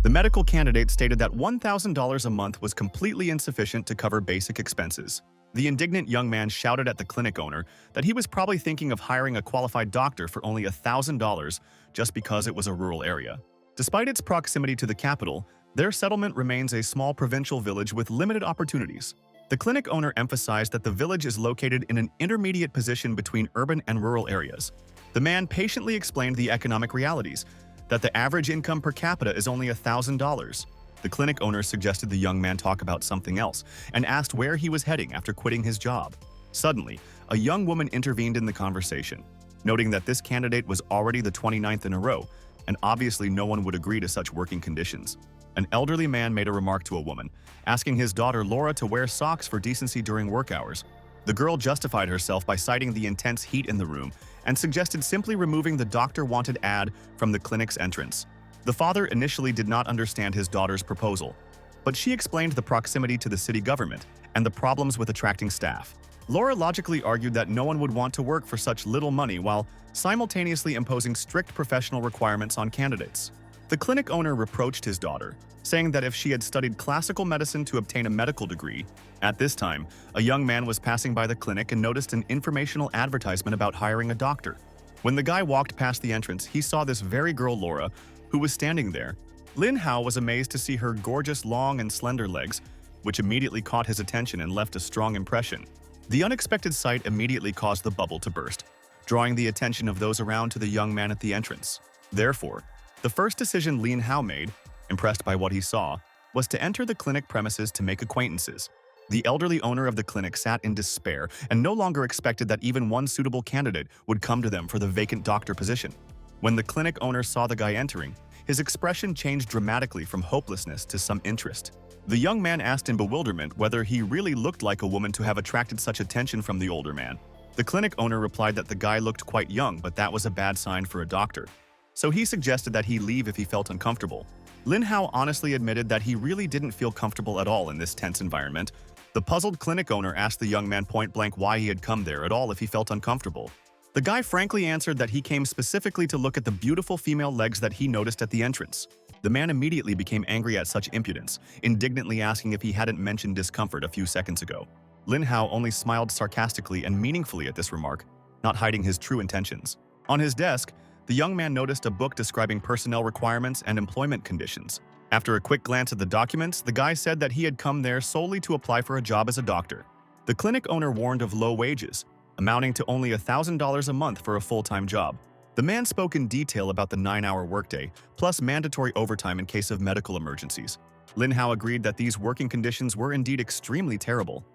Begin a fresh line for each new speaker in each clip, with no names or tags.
The medical candidate stated that $1,000 a month was completely insufficient to cover basic expenses. The indignant young man shouted at the clinic owner that he was probably thinking of hiring a qualified doctor for only $1,000 just because it was a rural area. Despite its proximity to the capital, their settlement remains a small provincial village with limited opportunities. The clinic owner emphasized that the village is located in an intermediate position between urban and rural areas. The man patiently explained the economic realities, that the average income per capita is only $1,000. The clinic owner suggested the young man talk about something else and asked where he was heading after quitting his job. Suddenly, a young woman intervened in the conversation, noting that this candidate was already the 29th in a row, and obviously no one would agree to such working conditions. An elderly man made a remark to a woman, asking his daughter Laura to wear socks for decency during work hours. The girl justified herself by citing the intense heat in the room and suggested simply removing the doctor-wanted ad from the clinic's entrance. The father initially did not understand his daughter's proposal, but she explained the proximity to the city government and the problems with attracting staff. Laura logically argued that no one would want to work for such little money while simultaneously imposing strict professional requirements on candidates. The clinic owner reproached his daughter, saying that if she had studied classical medicine to obtain a medical degree. At this time, a young man was passing by the clinic and noticed an informational advertisement about hiring a doctor. When the guy walked past the entrance, he saw this very girl Laura, who was standing there. Lin Hao was amazed to see her gorgeous long and slender legs, which immediately caught his attention and left a strong impression. The unexpected sight immediately caused the bubble to burst, drawing the attention of those around to the young man at the entrance. Therefore, the first decision Lin Hao made, impressed by what he saw, was to enter the clinic premises to make acquaintances. The elderly owner of the clinic sat in despair and no longer expected that even one suitable candidate would come to them for the vacant doctor position. When the clinic owner saw the guy entering, his expression changed dramatically from hopelessness to some interest. The young man asked in bewilderment whether he really looked like a woman to have attracted such attention from the older man. The clinic owner replied that the guy looked quite young, but that was a bad sign for a doctor. So he suggested that he leave if he felt uncomfortable. Lin Hao honestly admitted that he really didn't feel comfortable at all in this tense environment. The puzzled clinic owner asked the young man point-blank why he had come there at all if he felt uncomfortable. The guy frankly answered that he came specifically to look at the beautiful female legs that he noticed at the entrance. The man immediately became angry at such impudence, indignantly asking if he hadn't mentioned discomfort a few seconds ago. Lin Hao only smiled sarcastically and meaningfully at this remark, not hiding his true intentions. On his desk, the young man noticed a book describing personnel requirements and employment conditions. After a quick glance at the documents, the guy said that he had come there solely to apply for a job as a doctor. The clinic owner warned of low wages, amounting to only $1,000 a month for a full-time job. The man spoke in detail about the 9-hour workday, plus mandatory overtime in case of medical emergencies. Lin Hao agreed that these working conditions were indeed extremely terrible,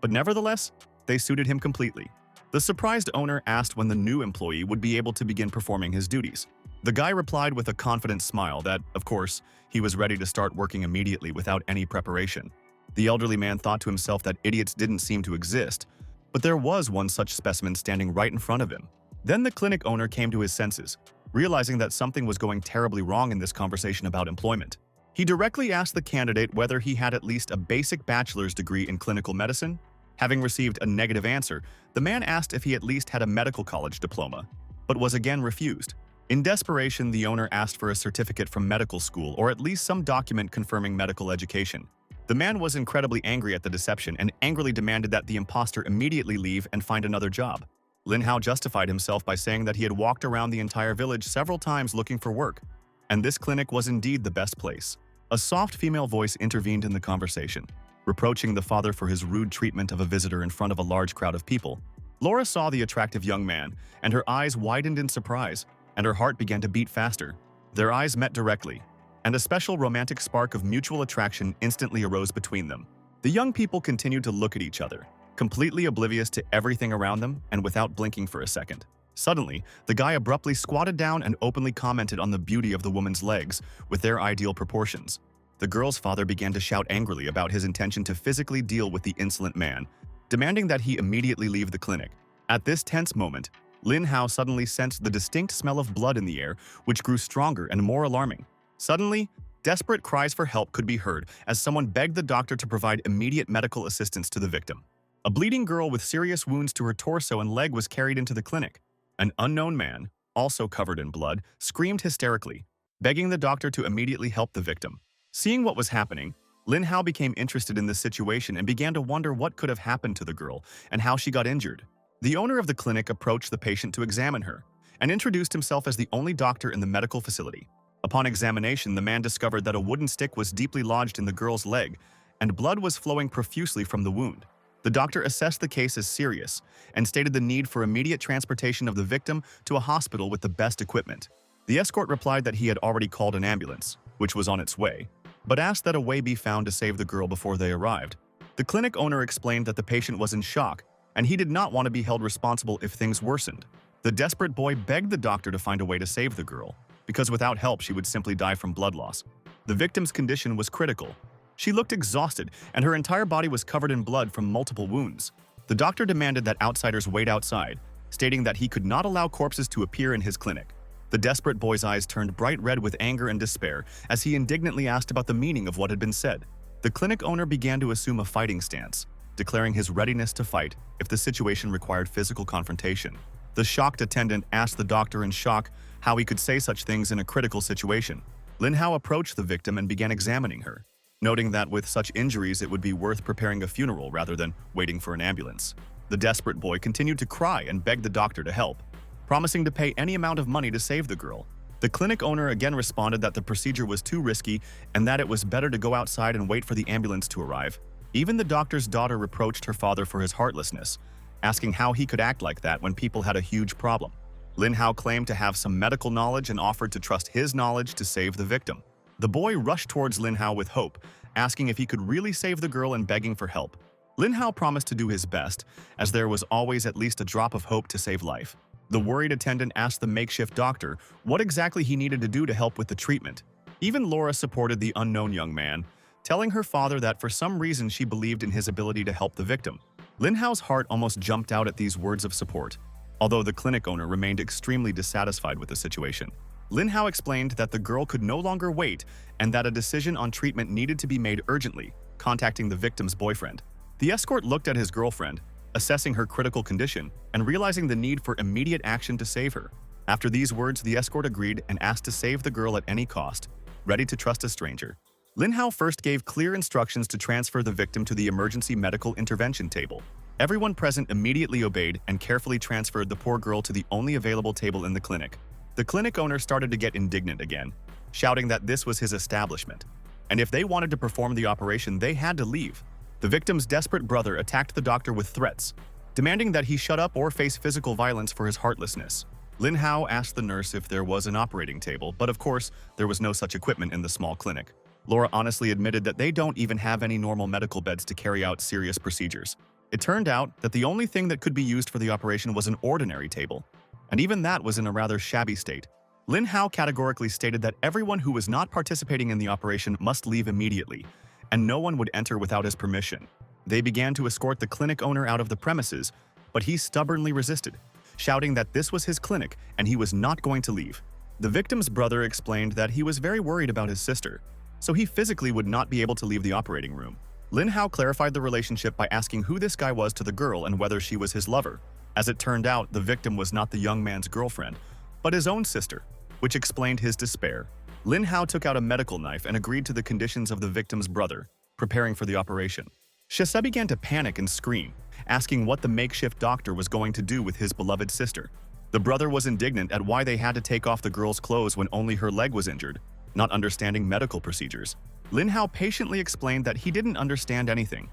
but nevertheless, they suited him completely. The surprised owner asked when the new employee would be able to begin performing his duties. The guy replied with a confident smile that, of course, he was ready to start working immediately without any preparation. The elderly man thought to himself that idiots didn't seem to exist, but there was one such specimen standing right in front of him. Then the clinic owner came to his senses, realizing that something was going terribly wrong in this conversation about employment. He directly asked the candidate whether he had at least a basic bachelor's degree in clinical medicine. Having received a negative answer, the man asked if he at least had a medical college diploma, but was again refused. In desperation, the owner asked for a certificate from medical school or at least some document confirming medical education. The man was incredibly angry at the deception and angrily demanded that the imposter immediately leave and find another job. Lin Hao justified himself by saying that he had walked around the entire village several times looking for work, and this clinic was indeed the best place. A soft female voice intervened in the conversation, reproaching the father for his rude treatment of a visitor in front of a large crowd of people. Laura saw the attractive young man, and her eyes widened in surprise, and her heart began to beat faster. Their eyes met directly, and a special romantic spark of mutual attraction instantly arose between them. The young people continued to look at each other, completely oblivious to everything around them and without blinking for a second. Suddenly, the guy abruptly squatted down and openly commented on the beauty of the woman's legs with their ideal proportions. The girl's father began to shout angrily about his intention to physically deal with the insolent man, demanding that he immediately leave the clinic. At this tense moment, Lin Hao suddenly sensed the distinct smell of blood in the air, which grew stronger and more alarming. Suddenly, desperate cries for help could be heard as someone begged the doctor to provide immediate medical assistance to the victim. A bleeding girl with serious wounds to her torso and leg was carried into the clinic. An unknown man, also covered in blood, screamed hysterically, begging the doctor to immediately help the victim. Seeing what was happening, Lin Hao became interested in the situation and began to wonder what could have happened to the girl and how she got injured. The owner of the clinic approached the patient to examine her and introduced himself as the only doctor in the medical facility. Upon examination, the man discovered that a wooden stick was deeply lodged in the girl's leg and blood was flowing profusely from the wound. The doctor assessed the case as serious and stated the need for immediate transportation of the victim to a hospital with the best equipment. The escort replied that he had already called an ambulance, which was on its way, but asked that a way be found to save the girl before they arrived. The clinic owner explained that the patient was in shock and he did not want to be held responsible if things worsened. The desperate boy begged the doctor to find a way to save the girl, because without help she would simply die from blood loss. The victim's condition was critical. She looked exhausted, and her entire body was covered in blood from multiple wounds. The doctor demanded that outsiders wait outside, stating that he could not allow corpses to appear in his clinic. The desperate boy's eyes turned bright red with anger and despair as he indignantly asked about the meaning of what had been said. The clinic owner began to assume a fighting stance, declaring his readiness to fight if the situation required physical confrontation. The shocked attendant asked the doctor in shock how he could say such things in a critical situation. Lin Hao approached the victim and began examining her, noting that with such injuries it would be worth preparing a funeral rather than waiting for an ambulance. The desperate boy continued to cry and begged the doctor to help, promising to pay any amount of money to save the girl. The clinic owner again responded that the procedure was too risky and that it was better to go outside and wait for the ambulance to arrive. Even the doctor's daughter reproached her father for his heartlessness, asking how he could act like that when people had a huge problem. Lin Hao claimed to have some medical knowledge and offered to trust his knowledge to save the victim. The boy rushed towards Lin Hao with hope, asking if he could really save the girl and begging for help. Lin Hao promised to do his best, as there was always at least a drop of hope to save life. The worried attendant asked the makeshift doctor what exactly he needed to do to help with the treatment. Even Laura supported the unknown young man, telling her father that for some reason she believed in his ability to help the victim. Lin Hao's heart almost jumped out at these words of support, although the clinic owner remained extremely dissatisfied with the situation. Lin Hao explained that the girl could no longer wait and that a decision on treatment needed to be made urgently, contacting the victim's boyfriend. The escort looked at his girlfriend, assessing her critical condition and realizing the need for immediate action to save her. After these words, the escort agreed and asked to save the girl at any cost, ready to trust a stranger. Lin Hao first gave clear instructions to transfer the victim to the emergency medical intervention table. Everyone present immediately obeyed and carefully transferred the poor girl to the only available table in the clinic. The clinic owner started to get indignant again, shouting that this was his establishment, and if they wanted to perform the operation, they had to leave. The victim's desperate brother attacked the doctor with threats, demanding that he shut up or face physical violence for his heartlessness. Lin Hao asked the nurse if there was an operating table, but of course, there was no such equipment in the small clinic. Laura honestly admitted that they don't even have any normal medical beds to carry out serious procedures. It turned out that the only thing that could be used for the operation was an ordinary table, and even that was in a rather shabby state. Lin Hao categorically stated that everyone who was not participating in the operation must leave immediately, and no one would enter without his permission. They began to escort the clinic owner out of the premises, but he stubbornly resisted, shouting that this was his clinic and he was not going to leave. The victim's brother explained that he was very worried about his sister, so he physically would not be able to leave the operating room. Lin Hao clarified the relationship by asking who this guy was to the girl and whether she was his lover. As it turned out, the victim was not the young man's girlfriend, but his own sister, which explained his despair. Lin Hao took out a medical knife and agreed to the conditions of the victim's brother, preparing for the operation. Shise began to panic and scream, asking what the makeshift doctor was going to do with his beloved sister. The brother was indignant at why they had to take off the girl's clothes when only her leg was injured, not understanding medical procedures. Lin Hao patiently explained that he didn't understand anything,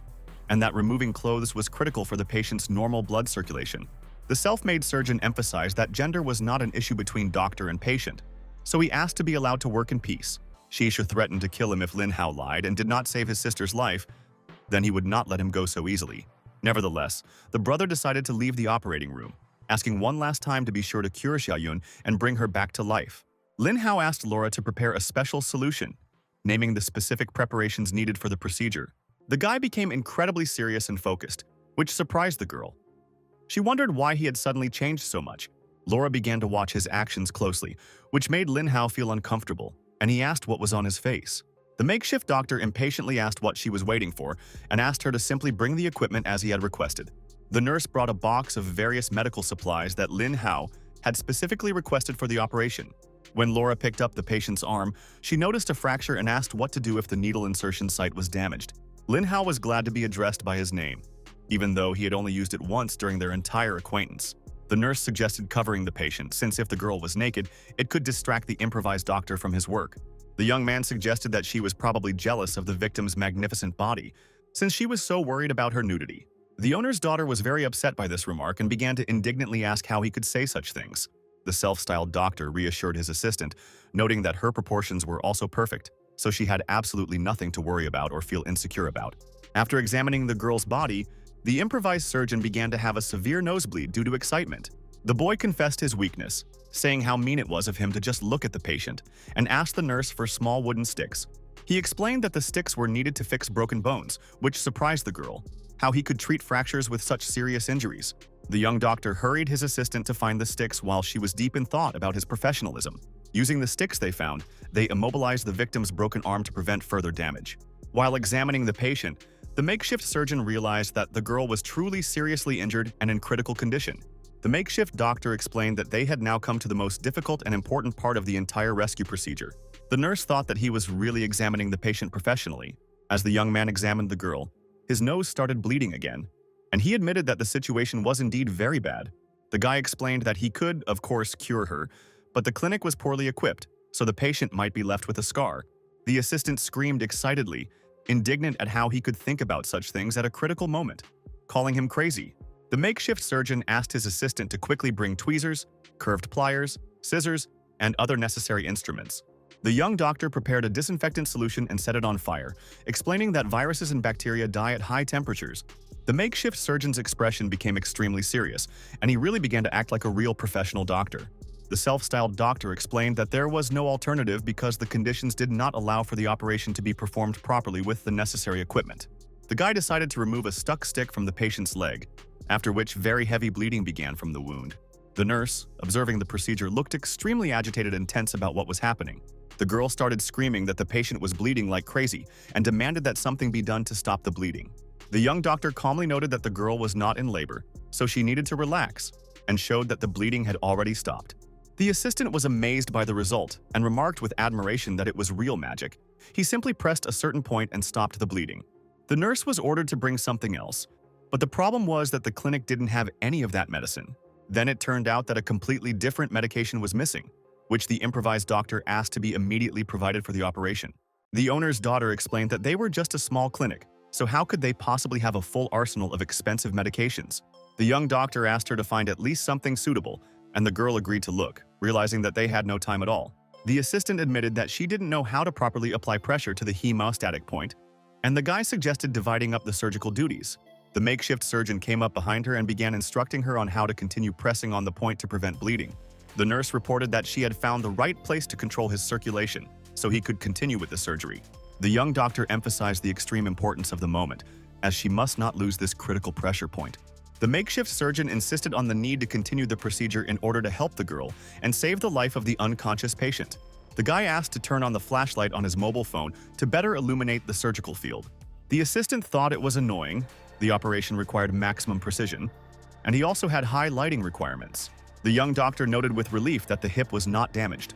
and that removing clothes was critical for the patient's normal blood circulation. The self-made surgeon emphasized that gender was not an issue between doctor and patient, so he asked to be allowed to work in peace. Shisha threatened to kill him if Lin Hao lied and did not save his sister's life, then he would not let him go so easily. Nevertheless, the brother decided to leave the operating room, asking one last time to be sure to cure Xiaoyun and bring her back to life. Lin Hao asked Laura to prepare a special solution, naming the specific preparations needed for the procedure. The guy became incredibly serious and focused, which surprised the girl. She wondered why he had suddenly changed so much. Laura began to watch his actions closely, which made Lin Hao feel uncomfortable, and he asked what was on his face. The makeshift doctor impatiently asked what she was waiting for and asked her to simply bring the equipment as he had requested. The nurse brought a box of various medical supplies that Lin Hao had specifically requested for the operation. When Laura picked up the patient's arm, she noticed a fracture and asked what to do if the needle insertion site was damaged. Linhao was glad to be addressed by his name, even though he had only used it once during their entire acquaintance. The nurse suggested covering the patient, since if the girl was naked, it could distract the improvised doctor from his work. The young man suggested that she was probably jealous of the victim's magnificent body, since she was so worried about her nudity. The owner's daughter was very upset by this remark and began to indignantly ask how he could say such things. The self-styled doctor reassured his assistant, noting that her proportions were also perfect, so she had absolutely nothing to worry about or feel insecure about. After examining the girl's body, the improvised surgeon began to have a severe nosebleed due to excitement. The boy confessed his weakness, saying how mean it was of him to just look at the patient, and asked the nurse for small wooden sticks. He explained that the sticks were needed to fix broken bones, which surprised the girl, how he could treat fractures with such serious injuries. The young doctor hurried his assistant to find the sticks while she was deep in thought about his professionalism. Using the sticks they found, they immobilized the victim's broken arm to prevent further damage. While examining the patient, the makeshift surgeon realized that the girl was truly seriously injured and in critical condition. The makeshift doctor explained that they had now come to the most difficult and important part of the entire rescue procedure. The nurse thought that he was really examining the patient professionally. As the young man examined the girl, his nose started bleeding again, and he admitted that the situation was indeed very bad. The guy explained that he could, of course, cure her, but the clinic was poorly equipped, so the patient might be left with a scar. The assistant screamed excitedly, indignant at how he could think about such things at a critical moment, calling him crazy. The makeshift surgeon asked his assistant to quickly bring tweezers, curved pliers, scissors, and other necessary instruments. The young doctor prepared a disinfectant solution and set it on fire, explaining that viruses and bacteria die at high temperatures. The makeshift surgeon's expression became extremely serious, and he really began to act like a real professional doctor. The self-styled doctor explained that there was no alternative because the conditions did not allow for the operation to be performed properly with the necessary equipment. The guy decided to remove a stuck stick from the patient's leg, after which very heavy bleeding began from the wound. The nurse, observing the procedure, looked extremely agitated and tense about what was happening. The girl started screaming that the patient was bleeding like crazy and demanded that something be done to stop the bleeding. The young doctor calmly noted that the girl was not in labor, so she needed to relax, and showed that the bleeding had already stopped. The assistant was amazed by the result and remarked with admiration that it was real magic. He simply pressed a certain point and stopped the bleeding. The nurse was ordered to bring something else, but the problem was that the clinic didn't have any of that medicine. Then it turned out that a completely different medication was missing, which the improvised doctor asked to be immediately provided for the operation. The owner's daughter explained that they were just a small clinic, so how could they possibly have a full arsenal of expensive medications? The young doctor asked her to find at least something suitable, and the girl agreed to look, realizing that they had no time at all. The assistant admitted that she didn't know how to properly apply pressure to the hemostatic point, and the guy suggested dividing up the surgical duties. The makeshift surgeon came up behind her and began instructing her on how to continue pressing on the point to prevent bleeding. The nurse reported that she had found the right place to control his circulation, so he could continue with the surgery. The young doctor emphasized the extreme importance of the moment, as she must not lose this critical pressure point. The makeshift surgeon insisted on the need to continue the procedure in order to help the girl and save the life of the unconscious patient. The guy asked to turn on the flashlight on his mobile phone to better illuminate the surgical field. The assistant thought it was annoying. The operation required maximum precision, and he also had high lighting requirements. The young doctor noted with relief that the hip was not damaged.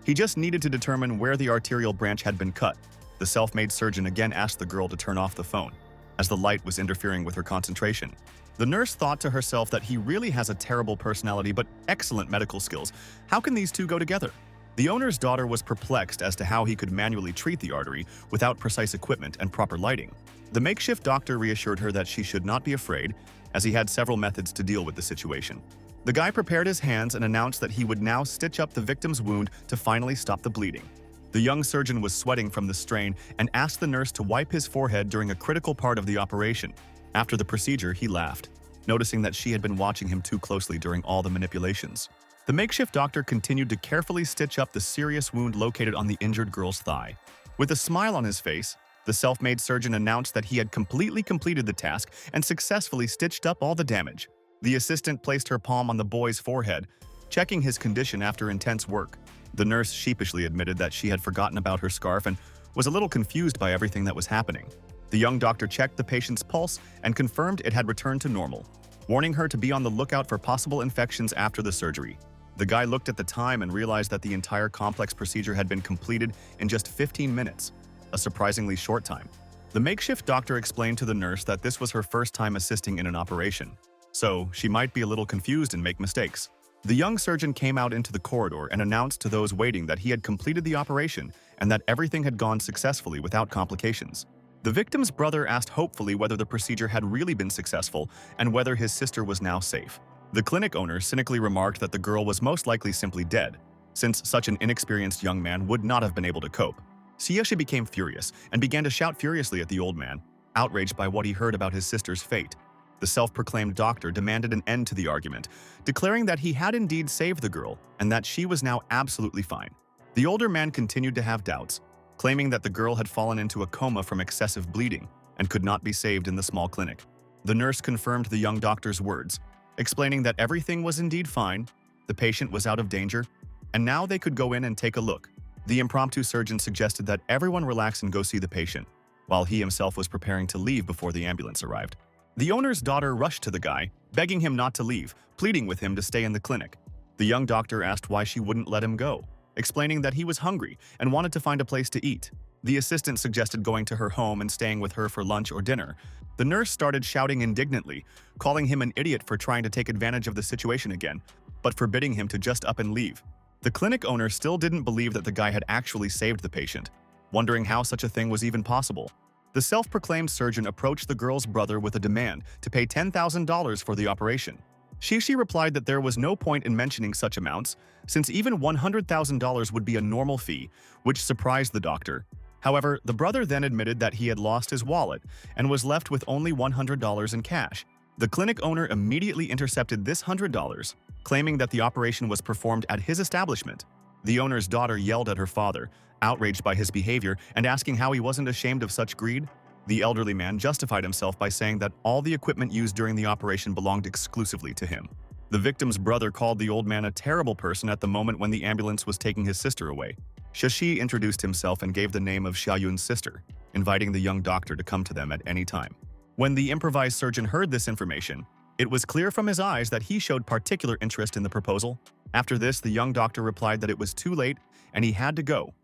He just needed to determine where the arterial branch had been cut. The self-made surgeon again asked the girl to turn off the phone, as the light was interfering with her concentration. The nurse thought to herself that he really has a terrible personality but excellent medical skills. How can these two go together? The owner's daughter was perplexed as to how he could manually treat the artery without precise equipment and proper lighting. The makeshift doctor reassured her that she should not be afraid, as he had several methods to deal with the situation. The guy prepared his hands and announced that he would now stitch up the victim's wound to finally stop the bleeding. The young surgeon was sweating from the strain and asked the nurse to wipe his forehead during a critical part of the operation. After the procedure, he laughed, noticing that she had been watching him too closely during all the manipulations. The makeshift doctor continued to carefully stitch up the serious wound located on the injured girl's thigh. With a smile on his face, the self-made surgeon announced that he had completely completed the task and successfully stitched up all the damage. The assistant placed her palm on the boy's forehead, checking his condition after intense work. The nurse sheepishly admitted that she had forgotten about her scarf and was a little confused by everything that was happening. The young doctor checked the patient's pulse and confirmed it had returned to normal, warning her to be on the lookout for possible infections after the surgery. The guy looked at the time and realized that the entire complex procedure had been completed in just 15 minutes, a surprisingly short time. The makeshift doctor explained to the nurse that this was her first time assisting in an operation, so she might be a little confused and make mistakes. The young surgeon came out into the corridor and announced to those waiting that he had completed the operation and that everything had gone successfully without complications. The victim's brother asked hopefully whether the procedure had really been successful and whether his sister was now safe. The clinic owner cynically remarked that the girl was most likely simply dead, since such an inexperienced young man would not have been able to cope. Siyoshi became furious and began to shout furiously at the old man, outraged by what he heard about his sister's fate. The self-proclaimed doctor demanded an end to the argument, declaring that he had indeed saved the girl and that she was now absolutely fine. The older man continued to have doubts, claiming that the girl had fallen into a coma from excessive bleeding and could not be saved in the small clinic. The nurse confirmed the young doctor's words, explaining that everything was indeed fine, the patient was out of danger, and now they could go in and take a look. The impromptu surgeon suggested that everyone relax and go see the patient, while he himself was preparing to leave before the ambulance arrived. The owner's daughter rushed to the guy, begging him not to leave, pleading with him to stay in the clinic. The young doctor asked why she wouldn't let him go, explaining that he was hungry and wanted to find a place to eat. The assistant suggested going to her home and staying with her for lunch or dinner. The nurse started shouting indignantly, calling him an idiot for trying to take advantage of the situation again, but forbidding him to just up and leave. The clinic owner still didn't believe that the guy had actually saved the patient, wondering how such a thing was even possible. The self-proclaimed surgeon approached the girl's brother with a demand to pay $10,000 for the operation. Shishi replied that there was no point in mentioning such amounts, since even $100,000 would be a normal fee, which surprised the doctor. However, the brother then admitted that he had lost his wallet and was left with only $100 in cash. The clinic owner immediately intercepted this $100, claiming that the operation was performed at his establishment. The owner's daughter yelled at her father, outraged by his behavior and asking how he wasn't ashamed of such greed. The elderly man justified himself by saying that all the equipment used during the operation belonged exclusively to him. The victim's brother called the old man a terrible person at the moment when the ambulance was taking his sister away. Shashi introduced himself and gave the name of Xiaoyun's sister, inviting the young doctor to come to them at any time. When the improvised surgeon heard this information, it was clear from his eyes that he showed particular interest in the proposal. After this, the young doctor replied that it was too late and he had to go,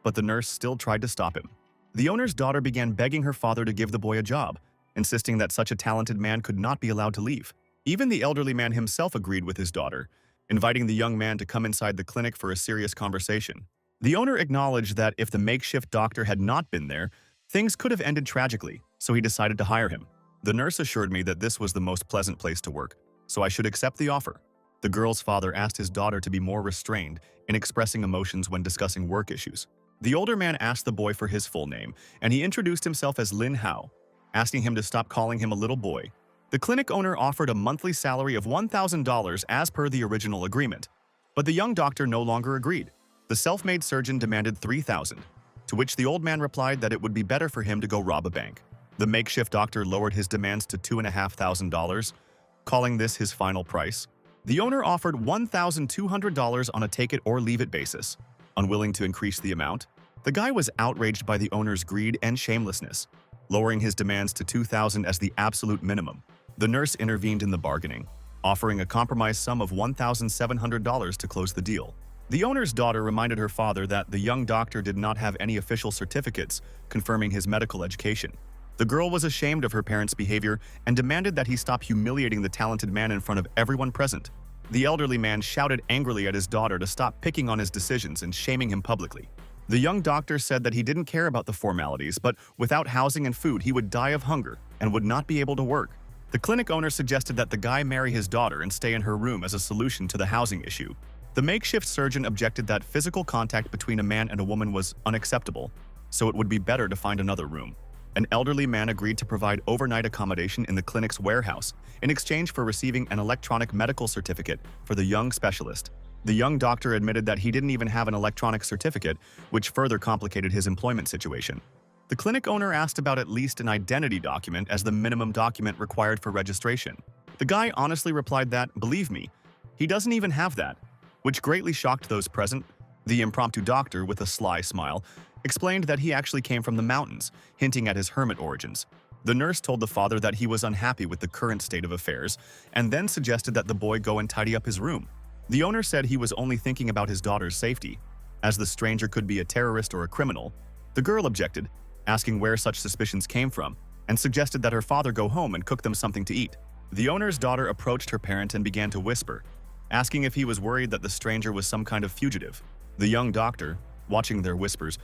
but the nurse still tried to stop him. The owner's daughter began begging her father to give the boy a job, insisting that such a talented man could not be allowed to leave. Even the elderly man himself agreed with his daughter, inviting the young man to come inside the clinic for a serious conversation. The owner acknowledged that if the makeshift doctor had not been there, things could have ended tragically, so he decided to hire him. The nurse assured me that this was the most pleasant place to work, so I should accept the offer. The girl's father asked his daughter to be more restrained in expressing emotions when discussing work issues. The older man asked the boy for his full name, and he introduced himself as Lin Hao, asking him to stop calling him a little boy. The clinic owner offered a monthly salary of $1,000 as per the original agreement, but the young doctor no longer agreed. The self-made surgeon demanded $3,000, to which the old man replied that it would be better for him to go rob a bank. The makeshift doctor lowered his demands to $2,500, calling this his final price. The owner offered $1,200 on a take-it-or-leave-it basis. Unwilling to increase the amount, the guy was outraged by the owner's greed and shamelessness, lowering his demands to $2,000 as the absolute minimum. The nurse intervened in the bargaining, offering a compromise sum of $1,700 to close the deal. The owner's daughter reminded her father that the young doctor did not have any official certificates confirming his medical education. The girl was ashamed of her parents' behavior and demanded that he stop humiliating the talented man in front of everyone present. The elderly man shouted angrily at his daughter to stop picking on his decisions and shaming him publicly. The young doctor said that he didn't care about the formalities, but without housing and food, he would die of hunger and would not be able to work. The clinic owner suggested that the guy marry his daughter and stay in her room as a solution to the housing issue. The makeshift surgeon objected that physical contact between a man and a woman was unacceptable, so it would be better to find another room. An elderly man agreed to provide overnight accommodation in the clinic's warehouse in exchange for receiving an electronic medical certificate for the young specialist. The young doctor admitted that he didn't even have an electronic certificate, which further complicated his employment situation. The clinic owner asked about at least an identity document as the minimum document required for registration. The guy honestly replied that, believe me, he doesn't even have that, which greatly shocked those present. The impromptu doctor, with a sly smile, explained that he actually came from the mountains, hinting at his hermit origins. The nurse told the father that he was unhappy with the current state of affairs, and then suggested that the boy go and tidy up his room. The owner said he was only thinking about his daughter's safety, as the stranger could be a terrorist or a criminal. The girl objected, asking where such suspicions came from, and suggested that her father go home and cook them something to eat. The owner's daughter approached her parent and began to whisper, asking if he was worried that the stranger was some kind of fugitive. The young doctor, watching their whispers,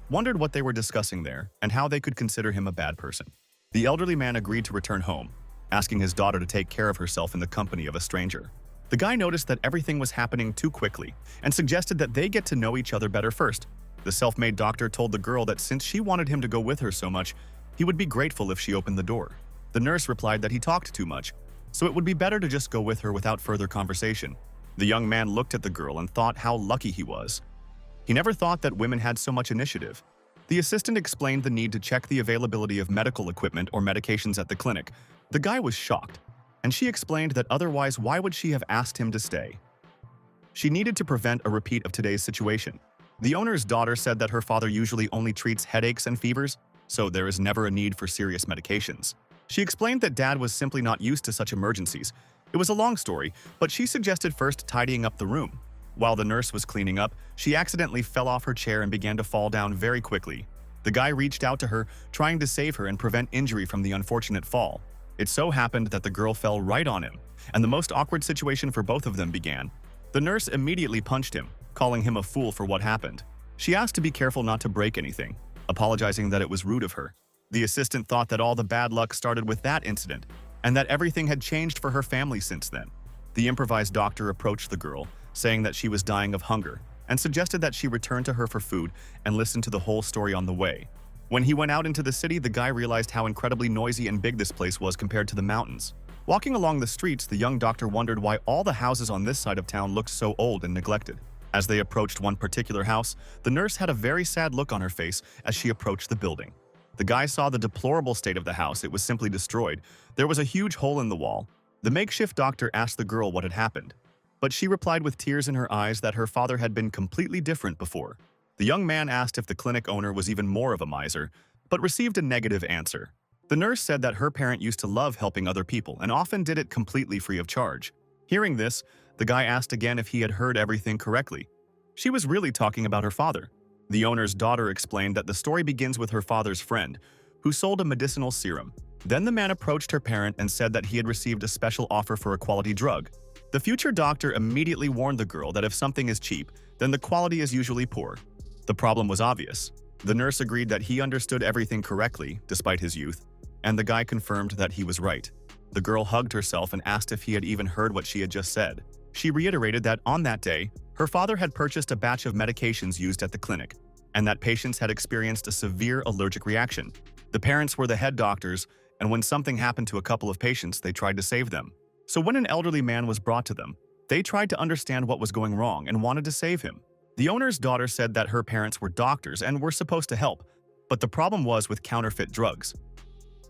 wondered what they were discussing there and how they could consider him a bad person. The elderly man agreed to return home, asking his daughter to take care of herself in the company of a stranger. The guy noticed that everything was happening too quickly and suggested that they get to know each other better first. The self-made doctor told the girl that since she wanted him to go with her so much, he would be grateful if she opened the door. The nurse replied that he talked too much, so it would be better to just go with her without further conversation. The young man looked at the girl and thought how lucky he was. He never thought that women had so much initiative. The assistant explained the need to check the availability of medical equipment or medications at the clinic. The guy was shocked, and she explained that otherwise why would she have asked him to stay? She needed to prevent a repeat of today's situation. The owner's daughter said that her father usually only treats headaches and fevers, so there is never a need for serious medications. She explained that dad was simply not used to such emergencies. It was a long story, but she suggested first tidying up the room. While the nurse was cleaning up, she accidentally fell off her chair and began to fall down very quickly. The guy reached out to her, trying to save her and prevent injury from the unfortunate fall. It so happened that the girl fell right on him, and the most awkward situation for both of them began. The nurse immediately punched him, calling him a fool for what happened. She asked to be careful not to break anything, apologizing that it was rude of her. The assistant thought that all the bad luck started with that incident, and that everything had changed for her family since then. The improvised doctor approached the girl, saying that she was dying of hunger, and suggested that she return to her for food and listen to the whole story on the way. When he went out into the city, the guy realized how incredibly noisy and big this place was compared to the mountains. Walking along the streets, the young doctor wondered why all the houses on this side of town looked so old and neglected. As they approached one particular house, the nurse had a very sad look on her face as she approached the building. The guy saw the deplorable state of the house. It was simply destroyed. There was a huge hole in the wall. The makeshift doctor asked the girl what had happened, but she replied with tears in her eyes that her father had been completely different before. The young man asked if the clinic owner was even more of a miser, but received a negative answer. The nurse said that her parent used to love helping other people and often did it completely free of charge. Hearing this, the guy asked again if he had heard everything correctly. She was really talking about her father. The owner's daughter explained that the story begins with her father's friend, who sold a medicinal serum. Then the man approached her parent and said that he had received a special offer for a quality drug. The future doctor immediately warned the girl that if something is cheap, then the quality is usually poor. The problem was obvious. The nurse agreed that he understood everything correctly, despite his youth, and the guy confirmed that he was right. The girl hugged herself and asked if he had even heard what she had just said. She reiterated that on that day, her father had purchased a batch of medications used at the clinic, and that patients had experienced a severe allergic reaction. The parents were the head doctors, and when something happened to a couple of patients, they tried to save them. So when an elderly man was brought to them, they tried to understand what was going wrong and wanted to save him. The owner's daughter said that her parents were doctors and were supposed to help, but the problem was with counterfeit drugs.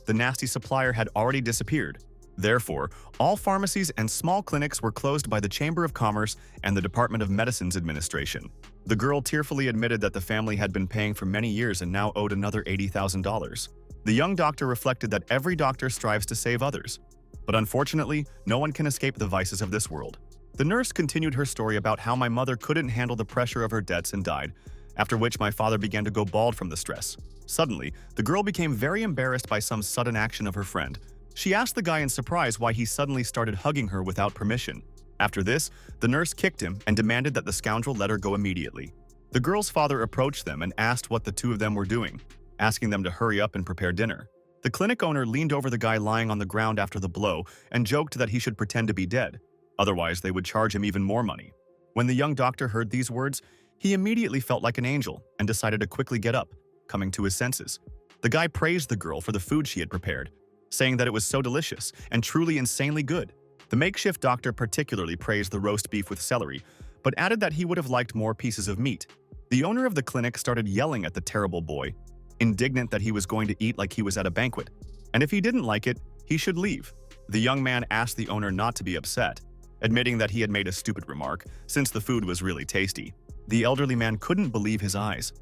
The nasty supplier had already disappeared. Therefore, all pharmacies and small clinics were closed by the Chamber of Commerce and the Department of Medicine's administration. The girl tearfully admitted that the family had been paying for many years and now owed another $80,000. The young doctor reflected that every doctor strives to save others, but unfortunately, no one can escape the vices of this world. The nurse continued her story about how my mother couldn't handle the pressure of her debts and died, after which my father began to go bald from the stress. Suddenly, the girl became very embarrassed by some sudden action of her friend. She asked the guy in surprise why he suddenly started hugging her without permission. After this, the nurse kicked him and demanded that the scoundrel let her go immediately. The girl's father approached them and asked what the two of them were doing, asking them to hurry up and prepare dinner. The clinic owner leaned over the guy lying on the ground after the blow and joked that he should pretend to be dead. Otherwise, they would charge him even more money. When the young doctor heard these words, he immediately felt like an angel and decided to quickly get up, coming to his senses. The guy praised the girl for the food she had prepared, saying that it was so delicious and truly insanely good. The makeshift doctor particularly praised the roast beef with celery, but added that he would have liked more pieces of meat. The owner of the clinic started yelling at the terrible boy, indignant that he was going to eat like he was at a banquet, and if he didn't like it, he should leave. The young man asked the owner not to be upset, admitting that he had made a stupid remark, since the food was really tasty. The elderly man couldn't believe his eyes.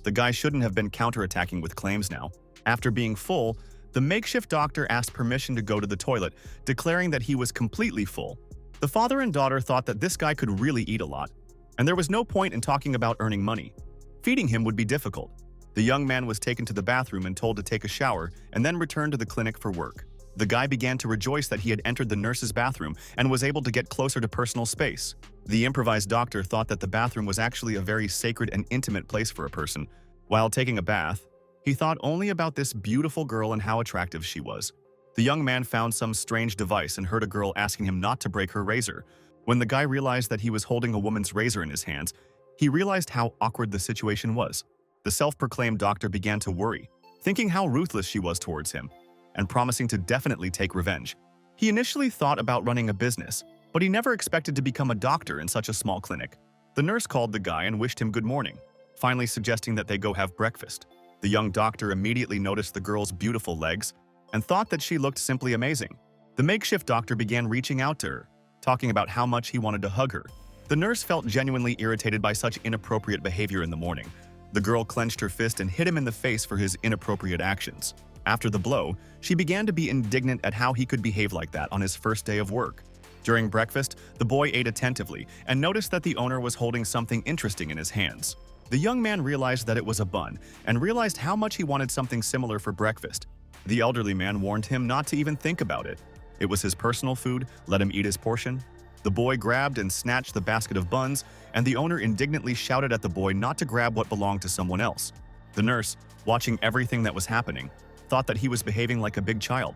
The guy shouldn't have been counterattacking with claims now. After being full, the makeshift doctor asked permission to go to the toilet, declaring that he was completely full. The father and daughter thought that this guy could really eat a lot, and there was no point in talking about earning money. Feeding him would be difficult. The young man was taken to the bathroom and told to take a shower and then return to the clinic for work. The guy began to rejoice that he had entered the nurse's bathroom and was able to get closer to personal space. The improvised doctor thought that the bathroom was actually a very sacred and intimate place for a person. While taking a bath, he thought only about this beautiful girl and how attractive she was. The young man found some strange device and heard a girl asking him not to break her razor. When the guy realized that he was holding a woman's razor in his hands, he realized how awkward the situation was. The self-proclaimed doctor began to worry, thinking how ruthless she was towards him, and promising to definitely take revenge. He initially thought about running a business, but he never expected to become a doctor in such a small clinic. The nurse called the guy and wished him good morning, finally suggesting that they go have breakfast. The young doctor immediately noticed the girl's beautiful legs and thought that she looked simply amazing. The makeshift doctor began reaching out to her, talking about how much he wanted to hug her. The nurse felt genuinely irritated by such inappropriate behavior in the morning. The girl clenched her fist and hit him in the face for his inappropriate actions. After the blow, she began to be indignant at how he could behave like that on his first day of work. During breakfast, the boy ate attentively and noticed that the owner was holding something interesting in his hands. The young man realized that it was a bun and realized how much he wanted something similar for breakfast. The elderly man warned him not to even think about it. It was his personal food, let him eat his portion. The boy grabbed and snatched the basket of buns, and the owner indignantly shouted at the boy not to grab what belonged to someone else. The nurse, watching everything that was happening, thought that he was behaving like a big child.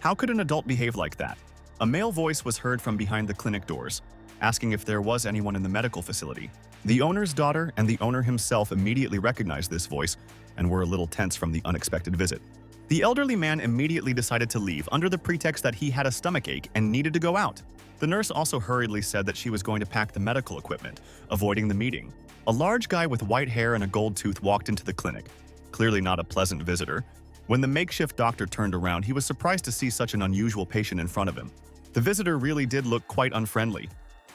How could an adult behave like that? A male voice was heard from behind the clinic doors, asking if there was anyone in the medical facility. The owner's daughter and the owner himself immediately recognized this voice and were a little tense from the unexpected visit. The elderly man immediately decided to leave under the pretext that he had a stomachache and needed to go out. The nurse also hurriedly said that she was going to pack the medical equipment, avoiding the meeting. A large guy with white hair and a gold tooth walked into the clinic, clearly not a pleasant visitor. When the makeshift doctor turned around, he was surprised to see such an unusual patient in front of him. The visitor really did look quite unfriendly,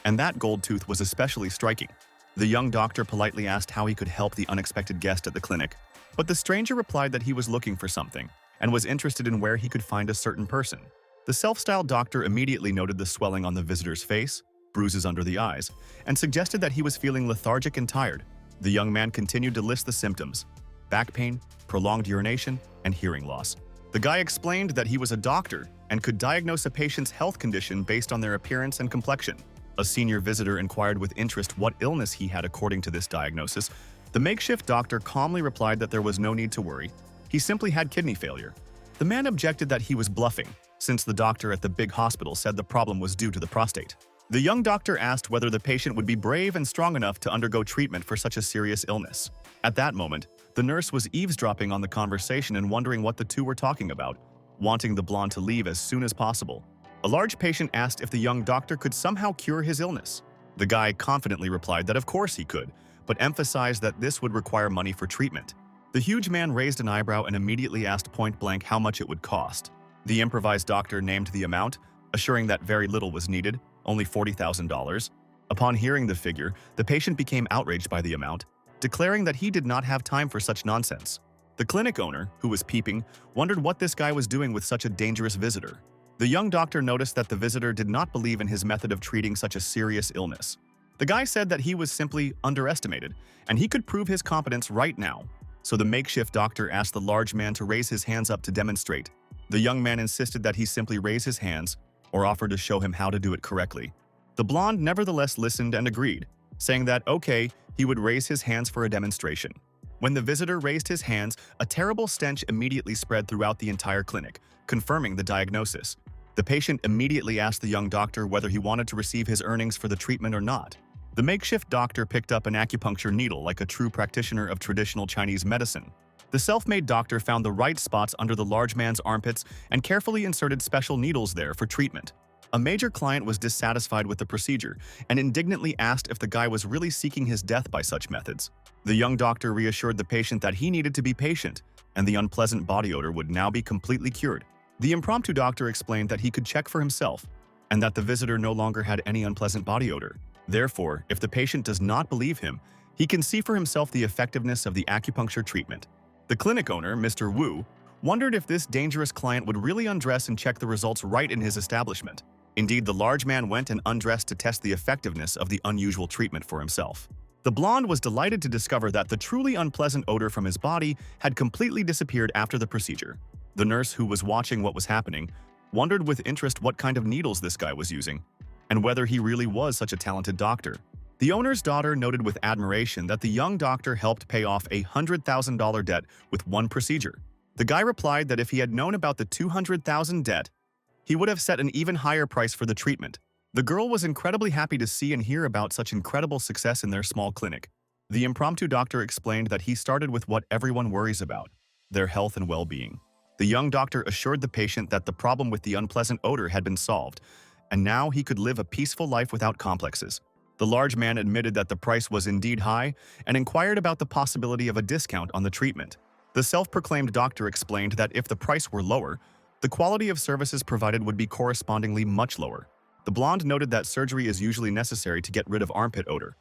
and that gold tooth was especially striking. The young doctor politely asked how he could help the unexpected guest at the clinic, but the stranger replied that he was looking for something and was interested in where he could find a certain person. The self-styled doctor immediately noted the swelling on the visitor's face, bruises under the eyes, and suggested that he was feeling lethargic and tired. The young man continued to list the symptoms: back pain, prolonged urination, and hearing loss. The guy explained that he was a doctor and could diagnose a patient's health condition based on their appearance and complexion. A senior visitor inquired with interest what illness he had according to this diagnosis. The makeshift doctor calmly replied that there was no need to worry. He simply had kidney failure. The man objected that he was bluffing, since the doctor at the big hospital said the problem was due to the prostate. The young doctor asked whether the patient would be brave and strong enough to undergo treatment for such a serious illness. At that moment, the nurse was eavesdropping on the conversation and wondering what the two were talking about, wanting the blonde to leave as soon as possible. A large patient asked if the young doctor could somehow cure his illness. The guy confidently replied that of course he could, but emphasized that this would require money for treatment. The huge man raised an eyebrow and immediately asked point-blank how much it would cost. The improvised doctor named the amount, assuring that very little was needed, only $40,000. Upon hearing the figure, the patient became outraged by the amount, declaring that he did not have time for such nonsense. The clinic owner, who was peeping, wondered what this guy was doing with such a dangerous visitor. The young doctor noticed that the visitor did not believe in his method of treating such a serious illness. The guy said that he was simply underestimated, and he could prove his competence right now. So the makeshift doctor asked the large man to raise his hands up to demonstrate. The young man insisted that he simply raise his hands, or offered to show him how to do it correctly. The blonde nevertheless listened and agreed, saying that, okay, he would raise his hands for a demonstration. When the visitor raised his hands, a terrible stench immediately spread throughout the entire clinic, confirming the diagnosis. The patient immediately asked the young doctor whether he wanted to receive his earnings for the treatment or not. The makeshift doctor picked up an acupuncture needle like a true practitioner of traditional Chinese medicine. The self-made doctor found the right spots under the large man's armpits and carefully inserted special needles there for treatment. A major client was dissatisfied with the procedure and indignantly asked if the guy was really seeking his death by such methods. The young doctor reassured the patient that he needed to be patient, and the unpleasant body odor would now be completely cured. The impromptu doctor explained that he could check for himself, and that the visitor no longer had any unpleasant body odor. Therefore, if the patient does not believe him, he can see for himself the effectiveness of the acupuncture treatment. The clinic owner, Mr. Wu, wondered if this dangerous client would really undress and check the results right in his establishment. Indeed, the large man went and undressed to test the effectiveness of the unusual treatment for himself. The blonde was delighted to discover that the truly unpleasant odor from his body had completely disappeared after the procedure. The nurse, who was watching what was happening, wondered with interest what kind of needles this guy was using, and whether he really was such a talented doctor. The owner's daughter noted with admiration that the young doctor helped pay off a $100,000 debt with one procedure. The guy replied that if he had known about the $200,000 debt, he would have set an even higher price for the treatment. The girl was incredibly happy to see and hear about such incredible success in their small clinic. The impromptu doctor explained that he started with what everyone worries about, their health and well-being. The young doctor assured the patient that the problem with the unpleasant odor had been solved, and now he could live a peaceful life without complexes. The large man admitted that the price was indeed high and inquired about the possibility of a discount on the treatment. The self-proclaimed doctor explained that if the price were lower, the quality of services provided would be correspondingly much lower. The blonde noted that surgery is usually necessary to get rid of armpit odor,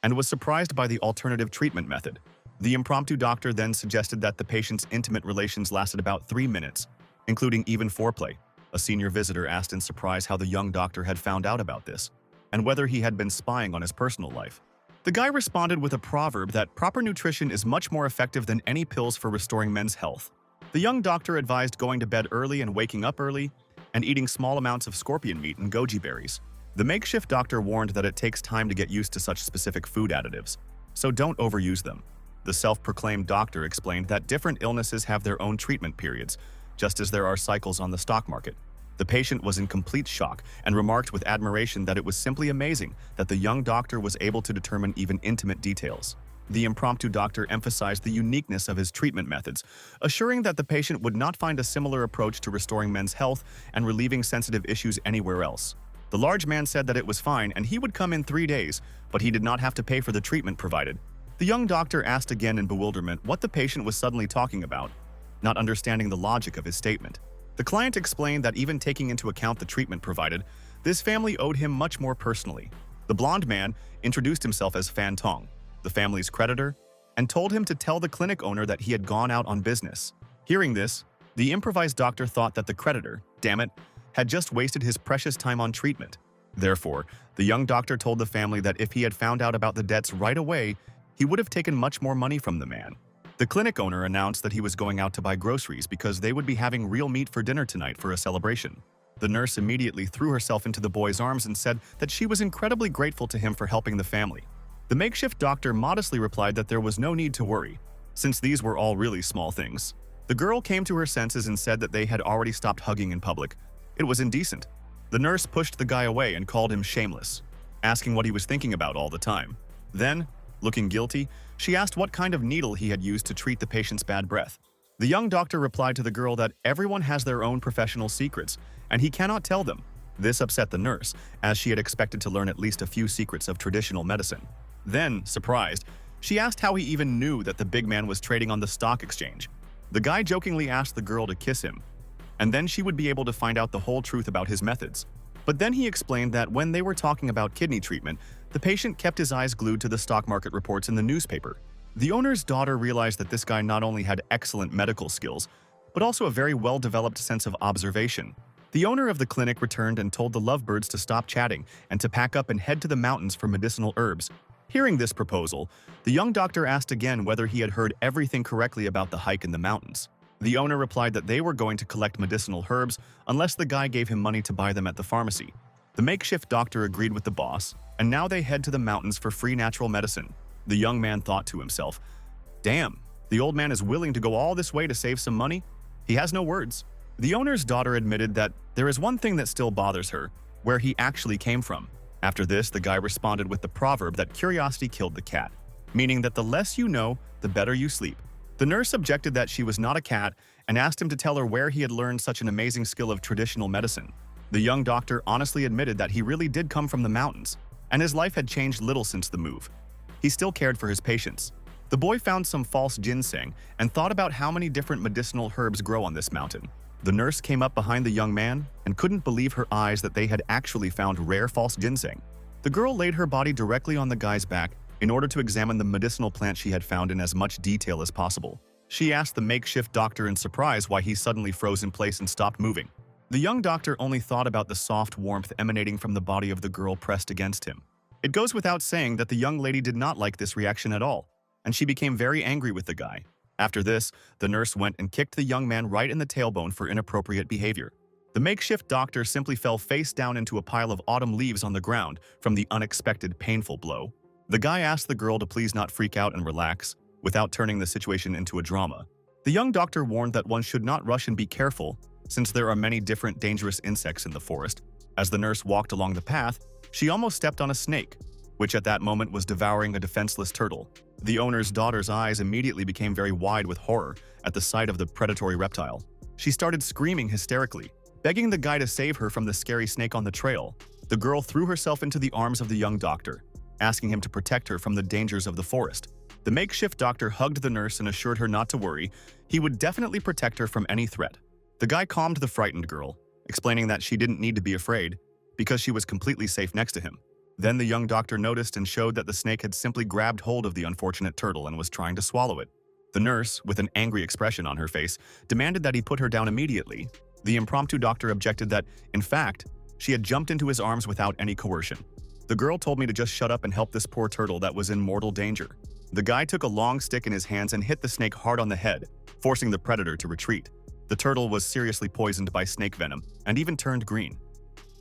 and was surprised by the alternative treatment method. The impromptu doctor then suggested that the patient's intimate relations lasted about 3 minutes, including even foreplay. A senior visitor asked in surprise how the young doctor had found out about this, and whether he had been spying on his personal life. The guy responded with a proverb that proper nutrition is much more effective than any pills for restoring men's health. The young doctor advised going to bed early and waking up early, and eating small amounts of scorpion meat and goji berries. The makeshift doctor warned that it takes time to get used to such specific food additives, so don't overuse them. The self-proclaimed doctor explained that different illnesses have their own treatment periods, just as there are cycles on the stock market. The patient was in complete shock and remarked with admiration that it was simply amazing that the young doctor was able to determine even intimate details. The impromptu doctor emphasized the uniqueness of his treatment methods, assuring that the patient would not find a similar approach to restoring men's health and relieving sensitive issues anywhere else. The large man said that it was fine and he would come in 3 days, but he did not have to pay for the treatment provided. The young doctor asked again in bewilderment what the patient was suddenly talking about, not understanding the logic of his statement. The client explained that even taking into account the treatment provided, this family owed him much more personally. The blonde man introduced himself as Fan Tong, the family's creditor, and told him to tell the clinic owner that he had gone out on business. Hearing this, the improvised doctor thought that the creditor, damn it, had just wasted his precious time on treatment. Therefore, the young doctor told the family that if he had found out about the debts right away, he would have taken much more money from the man. The clinic owner announced that he was going out to buy groceries because they would be having real meat for dinner tonight for a celebration. The nurse immediately threw herself into the boy's arms and said that she was incredibly grateful to him for helping the family. The makeshift doctor modestly replied that there was no need to worry, since these were all really small things. The girl came to her senses and said that they had already stopped hugging in public. It was indecent. The nurse pushed the guy away and called him shameless, asking what he was thinking about all the time. Then, looking guilty, she asked what kind of needle he had used to treat the patient's bad breath. The young doctor replied to the girl that everyone has their own professional secrets, and he cannot tell them. This upset the nurse, as she had expected to learn at least a few secrets of traditional medicine. Then, surprised, she asked how he even knew that the big man was trading on the stock exchange. The guy jokingly asked the girl to kiss him, and then she would be able to find out the whole truth about his methods. But then he explained that when they were talking about kidney treatment, the patient kept his eyes glued to the stock market reports in the newspaper. The owner's daughter realized that this guy not only had excellent medical skills, but also a very well-developed sense of observation. The owner of the clinic returned and told the lovebirds to stop chatting and to pack up and head to the mountains for medicinal herbs. Hearing this proposal, the young doctor asked again whether he had heard everything correctly about the hike in the mountains. The owner replied that they were going to collect medicinal herbs unless the guy gave him money to buy them at the pharmacy. The makeshift doctor agreed with the boss, and now they head to the mountains for free natural medicine. The young man thought to himself, "Damn, the old man is willing to go all this way to save some money? He has no words." The owner's daughter admitted that there is one thing that still bothers her, where he actually came from. After this, the guy responded with the proverb that curiosity killed the cat, meaning that the less you know, the better you sleep. The nurse objected that she was not a cat and asked him to tell her where he had learned such an amazing skill of traditional medicine. The young doctor honestly admitted that he really did come from the mountains, and his life had changed little since the move. He still cared for his patients. The boy found some false ginseng and thought about how many different medicinal herbs grow on this mountain. The nurse came up behind the young man and couldn't believe her eyes that they had actually found rare false ginseng. The girl laid her body directly on the guy's back in order to examine the medicinal plant she had found in as much detail as possible. She asked the makeshift doctor in surprise why he suddenly froze in place and stopped moving. The young doctor only thought about the soft warmth emanating from the body of the girl pressed against him. It goes without saying that the young lady did not like this reaction at all, and she became very angry with the guy. After this, the nurse went and kicked the young man right in the tailbone for inappropriate behavior. The makeshift doctor simply fell face down into a pile of autumn leaves on the ground from the unexpected painful blow. The guy asked the girl to please not freak out and relax, without turning the situation into a drama. The young doctor warned that one should not rush and be careful, since there are many different dangerous insects in the forest. As the nurse walked along the path, she almost stepped on a snake, which at that moment was devouring a defenseless turtle. The owner's daughter's eyes immediately became very wide with horror at the sight of the predatory reptile. She started screaming hysterically, begging the guy to save her from the scary snake on the trail. The girl threw herself into the arms of the young doctor, asking him to protect her from the dangers of the forest. The makeshift doctor hugged the nurse and assured her not to worry, he would definitely protect her from any threat. The guy calmed the frightened girl, explaining that she didn't need to be afraid, because she was completely safe next to him. Then the young doctor noticed and showed that the snake had simply grabbed hold of the unfortunate turtle and was trying to swallow it. The nurse, with an angry expression on her face, demanded that he put her down immediately. The impromptu doctor objected that, in fact, she had jumped into his arms without any coercion. The girl told me to just shut up and help this poor turtle that was in mortal danger. The guy took a long stick in his hands and hit the snake hard on the head, forcing the predator to retreat. The turtle was seriously poisoned by snake venom and even turned green.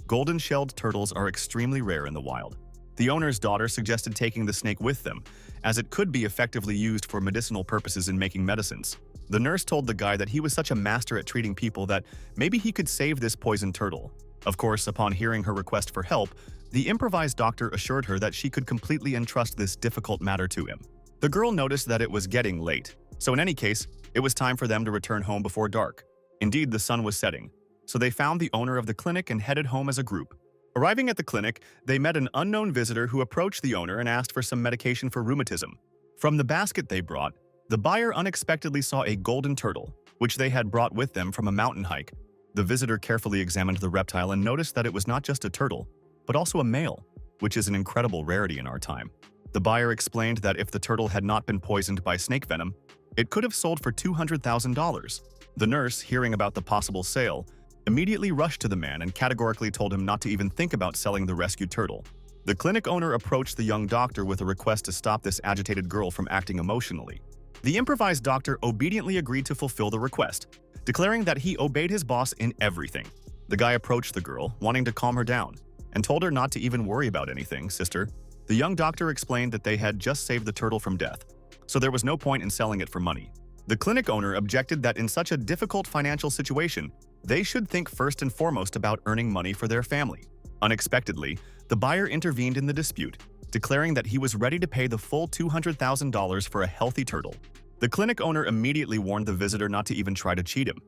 Golden-shelled turtles are extremely rare in the wild. The owner's daughter suggested taking the snake with them, as it could be effectively used for medicinal purposes in making medicines. The nurse told the guy that he was such a master at treating people that maybe he could save this poisoned turtle. Of course, upon hearing her request for help, the improvised doctor assured her that she could completely entrust this difficult matter to him. The girl noticed that it was getting late, so in any case, it was time for them to return home before dark. Indeed, the sun was setting, so they found the owner of the clinic and headed home as a group. Arriving at the clinic, they met an unknown visitor who approached the owner and asked for some medication for rheumatism. From the basket they brought, the buyer unexpectedly saw a golden turtle, which they had brought with them from a mountain hike. The visitor carefully examined the reptile and noticed that it was not just a turtle, but also a male, which is an incredible rarity in our time. The buyer explained that if the turtle had not been poisoned by snake venom, it could have sold for $200,000. The nurse, hearing about the possible sale, immediately rushed to the man and categorically told him not to even think about selling the rescued turtle. The clinic owner approached the young doctor with a request to stop this agitated girl from acting emotionally. The improvised doctor obediently agreed to fulfill the request, declaring that he obeyed his boss in everything. The guy approached the girl, wanting to calm her down, and told her not to even worry about anything, sister. The young doctor explained that they had just saved the turtle from death, so there was no point in selling it for money. The clinic owner objected that in such a difficult financial situation, they should think first and foremost about earning money for their family. Unexpectedly, the buyer intervened in the dispute, declaring that he was ready to pay the full $200,000 for a healthy turtle. The clinic owner immediately warned the visitor not to even try to cheat him.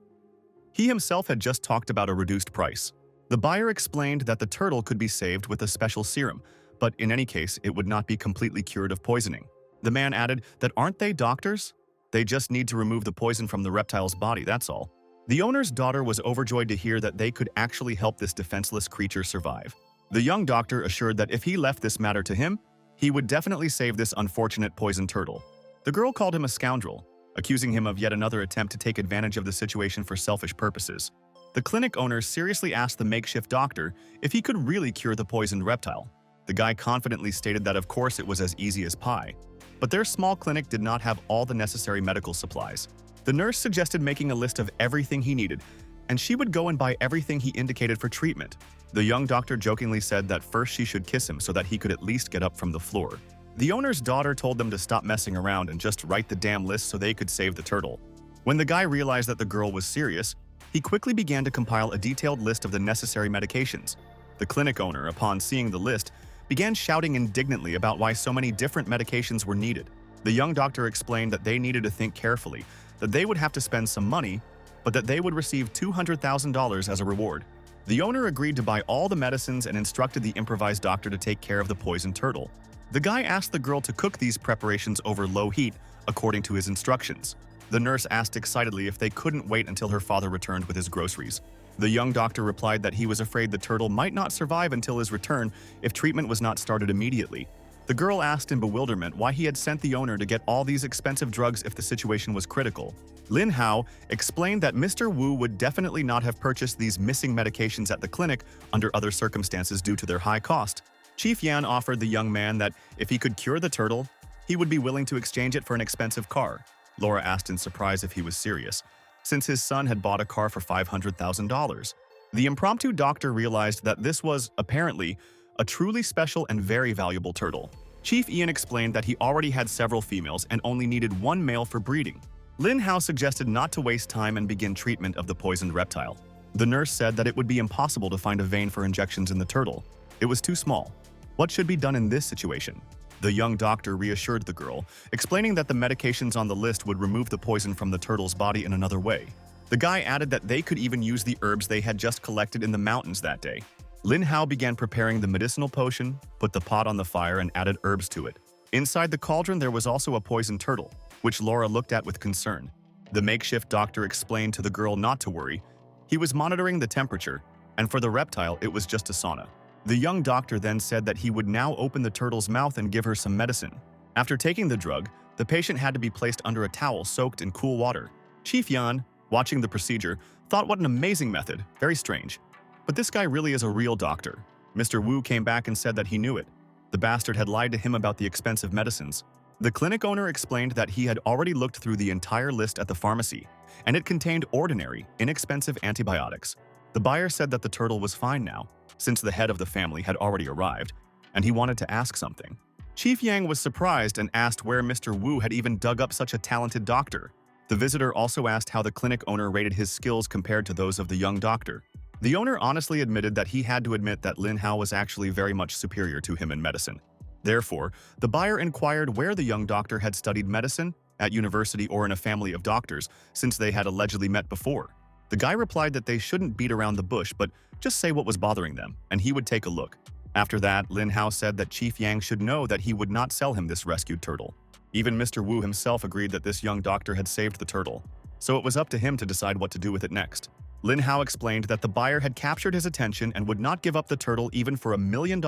He himself had just talked about a reduced price. The buyer explained that the turtle could be saved with a special serum, but in any case, it would not be completely cured of poisoning. The man added that aren't they doctors? They just need to remove the poison from the reptile's body, that's all. The owner's daughter was overjoyed to hear that they could actually help this defenseless creature survive. The young doctor assured that if he left this matter to him, he would definitely save this unfortunate poisoned turtle. The girl called him a scoundrel, accusing him of yet another attempt to take advantage of the situation for selfish purposes. The clinic owner seriously asked the makeshift doctor if he could really cure the poisoned reptile. The guy confidently stated that of course it was as easy as pie, but their small clinic did not have all the necessary medical supplies. The nurse suggested making a list of everything he needed, and she would go and buy everything he indicated for treatment. The young doctor jokingly said that first she should kiss him so that he could at least get up from the floor. The owner's daughter told them to stop messing around and just write the damn list so they could save the turtle. When the guy realized that the girl was serious, he quickly began to compile a detailed list of the necessary medications. The clinic owner, upon seeing the list, began shouting indignantly about why so many different medications were needed. The young doctor explained that they needed to think carefully, that they would have to spend some money, but that they would receive $200,000 as a reward. The owner agreed to buy all the medicines and instructed the improvised doctor to take care of the poisoned turtle. The guy asked the girl to cook these preparations over low heat, according to his instructions. The nurse asked excitedly if they couldn't wait until her father returned with his groceries. The young doctor replied that he was afraid the turtle might not survive until his return if treatment was not started immediately. The girl asked in bewilderment why he had sent the owner to get all these expensive drugs if the situation was critical. Lin Hao explained that Mr. Wu would definitely not have purchased these missing medications at the clinic under other circumstances due to their high cost. Chief Yan offered the young man that if he could cure the turtle, he would be willing to exchange it for an expensive car. Laura asked in surprise if he was serious, since his son had bought a car for $500,000. The impromptu doctor realized that this was, apparently, a truly special and very valuable turtle. Chief Ian explained that he already had several females and only needed one male for breeding. Lin Hao suggested not to waste time and begin treatment of the poisoned reptile. The nurse said that it would be impossible to find a vein for injections in the turtle. It was too small. What should be done in this situation? The young doctor reassured the girl, explaining that the medications on the list would remove the poison from the turtle's body in another way. The guy added that they could even use the herbs they had just collected in the mountains that day. Lin Hao began preparing the medicinal potion, put the pot on the fire, and added herbs to it. Inside the cauldron there was also a poisoned turtle, which Laura looked at with concern. The makeshift doctor explained to the girl not to worry. He was monitoring the temperature, and for the reptile it was just a sauna. The young doctor then said that he would now open the turtle's mouth and give her some medicine. After taking the drug, the patient had to be placed under a towel soaked in cool water. Chief Yan, watching the procedure, thought what an amazing method, very strange. But this guy really is a real doctor. Mr. Wu came back and said that he knew it. The bastard had lied to him about the expensive medicines. The clinic owner explained that he had already looked through the entire list at the pharmacy, and it contained ordinary, inexpensive antibiotics. The buyer said that the turtle was fine now, since the head of the family had already arrived, and he wanted to ask something. Chief Yang was surprised and asked where Mr. Wu had even dug up such a talented doctor. The visitor also asked how the clinic owner rated his skills compared to those of the young doctor. The owner honestly admitted that he had to admit that Lin Hao was actually very much superior to him in medicine. Therefore, the buyer inquired where the young doctor had studied medicine, at university or in a family of doctors, since they had allegedly met before. The guy replied that they shouldn't beat around the bush, but just say what was bothering them, and he would take a look. After that, Lin Hao said that Chief Yang should know that he would not sell him this rescued turtle. Even Mr. Wu himself agreed that this young doctor had saved the turtle, so it was up to him to decide what to do with it next. Lin Hao explained that the buyer had captured his attention and would not give up the turtle even for $1 million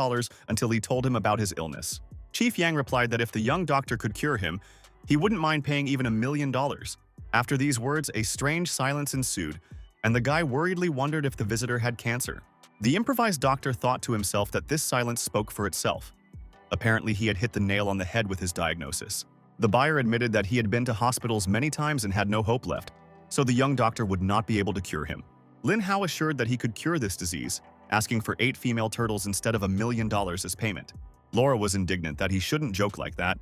until he told him about his illness. Chief Yang replied that if the young doctor could cure him, he wouldn't mind paying even $1 million. After these words, a strange silence ensued, and the guy worriedly wondered if the visitor had cancer. The improvised doctor thought to himself that this silence spoke for itself. Apparently, he had hit the nail on the head with his diagnosis. The buyer admitted that he had been to hospitals many times and had no hope left, so the young doctor would not be able to cure him. Lin Hao assured that he could cure this disease, asking for 8 female turtles instead of $1 million as payment. Laura was indignant that he shouldn't joke like that.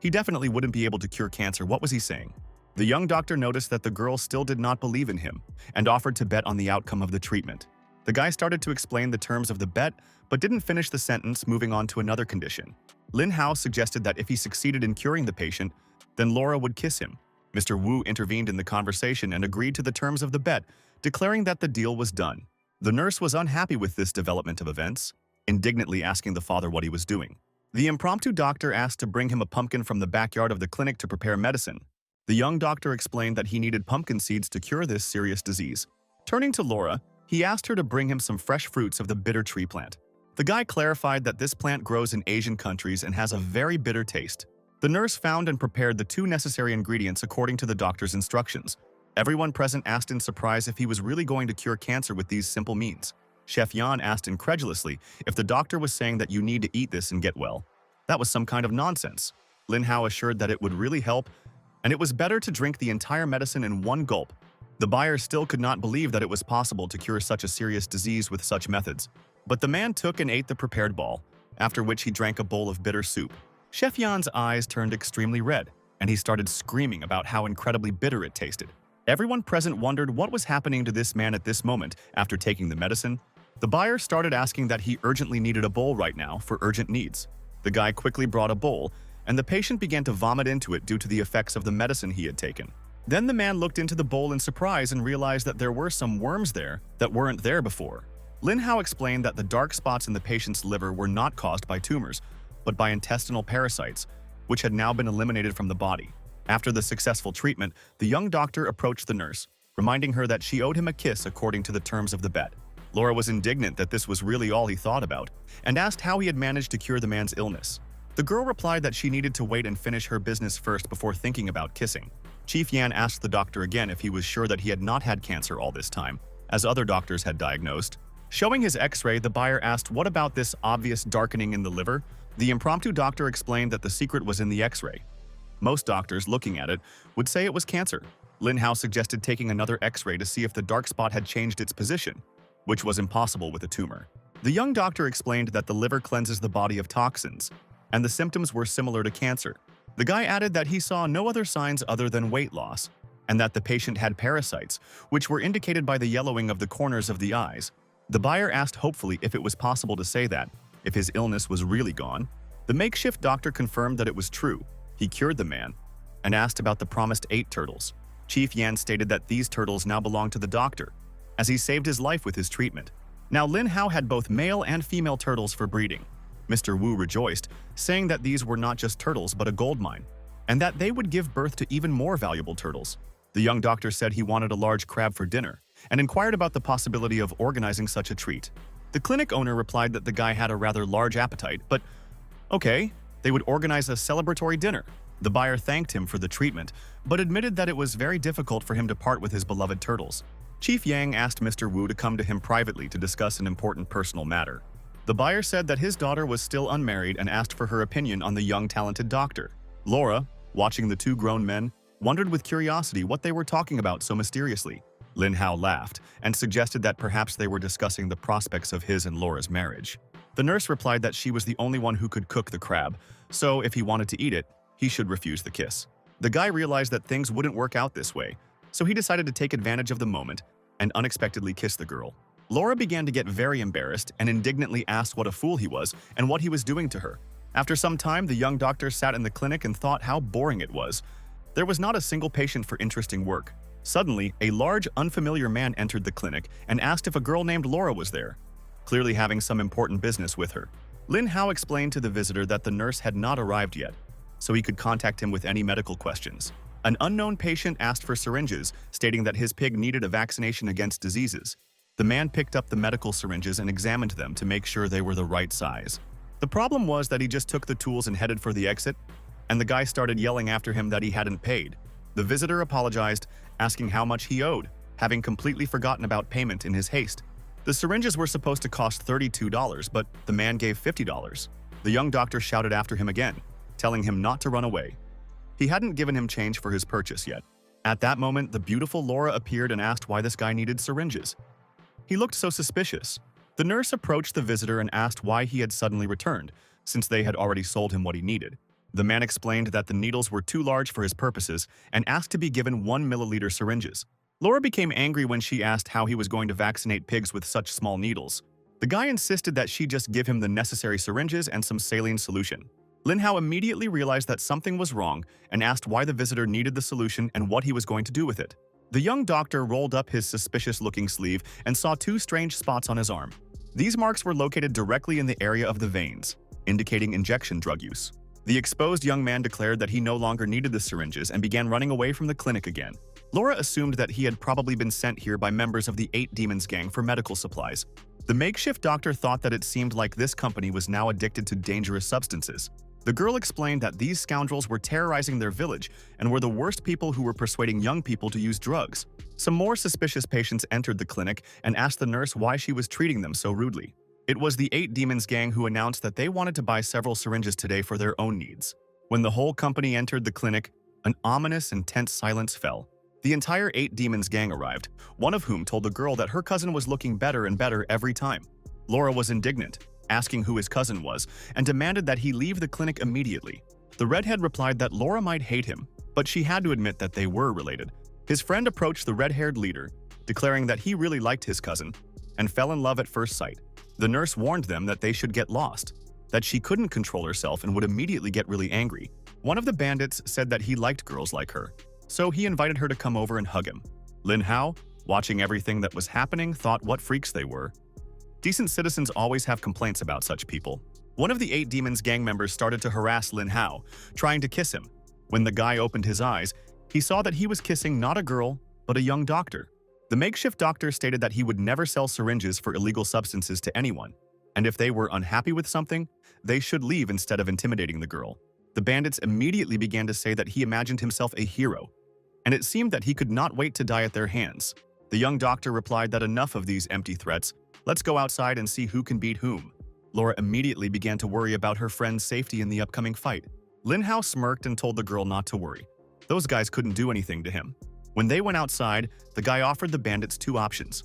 He definitely wouldn't be able to cure cancer. What was he saying? The young doctor noticed that the girl still did not believe in him and offered to bet on the outcome of the treatment. The guy started to explain the terms of the bet, but didn't finish the sentence, moving on to another condition. Lin Hao suggested that if he succeeded in curing the patient, then Laura would kiss him. Mr. Wu intervened in the conversation and agreed to the terms of the bet, declaring that the deal was done. The nurse was unhappy with this development of events, indignantly asking the father what he was doing. The impromptu doctor asked to bring him a pumpkin from the backyard of the clinic to prepare medicine. The young doctor explained that he needed pumpkin seeds to cure this serious disease. Turning to Laura, he asked her to bring him some fresh fruits of the bitter tree plant. The guy clarified that this plant grows in Asian countries and has a very bitter taste. The nurse found and prepared the 2 necessary ingredients according to the doctor's instructions. Everyone present asked in surprise if he was really going to cure cancer with these simple means. Chef Yan asked incredulously if the doctor was saying that you need to eat this and get well. That was some kind of nonsense. Lin Hao assured that it would really help, and it was better to drink the entire medicine in one gulp. The buyer still could not believe that it was possible to cure such a serious disease with such methods. But the man took and ate the prepared ball, after which he drank a bowl of bitter soup. Chef Yan's eyes turned extremely red, and he started screaming about how incredibly bitter it tasted. Everyone present wondered what was happening to this man at this moment after taking the medicine. The buyer started asking that he urgently needed a bowl right now for urgent needs. The guy quickly brought a bowl, and the patient began to vomit into it due to the effects of the medicine he had taken. Then the man looked into the bowl in surprise and realized that there were some worms there that weren't there before. Lin Hao explained that the dark spots in the patient's liver were not caused by tumors, but by intestinal parasites, which had now been eliminated from the body. After the successful treatment, the young doctor approached the nurse, reminding her that she owed him a kiss according to the terms of the bet. Laura was indignant that this was really all he thought about, and asked how he had managed to cure the man's illness. The girl replied that she needed to wait and finish her business first before thinking about kissing. Chief Yan asked the doctor again if he was sure that he had not had cancer all this time, as other doctors had diagnosed. Showing his x-ray, the buyer asked what about this obvious darkening in the liver. The impromptu doctor explained that the secret was in the x-ray. Most doctors, looking at it, would say it was cancer. Lin Hao suggested taking another x-ray to see if the dark spot had changed its position, which was impossible with a tumor. The young doctor explained that the liver cleanses the body of toxins, and the symptoms were similar to cancer. The guy added that he saw no other signs other than weight loss, and that the patient had parasites, which were indicated by the yellowing of the corners of the eyes. The buyer asked hopefully if it was possible to say that, if his illness was really gone. The makeshift doctor confirmed that it was true. He cured the man, and asked about the promised 8 turtles. Chief Yan stated that these turtles now belonged to the doctor, as he saved his life with his treatment. Now Lin Hao had both male and female turtles for breeding. Mr. Wu rejoiced, saying that these were not just turtles but a gold mine, and that they would give birth to even more valuable turtles. The young doctor said he wanted a large crab for dinner, and inquired about the possibility of organizing such a treat. The clinic owner replied that the guy had a rather large appetite, but okay, they would organize a celebratory dinner. The buyer thanked him for the treatment, but admitted that it was very difficult for him to part with his beloved turtles. Chief Yang asked Mr. Wu to come to him privately to discuss an important personal matter. The buyer said that his daughter was still unmarried and asked for her opinion on the young talented doctor. Laura, watching the 2 grown men, wondered with curiosity what they were talking about so mysteriously. Lin Hao laughed and suggested that perhaps they were discussing the prospects of his and Laura's marriage. The nurse replied that she was the only one who could cook the crab, so if he wanted to eat it, he should refuse the kiss. The guy realized that things wouldn't work out this way, so he decided to take advantage of the moment and unexpectedly kiss the girl. Laura began to get very embarrassed and indignantly asked what a fool he was and what he was doing to her. After some time, the young doctor sat in the clinic and thought how boring it was. There was not a single patient for interesting work. Suddenly, a large, unfamiliar man entered the clinic and asked if a girl named Laura was there, clearly having some important business with her. Lin Hao explained to the visitor that the nurse had not arrived yet, so he could contact him with any medical questions. An unknown patient asked for syringes, stating that his pig needed a vaccination against diseases. The man picked up the medical syringes and examined them to make sure they were the right size. The problem was that he just took the tools and headed for the exit, and the guy started yelling after him that he hadn't paid. The visitor apologized, asking how much he owed, having completely forgotten about payment in his haste. The syringes were supposed to cost $32, but the man gave $50. The young doctor shouted after him again, telling him not to run away. He hadn't given him change for his purchase yet. At that moment, the beautiful Laura appeared and asked why this guy needed syringes. He looked so suspicious. The nurse approached the visitor and asked why he had suddenly returned, since they had already sold him what he needed. The man explained that the needles were too large for his purposes and asked to be given 1 milliliter syringes. Laura became angry when she asked how he was going to vaccinate pigs with such small needles. The guy insisted that she just give him the necessary syringes and some saline solution. Lin Hao immediately realized that something was wrong and asked why the visitor needed the solution and what he was going to do with it. The young doctor rolled up his suspicious-looking sleeve and saw 2 strange spots on his arm. These marks were located directly in the area of the veins, indicating injection drug use. The exposed young man declared that he no longer needed the syringes and began running away from the clinic again. Laura assumed that he had probably been sent here by members of the 8 Demons gang for medical supplies. The makeshift doctor thought that it seemed like this company was now addicted to dangerous substances. The girl explained that these scoundrels were terrorizing their village and were the worst people who were persuading young people to use drugs. Some more suspicious patients entered the clinic and asked the nurse why she was treating them so rudely. It was the 8 Demons gang who announced that they wanted to buy several syringes today for their own needs. When the whole company entered the clinic, an ominous and tense silence fell. The entire 8 Demons gang arrived, one of whom told the girl that her cousin was looking better and better every time. Laura was indignant, asking who his cousin was, and demanded that he leave the clinic immediately. The redhead replied that Laura might hate him, but she had to admit that they were related. His friend approached the red-haired leader, declaring that he really liked his cousin, and fell in love at first sight. The nurse warned them that they should get lost, that she couldn't control herself and would immediately get really angry. One of the bandits said that he liked girls like her, so he invited her to come over and hug him. Lin Hao, watching everything that was happening, thought what freaks they were. Decent citizens always have complaints about such people. One of the 8 Demons gang members started to harass Lin Hao, trying to kiss him. When the guy opened his eyes, he saw that he was kissing not a girl, but a young doctor. The makeshift doctor stated that he would never sell syringes for illegal substances to anyone. and if they were unhappy with something, they should leave instead of intimidating the girl. The bandits immediately began to say that he imagined himself a hero, and it seemed that he could not wait to die at their hands. The young doctor replied that enough of these empty threats, let's go outside and see who can beat whom. Laura immediately began to worry about her friend's safety in the upcoming fight. Lin Hao smirked and told the girl not to worry. Those guys couldn't do anything to him. When they went outside, the guy offered the bandits two options.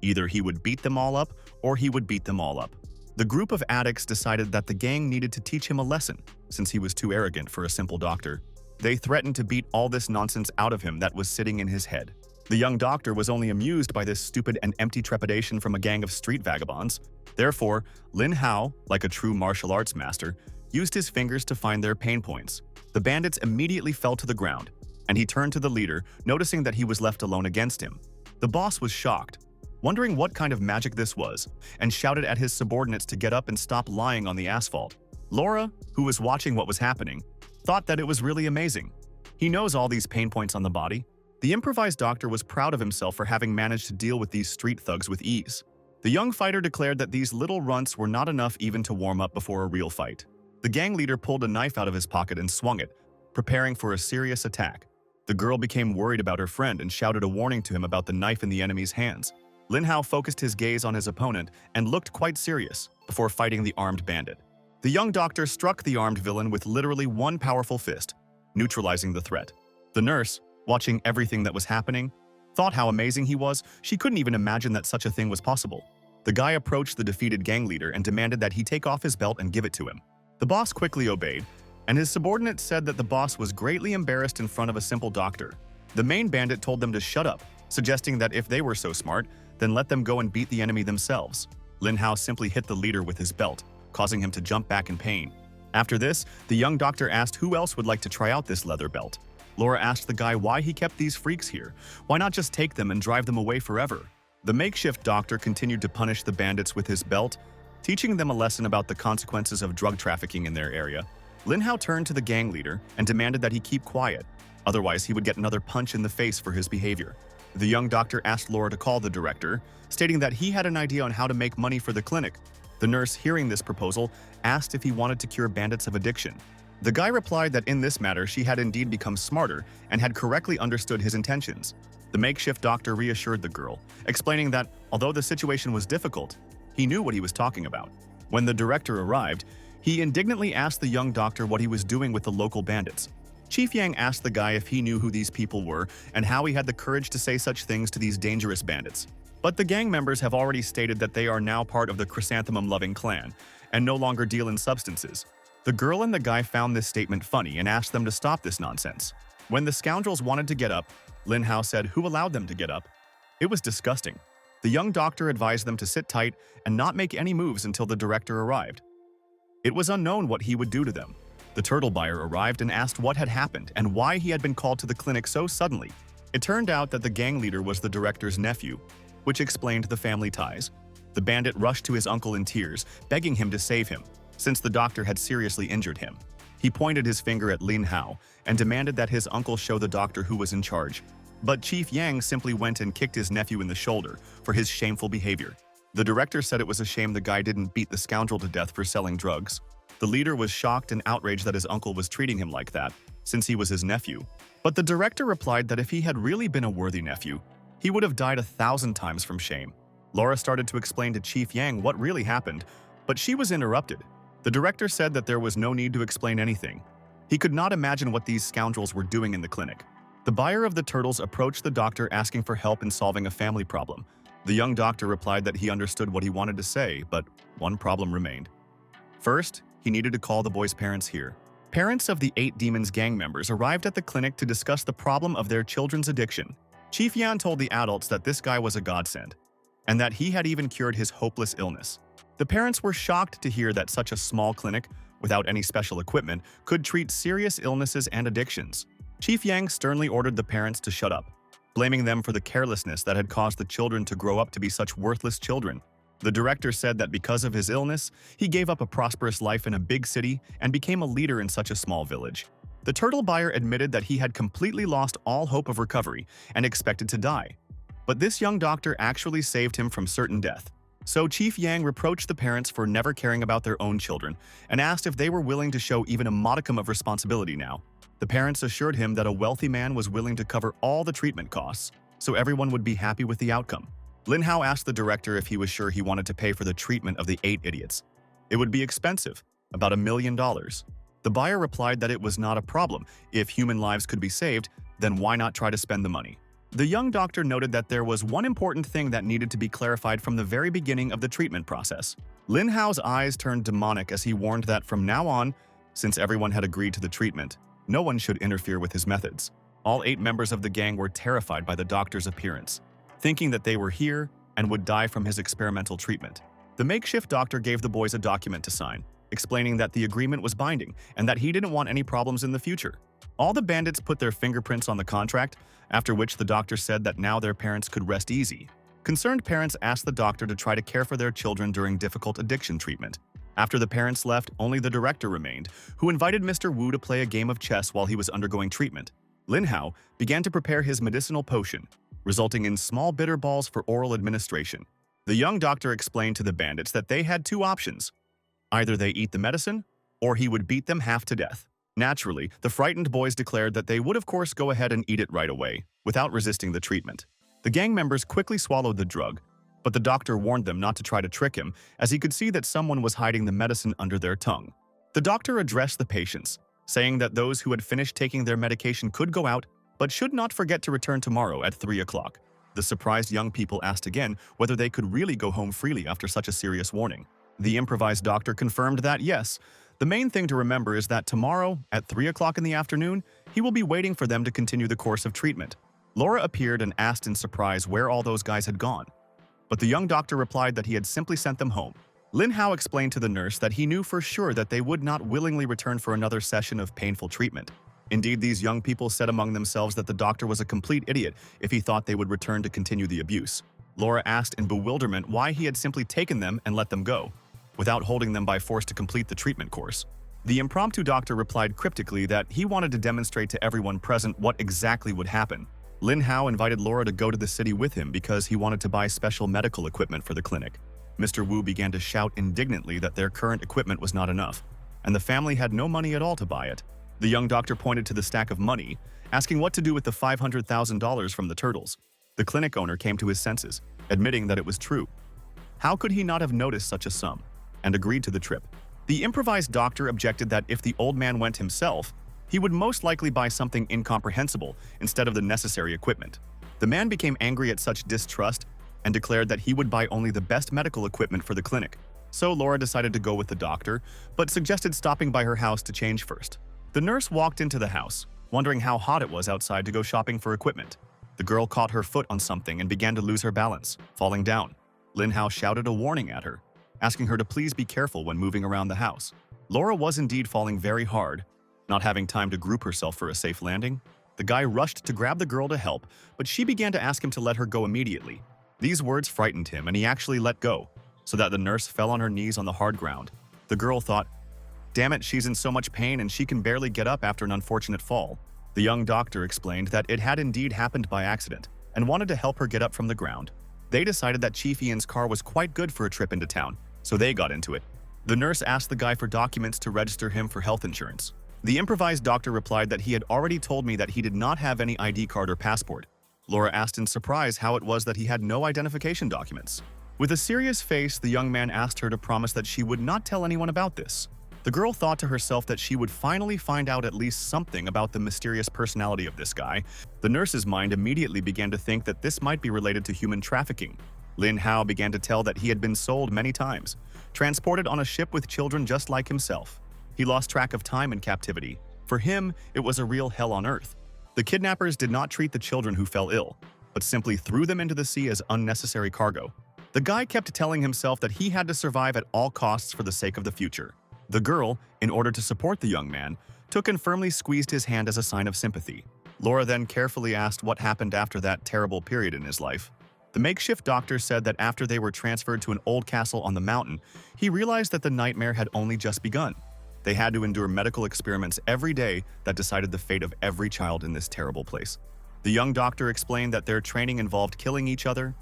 Either he would beat them all up, or he would beat them all up. The group of addicts decided that the gang needed to teach him a lesson, since he was too arrogant for a simple doctor. They threatened to beat all this nonsense out of him that was sitting in his head. The young doctor was only amused by this stupid and empty trepidation from a gang of street vagabonds. Therefore, Lin Hao, like a true martial arts master, used his fingers to find their pain points. The bandits immediately fell to the ground, and he turned to the leader, noticing that he was left alone against him. The boss was shocked, wondering what kind of magic this was, and shouted at his subordinates to get up and stop lying on the asphalt. Laura, who was watching what was happening, thought that it was really amazing. He knows all these pain points on the body. The improvised doctor was proud of himself for having managed to deal with these street thugs with ease. The young fighter declared that these little runts were not enough even to warm up before a real fight. The gang leader pulled a knife out of his pocket and swung it, preparing for a serious attack. The girl became worried about her friend and shouted a warning to him about the knife in the enemy's hands. Lin Hao focused his gaze on his opponent and looked quite serious before fighting the armed bandit. The young doctor struck the armed villain with literally one powerful fist, neutralizing the threat. The nurse, watching everything that was happening, thought how amazing he was. She couldn't even imagine that such a thing was possible. The guy approached the defeated gang leader and demanded that he take off his belt and give it to him. The boss quickly obeyed, and his subordinate said that the boss was greatly embarrassed in front of a simple doctor. The main bandit told them to shut up, suggesting that if they were so smart, then let them go and beat the enemy themselves. Lin Hao simply hit the leader with his belt, causing him to jump back in pain. After this, the young doctor asked who else would like to try out this leather belt. Laura asked the guy why he kept these freaks here. Why not just take them and drive them away forever? The makeshift doctor continued to punish the bandits with his belt, teaching them a lesson about the consequences of drug trafficking in their area. Lin Hao turned to the gang leader and demanded that he keep quiet, otherwise he would get another punch in the face for his behavior. The young doctor asked Laura to call the director, stating that he had an idea on how to make money for the clinic. The nurse, hearing this proposal, asked if he wanted to cure bandits of addiction. The guy replied that in this matter she had indeed become smarter and had correctly understood his intentions. The makeshift doctor reassured the girl, explaining that, although the situation was difficult, he knew what he was talking about. When the director arrived, he indignantly asked the young doctor what he was doing with the local bandits. Chief Yang asked the guy if he knew who these people were and how he had the courage to say such things to these dangerous bandits. But the gang members have already stated that they are now part of the chrysanthemum-loving clan and no longer deal in substances. The girl and the guy found this statement funny and asked them to stop this nonsense. When the scoundrels wanted to get up, Lin Hao said who allowed them to get up. It was disgusting. The young doctor advised them to sit tight and not make any moves until the director arrived. It was unknown what he would do to them. The turtle buyer arrived and asked what had happened and why he had been called to the clinic so suddenly. It turned out that the gang leader was the director's nephew, which explained the family ties. The bandit rushed to his uncle in tears, begging him to save him, since the doctor had seriously injured him. He pointed his finger at Lin Hao and demanded that his uncle show the doctor who was in charge. But Chief Yang simply went and kicked his nephew in the shoulder for his shameful behavior. The director said it was a shame the guy didn't beat the scoundrel to death for selling drugs. The leader was shocked and outraged that his uncle was treating him like that, since he was his nephew. But the director replied that if he had really been a worthy nephew, he would have died 1,000 times from shame. Laura started to explain to Chief Yang what really happened, but she was interrupted. The director said that there was no need to explain anything. He could not imagine what these scoundrels were doing in the clinic. The buyer of the turtles approached the doctor asking for help in solving a family problem. The young doctor replied that he understood what he wanted to say, but one problem remained. First, he needed to call the boy's parents here. Parents of the 8 Demons gang members arrived at the clinic to discuss the problem of their children's addiction. Chief Yan told the adults that this guy was a godsend, and that he had even cured his hopeless illness. The parents were shocked to hear that such a small clinic, without any special equipment, could treat serious illnesses and addictions. Chief Yang sternly ordered the parents to shut up, blaming them for the carelessness that had caused the children to grow up to be such worthless children. The director said that because of his illness, he gave up a prosperous life in a big city and became a leader in such a small village. The turtle buyer admitted that he had completely lost all hope of recovery and expected to die. But this young doctor actually saved him from certain death. So Chief Yang reproached the parents for never caring about their own children and asked if they were willing to show even a modicum of responsibility now. The parents assured him that a wealthy man was willing to cover all the treatment costs, so everyone would be happy with the outcome. Lin Hao asked the director if he was sure he wanted to pay for the treatment of the 8 idiots. It would be expensive, about $1 million. The buyer replied that it was not a problem. If human lives could be saved, then why not try to spend the money? The young doctor noted that there was one important thing that needed to be clarified from the very beginning of the treatment process. Lin Hao's eyes turned demonic as he warned that from now on, since everyone had agreed to the treatment, no one should interfere with his methods. All 8 members of the gang were terrified by the doctor's appearance, thinking that they were here and would die from his experimental treatment. The makeshift doctor gave the boys a document to sign, explaining that the agreement was binding and that he didn't want any problems in the future. All the bandits put their fingerprints on the contract, after which the doctor said that now their parents could rest easy. Concerned parents asked the doctor to try to care for their children during difficult addiction treatment. After the parents left, only the director remained, who invited Mr. Wu to play a game of chess while he was undergoing treatment. Lin Hao began to prepare his medicinal potion, resulting in small bitter balls for oral administration. The young doctor explained to the bandits that they had 2 options. Either they eat the medicine, or he would beat them half to death. Naturally, the frightened boys declared that they would of course go ahead and eat it right away, without resisting the treatment. The gang members quickly swallowed the drug, but the doctor warned them not to try to trick him, as he could see that someone was hiding the medicine under their tongue. The doctor addressed the patients, saying that those who had finished taking their medication could go out, but should not forget to return tomorrow at 3 o'clock. The surprised young people asked again whether they could really go home freely after such a serious warning. The improvised doctor confirmed that yes, the main thing to remember is that tomorrow, at 3 o'clock in the afternoon, he will be waiting for them to continue the course of treatment. Laura appeared and asked in surprise where all those guys had gone. But the young doctor replied that he had simply sent them home. Lin Hao explained to the nurse that he knew for sure that they would not willingly return for another session of painful treatment. Indeed, these young people said among themselves that the doctor was a complete idiot if he thought they would return to continue the abuse. Laura asked in bewilderment why he had simply taken them and let them go, without holding them by force to complete the treatment course. The impromptu doctor replied cryptically that he wanted to demonstrate to everyone present what exactly would happen. Lin Hao invited Laura to go to the city with him because he wanted to buy special medical equipment for the clinic. Mr. Wu began to shout indignantly that their current equipment was not enough, and the family had no money at all to buy it. The young doctor pointed to the stack of money, asking what to do with the $500,000 from the turtles. The clinic owner came to his senses, admitting that it was true. How could he not have noticed such a sum, and agreed to the trip? The improvised doctor objected that if the old man went himself, he would most likely buy something incomprehensible instead of the necessary equipment. The man became angry at such distrust and declared that he would buy only the best medical equipment for the clinic. So Laura decided to go with the doctor, but suggested stopping by her house to change first. The nurse walked into the house, wondering how hot it was outside to go shopping for equipment. The girl caught her foot on something and began to lose her balance, falling down. Lin Hao shouted a warning at her, asking her to please be careful when moving around the house. Laura was indeed falling very hard, not having time to group herself for a safe landing. The guy rushed to grab the girl to help, but she began to ask him to let her go immediately. These words frightened him, and he actually let go, so that the nurse fell on her knees on the hard ground. The girl thought, "Damn it, she's in so much pain and she can barely get up after an unfortunate fall." The young doctor explained that it had indeed happened by accident and wanted to help her get up from the ground. They decided that Chief Ian's car was quite good for a trip into town, so they got into it. The nurse asked the guy for documents to register him for health insurance. The improvised doctor replied that he had already told me that he did not have any ID card or passport. Laura asked in surprise how it was that he had no identification documents. With a serious face, the young man asked her to promise that she would not tell anyone about this. The girl thought to herself that she would finally find out at least something about the mysterious personality of this guy. The nurse's mind immediately began to think that this might be related to human trafficking. Lin Hao began to tell that he had been sold many times, transported on a ship with children just like himself. He lost track of time in captivity. For him, it was a real hell on earth. The kidnappers did not treat the children who fell ill, but simply threw them into the sea as unnecessary cargo. The guy kept telling himself that he had to survive at all costs for the sake of the future. The girl, in order to support the young man, took and firmly squeezed his hand as a sign of sympathy. Laura then carefully asked what happened after that terrible period in his life. The makeshift doctor said that after they were transferred to an old castle on the mountain, he realized that the nightmare had only just begun. They had to endure medical experiments every day that decided the fate of every child in this terrible place. The young doctor explained that their training involved killing each other.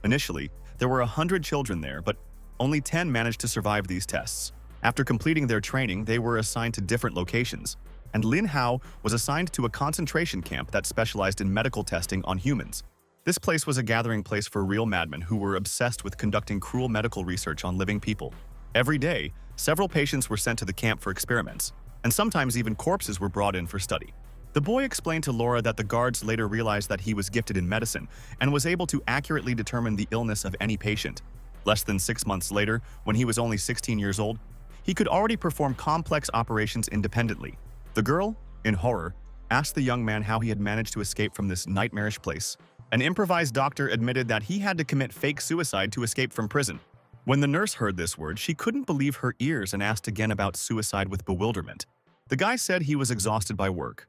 Initially, There were 100 children there, but only 10 managed to survive these tests. After completing their training, they were assigned to different locations, and Lin Hao was assigned to a concentration camp that specialized in medical testing on humans. This place was a gathering place for real madmen who were obsessed with conducting cruel medical research on living people. Every day, several patients were sent to the camp for experiments, and sometimes even corpses were brought in for study. The boy explained to Laura that the guards later realized that he was gifted in medicine and was able to accurately determine the illness of any patient. Less than 6 months later, when he was only 16 years old, he could already perform complex operations independently. The girl, in horror, asked the young man how he had managed to escape from this nightmarish place. An improvised doctor admitted that he had to commit fake suicide to escape from prison. When the nurse heard this word, she couldn't believe her ears and asked again about suicide with bewilderment. The guy said he was exhausted by work.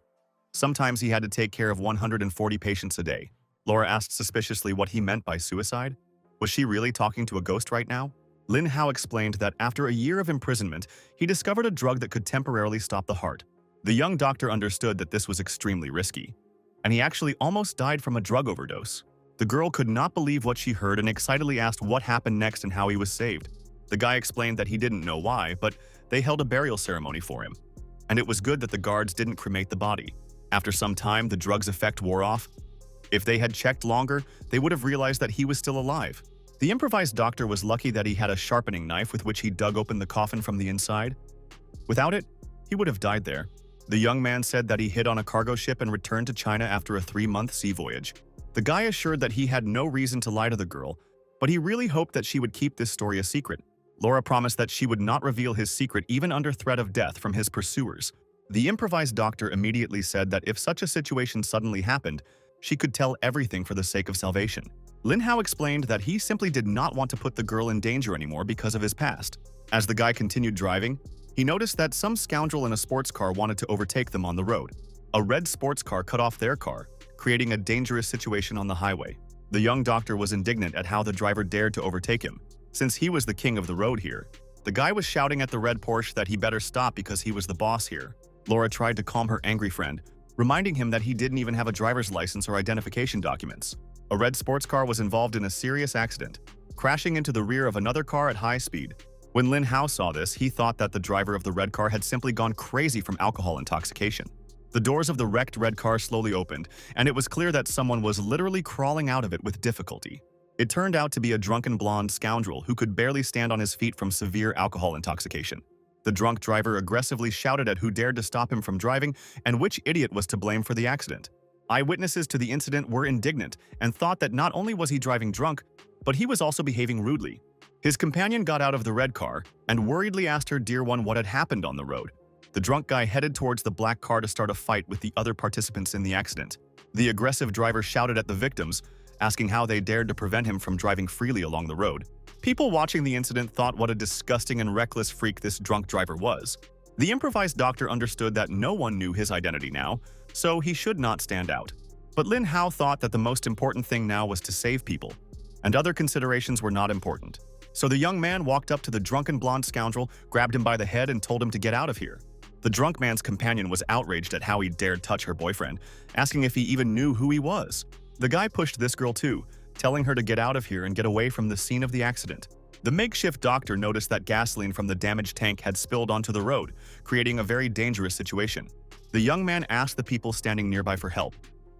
Sometimes he had to take care of 140 patients a day. Laura asked suspiciously what he meant by suicide. Was she really talking to a ghost right now? Lin Hao explained that after a year of imprisonment, he discovered a drug that could temporarily stop the heart. The young doctor understood that this was extremely risky, and he actually almost died from a drug overdose. The girl could not believe what she heard and excitedly asked what happened next and how he was saved. The guy explained that he didn't know why, but they held a burial ceremony for him. And it was good that the guards didn't cremate the body. After some time, the drug's effect wore off. If they had checked longer, they would have realized that he was still alive. The improvised doctor was lucky that he had a sharpening knife with which he dug open the coffin from the inside. Without it, he would have died there. The young man said that he hid on a cargo ship and returned to China after a 3-month sea voyage. The guy assured that he had no reason to lie to the girl, but he really hoped that she would keep this story a secret. Laura promised that she would not reveal his secret even under threat of death from his pursuers. The improvised doctor immediately said that if such a situation suddenly happened, she could tell everything for the sake of salvation. Lin Hao explained that he simply did not want to put the girl in danger anymore because of his past. As the guy continued driving, he noticed that some scoundrel in a sports car wanted to overtake them on the road. A red sports car cut off their car, creating a dangerous situation on the highway. The young doctor was indignant at how the driver dared to overtake him, since he was the king of the road here. The guy was shouting at the red Porsche that he better stop because he was the boss here. Laura tried to calm her angry friend, reminding him that he didn't even have a driver's license or identification documents. A red sports car was involved in a serious accident, crashing into the rear of another car at high speed. When Lin Hao saw this, he thought that the driver of the red car had simply gone crazy from alcohol intoxication. The doors of the wrecked red car slowly opened, and it was clear that someone was literally crawling out of it with difficulty. It turned out to be a drunken blonde scoundrel who could barely stand on his feet from severe alcohol intoxication. The drunk driver aggressively shouted at who dared to stop him from driving and which idiot was to blame for the accident. Eyewitnesses to the incident were indignant and thought that not only was he driving drunk, but he was also behaving rudely. His companion got out of the red car and worriedly asked her dear one what had happened on the road. The drunk guy headed towards the black car to start a fight with the other participants in the accident. The aggressive driver shouted at the victims, asking how they dared to prevent him from driving freely along the road. People watching the incident thought what a disgusting and reckless freak this drunk driver was. The improvised doctor understood that no one knew his identity now, so he should not stand out. But Lin Hao thought that the most important thing now was to save people, and other considerations were not important. So the young man walked up to the drunken blonde scoundrel, grabbed him by the head and told him to get out of here. The drunk man's companion was outraged at how he dared touch her boyfriend, asking if he even knew who he was. The guy pushed this girl too, telling her to get out of here and get away from the scene of the accident. The makeshift doctor noticed that gasoline from the damaged tank had spilled onto the road, creating a very dangerous situation. The young man asked the people standing nearby for help,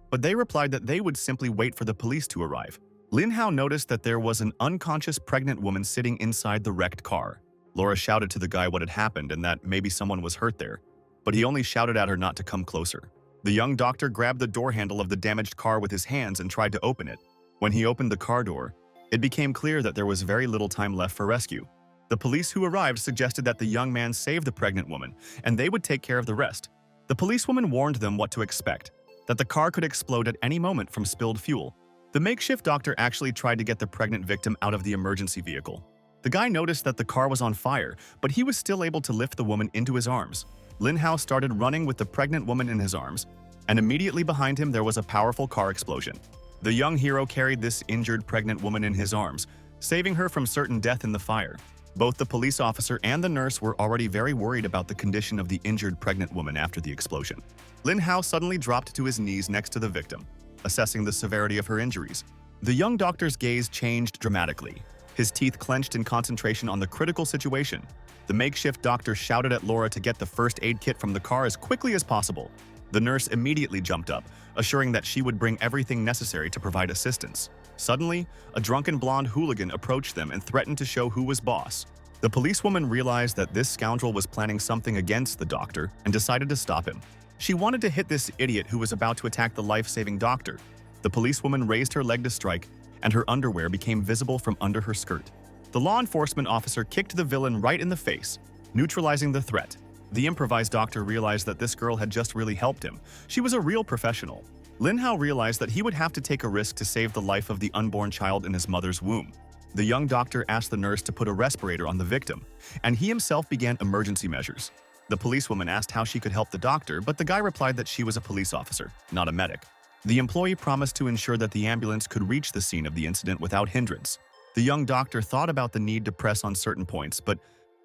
but they replied that they would simply wait for the police to arrive. Lin Hao noticed that there was an unconscious pregnant woman sitting inside the wrecked car. Laura shouted to the guy what had happened and that maybe someone was hurt there, but he only shouted at her not to come closer. The young doctor grabbed the door handle of the damaged car with his hands and tried to open it. When he opened the car door, it became clear that there was very little time left for rescue. The police who arrived suggested that the young man save the pregnant woman, and they would take care of the rest. The policewoman warned them what to expect, that the car could explode at any moment from spilled fuel. The makeshift doctor actually tried to get the pregnant victim out of the emergency vehicle. The guy noticed that the car was on fire, but he was still able to lift the woman into his arms. Lin Hao started running with the pregnant woman in his arms, and immediately behind him there was a powerful car explosion. The young hero carried this injured pregnant woman in his arms, saving her from certain death in the fire. Both the police officer and the nurse were already very worried about the condition of the injured pregnant woman after the explosion. Lin Hao suddenly dropped to his knees next to the victim, assessing the severity of her injuries. The young doctor's gaze changed dramatically, his teeth clenched in concentration on the critical situation. The makeshift doctor shouted at Laura to get the first aid kit from the car as quickly as possible. The nurse immediately jumped up, assuring that she would bring everything necessary to provide assistance. Suddenly, a drunken blonde hooligan approached them and threatened to show who was boss. The policewoman realized that this scoundrel was planning something against the doctor and decided to stop him. She wanted to hit this idiot who was about to attack the life-saving doctor. The policewoman raised her leg to strike, and her underwear became visible from under her skirt. The law enforcement officer kicked the villain right in the face, neutralizing the threat. The improvised doctor realized that this girl had just really helped him. She was a real professional. Lin Hao realized that he would have to take a risk to save the life of the unborn child in his mother's womb. The young doctor asked the nurse to put a respirator on the victim, and he himself began emergency measures. The policewoman asked how she could help the doctor, but the guy replied that she was a police officer, not a medic. The employee promised to ensure that the ambulance could reach the scene of the incident without hindrance. The young doctor thought about the need to press on certain points, but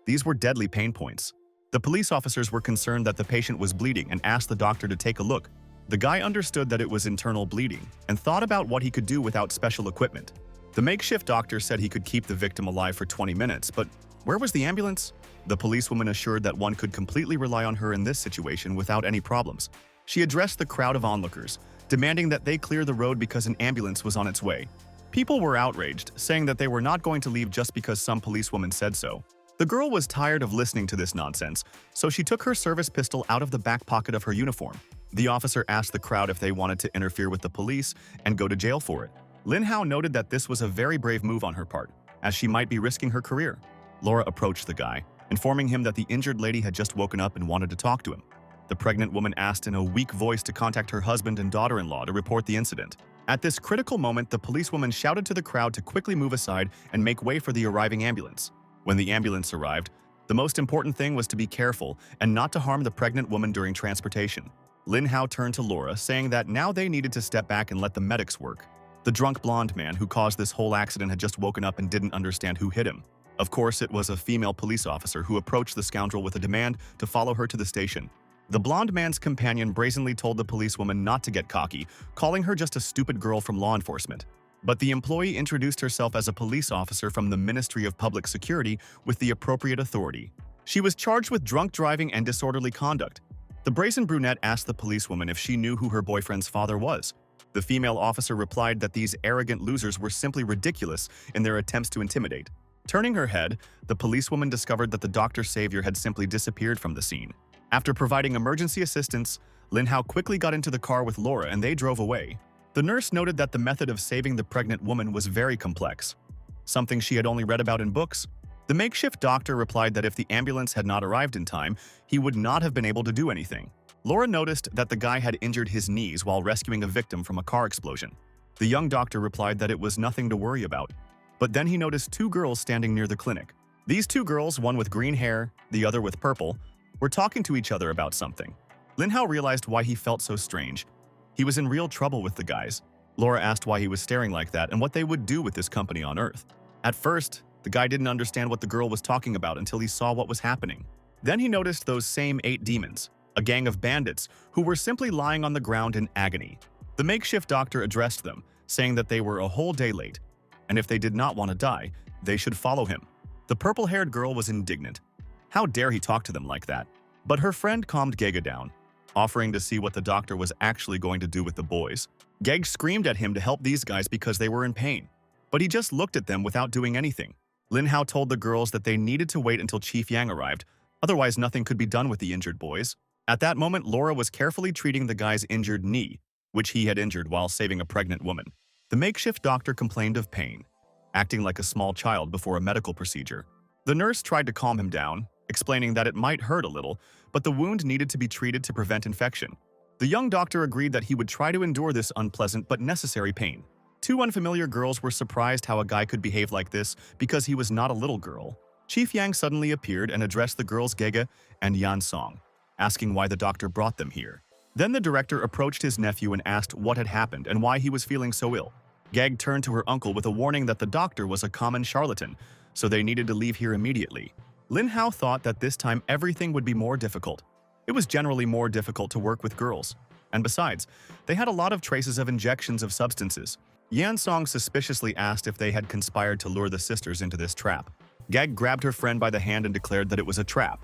these were deadly pain points. The police officers were concerned that the patient was bleeding and asked the doctor to take a look. The guy understood that it was internal bleeding and thought about what he could do without special equipment. The makeshift doctor said he could keep the victim alive for 20 minutes, but where was the ambulance? The policewoman assured that one could completely rely on her in this situation without any problems. She addressed the crowd of onlookers, demanding that they clear the road because an ambulance was on its way. People were outraged, saying that they were not going to leave just because some policewoman said so. The girl was tired of listening to this nonsense, so she took her service pistol out of the back pocket of her uniform. The officer asked the crowd if they wanted to interfere with the police and go to jail for it. Lin Hao noted that this was a very brave move on her part, as she might be risking her career. Laura approached the guy, informing him that the injured lady had just woken up and wanted to talk to him. The pregnant woman asked in a weak voice to contact her husband and daughter-in-law to report the incident. At this critical moment, the policewoman shouted to the crowd to quickly move aside and make way for the arriving ambulance. When the ambulance arrived, the most important thing was to be careful and not to harm the pregnant woman during transportation. Lin Hao turned to Laura, saying that now they needed to step back and let the medics work. The drunk blonde man who caused this whole accident had just woken up and didn't understand who hit him. Of course, it was a female police officer who approached the scoundrel with a demand to follow her to the station. The blonde man's companion brazenly told the policewoman not to get cocky, calling her just a stupid girl from law enforcement. But the employee introduced herself as a police officer from the Ministry of Public Security with the appropriate authority. She was charged with drunk driving and disorderly conduct. The brazen brunette asked the policewoman if she knew who her boyfriend's father was. The female officer replied that these arrogant losers were simply ridiculous in their attempts to intimidate. Turning her head, the policewoman discovered that the doctor's savior had simply disappeared from the scene. After providing emergency assistance, Lin Hao quickly got into the car with Laura and they drove away. The nurse noted that the method of saving the pregnant woman was very complex, something she had only read about in books. The makeshift doctor replied that if the ambulance had not arrived in time, he would not have been able to do anything. Laura noticed that the guy had injured his knees while rescuing a victim from a car explosion. The young doctor replied that it was nothing to worry about. But then he noticed two girls standing near the clinic. These two girls, one with green hair, the other with purple, were talking to each other about something. Lin Hao realized why he felt so strange. He was in real trouble with the guys. Laura asked why he was staring like that and what they would do with this company on Earth. At first, the guy didn't understand what the girl was talking about until he saw what was happening. Then he noticed those same 8 demons, a gang of bandits who were simply lying on the ground in agony. The makeshift doctor addressed them, saying that they were a whole day late, and if they did not want to die, they should follow him. The purple-haired girl was indignant. How dare he talk to them like that? But her friend calmed Gega down, offering to see what the doctor was actually going to do with the boys. Geg screamed at him to help these guys because they were in pain, but he just looked at them without doing anything. Lin Hao told the girls that they needed to wait until Chief Yang arrived, otherwise nothing could be done with the injured boys. At that moment, Laura was carefully treating the guy's injured knee, which he had injured while saving a pregnant woman. The makeshift doctor complained of pain, acting like a small child before a medical procedure. The nurse tried to calm him down, explaining that it might hurt a little, but the wound needed to be treated to prevent infection. The young doctor agreed that he would try to endure this unpleasant but necessary pain. 2 unfamiliar girls were surprised how a guy could behave like this because he was not a little girl. Chief Yang suddenly appeared and addressed the girls Gege and Yan Song, asking why the doctor brought them here. Then the director approached his nephew and asked what had happened and why he was feeling so ill. Geg turned to her uncle with a warning that the doctor was a common charlatan, so they needed to leave here immediately. Lin Hao thought that this time everything would be more difficult. It was generally more difficult to work with girls. And besides, they had a lot of traces of injections of substances. Yan Song suspiciously asked if they had conspired to lure the sisters into this trap. Gag grabbed her friend by the hand and declared that it was a trap,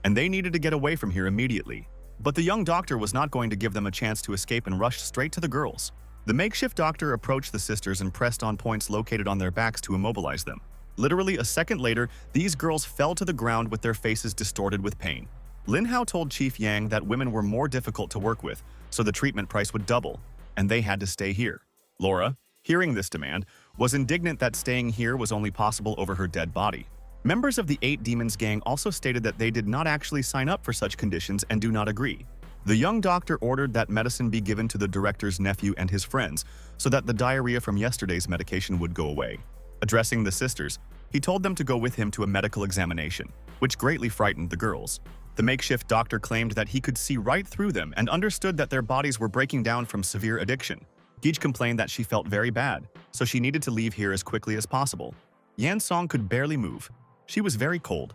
and they needed to get away from here immediately. But the young doctor was not going to give them a chance to escape and rushed straight to the girls. The makeshift doctor approached the sisters and pressed on points located on their backs to immobilize them. Literally a second later, these girls fell to the ground with their faces distorted with pain. Lin Hao told Chief Yang that women were more difficult to work with, so the treatment price would double, and they had to stay here. Laura, hearing this demand, was indignant that staying here was only possible over her dead body. Members of the 8 Demons gang also stated that they did not actually sign up for such conditions and do not agree. The young doctor ordered that medicine be given to the director's nephew and his friends so that the diarrhea from yesterday's medication would go away. Addressing the sisters, he told them to go with him to a medical examination, which greatly frightened the girls. The makeshift doctor claimed that he could see right through them and understood that their bodies were breaking down from severe addiction. Geej complained that she felt very bad, so she needed to leave here as quickly as possible. Yan Song could barely move. She was very cold,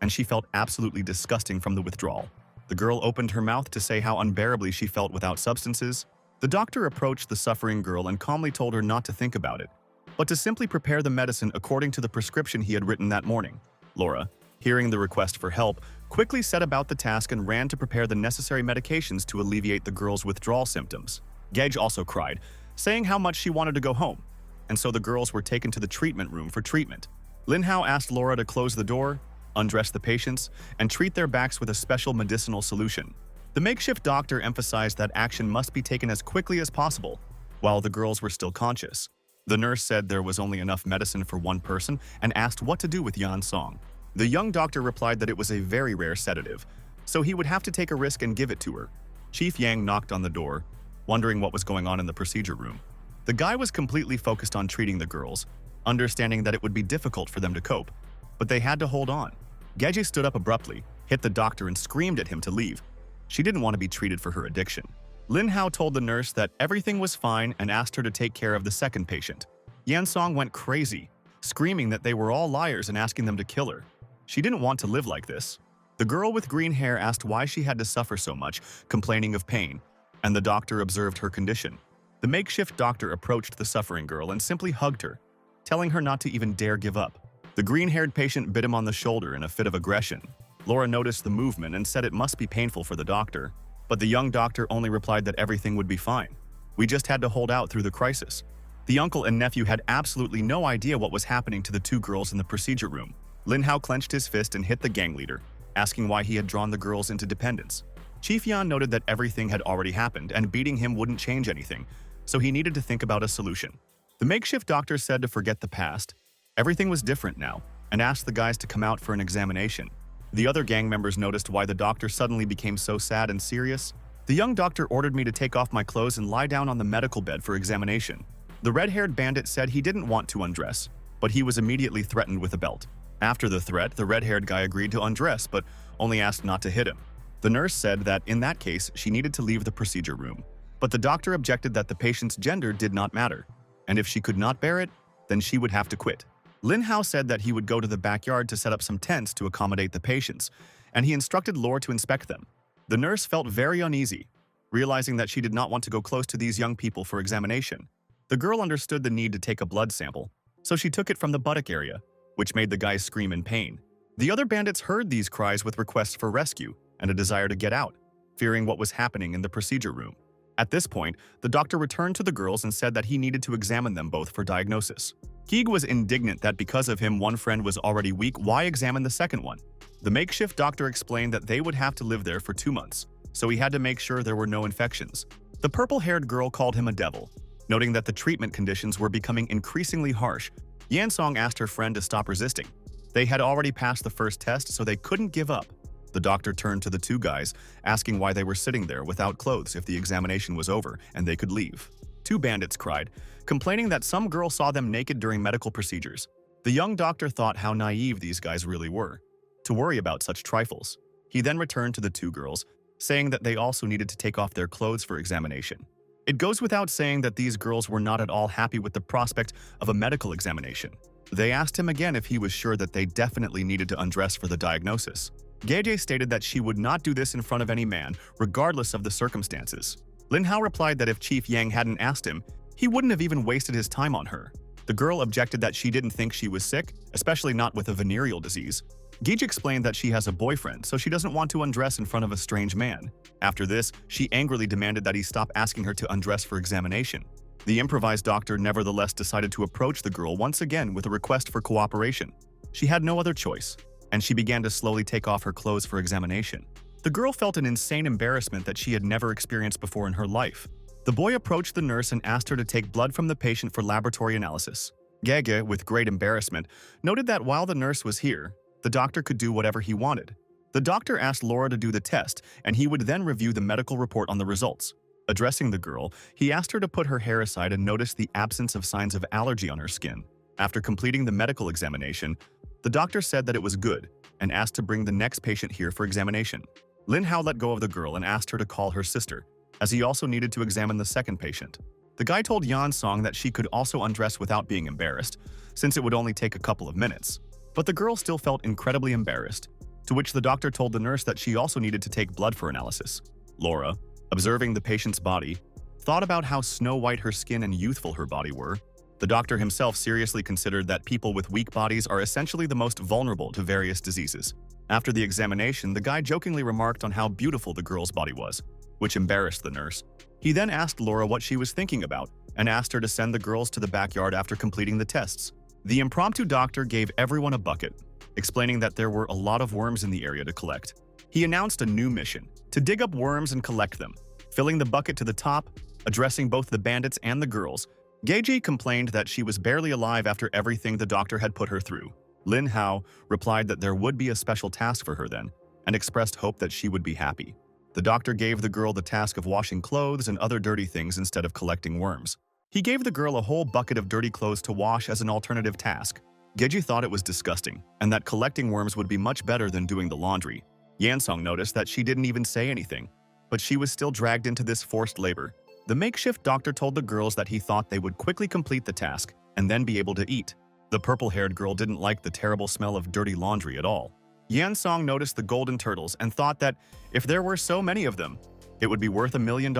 and she felt absolutely disgusting from the withdrawal. The girl opened her mouth to say how unbearably she felt without substances. The doctor approached the suffering girl and calmly told her not to think about it, but to simply prepare the medicine according to the prescription he had written that morning. Laura, hearing the request for help, quickly set about the task and ran to prepare the necessary medications to alleviate the girl's withdrawal symptoms. Gage also cried, saying how much she wanted to go home, and so the girls were taken to the treatment room for treatment. Lin Hao asked Laura to close the door, undress the patients, and treat their backs with a special medicinal solution. The makeshift doctor emphasized that action must be taken as quickly as possible, while the girls were still conscious. The nurse said there was only enough medicine for one person and asked what to do with Yan Song. The young doctor replied that it was a very rare sedative, so he would have to take a risk and give it to her. Chief Yang knocked on the door, wondering what was going on in the procedure room. The guy was completely focused on treating the girls, understanding that it would be difficult for them to cope, but they had to hold on. Geje stood up abruptly, hit the doctor and screamed at him to leave. She didn't want to be treated for her addiction. Lin Hao told the nurse that everything was fine and asked her to take care of the second patient. Yan Song went crazy, screaming that they were all liars and asking them to kill her. She didn't want to live like this. The girl with green hair asked why she had to suffer so much, complaining of pain, and the doctor observed her condition. The makeshift doctor approached the suffering girl and simply hugged her, telling her not to even dare give up. The green-haired patient bit him on the shoulder in a fit of aggression. Laura noticed the movement and said it must be painful for the doctor, but the young doctor only replied that everything would be fine. We just had to hold out through the crisis. The uncle and nephew had absolutely no idea what was happening to the 2 girls in the procedure room. Lin Hao clenched his fist and hit the gang leader, asking why he had drawn the girls into dependence. Chief Yan noted that everything had already happened and beating him wouldn't change anything, so he needed to think about a solution. The makeshift doctor said to forget the past. Everything was different now, and asked the guys to come out for an examination. The other gang members noticed why the doctor suddenly became so sad and serious. The young doctor ordered me to take off my clothes and lie down on the medical bed for examination. The red-haired bandit said he didn't want to undress, but he was immediately threatened with a belt. After the threat, the red-haired guy agreed to undress, but only asked not to hit him. The nurse said that in that case, she needed to leave the procedure room, but the doctor objected that the patient's gender did not matter, and if she could not bear it, then she would have to quit. Lin Hao said that he would go to the backyard to set up some tents to accommodate the patients, and he instructed Laura to inspect them. The nurse felt very uneasy, realizing that she did not want to go close to these young people for examination. The girl understood the need to take a blood sample, so she took it from the buttock area, which made the guys scream in pain. The other bandits heard these cries with requests for rescue and a desire to get out, fearing what was happening in the procedure room. At this point, the doctor returned to the girls and said that he needed to examine them both for diagnosis. Keeg was indignant that because of him one friend was already weak, why examine the second one? The makeshift doctor explained that they would have to live there for 2 months, so he had to make sure there were no infections. The purple-haired girl called him a devil, noting that the treatment conditions were becoming increasingly harsh. Yan Song asked her friend to stop resisting. They had already passed the first test, so they couldn't give up. The doctor turned to the 2 guys, asking why they were sitting there without clothes if the examination was over and they could leave. 2 bandits cried, complaining that some girl saw them naked during medical procedures. The young doctor thought how naive these guys really were, to worry about such trifles. He then returned to the 2 girls, saying that they also needed to take off their clothes for examination. It goes without saying that these girls were not at all happy with the prospect of a medical examination. They asked him again if he was sure that they definitely needed to undress for the diagnosis. Geje stated that she would not do this in front of any man, regardless of the circumstances. Lin Hao replied that if Chief Yang hadn't asked him, He wouldn't have even wasted his time on her. The girl objected that she didn't think she was sick, especially not with a venereal disease. Gage explained that she has a boyfriend, so she doesn't want to undress in front of a strange man. After this, she angrily demanded that he stop asking her to undress for examination. The improvised doctor nevertheless decided to approach the girl once again with a request for cooperation. She had no other choice, and she began to slowly take off her clothes for examination. The girl felt an insane embarrassment that she had never experienced before in her life. The boy approached the nurse and asked her to take blood from the patient for laboratory analysis. Gege, with great embarrassment, noted that while the nurse was here, the doctor could do whatever he wanted. The doctor asked Laura to do the test, and he would then review the medical report on the results. Addressing the girl, he asked her to put her hair aside and notice the absence of signs of allergy on her skin. After completing the medical examination, the doctor said that it was good and asked to bring the next patient here for examination. Lin Hao let go of the girl and asked her to call her sister, as he also needed to examine the second patient. The guy told Yan Song that she could also undress without being embarrassed, since it would only take a couple of minutes. But the girl still felt incredibly embarrassed, to which the doctor told the nurse that she also needed to take blood for analysis. Laura, observing the patient's body, thought about how snow-white her skin and youthful her body were. The doctor himself seriously considered that people with weak bodies are essentially the most vulnerable to various diseases. After the examination, the guy jokingly remarked on how beautiful the girl's body was, which embarrassed the nurse. He then asked Laura what she was thinking about and asked her to send the girls to the backyard after completing the tests. The impromptu doctor gave everyone a bucket, explaining that there were a lot of worms in the area to collect. He announced a new mission, to dig up worms and collect them. Filling the bucket to the top, addressing both the bandits and the girls, Geiji complained that she was barely alive after everything the doctor had put her through. Lin Hao replied that there would be a special task for her then, and expressed hope that she would be happy. The doctor gave the girl the task of washing clothes and other dirty things instead of collecting worms. He gave the girl a whole bucket of dirty clothes to wash as an alternative task. Geji thought it was disgusting, and that collecting worms would be much better than doing the laundry. Yansong noticed that she didn't even say anything, but she was still dragged into this forced labor. The makeshift doctor told the girls that he thought they would quickly complete the task and then be able to eat. The purple-haired girl didn't like the terrible smell of dirty laundry at all. Yansong noticed the golden turtles and thought that if there were so many of them, it would be worth $1 million.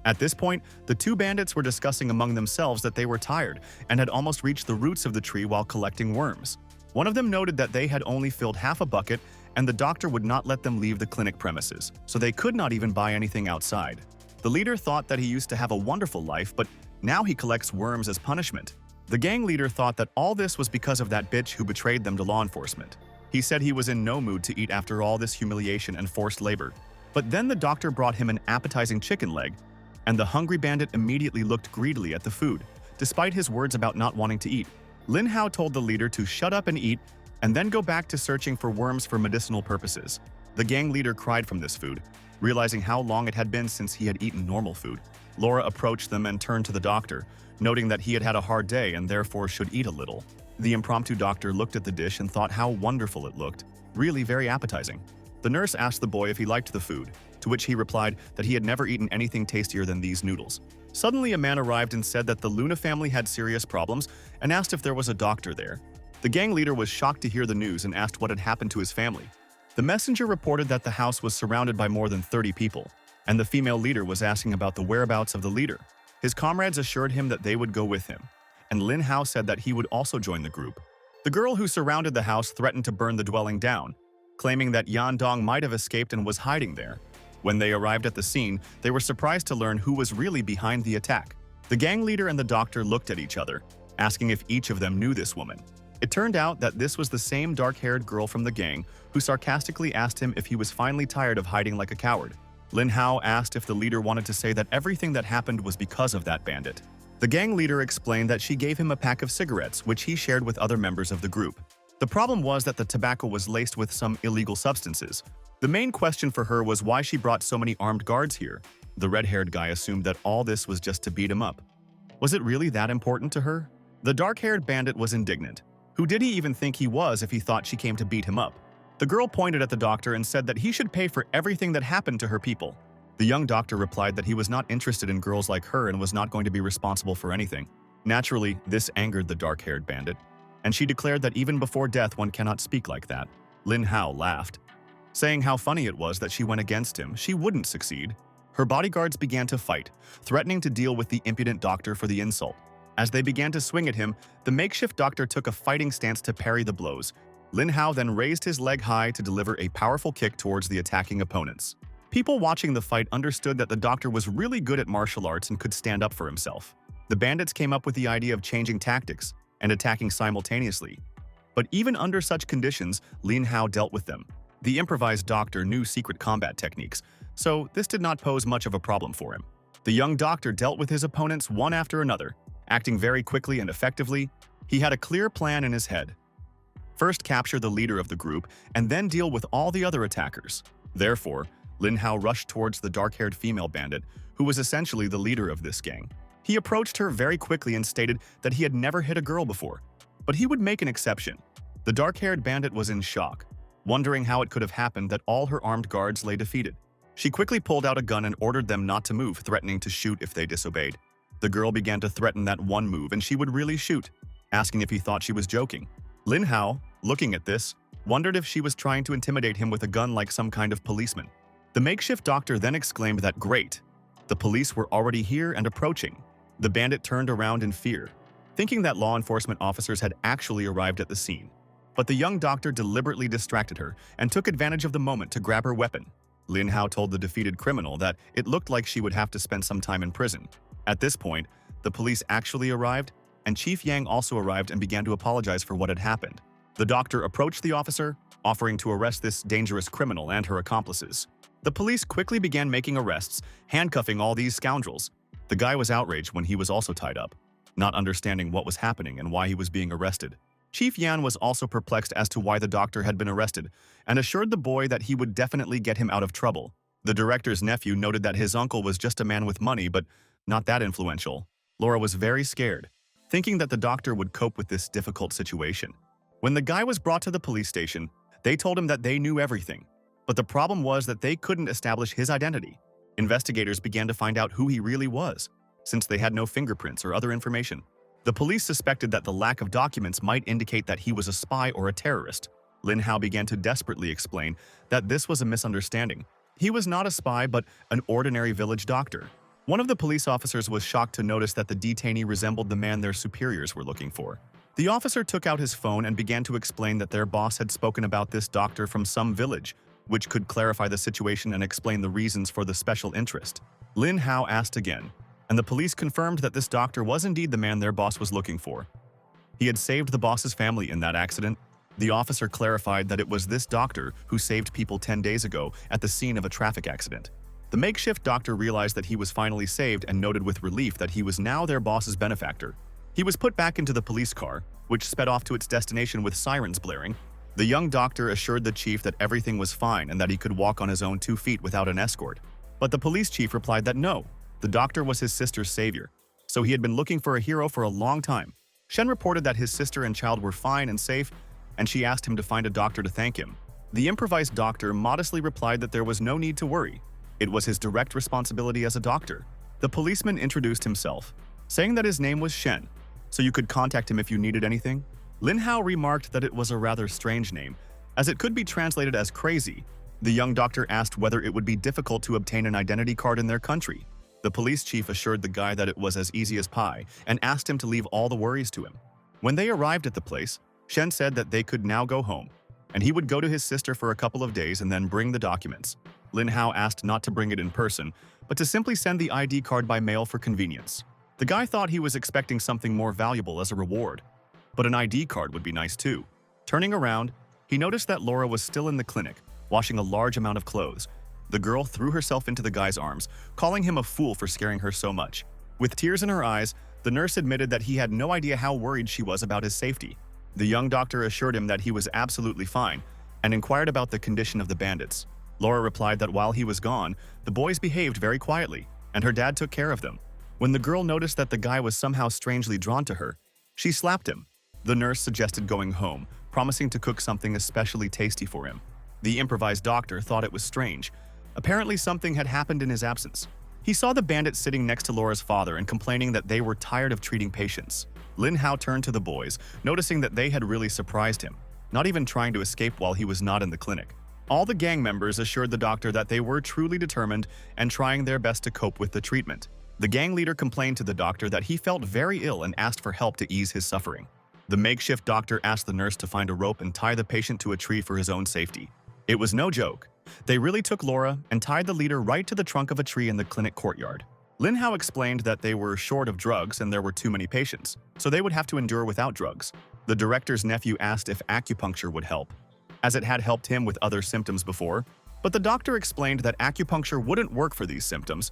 At this point, the two bandits were discussing among themselves that they were tired and had almost reached the roots of the tree while collecting worms. One of them noted that they had only filled half a bucket and the doctor would not let them leave the clinic premises, so they could not even buy anything outside. The leader thought that he used to have a wonderful life, but now he collects worms as punishment. The gang leader thought that all this was because of that bitch who betrayed them to law enforcement. He said he was in no mood to eat after all this humiliation and forced labor. But then the doctor brought him an appetizing chicken leg, and the hungry bandit immediately looked greedily at the food, despite his words about not wanting to eat. Lin Hao told the leader to shut up and eat, and then go back to searching for worms for medicinal purposes. The gang leader cried from this food, realizing how long it had been since he had eaten normal food. Laura approached them and turned to the doctor, noting that he had had a hard day and therefore should eat a little. The impromptu doctor looked at the dish and thought how wonderful it looked, really very appetizing. The nurse asked the boy if he liked the food, to which he replied that he had never eaten anything tastier than these noodles. Suddenly, a man arrived and said that the Luna family had serious problems and asked if there was a doctor there. The gang leader was shocked to hear the news and asked what had happened to his family. The messenger reported that the house was surrounded by more than 30 people, and the female leader was asking about the whereabouts of the leader. His comrades assured him that they would go with him, and Lin Hao said that he would also join the group. The girl who surrounded the house threatened to burn the dwelling down, claiming that Yan Dong might have escaped and was hiding there. When they arrived at the scene, they were surprised to learn who was really behind the attack. The gang leader and the doctor looked at each other, asking if each of them knew this woman. It turned out that this was the same dark-haired girl from the gang who sarcastically asked him if he was finally tired of hiding like a coward. Lin Hao asked if the leader wanted to say that everything that happened was because of that bandit. The gang leader explained that she gave him a pack of cigarettes, which he shared with other members of the group. The problem was that the tobacco was laced with some illegal substances. The main question for her was why she brought so many armed guards here. The red-haired guy assumed that all this was just to beat him up. Was it really that important to her? The dark-haired bandit was indignant. Who did he even think he was if he thought she came to beat him up? The girl pointed at the doctor and said that he should pay for everything that happened to her people. The young doctor replied that he was not interested in girls like her and was not going to be responsible for anything. Naturally, this angered the dark-haired bandit, and she declared that even before death one cannot speak like that. Lin Hao laughed, saying how funny it was that she went against him. She wouldn't succeed. Her bodyguards began to fight, threatening to deal with the impudent doctor for the insult. As they began to swing at him, the makeshift doctor took a fighting stance to parry the blows. Lin Hao then raised his leg high to deliver a powerful kick towards the attacking opponents. People watching the fight understood that the doctor was really good at martial arts and could stand up for himself. The bandits came up with the idea of changing tactics and attacking simultaneously. But even under such conditions, Lin Hao dealt with them. The improvised doctor knew secret combat techniques, so this did not pose much of a problem for him. The young doctor dealt with his opponents one after another, acting very quickly and effectively. He had a clear plan in his head. First capture the leader of the group, and then deal with all the other attackers. Therefore, Lin Hao rushed towards the dark-haired female bandit, who was essentially the leader of this gang. He approached her very quickly and stated that he had never hit a girl before, but he would make an exception. The dark-haired bandit was in shock, wondering how it could have happened that all her armed guards lay defeated. She quickly pulled out a gun and ordered them not to move, threatening to shoot if they disobeyed. The girl began to threaten that one move and she would really shoot, asking if he thought she was joking. Lin Hao, looking at this, wondered if she was trying to intimidate him with a gun like some kind of policeman. The makeshift doctor then exclaimed that great, the police were already here and approaching. The bandit turned around in fear, thinking that law enforcement officers had actually arrived at the scene. But the young doctor deliberately distracted her and took advantage of the moment to grab her weapon. Lin Hao told the defeated criminal that it looked like she would have to spend some time in prison. At this point, the police actually arrived, and Chief Yang also arrived and began to apologize for what had happened. The doctor approached the officer, offering to arrest this dangerous criminal and her accomplices. The police quickly began making arrests, handcuffing all these scoundrels. The guy was outraged when he was also tied up, not understanding what was happening and why he was being arrested. Chief Yan was also perplexed as to why the doctor had been arrested and assured the boy that he would definitely get him out of trouble. The director's nephew noted that his uncle was just a man with money, but not that influential. Laura was very scared, thinking that the doctor would cope with this difficult situation. When the guy was brought to the police station, they told him that they knew everything, but the problem was that they couldn't establish his identity. Investigators began to find out who he really was, since they had no fingerprints or other information. The police suspected that the lack of documents might indicate that he was a spy or a terrorist. Lin Hao began to desperately explain that this was a misunderstanding. He was not a spy, but an ordinary village doctor. One of the police officers was shocked to notice that the detainee resembled the man their superiors were looking for. The officer took out his phone and began to explain that their boss had spoken about this doctor from some village, which could clarify the situation and explain the reasons for the special interest. Lin Hao asked again, and the police confirmed that this doctor was indeed the man their boss was looking for. He had saved the boss's family in that accident. The officer clarified that it was this doctor who saved people 10 days ago at the scene of a traffic accident. The makeshift doctor realized that he was finally saved and noted with relief that he was now their boss's benefactor. He was put back into the police car, which sped off to its destination with sirens blaring. The young doctor assured the chief that everything was fine and that he could walk on his own 2 feet without an escort. But the police chief replied that no, the doctor was his sister's savior, so he had been looking for a hero for a long time. Shen reported that his sister and child were fine and safe, and she asked him to find a doctor to thank him. The improvised doctor modestly replied that there was no need to worry. It was his direct responsibility as a doctor. The policeman introduced himself, saying that his name was Shen, so you could contact him if you needed anything. Lin Hao remarked that it was a rather strange name, as it could be translated as crazy. The young doctor asked whether it would be difficult to obtain an identity card in their country. The police chief assured the guy that it was as easy as pie and asked him to leave all the worries to him. When they arrived at the place, Shen said that they could now go home, and he would go to his sister for a couple of days and then bring the documents. Lin Hao asked not to bring it in person, but to simply send the ID card by mail for convenience. The guy thought he was expecting something more valuable as a reward, but an ID card would be nice too. Turning around, he noticed that Laura was still in the clinic, washing a large amount of clothes. The girl threw herself into the guy's arms, calling him a fool for scaring her so much. With tears in her eyes, the nurse admitted that he had no idea how worried she was about his safety. The young doctor assured him that he was absolutely fine and inquired about the condition of the bandits. Laura replied that while he was gone, the boys behaved very quietly, and her dad took care of them. When the girl noticed that the guy was somehow strangely drawn to her, she slapped him. The nurse suggested going home, promising to cook something especially tasty for him. The improvised doctor thought it was strange. Apparently something had happened in his absence. He saw the bandit sitting next to Laura's father and complaining that they were tired of treating patients. Lin Hao turned to the boys, noticing that they had really surprised him, not even trying to escape while he was not in the clinic. All the gang members assured the doctor that they were truly determined and trying their best to cope with the treatment. The gang leader complained to the doctor that he felt very ill and asked for help to ease his suffering. The makeshift doctor asked the nurse to find a rope and tie the patient to a tree for his own safety. It was no joke. They really took Laura and tied the leader right to the trunk of a tree in the clinic courtyard. Lin Hao explained that they were short of drugs and there were too many patients, so they would have to endure without drugs. The director's nephew asked if acupuncture would help, as it had helped him with other symptoms before, but the doctor explained that acupuncture wouldn't work for these symptoms,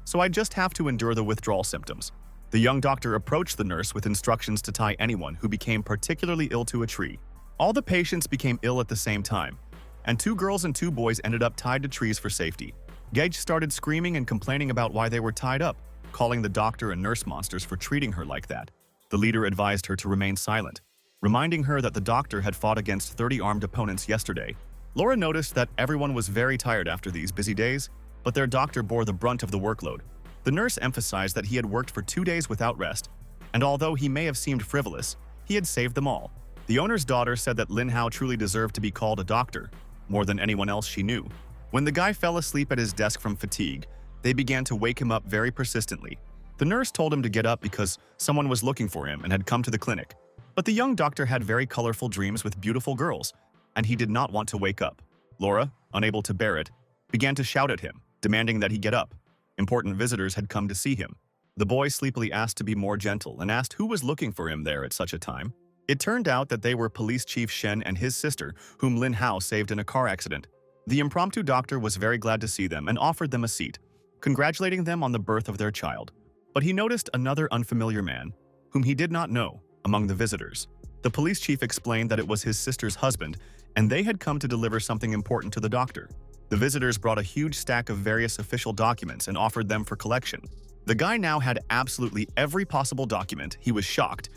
so I just have to endure the withdrawal symptoms. The young doctor approached the nurse with instructions to tie anyone who became particularly ill to a tree. All the patients became ill at the same time, and 2 girls and 2 boys ended up tied to trees for safety. Gage started screaming and complaining about why they were tied up, calling the doctor and nurse monsters for treating her like that. The leader advised her to remain silent, reminding her that the doctor had fought against 30 armed opponents yesterday. Laura noticed that everyone was very tired after these busy days, but their doctor bore the brunt of the workload. The nurse emphasized that he had worked for 2 days without rest, and although he may have seemed frivolous, he had saved them all. The owner's daughter said that Lin Hao truly deserved to be called a doctor, more than anyone else she knew. When the guy fell asleep at his desk from fatigue, they began to wake him up very persistently. The nurse told him to get up because someone was looking for him and had come to the clinic. But the young doctor had very colorful dreams with beautiful girls, and he did not want to wake up. Laura, unable to bear it, began to shout at him, demanding that he get up. Important visitors had come to see him. The boy sleepily asked to be more gentle and asked who was looking for him there at such a time. It turned out that they were Police Chief Shen and his sister, whom Lin Hao saved in a car accident. The impromptu doctor was very glad to see them and offered them a seat, congratulating them on the birth of their child. But he noticed another unfamiliar man, whom he did not know, among the visitors. The police chief explained that it was his sister's husband, and they had come to deliver something important to the doctor. The visitors brought a huge stack of various official documents and offered them for collection. The guy now had absolutely every possible document. He was shocked,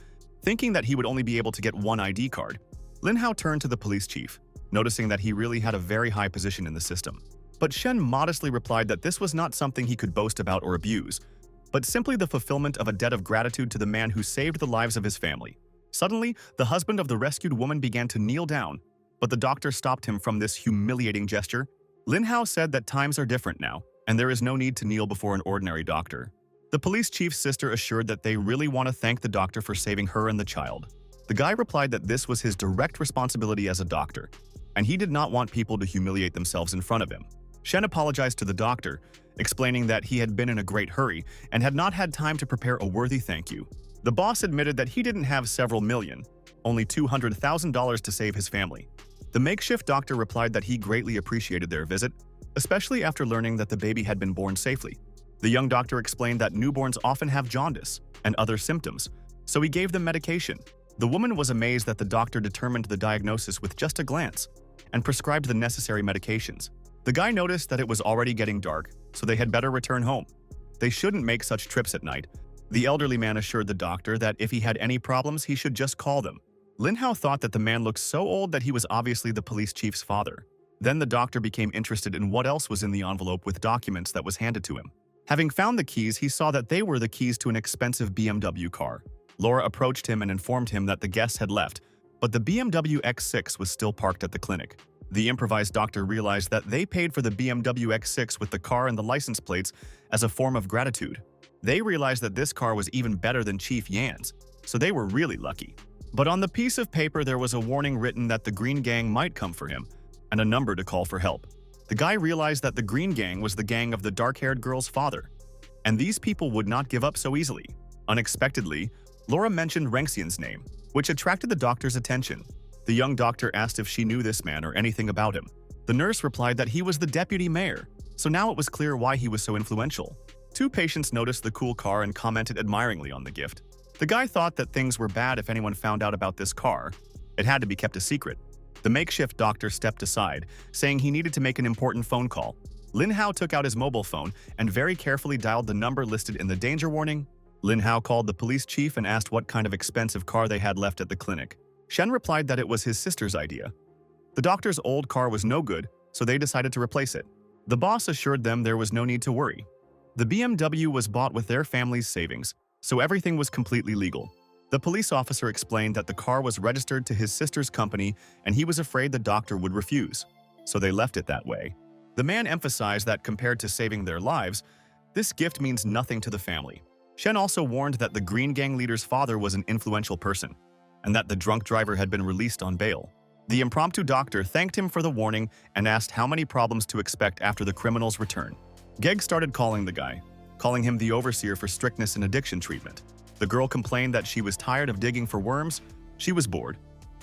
thinking that he would only be able to get one ID card. Lin Hao turned to the police chief, noticing that he really had a very high position in the system. But Shen modestly replied that this was not something he could boast about or abuse, but simply the fulfillment of a debt of gratitude to the man who saved the lives of his family. Suddenly, the husband of the rescued woman began to kneel down, but the doctor stopped him from this humiliating gesture. Lin Hao said that times are different now, and there is no need to kneel before an ordinary doctor. The police chief's sister assured that they really want to thank the doctor for saving her and the child. The guy replied that this was his direct responsibility as a doctor, and he did not want people to humiliate themselves in front of him. Shen apologized to the doctor, explaining that he had been in a great hurry and had not had time to prepare a worthy thank you. The boss admitted that he didn't have several million, only $200,000 to save his family. The makeshift doctor replied that he greatly appreciated their visit, especially after learning that the baby had been born safely. The young doctor explained that newborns often have jaundice and other symptoms, so he gave them medication. The woman was amazed that the doctor determined the diagnosis with just a glance and prescribed the necessary medications. The guy noticed that it was already getting dark, so they had better return home. They shouldn't make such trips at night. The elderly man assured the doctor that if he had any problems, he should just call them. Lin Hao thought that the man looked so old that he was obviously the police chief's father. Then the doctor became interested in what else was in the envelope with documents that was handed to him. Having found the keys, he saw that they were the keys to an expensive BMW car. Laura approached him and informed him that the guests had left, but the BMW X6 was still parked at the clinic. The improvised doctor realized that they paid for the BMW X6 with the car and the license plates as a form of gratitude. They realized that this car was even better than Chief Yan's, so they were really lucky. But on the piece of paper there was a warning written that the Green Gang might come for him, and a number to call for help. The guy realized that the Green Gang was the gang of the dark-haired girl's father, and these people would not give up so easily. Unexpectedly, Laura mentioned Renxian's name, which attracted the doctor's attention. The young doctor asked if she knew this man or anything about him. The nurse replied that he was the deputy mayor, so now it was clear why he was so influential. 2 patients noticed the cool car and commented admiringly on the gift. The guy thought that things were bad if anyone found out about this car. It had to be kept a secret. The makeshift doctor stepped aside, saying he needed to make an important phone call. Lin Hao took out his mobile phone and very carefully dialed the number listed in the danger warning. Lin Hao called the police chief and asked what kind of expensive car they had left at the clinic. Shen replied that it was his sister's idea. The doctor's old car was no good, so they decided to replace it. The boss assured them there was no need to worry. The BMW was bought with their family's savings, so everything was completely legal. The police officer explained that the car was registered to his sister's company and he was afraid the doctor would refuse. so they left it that way. The man emphasized that compared to saving their lives, this gift means nothing to the family. Shen also warned that the Green Gang leader's father was an influential person, and that the drunk driver had been released on bail. The impromptu doctor thanked him for the warning and asked how many problems to expect after the criminal's return. Geg started calling the guy, calling him the overseer for strictness in addiction treatment. The girl complained that she was tired of digging for worms, she was bored,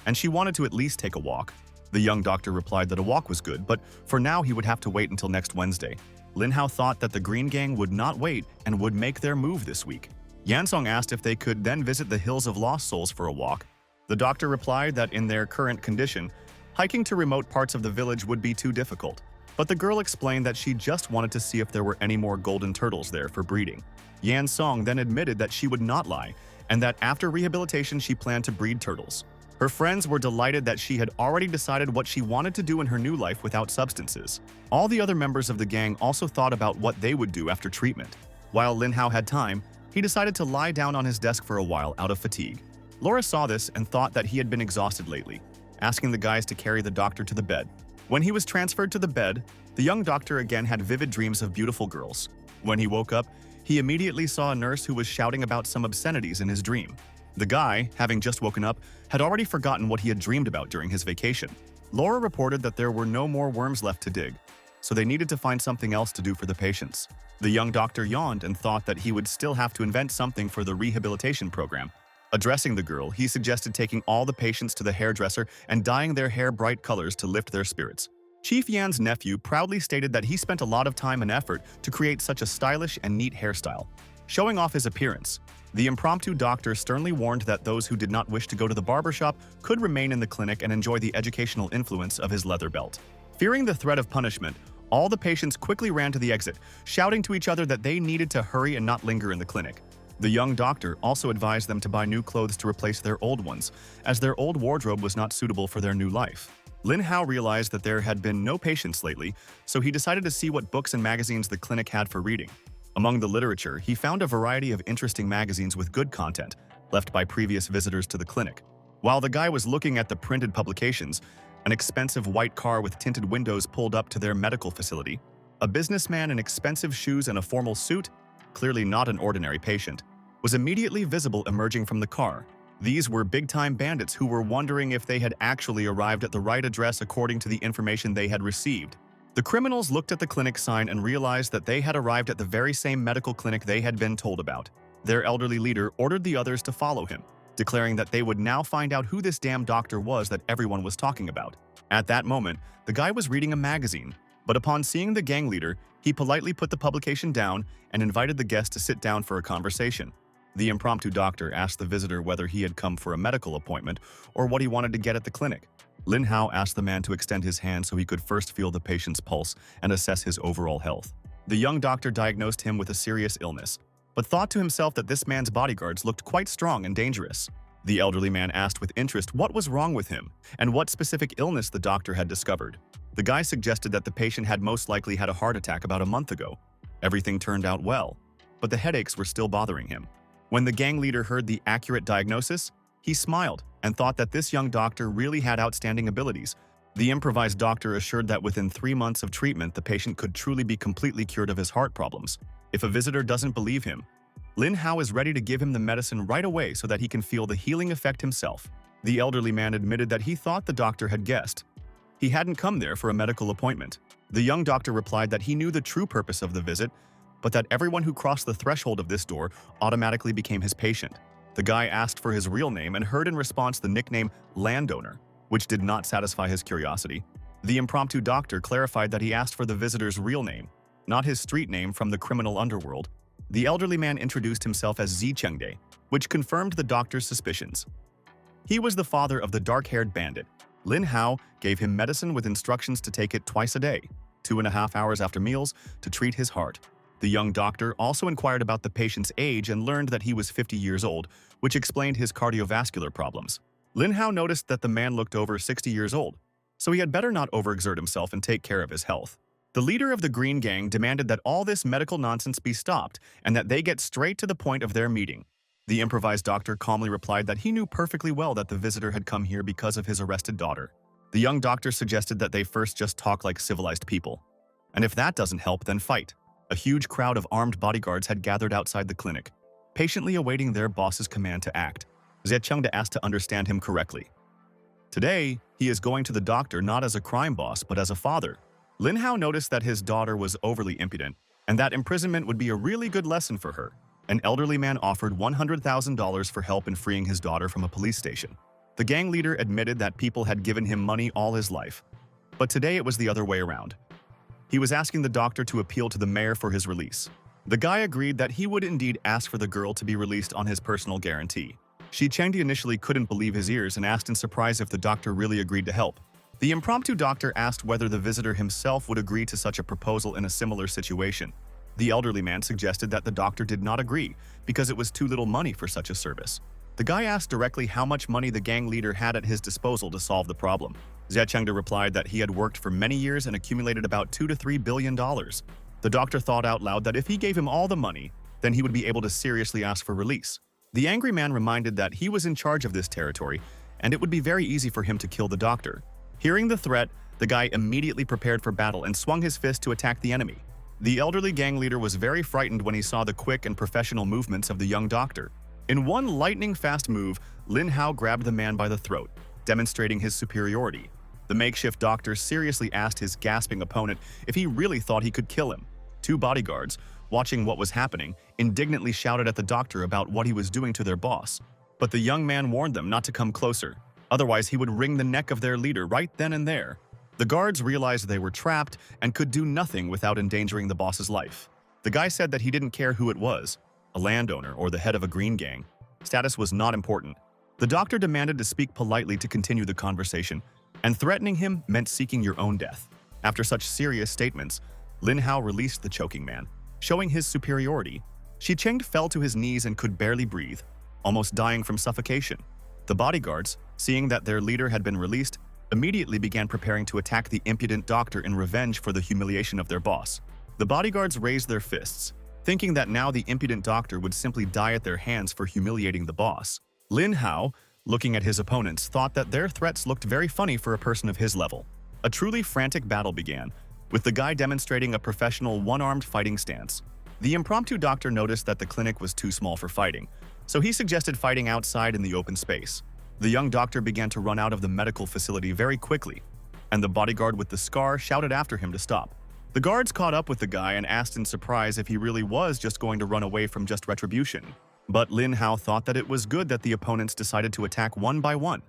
and she wanted to at least take a walk. The young doctor replied that a walk was good, but for now he would have to wait until next Wednesday. Lin Hao thought that the Green Gang would not wait and would make their move this week. Yansong asked if they could then visit the Hills of Lost Souls for a walk. The doctor replied that in their current condition, hiking to remote parts of the village would be too difficult. But the girl explained that she just wanted to see if there were any more golden turtles there for breeding. Yan Song then admitted that she would not lie, and that after rehabilitation she planned to breed turtles. Her friends were delighted that she had already decided what she wanted to do in her new life without substances. All the other members of the gang also thought about what they would do after treatment. While Lin Hao had time, he decided to lie down on his desk for a while out of fatigue. Laura saw this and thought that he had been exhausted lately, asking the guys to carry the doctor to the bed. When he was transferred to the bed, the young doctor again had vivid dreams of beautiful girls. When he woke up, he immediately saw a nurse who was shouting about some obscenities in his dream. The guy, having just woken up, had already forgotten what he had dreamed about during his vacation. Laura reported that there were no more worms left to dig, so they needed to find something else to do for the patients. The young doctor yawned and thought that he would still have to invent something for the rehabilitation program. Addressing the girl, he suggested taking all the patients to the hairdresser and dyeing their hair bright colors to lift their spirits. Chief Yan's nephew proudly stated that he spent a lot of time and effort to create such a stylish and neat hairstyle, showing off his appearance. The impromptu doctor sternly warned that those who did not wish to go to the barbershop could remain in the clinic and enjoy the educational influence of his leather belt. Fearing the threat of punishment, all the patients quickly ran to the exit, shouting to each other that they needed to hurry and not linger in the clinic. The young doctor also advised them to buy new clothes to replace their old ones, as their old wardrobe was not suitable for their new life. Lin Hao realized that there had been no patients lately, so he decided to see what books and magazines the clinic had for reading. Among the literature, he found a variety of interesting magazines with good content, left by previous visitors to the clinic. While the guy was looking at the printed publications, an expensive white car with tinted windows pulled up to their medical facility. A businessman in expensive shoes and a formal suit, clearly not an ordinary patient, was immediately visible emerging from the car. These were big-time bandits who were wondering if they had actually arrived at the right address according to the information they had received. The criminals looked at the clinic sign and realized that they had arrived at the very same medical clinic they had been told about. Their elderly leader ordered the others to follow him, declaring that they would now find out who this damn doctor was that everyone was talking about. At that moment, the guy was reading a magazine, but upon seeing the gang leader, he politely put the publication down and invited the guest to sit down for a conversation. The impromptu doctor asked the visitor whether he had come for a medical appointment or what he wanted to get at the clinic. Lin Hao asked the man to extend his hand so he could first feel the patient's pulse and assess his overall health. The young doctor diagnosed him with a serious illness, but thought to himself that this man's bodyguards looked quite strong and dangerous. The elderly man asked with interest what was wrong with him and what specific illness the doctor had discovered. The guy suggested that the patient had most likely had a heart attack about a month ago. Everything turned out well, but the headaches were still bothering him. When the gang leader heard the accurate diagnosis, he smiled and thought that this young doctor really had outstanding abilities. The improvised doctor assured that within 3 months of treatment, the patient could truly be completely cured of his heart problems. If a visitor doesn't believe him, Lin Hao is ready to give him the medicine right away so that he can feel the healing effect himself. The elderly man admitted that he thought the doctor had guessed. He hadn't come there for a medical appointment. The young doctor replied that he knew the true purpose of the visit, but that everyone who crossed the threshold of this door automatically became his patient. The guy asked for his real name and heard in response the nickname Landowner, which did not satisfy his curiosity. The impromptu doctor clarified that he asked for the visitor's real name, not his street name from the criminal underworld. The elderly man introduced himself as Zi Chengde, which confirmed the doctor's suspicions. He was the father of the dark-haired bandit. Lin Hao gave him medicine with instructions to take it twice a day, 2.5 hours after meals, to treat his heart. The young doctor also inquired about the patient's age and learned that he was 50 years old, which explained his cardiovascular problems. Lin Hao noticed that the man looked over 60 years old, so he had better not overexert himself and take care of his health. The leader of the Green Gang demanded that all this medical nonsense be stopped and that they get straight to the point of their meeting. The improvised doctor calmly replied that he knew perfectly well that the visitor had come here because of his arrested daughter. The young doctor suggested that they first just talk like civilized people. And if that doesn't help, then fight. A huge crowd of armed bodyguards had gathered outside the clinic, patiently awaiting their boss's command to act. Zechengde asked to understand him correctly. Today, he is going to the doctor not as a crime boss, but as a father. Lin Hao noticed that his daughter was overly impudent, and that imprisonment would be a really good lesson for her. An elderly man offered $100,000 for help in freeing his daughter from a police station. The gang leader admitted that people had given him money all his life. But today it was the other way around. He was asking the doctor to appeal to the mayor for his release. The guy agreed that he would indeed ask for the girl to be released on his personal guarantee. Shi Chengde initially couldn't believe his ears and asked in surprise if the doctor really agreed to help. The impromptu doctor asked whether the visitor himself would agree to such a proposal in a similar situation. The elderly man suggested that the doctor did not agree because it was too little money for such a service. The guy asked directly how much money the gang leader had at his disposal to solve the problem. Zechengde replied that he had worked for many years and accumulated about $2 to $3 billion. The doctor thought out loud that if he gave him all the money, then he would be able to seriously ask for release. The angry man reminded that he was in charge of this territory, and it would be very easy for him to kill the doctor. Hearing the threat, the guy immediately prepared for battle and swung his fist to attack the enemy. The elderly gang leader was very frightened when he saw the quick and professional movements of the young doctor. In one lightning-fast move, Lin Hao grabbed the man by the throat, demonstrating his superiority. The makeshift doctor seriously asked his gasping opponent if he really thought he could kill him. Two bodyguards, watching what was happening, indignantly shouted at the doctor about what he was doing to their boss. But the young man warned them not to come closer, otherwise he would wring the neck of their leader right then and there. The guards realized they were trapped and could do nothing without endangering the boss's life. The guy said that he didn't care who it was, a landowner or the head of a green gang. Status was not important. The doctor demanded to speak politely to continue the conversation, and threatening him meant seeking your own death. After such serious statements, Lin Hao released the choking man, showing his superiority. Shi Chengde fell to his knees and could barely breathe, almost dying from suffocation. The bodyguards, seeing that their leader had been released, immediately began preparing to attack the impudent doctor in revenge for the humiliation of their boss. The bodyguards raised their fists, thinking that now the impudent doctor would simply die at their hands for humiliating the boss. Lin Hao, looking at his opponents, thought that their threats looked very funny for a person of his level. A truly frantic battle began, with the guy demonstrating a professional one-armed fighting stance. The impromptu doctor noticed that the clinic was too small for fighting, so he suggested fighting outside in the open space. The young doctor began to run out of the medical facility very quickly, and the bodyguard with the scar shouted after him to stop. The guards caught up with the guy and asked in surprise if he really was just going to run away from just retribution. But Lin Hao thought that it was good that the opponents decided to attack one by one.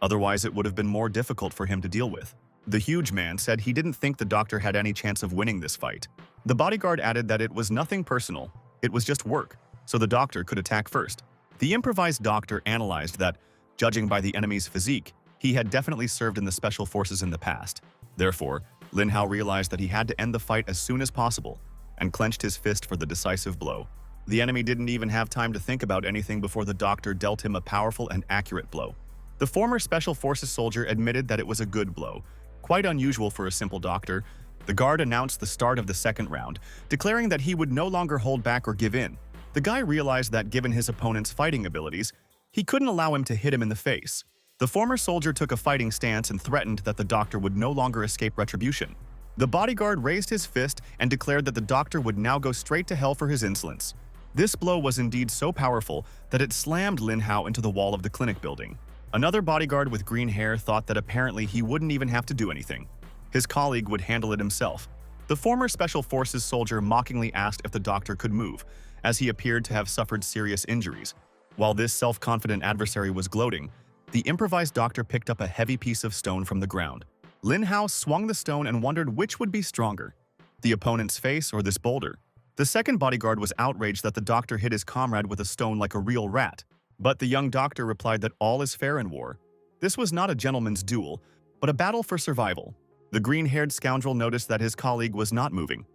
Otherwise, it would have been more difficult for him to deal with. The huge man said he didn't think the doctor had any chance of winning this fight. The bodyguard added that it was nothing personal, it was just work, so the doctor could attack first. The improvised doctor analyzed that, judging by the enemy's physique, he had definitely served in the special forces in the past. Therefore, Lin Hao realized that he had to end the fight as soon as possible, and clenched his fist for the decisive blow. The enemy didn't even have time to think about anything before the doctor dealt him a powerful and accurate blow. The former Special Forces soldier admitted that it was a good blow, quite unusual for a simple doctor. The guard announced the start of the second round, declaring that he would no longer hold back or give in. The guy realized that given his opponent's fighting abilities, he couldn't allow him to hit him in the face. The former soldier took a fighting stance and threatened that the doctor would no longer escape retribution. The bodyguard raised his fist and declared that the doctor would now go straight to hell for his insolence. This blow was indeed so powerful that it slammed Lin Hao into the wall of the clinic building. Another bodyguard with green hair thought that apparently he wouldn't even have to do anything. His colleague would handle it himself. The former Special Forces soldier mockingly asked if the doctor could move, as he appeared to have suffered serious injuries. While this self-confident adversary was gloating, the improvised doctor picked up a heavy piece of stone from the ground. Lin Hao swung the stone and wondered which would be stronger, the opponent's face or this boulder. The second bodyguard was outraged that the doctor hit his comrade with a stone like a real rat. But the young doctor replied that all is fair in war. This was not a gentleman's duel, but a battle for survival. The green-haired scoundrel noticed that his colleague was not moving.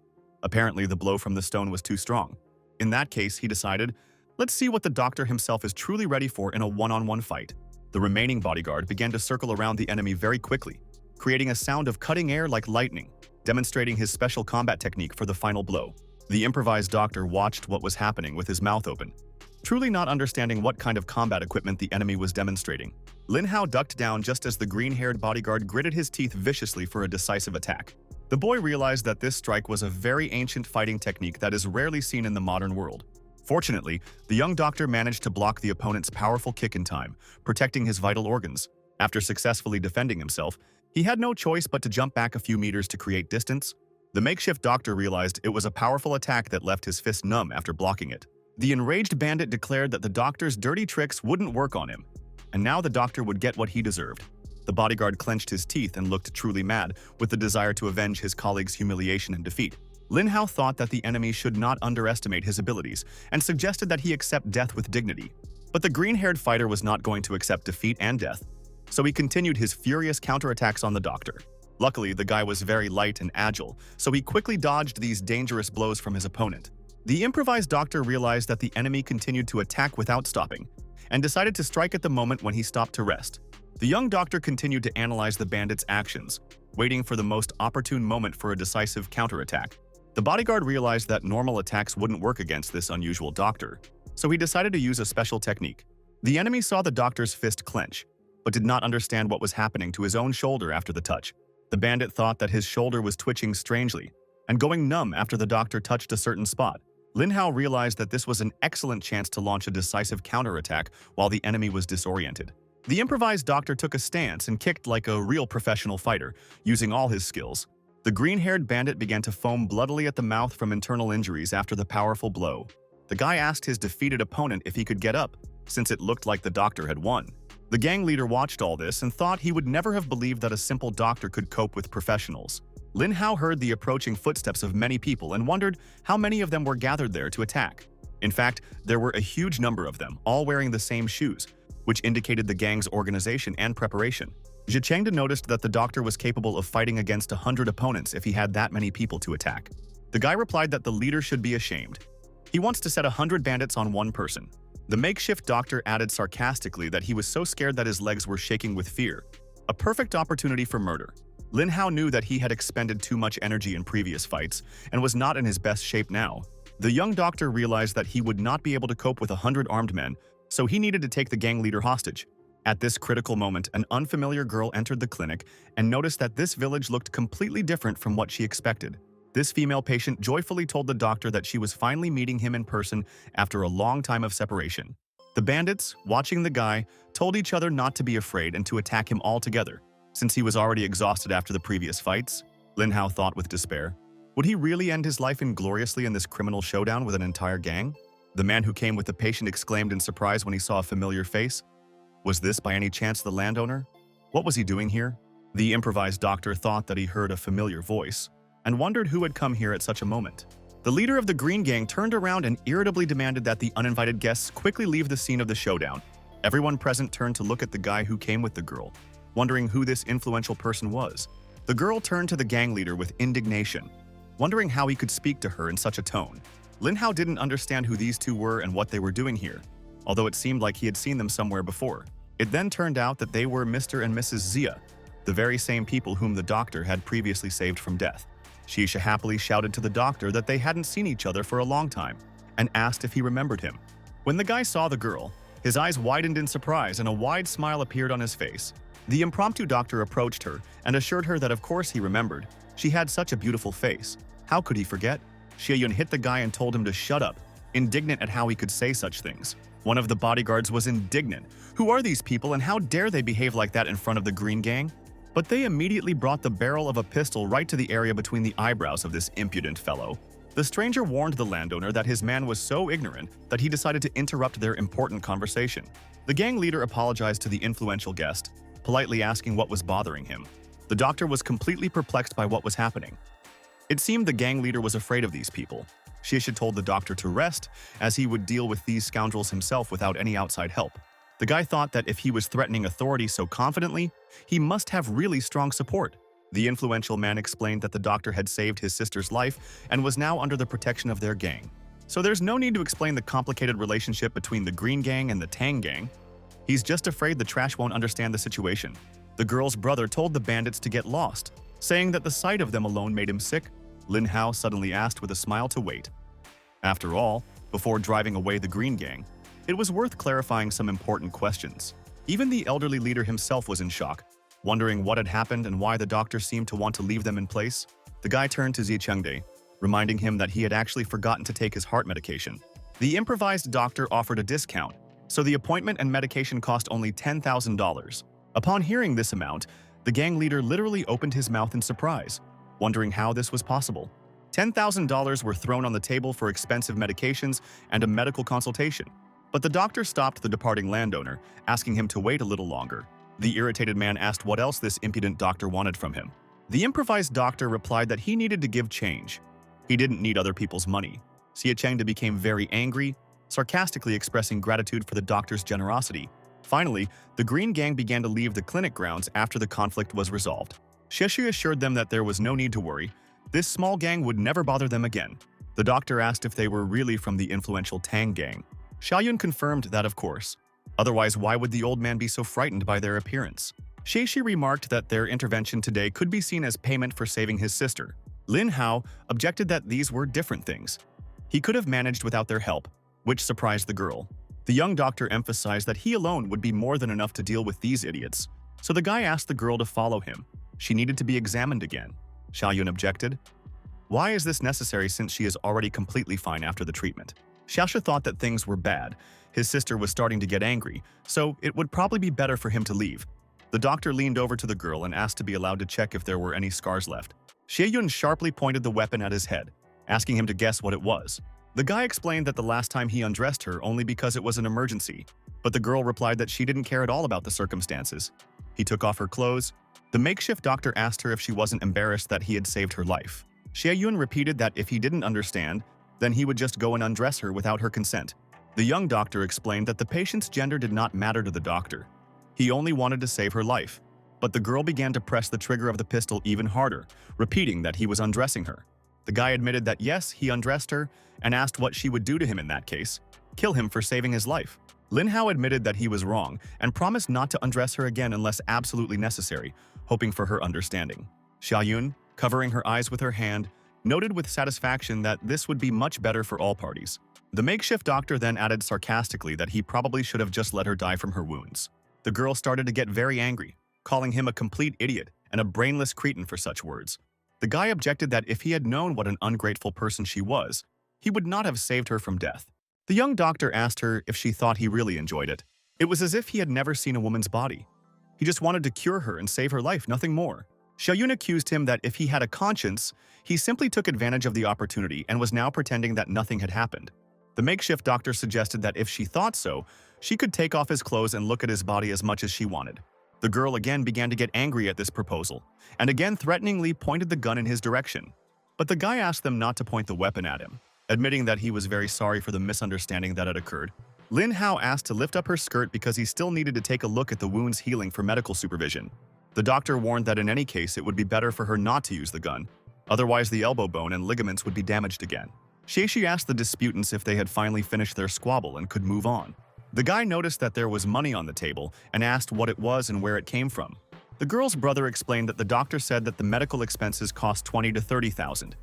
Apparently, the blow from the stone was too strong. In that case, he decided, let's see what the doctor himself is truly ready for in a one-on-one fight. The remaining bodyguard began to circle around the enemy very quickly, creating a sound of cutting air like lightning, demonstrating his special combat technique for the final blow. The improvised doctor watched what was happening with his mouth open, truly not understanding what kind of combat equipment the enemy was demonstrating. Lin Hao ducked down just as the green-haired bodyguard gritted his teeth viciously for a decisive attack. The boy realized that this strike was a very ancient fighting technique that is rarely seen in the modern world. Fortunately, the young doctor managed to block the opponent's powerful kick in time, protecting his vital organs. After successfully defending himself, he had no choice but to jump back a few meters to create distance. The makeshift doctor realized it was a powerful attack that left his fist numb after blocking it. The enraged bandit declared that the doctor's dirty tricks wouldn't work on him, and now the doctor would get what he deserved. The bodyguard clenched his teeth and looked truly mad, with the desire to avenge his colleague's humiliation and defeat. Lin Hao thought that the enemy should not underestimate his abilities and suggested that he accept death with dignity. But the green-haired fighter was not going to accept defeat and death, so he continued his furious counterattacks on the doctor. Luckily, the guy was very light and agile, so he quickly dodged these dangerous blows from his opponent. The improvised doctor realized that the enemy continued to attack without stopping, and decided to strike at the moment when he stopped to rest. The young doctor continued to analyze the bandit's actions, waiting for the most opportune moment for a decisive counterattack. The bodyguard realized that normal attacks wouldn't work against this unusual doctor, so he decided to use a special technique. The enemy saw the doctor's fist clench, but did not understand what was happening to his own shoulder after the touch. The bandit thought that his shoulder was twitching strangely and going numb after the doctor touched a certain spot. Lin Hao realized that this was an excellent chance to launch a decisive counterattack while the enemy was disoriented. The improvised doctor took a stance and kicked like a real professional fighter, using all his skills. The green-haired bandit began to foam bloodily at the mouth from internal injuries after the powerful blow. The guy asked his defeated opponent if he could get up, since it looked like the doctor had won. The gang leader watched all this and thought he would never have believed that a simple doctor could cope with professionals. Lin Hao heard the approaching footsteps of many people and wondered how many of them were gathered there to attack. In fact, there were a huge number of them, all wearing the same shoes, which indicated the gang's organization and preparation. Zhichengde noticed that the doctor was capable of fighting against 100 opponents if he had that many people to attack. The guy replied that the leader should be ashamed. He wants to set 100 bandits on one person. The makeshift doctor added sarcastically that he was so scared that his legs were shaking with fear. A perfect opportunity for murder. Lin Hao knew that he had expended too much energy in previous fights and was not in his best shape now. The young doctor realized that he would not be able to cope with 100 armed men, so he needed to take the gang leader hostage. At this critical moment, an unfamiliar girl entered the clinic and noticed that this village looked completely different from what she expected. This female patient joyfully told the doctor that she was finally meeting him in person after a long time of separation. The bandits, watching the guy, told each other not to be afraid and to attack him all together. Since he was already exhausted after the previous fights, Lin Hao thought with despair. Would he really end his life ingloriously in this criminal showdown with an entire gang? The man who came with the patient exclaimed in surprise when he saw a familiar face. Was this by any chance the landowner? What was he doing here? The improvised doctor thought that he heard a familiar voice and wondered who had come here at such a moment. The leader of the Green Gang turned around and irritably demanded that the uninvited guests quickly leave the scene of the showdown. Everyone present turned to look at the guy who came with the girl, wondering who this influential person was. The girl turned to the gang leader with indignation, wondering how he could speak to her in such a tone. Lin Hao didn't understand who these two were and what they were doing here, although it seemed like he had seen them somewhere before. It then turned out that they were Mr. and Mrs. Zia, the very same people whom the doctor had previously saved from death. Shisha happily shouted to the doctor that they hadn't seen each other for a long time and asked if he remembered him. When the guy saw the girl, his eyes widened in surprise and a wide smile appeared on his face. The impromptu doctor approached her and assured her that of course he remembered. She had such a beautiful face. How could he forget? Xie Yun hit the guy and told him to shut up, indignant at how he could say such things. One of the bodyguards was indignant. Who are these people and how dare they behave like that in front of the Green Gang? But they immediately brought the barrel of a pistol right to the area between the eyebrows of this impudent fellow. The stranger warned the landowner that his man was so ignorant that he decided to interrupt their important conversation. The gang leader apologized to the influential guest, politely asking what was bothering him. The doctor was completely perplexed by what was happening. It seemed the gang leader was afraid of these people. Shisha told the doctor to rest, as he would deal with these scoundrels himself without any outside help. The guy thought that if he was threatening authority so confidently, he must have really strong support. The influential man explained that the doctor had saved his sister's life and was now under the protection of their gang. So there's no need to explain the complicated relationship between the Green Gang and the Tang Gang. He's just afraid the trash won't understand the situation. The girl's brother told the bandits to get lost, saying that the sight of them alone made him sick. Lin Hao suddenly asked with a smile to wait. After all, before driving away the Green Gang, it was worth clarifying some important questions. Even the elderly leader himself was in shock, wondering what had happened and why the doctor seemed to want to leave them in place. The guy turned to Zichengde, reminding him that he had actually forgotten to take his heart medication. The improvised doctor offered a discount, so the appointment and medication cost only $10,000. Upon hearing this amount, the gang leader literally opened his mouth in surprise, wondering how this was possible. $10,000 were thrown on the table for expensive medications and a medical consultation. But the doctor stopped the departing landowner, asking him to wait a little longer. The irritated man asked what else this impudent doctor wanted from him. The improvised doctor replied that he needed to give change. He didn't need other people's money. Xie Chengde became very angry, sarcastically expressing gratitude for the doctor's generosity. Finally, the Green Gang began to leave the clinic grounds after the conflict was resolved. Xie assured them that there was no need to worry. This small gang would never bother them again. The doctor asked if they were really from the influential Tang Gang. Xiaoyun confirmed that of course. Otherwise, why would the old man be so frightened by their appearance? Xie remarked that their intervention today could be seen as payment for saving his sister. Lin Hao objected that these were different things. He could have managed without their help, which surprised the girl. The young doctor emphasized that he alone would be more than enough to deal with these idiots. So the guy asked the girl to follow him. She needed to be examined again. Xiaoyun objected. Why is this necessary since she is already completely fine after the treatment? Xiaoxia thought that things were bad. His sister was starting to get angry, so it would probably be better for him to leave. The doctor leaned over to the girl and asked to be allowed to check if there were any scars left. Xiaoyun sharply pointed the weapon at his head, asking him to guess what it was. The guy explained that the last time he undressed her only because it was an emergency, but the girl replied that she didn't care at all about the circumstances. He took off her clothes. The makeshift doctor asked her if she wasn't embarrassed that he had saved her life. Xiaoyun repeated that if he didn't understand, then he would just go and undress her without her consent. The young doctor explained that the patient's gender did not matter to the doctor. He only wanted to save her life. But the girl began to press the trigger of the pistol even harder, repeating that he was undressing her. The guy admitted that yes, he undressed her, and asked what she would do to him in that case. Kill him for saving his life. Lin Hao admitted that he was wrong and promised not to undress her again unless absolutely necessary, hoping for her understanding. Xiaoyun, covering her eyes with her hand, noted with satisfaction that this would be much better for all parties. The makeshift doctor then added sarcastically that he probably should have just let her die from her wounds. The girl started to get very angry, calling him a complete idiot and a brainless cretin for such words. The guy objected that if he had known what an ungrateful person she was, he would not have saved her from death. The young doctor asked her if she thought he really enjoyed it. It was as if he had never seen a woman's body. He just wanted to cure her and save her life, nothing more. Xiaoyun accused him that if he had a conscience, he simply took advantage of the opportunity and was now pretending that nothing had happened. The makeshift doctor suggested that if she thought so, she could take off his clothes and look at his body as much as she wanted. The girl again began to get angry at this proposal, and again threateningly pointed the gun in his direction. But the guy asked them not to point the weapon at him, admitting that he was very sorry for the misunderstanding that had occurred. Lin Hao asked to lift up her skirt because he still needed to take a look at the wound's healing for medical supervision. The doctor warned that in any case it would be better for her not to use the gun, otherwise the elbow bone and ligaments would be damaged again. Xie asked the disputants if they had finally finished their squabble and could move on. The guy noticed that there was money on the table and asked what it was and where it came from. The girl's brother explained that the doctor said that the medical expenses cost $20,000 to $30,000,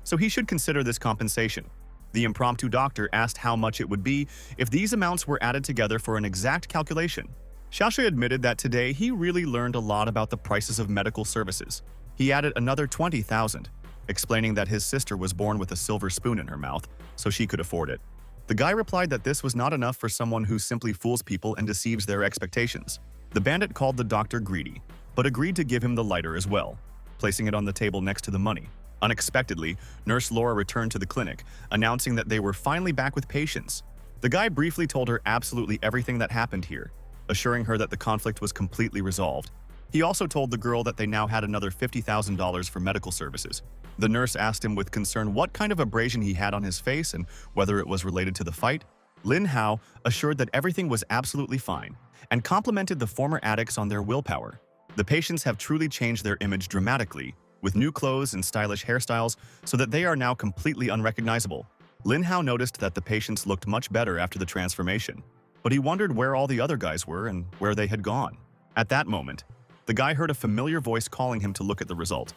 so he should consider this compensation. The impromptu doctor asked how much it would be if these amounts were added together for an exact calculation. Xiaoxia admitted that today he really learned a lot about the prices of medical services. He added another $20,000, explaining that his sister was born with a silver spoon in her mouth, so she could afford it. The guy replied that this was not enough for someone who simply fools people and deceives their expectations. The bandit called the doctor greedy, but agreed to give him the lighter as well, placing it on the table next to the money. Unexpectedly, Nurse Laura returned to the clinic, announcing that they were finally back with patients. The guy briefly told her absolutely everything that happened here, assuring her that the conflict was completely resolved. He also told the girl that they now had another $50,000 for medical services. The nurse asked him with concern what kind of abrasion he had on his face and whether it was related to the fight. Lin Hao assured that everything was absolutely fine and complimented the former addicts on their willpower. The patients have truly changed their image dramatically, with new clothes and stylish hairstyles so that they are now completely unrecognizable. Lin Hao noticed that the patients looked much better after the transformation, but he wondered where all the other guys were and where they had gone. At that moment, the guy heard a familiar voice calling him to look at the result,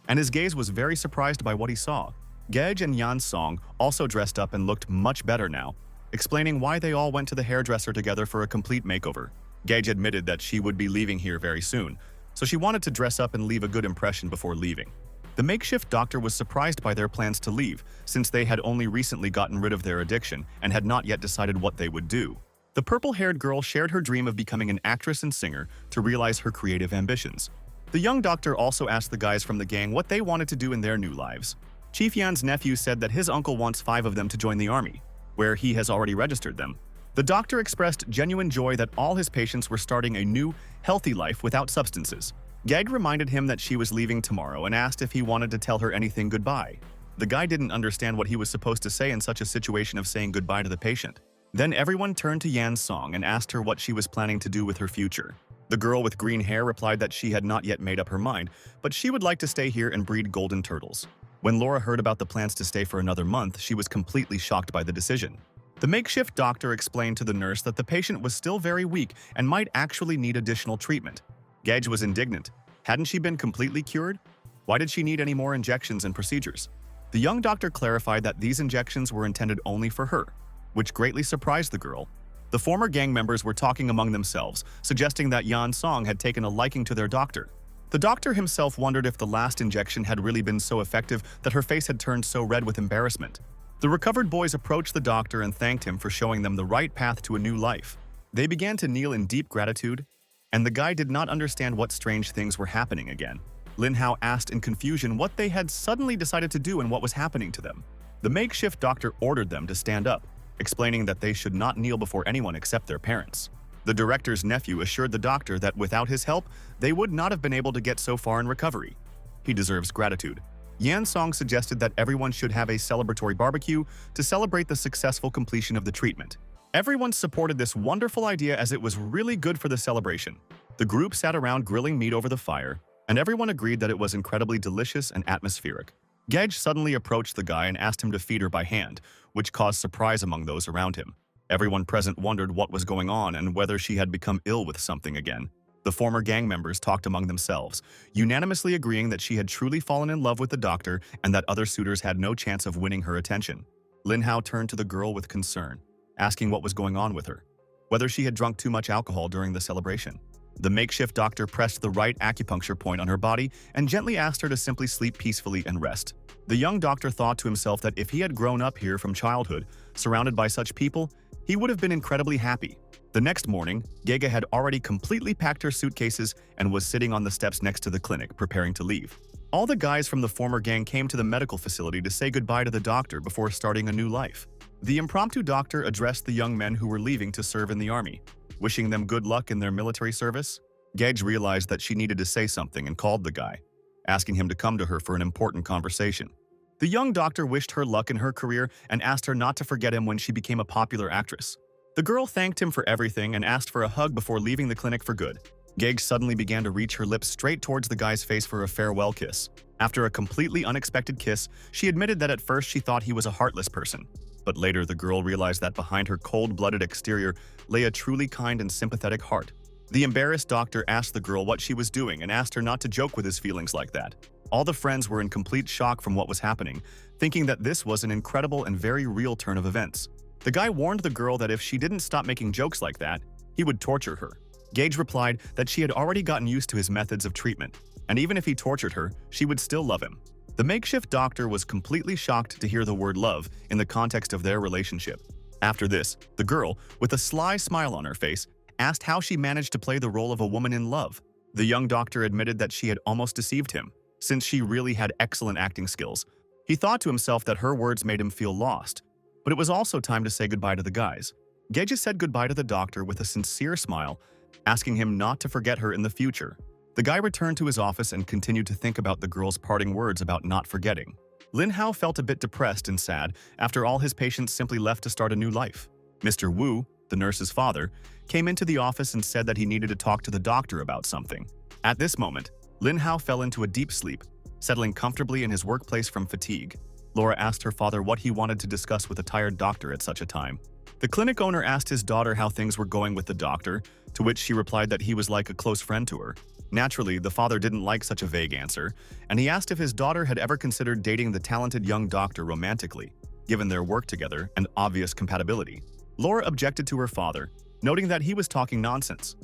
and his gaze was very surprised by what he saw. Gege and Yan Song also dressed up and looked much better now, explaining why they all went to the hairdresser together for a complete makeover. Gage admitted that she would be leaving here very soon, so she wanted to dress up and leave a good impression before leaving. The makeshift doctor was surprised by their plans to leave, since they had only recently gotten rid of their addiction and had not yet decided what they would do. The purple-haired girl shared her dream of becoming an actress and singer to realize her creative ambitions. The young doctor also asked the guys from the gang what they wanted to do in their new lives. Chief Yan's nephew said that his uncle wants 5 of them to join the army, where he has already registered them. The doctor expressed genuine joy that all his patients were starting a new, healthy life without substances. Gag reminded him that she was leaving tomorrow and asked if he wanted to tell her anything goodbye. The guy didn't understand what he was supposed to say in such a situation of saying goodbye to the patient. Then everyone turned to Yan's song and asked her what she was planning to do with her future. The girl with green hair replied that she had not yet made up her mind, but she would like to stay here and breed golden turtles. When Laura heard about the plans to stay for another month, she was completely shocked by the decision. The makeshift doctor explained to the nurse that the patient was still very weak and might actually need additional treatment. Gage was indignant. Hadn't she been completely cured? Why did she need any more injections and procedures? The young doctor clarified that these injections were intended only for her, which greatly surprised the girl. The former gang members were talking among themselves, suggesting that Yan Song had taken a liking to their doctor. The doctor himself wondered if the last injection had really been so effective that her face had turned so red with embarrassment. The recovered boys approached the doctor and thanked him for showing them the right path to a new life. They began to kneel in deep gratitude, and the guy did not understand what strange things were happening again. Lin Hao asked in confusion what they had suddenly decided to do and what was happening to them. The makeshift doctor ordered them to stand up, explaining that they should not kneel before anyone except their parents. The director's nephew assured the doctor that without his help, they would not have been able to get so far in recovery. He deserves gratitude. Yan Song suggested that everyone should have a celebratory barbecue to celebrate the successful completion of the treatment. Everyone supported this wonderful idea as it was really good for the celebration. The group sat around grilling meat over the fire, and everyone agreed that it was incredibly delicious and atmospheric. Gage suddenly approached the guy and asked him to feed her by hand, which caused surprise among those around him. Everyone present wondered what was going on and whether she had become ill with something again. The former gang members talked among themselves, unanimously agreeing that she had truly fallen in love with the doctor and that other suitors had no chance of winning her attention. Lin Hao turned to the girl with concern, asking what was going on with her, whether she had drunk too much alcohol during the celebration. The makeshift doctor pressed the right acupuncture point on her body and gently asked her to simply sleep peacefully and rest. The young doctor thought to himself that if he had grown up here from childhood, surrounded by such people, he would have been incredibly happy. The next morning, Gege had already completely packed her suitcases and was sitting on the steps next to the clinic, preparing to leave. All the guys from the former gang came to the medical facility to say goodbye to the doctor before starting a new life. The impromptu doctor addressed the young men who were leaving to serve in the army, wishing them good luck in their military service. Gage realized that she needed to say something and called the guy, asking him to come to her for an important conversation. The young doctor wished her luck in her career and asked her not to forget him when she became a popular actress. The girl thanked him for everything and asked for a hug before leaving the clinic for good. Gage suddenly began to reach her lips straight towards the guy's face for a farewell kiss. After a completely unexpected kiss, she admitted that at first she thought he was a heartless person. But later the girl realized that behind her cold-blooded exterior lay a truly kind and sympathetic heart. The embarrassed doctor asked the girl what she was doing and asked her not to joke with his feelings like that. All the friends were in complete shock from what was happening, thinking that this was an incredible and very real turn of events. The guy warned the girl that if she didn't stop making jokes like that, he would torture her. Gage replied that she had already gotten used to his methods of treatment, and even if he tortured her, she would still love him. The makeshift doctor was completely shocked to hear the word love in the context of their relationship. After this, the girl, with a sly smile on her face, asked how she managed to play the role of a woman in love. The young doctor admitted that she had almost deceived him, since she really had excellent acting skills. He thought to himself that her words made him feel lost, but it was also time to say goodbye to the guys. Gage said goodbye to the doctor with a sincere smile, asking him not to forget her in the future. The guy returned to his office and continued to think about the girl's parting words about not forgetting. Lin Hao felt a bit depressed and sad after all his patients simply left to start a new life. Mr. Wu, the nurse's father, came into the office and said that he needed to talk to the doctor about something. At this moment, Lin Hao fell into a deep sleep, settling comfortably in his workplace from fatigue. Laura asked her father what he wanted to discuss with a tired doctor at such a time. The clinic owner asked his daughter how things were going with the doctor, to which she replied that he was like a close friend to her. Naturally, the father didn't like such a vague answer, and he asked if his daughter had ever considered dating the talented young doctor romantically, given their work together and obvious compatibility. Laura objected to her father, noting that he was talking nonsense.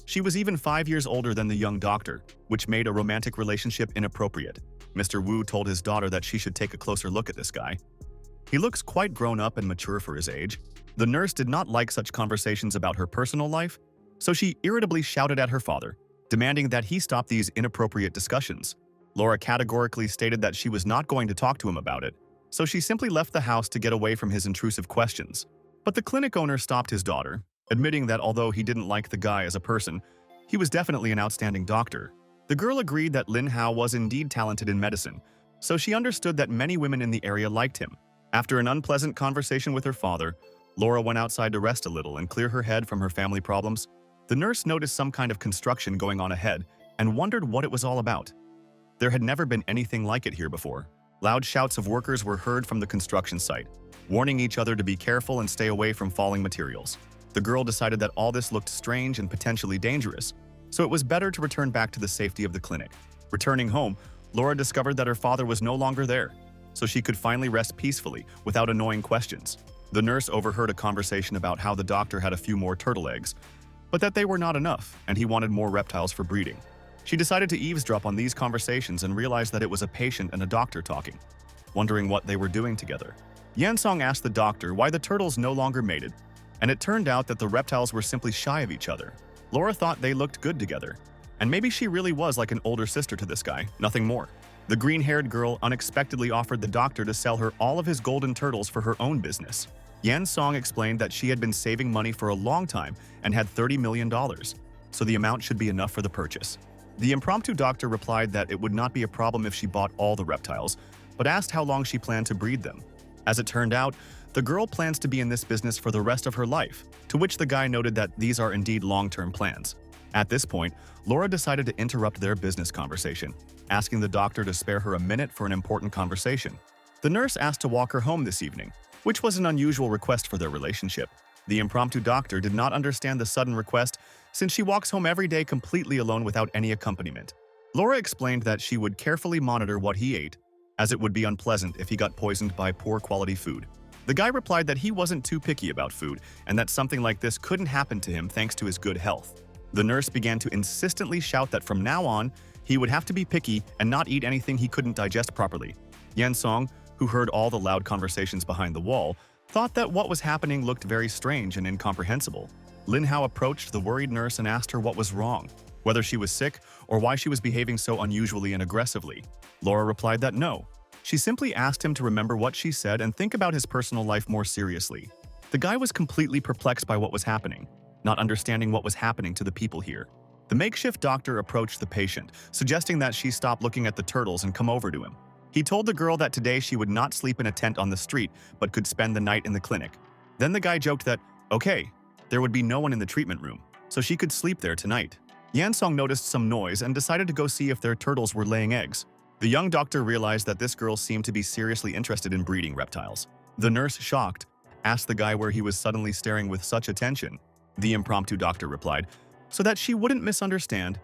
She was even 5 years older than the young doctor, which made a romantic relationship inappropriate. Mr. Wu told his daughter that she should take a closer look at this guy. He looks quite grown up and mature for his age. The nurse did not like such conversations about her personal life, so she irritably shouted at her father, demanding that he stop these inappropriate discussions. Laura categorically stated that she was not going to talk to him about it, so she simply left the house to get away from his intrusive questions. But the clinic owner stopped his daughter, admitting that although he didn't like the guy as a person, he was definitely an outstanding doctor. The girl agreed that Lin Hao was indeed talented in medicine, so she understood that many women in the area liked him. After an unpleasant conversation with her father, Laura went outside to rest a little and clear her head from her family problems. The nurse noticed some kind of construction going on ahead and wondered what it was all about. There had never been anything like it here before. Loud shouts of workers were heard from the construction site, warning each other to be careful and stay away from falling materials. The girl decided that all this looked strange and potentially dangerous, so it was better to return back to the safety of the clinic. Returning home, Laura discovered that her father was no longer there, so she could finally rest peacefully without annoying questions. The nurse overheard a conversation about how the doctor had a few more turtle eggs, but that they were not enough and he wanted more reptiles for breeding. She decided to eavesdrop on these conversations and realized that it was a patient and a doctor talking, wondering what they were doing together. Yansong asked the doctor why the turtles no longer mated, and it turned out that the reptiles were simply shy of each other. Laura thought they looked good together, and maybe she really was like an older sister to this guy, nothing more. The green-haired girl unexpectedly offered the doctor to sell her all of his golden turtles for her own business. Yan Song explained that she had been saving money for a long time and had $30 million, so the amount should be enough for the purchase. The impromptu doctor replied that it would not be a problem if she bought all the reptiles, but asked how long she planned to breed them. As it turned out, the girl plans to be in this business for the rest of her life, to which the guy noted that these are indeed long-term plans. At this point, Laura decided to interrupt their business conversation, asking the doctor to spare her a minute for an important conversation. The nurse asked to walk her home this evening, which was an unusual request for their relationship. The impromptu doctor did not understand the sudden request since she walks home every day completely alone without any accompaniment. Laura explained that she would carefully monitor what he ate, as it would be unpleasant if he got poisoned by poor quality food. The guy replied that he wasn't too picky about food and that something like this couldn't happen to him thanks to his good health. The nurse began to insistently shout that from now on, he would have to be picky and not eat anything he couldn't digest properly. Yan Song, who heard all the loud conversations behind the wall, thought that what was happening looked very strange and incomprehensible. Lin Hao approached the worried nurse and asked her what was wrong, whether she was sick or why she was behaving so unusually and aggressively. Laura replied that no. She simply asked him to remember what she said and think about his personal life more seriously. The guy was completely perplexed by what was happening, not understanding what was happening to the people here. The makeshift doctor approached the patient, suggesting that she stop looking at the turtles and come over to him. He told the girl that today she would not sleep in a tent on the street, but could spend the night in the clinic. Then the guy joked that, okay, there would be no one in the treatment room, so she could sleep there tonight. Yansong noticed some noise and decided to go see if their turtles were laying eggs. The young doctor realized that this girl seemed to be seriously interested in breeding reptiles. The nurse, shocked, asked the guy where he was suddenly staring with such attention. The impromptu doctor replied, so that she wouldn't misunderstand,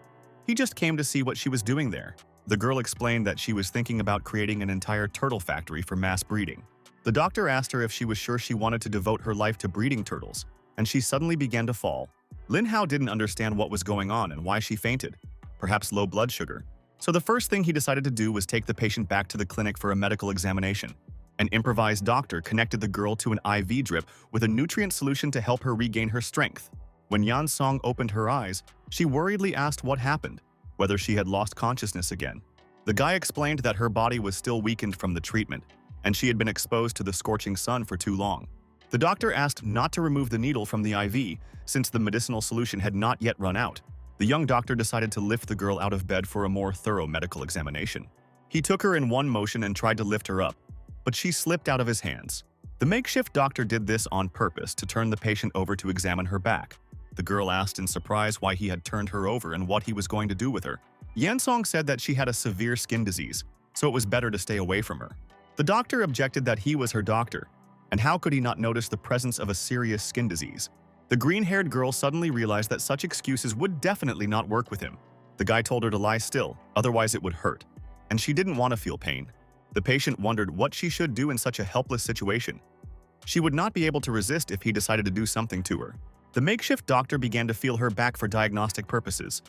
he just came to see what she was doing there. The girl explained that she was thinking about creating an entire turtle factory for mass breeding. The doctor asked her if she was sure she wanted to devote her life to breeding turtles, and she suddenly began to fall. Lin Hao didn't understand what was going on and why she fainted, perhaps low blood sugar. So the first thing he decided to do was take the patient back to the clinic for a medical examination. An improvised doctor connected the girl to an IV drip with a nutrient solution to help her regain her strength. When Yan Song opened her eyes, she worriedly asked what happened, whether she had lost consciousness again. The guy explained that her body was still weakened from the treatment, and she had been exposed to the scorching sun for too long. The doctor asked not to remove the needle from the IV, since the medicinal solution had not yet run out. The young doctor decided to lift the girl out of bed for a more thorough medical examination. He took her in one motion and tried to lift her up, but she slipped out of his hands. The makeshift doctor did this on purpose to turn the patient over to examine her back. The girl asked in surprise why he had turned her over and what he was going to do with her. Yansong said that she had a severe skin disease, so it was better to stay away from her. The doctor objected that he was her doctor, and how could he not notice the presence of a serious skin disease? The green-haired girl suddenly realized that such excuses would definitely not work with him. The guy told her to lie still, otherwise it would hurt, and she didn't want to feel pain. The patient wondered what she should do in such a helpless situation. She would not be able to resist if he decided to do something to her. The makeshift doctor began to feel her back for diagnostic purposes,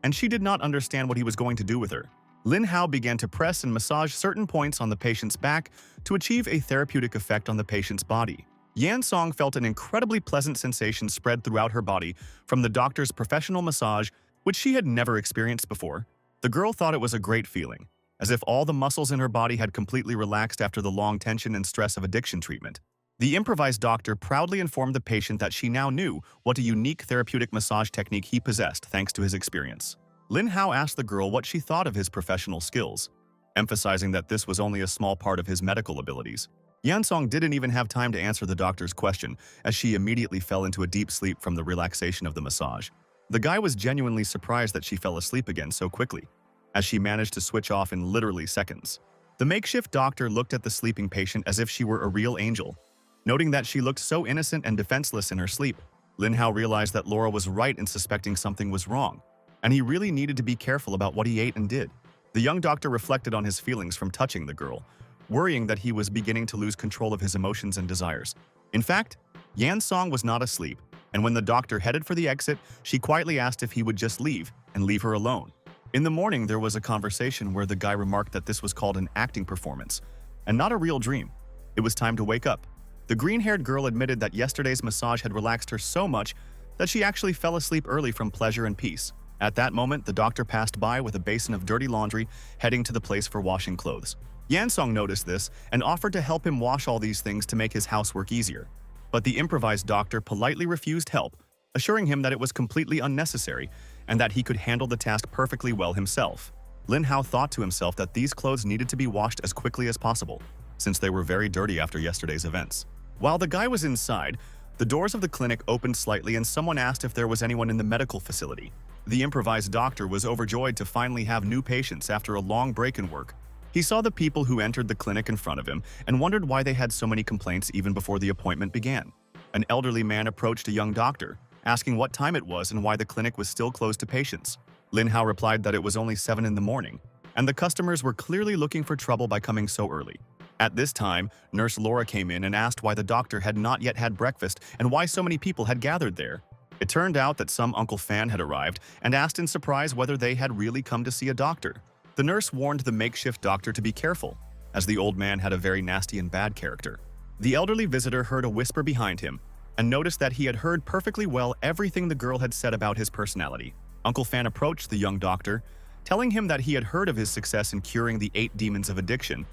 and she did not understand what he was going to do with her. Lin Hao began to press and massage certain points on the patient's back to achieve a therapeutic effect on the patient's body. Yan Song felt an incredibly pleasant sensation spread throughout her body from the doctor's professional massage, which she had never experienced before. The girl thought it was a great feeling, as if all the muscles in her body had completely relaxed after the long tension and stress of addiction treatment. The improvised doctor proudly informed the patient that she now knew what a unique therapeutic massage technique he possessed thanks to his experience. Lin Hao asked the girl what she thought of his professional skills, emphasizing that this was only a small part of his medical abilities. Yan Song didn't even have time to answer the doctor's question, as she immediately fell into a deep sleep from the relaxation of the massage. The guy was genuinely surprised that she fell asleep again so quickly, as she managed to switch off in literally seconds. The makeshift doctor looked at the sleeping patient as if she were a real angel. Noting that she looked so innocent and defenseless in her sleep, Lin Hao realized that Laura was right in suspecting something was wrong, and he really needed to be careful about what he ate and did. The young doctor reflected on his feelings from touching the girl, worrying that he was beginning to lose control of his emotions and desires. In fact, Yan Song was not asleep, and when the doctor headed for the exit, she quietly asked if he would just leave and leave her alone. In the morning, there was a conversation where the guy remarked that this was called an acting performance, and not a real dream. It was time to wake up. The green-haired girl admitted that yesterday's massage had relaxed her so much that she actually fell asleep early from pleasure and peace. At that moment, the doctor passed by with a basin of dirty laundry, heading to the place for washing clothes. Yan Song noticed this and offered to help him wash all these things to make his housework easier. But the improvised doctor politely refused help, assuring him that it was completely unnecessary and that he could handle the task perfectly well himself. Lin Hao thought to himself that these clothes needed to be washed as quickly as possible, since they were very dirty after yesterday's events. While the guy was inside, the doors of the clinic opened slightly and someone asked if there was anyone in the medical facility. The improvised doctor was overjoyed to finally have new patients after a long break in work. He saw the people who entered the clinic in front of him and wondered why they had so many complaints even before the appointment began. An elderly man approached a young doctor, asking what time it was and why the clinic was still closed to patients. Lin Hao replied that it was only 7 in the morning, and the customers were clearly looking for trouble by coming so early. At this time, Nurse Laura came in and asked why the doctor had not yet had breakfast and why so many people had gathered there. It turned out that some Uncle Fan had arrived and asked in surprise whether they had really come to see a doctor. The nurse warned the makeshift doctor to be careful, as the old man had a very nasty and bad character. The elderly visitor heard a whisper behind him and noticed that he had heard perfectly well everything the girl had said about his personality. Uncle Fan approached the young doctor, telling him that he had heard of his success in curing the 8 demons of addiction,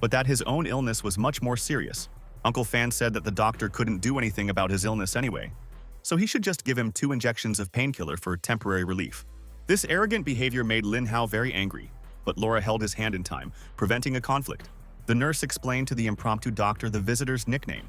but that his own illness was much more serious. Uncle Fan said that the doctor couldn't do anything about his illness anyway, so he should just give him 2 injections of painkiller for temporary relief. This arrogant behavior made Lin Hao very angry, but Laura held his hand in time, preventing a conflict. The nurse explained to the impromptu doctor the visitor's nickname.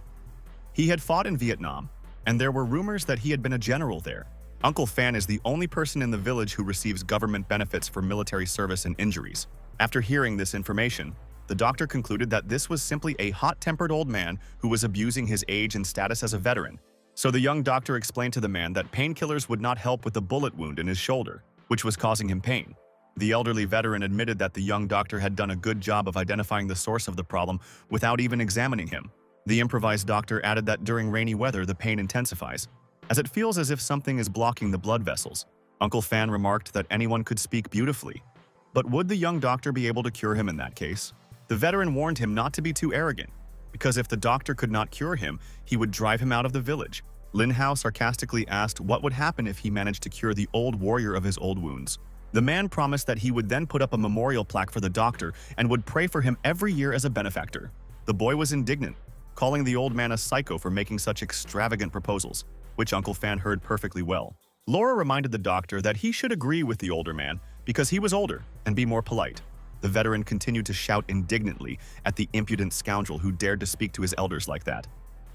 He had fought in Vietnam, and there were rumors that he had been a general there. Uncle Fan is the only person in the village who receives government benefits for military service and injuries. After hearing this information, the doctor concluded that this was simply a hot-tempered old man who was abusing his age and status as a veteran. So the young doctor explained to the man that painkillers would not help with the bullet wound in his shoulder, which was causing him pain. The elderly veteran admitted that the young doctor had done a good job of identifying the source of the problem without even examining him. The improvised doctor added that during rainy weather the pain intensifies, as it feels as if something is blocking the blood vessels. Uncle Fan remarked that anyone could speak beautifully, but would the young doctor be able to cure him in that case? The veteran warned him not to be too arrogant, because if the doctor could not cure him, he would drive him out of the village. Lin Hao sarcastically asked what would happen if he managed to cure the old warrior of his old wounds. The man promised that he would then put up a memorial plaque for the doctor and would pray for him every year as a benefactor. The boy was indignant, calling the old man a psycho for making such extravagant proposals, which Uncle Fan heard perfectly well. Laura reminded the doctor that he should agree with the older man because he was older and be more polite. The veteran continued to shout indignantly at the impudent scoundrel who dared to speak to his elders like that.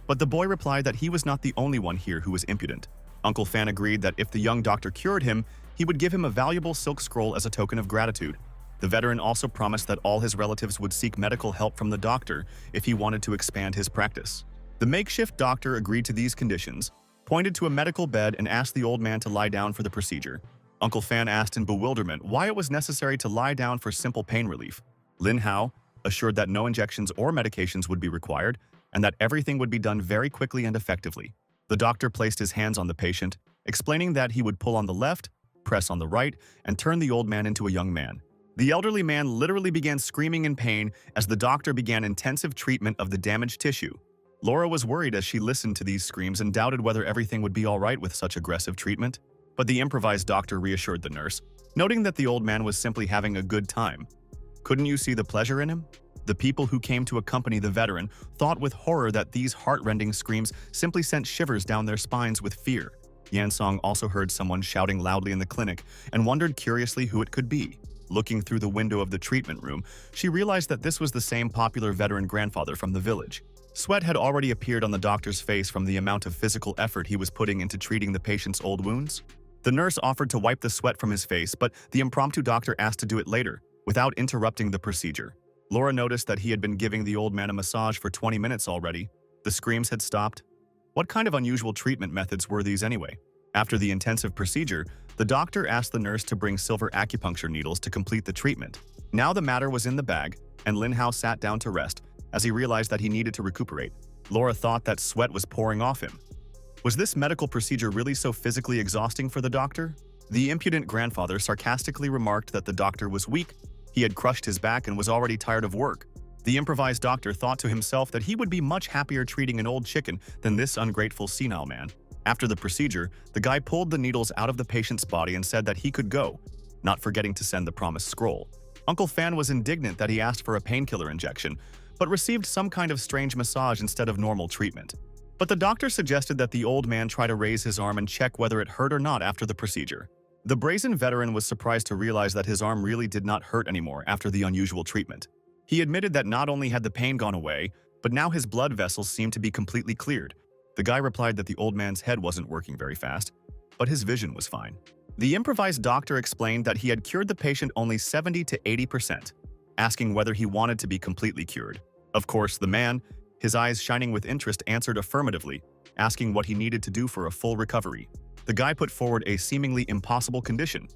But the boy replied that he was not the only one here who was impudent. Uncle Fan agreed that if the young doctor cured him, he would give him a valuable silk scroll as a token of gratitude. The veteran also promised that all his relatives would seek medical help from the doctor if he wanted to expand his practice. The makeshift doctor agreed to these conditions, pointed to a medical bed and asked the old man to lie down for the procedure. Uncle Fan asked in bewilderment why it was necessary to lie down for simple pain relief. Lin Hao assured that no injections or medications would be required and that everything would be done very quickly and effectively. The doctor placed his hands on the patient, explaining that he would pull on the left, press on the right, and turn the old man into a young man. The elderly man literally began screaming in pain as the doctor began intensive treatment of the damaged tissue. Laura was worried as she listened to these screams and doubted whether everything would be all right with such aggressive treatment. But the improvised doctor reassured the nurse, noting that the old man was simply having a good time. Couldn't you see the pleasure in him? The people who came to accompany the veteran thought with horror that these heart-rending screams simply sent shivers down their spines with fear. Yansong also heard someone shouting loudly in the clinic and wondered curiously who it could be. Looking through the window of the treatment room, she realized that this was the same popular veteran grandfather from the village. Sweat had already appeared on the doctor's face from the amount of physical effort he was putting into treating the patient's old wounds. The nurse offered to wipe the sweat from his face, but the impromptu doctor asked to do it later, without interrupting the procedure. Laura noticed that he had been giving the old man a massage for 20 minutes already. The screams had stopped. What kind of unusual treatment methods were these anyway? After the intensive procedure, the doctor asked the nurse to bring silver acupuncture needles to complete the treatment. Now the matter was in the bag, and Lin Hao sat down to rest, as he realized that he needed to recuperate. Laura thought that sweat was pouring off him. Was this medical procedure really so physically exhausting for the doctor? The impudent grandfather sarcastically remarked that the doctor was weak, he had crushed his back and was already tired of work. The improvised doctor thought to himself that he would be much happier treating an old chicken than this ungrateful senile man. After the procedure, the guy pulled the needles out of the patient's body and said that he could go, not forgetting to send the promised scroll. Uncle Fan was indignant that he asked for a painkiller injection, but received some kind of strange massage instead of normal treatment. But the doctor suggested that the old man try to raise his arm and check whether it hurt or not after the procedure. The brazen veteran was surprised to realize that his arm really did not hurt anymore after the unusual treatment. He admitted that not only had the pain gone away, but now his blood vessels seemed to be completely cleared. The guy replied that the old man's head wasn't working very fast, but his vision was fine. The improvised doctor explained that he had cured the patient only 70 to 80%, asking whether he wanted to be completely cured. Of course, the man, his eyes shining with interest, answered affirmatively, asking what he needed to do for a full recovery. The guy put forward a seemingly impossible condition: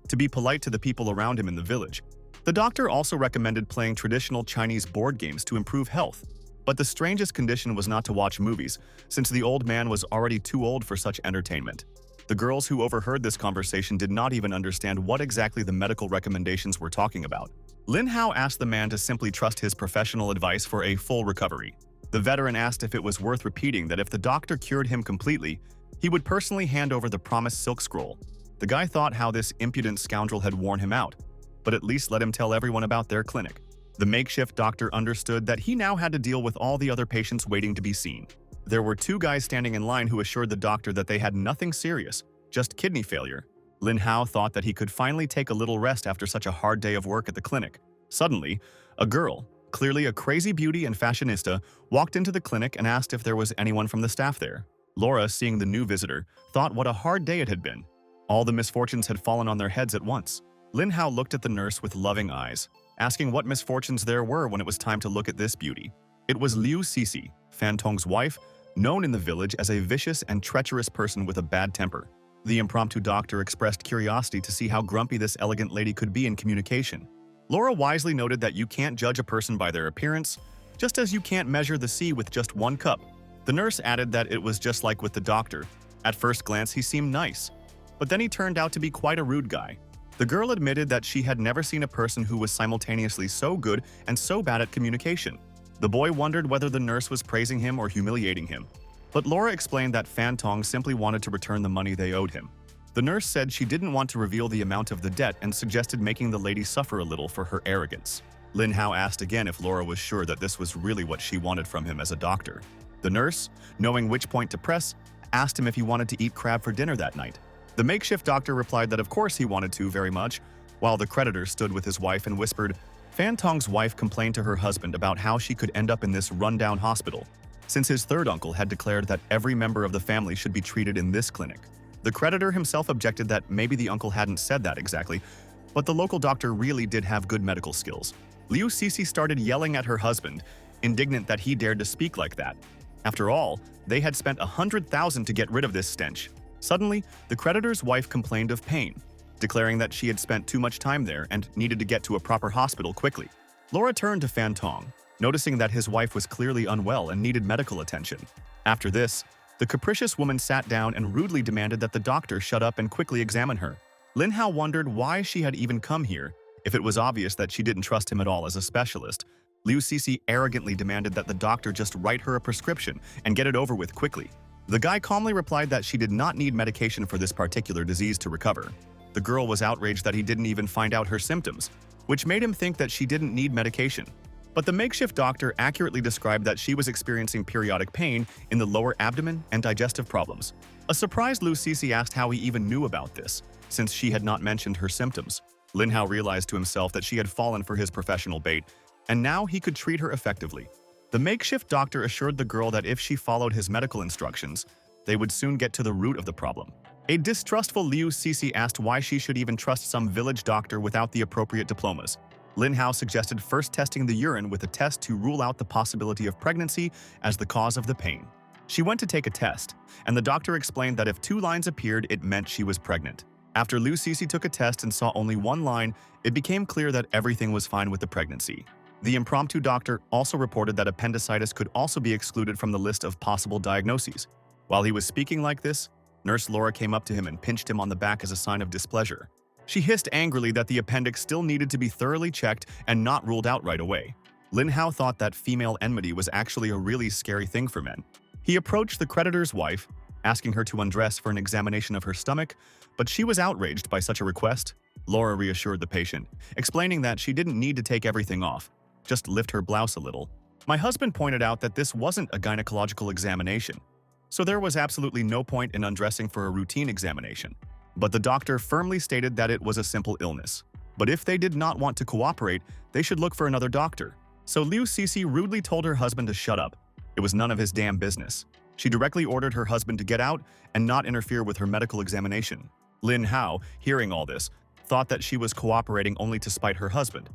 to be polite to the people around him in the village. The doctor also recommended playing traditional Chinese board games to improve health. But the strangest condition was not to watch movies, since the old man was already too old for such entertainment. The girls who overheard this conversation did not even understand what exactly the medical recommendations were talking about. Lin Hao asked the man to simply trust his professional advice for a full recovery. The veteran asked if it was worth repeating that if the doctor cured him completely, he would personally hand over the promised silk scroll. The guy thought how this impudent scoundrel had worn him out, but at least let him tell everyone about their clinic. The makeshift doctor understood that he now had to deal with all the other patients waiting to be seen. There were two guys standing in line who assured the doctor that they had nothing serious, just kidney failure. Lin Hao thought that he could finally take a little rest after such a hard day of work at the clinic. Suddenly, a girl, clearly a crazy beauty and fashionista, walked into the clinic and asked if there was anyone from the staff there. Laura, seeing the new visitor, thought what a hard day it had been. All the misfortunes had fallen on their heads at once. Lin Hao looked at the nurse with loving eyes, asking what misfortunes there were when it was time to look at this beauty. It was Liu Cixi, Fan Tong's wife, known in the village as a vicious and treacherous person with a bad temper. The impromptu doctor expressed curiosity to see how grumpy this elegant lady could be in communication. Laura wisely noted that you can't judge a person by their appearance, just as you can't measure the sea with just one cup. The nurse added that it was just like with the doctor. At first glance, he seemed nice, but then he turned out to be quite a rude guy. The girl admitted that she had never seen a person who was simultaneously so good and so bad at communication. The boy wondered whether the nurse was praising him or humiliating him. But Laura explained that Fan Tong simply wanted to return the money they owed him. The nurse said she didn't want to reveal the amount of the debt and suggested making the lady suffer a little for her arrogance. Lin Hao asked again if Laura was sure that this was really what she wanted from him as a doctor. The nurse, knowing which point to press, asked him if he wanted to eat crab for dinner that night. The makeshift doctor replied that of course he wanted to very much, while the creditor stood with his wife and whispered. Fan Tong's wife complained to her husband about how she could end up in this rundown hospital, since his third uncle had declared that every member of the family should be treated in this clinic. The creditor himself objected that maybe the uncle hadn't said that exactly, but the local doctor really did have good medical skills. Liu Cixi started yelling at her husband, indignant that he dared to speak like that. After all, they had spent 100,000 to get rid of this stench. Suddenly, the creditor's wife complained of pain, declaring that she had spent too much time there and needed to get to a proper hospital quickly. Laura turned to Fan Tong, noticing that his wife was clearly unwell and needed medical attention. After this, The capricious woman sat down and rudely demanded that the doctor shut up and quickly examine her. Lin Hao wondered why she had even come here, if it was obvious that she didn't trust him at all as a specialist. Liu Cixi arrogantly demanded that the doctor just write her a prescription and get it over with quickly. The guy calmly replied that she did not need medication for this particular disease to recover. The girl was outraged that he didn't even find out her symptoms, which made him think that she didn't need medication. But the makeshift doctor accurately described that she was experiencing periodic pain in the lower abdomen and digestive problems. A surprised Liu Cixi asked how he even knew about this, since she had not mentioned her symptoms. Lin Hao realized to himself that she had fallen for his professional bait, and now he could treat her effectively. The makeshift doctor assured the girl that if she followed his medical instructions, they would soon get to the root of the problem. A distrustful Liu Cixi asked why she should even trust some village doctor without the appropriate diplomas. Lin Hao suggested first testing the urine with a test to rule out the possibility of pregnancy as the cause of the pain. She went to take a test, and the doctor explained that if 2 lines appeared, it meant she was pregnant. After Liu Cixi took a test and saw only 1 line, it became clear that everything was fine with the pregnancy. The impromptu doctor also reported that appendicitis could also be excluded from the list of possible diagnoses. While he was speaking like this, Nurse Laura came up to him and pinched him on the back as a sign of displeasure. She hissed angrily that the appendix still needed to be thoroughly checked and not ruled out right away. Lin Hao thought that female enmity was actually a really scary thing for men. He approached the creditor's wife, asking her to undress for an examination of her stomach, but she was outraged by such a request. Laura reassured the patient, explaining that she didn't need to take everything off, just lift her blouse a little. My husband pointed out that this wasn't a gynecological examination, so there was absolutely no point in undressing for a routine examination. But the doctor firmly stated that it was a simple illness. But if they did not want to cooperate, they should look for another doctor. So Liu Cixi rudely told her husband to shut up. It was none of his damn business. She directly ordered her husband to get out and not interfere with her medical examination. Lin Hao, hearing all this, thought that she was cooperating only to spite her husband.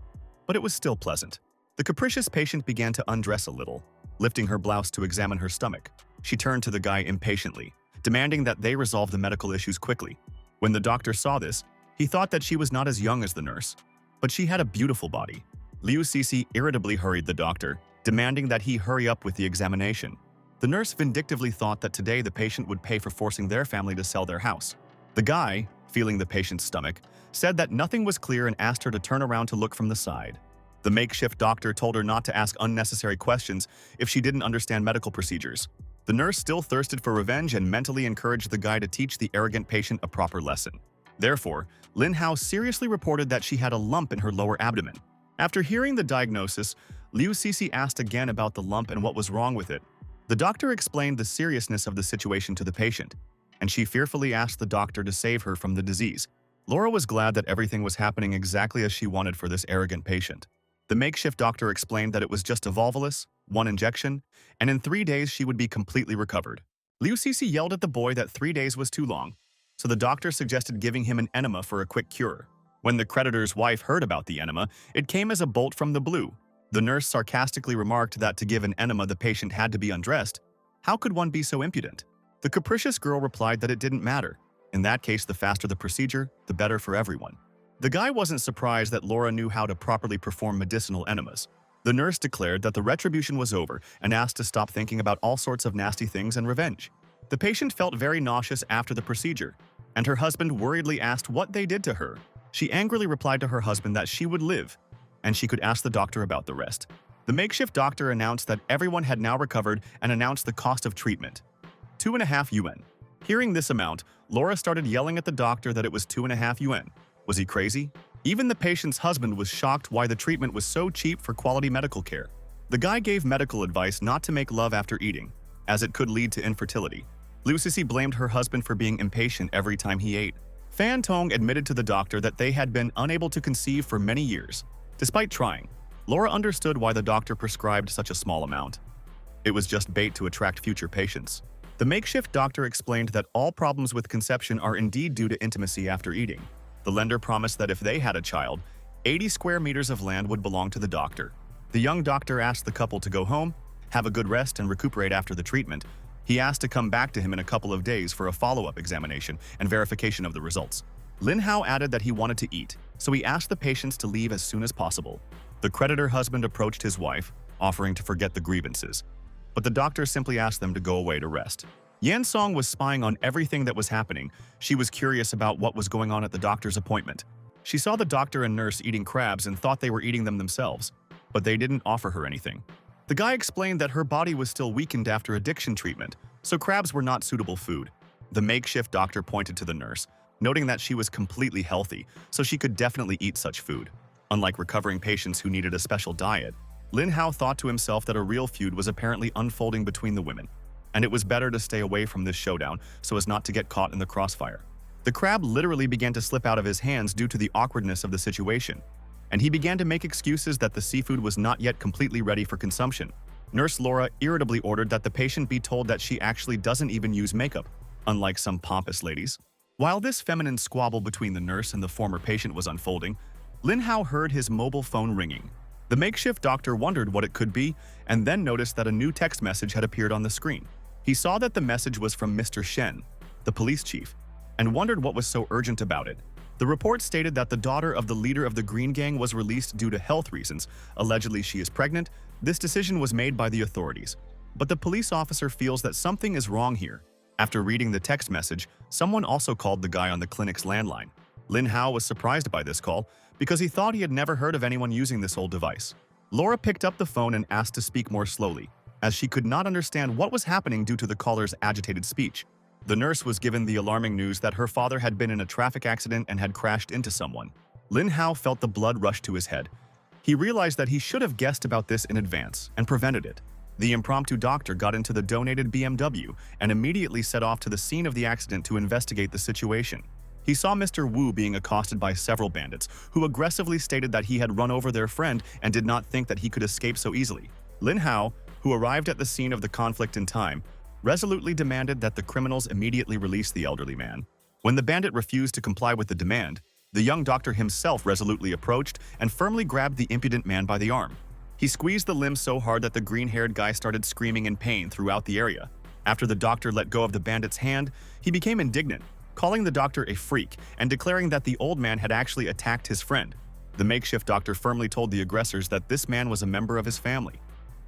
But it was still pleasant. The capricious patient began to undress a little, lifting her blouse to examine her stomach. She turned to the guy impatiently, demanding that they resolve the medical issues quickly. When the doctor saw this, he thought that she was not as young as the nurse, but she had a beautiful body. Liu Cixi irritably hurried the doctor, demanding that he hurry up with the examination. The nurse vindictively thought that today the patient would pay for forcing their family to sell their house. The guy, feeling the patient's stomach, said that nothing was clear and asked her to turn around to look from the side. The makeshift doctor told her not to ask unnecessary questions if she didn't understand medical procedures. The nurse still thirsted for revenge and mentally encouraged the guy to teach the arrogant patient a proper lesson. Therefore, Lin Hao seriously reported that she had a lump in her lower abdomen. After hearing the diagnosis, Liu Cixi asked again about the lump and what was wrong with it. The doctor explained the seriousness of the situation to the patient, and she fearfully asked the doctor to save her from the disease. Laura was glad that everything was happening exactly as she wanted for this arrogant patient. The makeshift doctor explained that it was just a volvulus, 1 injection, and in 3 days she would be completely recovered. Liu Cixi yelled at the boy that 3 days was too long, so the doctor suggested giving him an enema for a quick cure. When the creditor's wife heard about the enema, it came as a bolt from the blue. The nurse sarcastically remarked that to give an enema the patient had to be undressed. How could one be so impudent? The capricious girl replied that it didn't matter. In that case, the faster the procedure, the better for everyone. The guy wasn't surprised that Laura knew how to properly perform medicinal enemas. The nurse declared that the retribution was over and asked to stop thinking about all sorts of nasty things and revenge. The patient felt very nauseous after the procedure, and her husband worriedly asked what they did to her. She angrily replied to her husband that she would live, and she could ask the doctor about the rest. The makeshift doctor announced that everyone had now recovered and announced the cost of treatment. 2.5 yuan. Hearing this amount, Laura started yelling at the doctor that it was 2.5 yuan. Was he crazy? Even the patient's husband was shocked why the treatment was so cheap for quality medical care. The guy gave medical advice not to make love after eating, as it could lead to infertility. Liu Cixi blamed her husband for being impatient every time he ate. Fan Tong admitted to the doctor that they had been unable to conceive for many years. Despite trying, Laura understood why the doctor prescribed such a small amount. It was just bait to attract future patients. The makeshift doctor explained that all problems with conception are indeed due to intimacy after eating. The lender promised that if they had a child, 80 square meters of land would belong to the doctor. The young doctor asked the couple to go home, have a good rest, and recuperate after the treatment. He asked to come back to him in a couple of days for a follow-up examination and verification of the results. Lin Hao added that he wanted to eat, so he asked the patients to leave as soon as possible. The creditor husband approached his wife, offering to forget the grievances, but the doctor simply asked them to go away to rest. Yan Song was spying on everything that was happening. She was curious about what was going on at the doctor's appointment. She saw the doctor and nurse eating crabs and thought they were eating them themselves, but they didn't offer her anything. The guy explained that her body was still weakened after addiction treatment, so crabs were not suitable food. The makeshift doctor pointed to the nurse, noting that she was completely healthy, so she could definitely eat such food. Unlike recovering patients who needed a special diet, Lin Hao thought to himself that a real feud was apparently unfolding between the women, and it was better to stay away from this showdown so as not to get caught in the crossfire. The crab literally began to slip out of his hands due to the awkwardness of the situation, and he began to make excuses that the seafood was not yet completely ready for consumption. Nurse Laura irritably ordered that the patient be told that she actually doesn't even use makeup, unlike some pompous ladies. While this feminine squabble between the nurse and the former patient was unfolding, Lin Hao heard his mobile phone ringing. The makeshift doctor wondered what it could be and then noticed that a new text message had appeared on the screen. He saw that the message was from Mr. Shen, the police chief, and wondered what was so urgent about it. The report stated that the daughter of the leader of the Green Gang was released due to health reasons. Allegedly, she is pregnant. This decision was made by the authorities. But the police officer feels that something is wrong here. After reading the text message, someone also called the guy on the clinic's landline. Lin Hao was surprised by this call because he thought he had never heard of anyone using this old device. Laura picked up the phone and asked to speak more slowly, as she could not understand what was happening due to the caller's agitated speech. The nurse was given the alarming news that her father had been in a traffic accident and had crashed into someone. Lin Hao felt the blood rush to his head. He realized that he should have guessed about this in advance and prevented it. The impromptu doctor got into the donated BMW and immediately set off to the scene of the accident to investigate the situation. He saw Mr. Wu being accosted by several bandits, who aggressively stated that he had run over their friend and did not think that he could escape so easily. Lin Hao, who arrived at the scene of the conflict in time, resolutely demanded that the criminals immediately release the elderly man. When the bandit refused to comply with the demand, the young doctor himself resolutely approached and firmly grabbed the impudent man by the arm. He squeezed the limb so hard that the green-haired guy started screaming in pain throughout the area. After the doctor let go of the bandit's hand, he became indignant, calling the doctor a freak and declaring that the old man had actually attacked his friend. The makeshift doctor firmly told the aggressors that this man was a member of his family,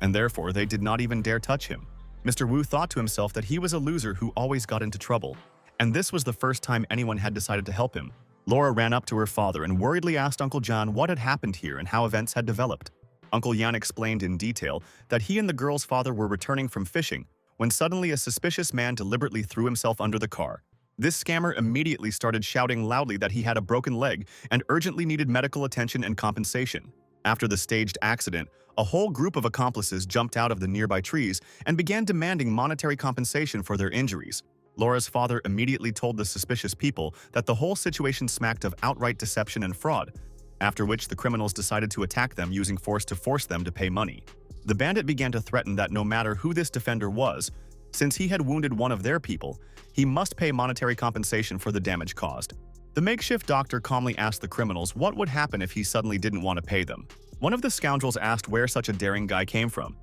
and therefore they did not even dare touch him. Mr. Wu thought to himself that he was a loser who always got into trouble, and this was the first time anyone had decided to help him. Laura ran up to her father and worriedly asked Uncle John what had happened here and how events had developed. Uncle Yan explained in detail that he and the girl's father were returning from fishing when suddenly a suspicious man deliberately threw himself under the car. This scammer immediately started shouting loudly that he had a broken leg and urgently needed medical attention and compensation. After the staged accident, a whole group of accomplices jumped out of the nearby trees and began demanding monetary compensation for their injuries. Laura's father immediately told the suspicious people that the whole situation smacked of outright deception and fraud, after which the criminals decided to attack them using force to force them to pay money. The bandit began to threaten that no matter who this defender was, since he had wounded one of their people, he must pay monetary compensation for the damage caused. The makeshift doctor calmly asked the criminals what would happen if he suddenly didn't want to pay them. One of the scoundrels asked where such a daring guy came from,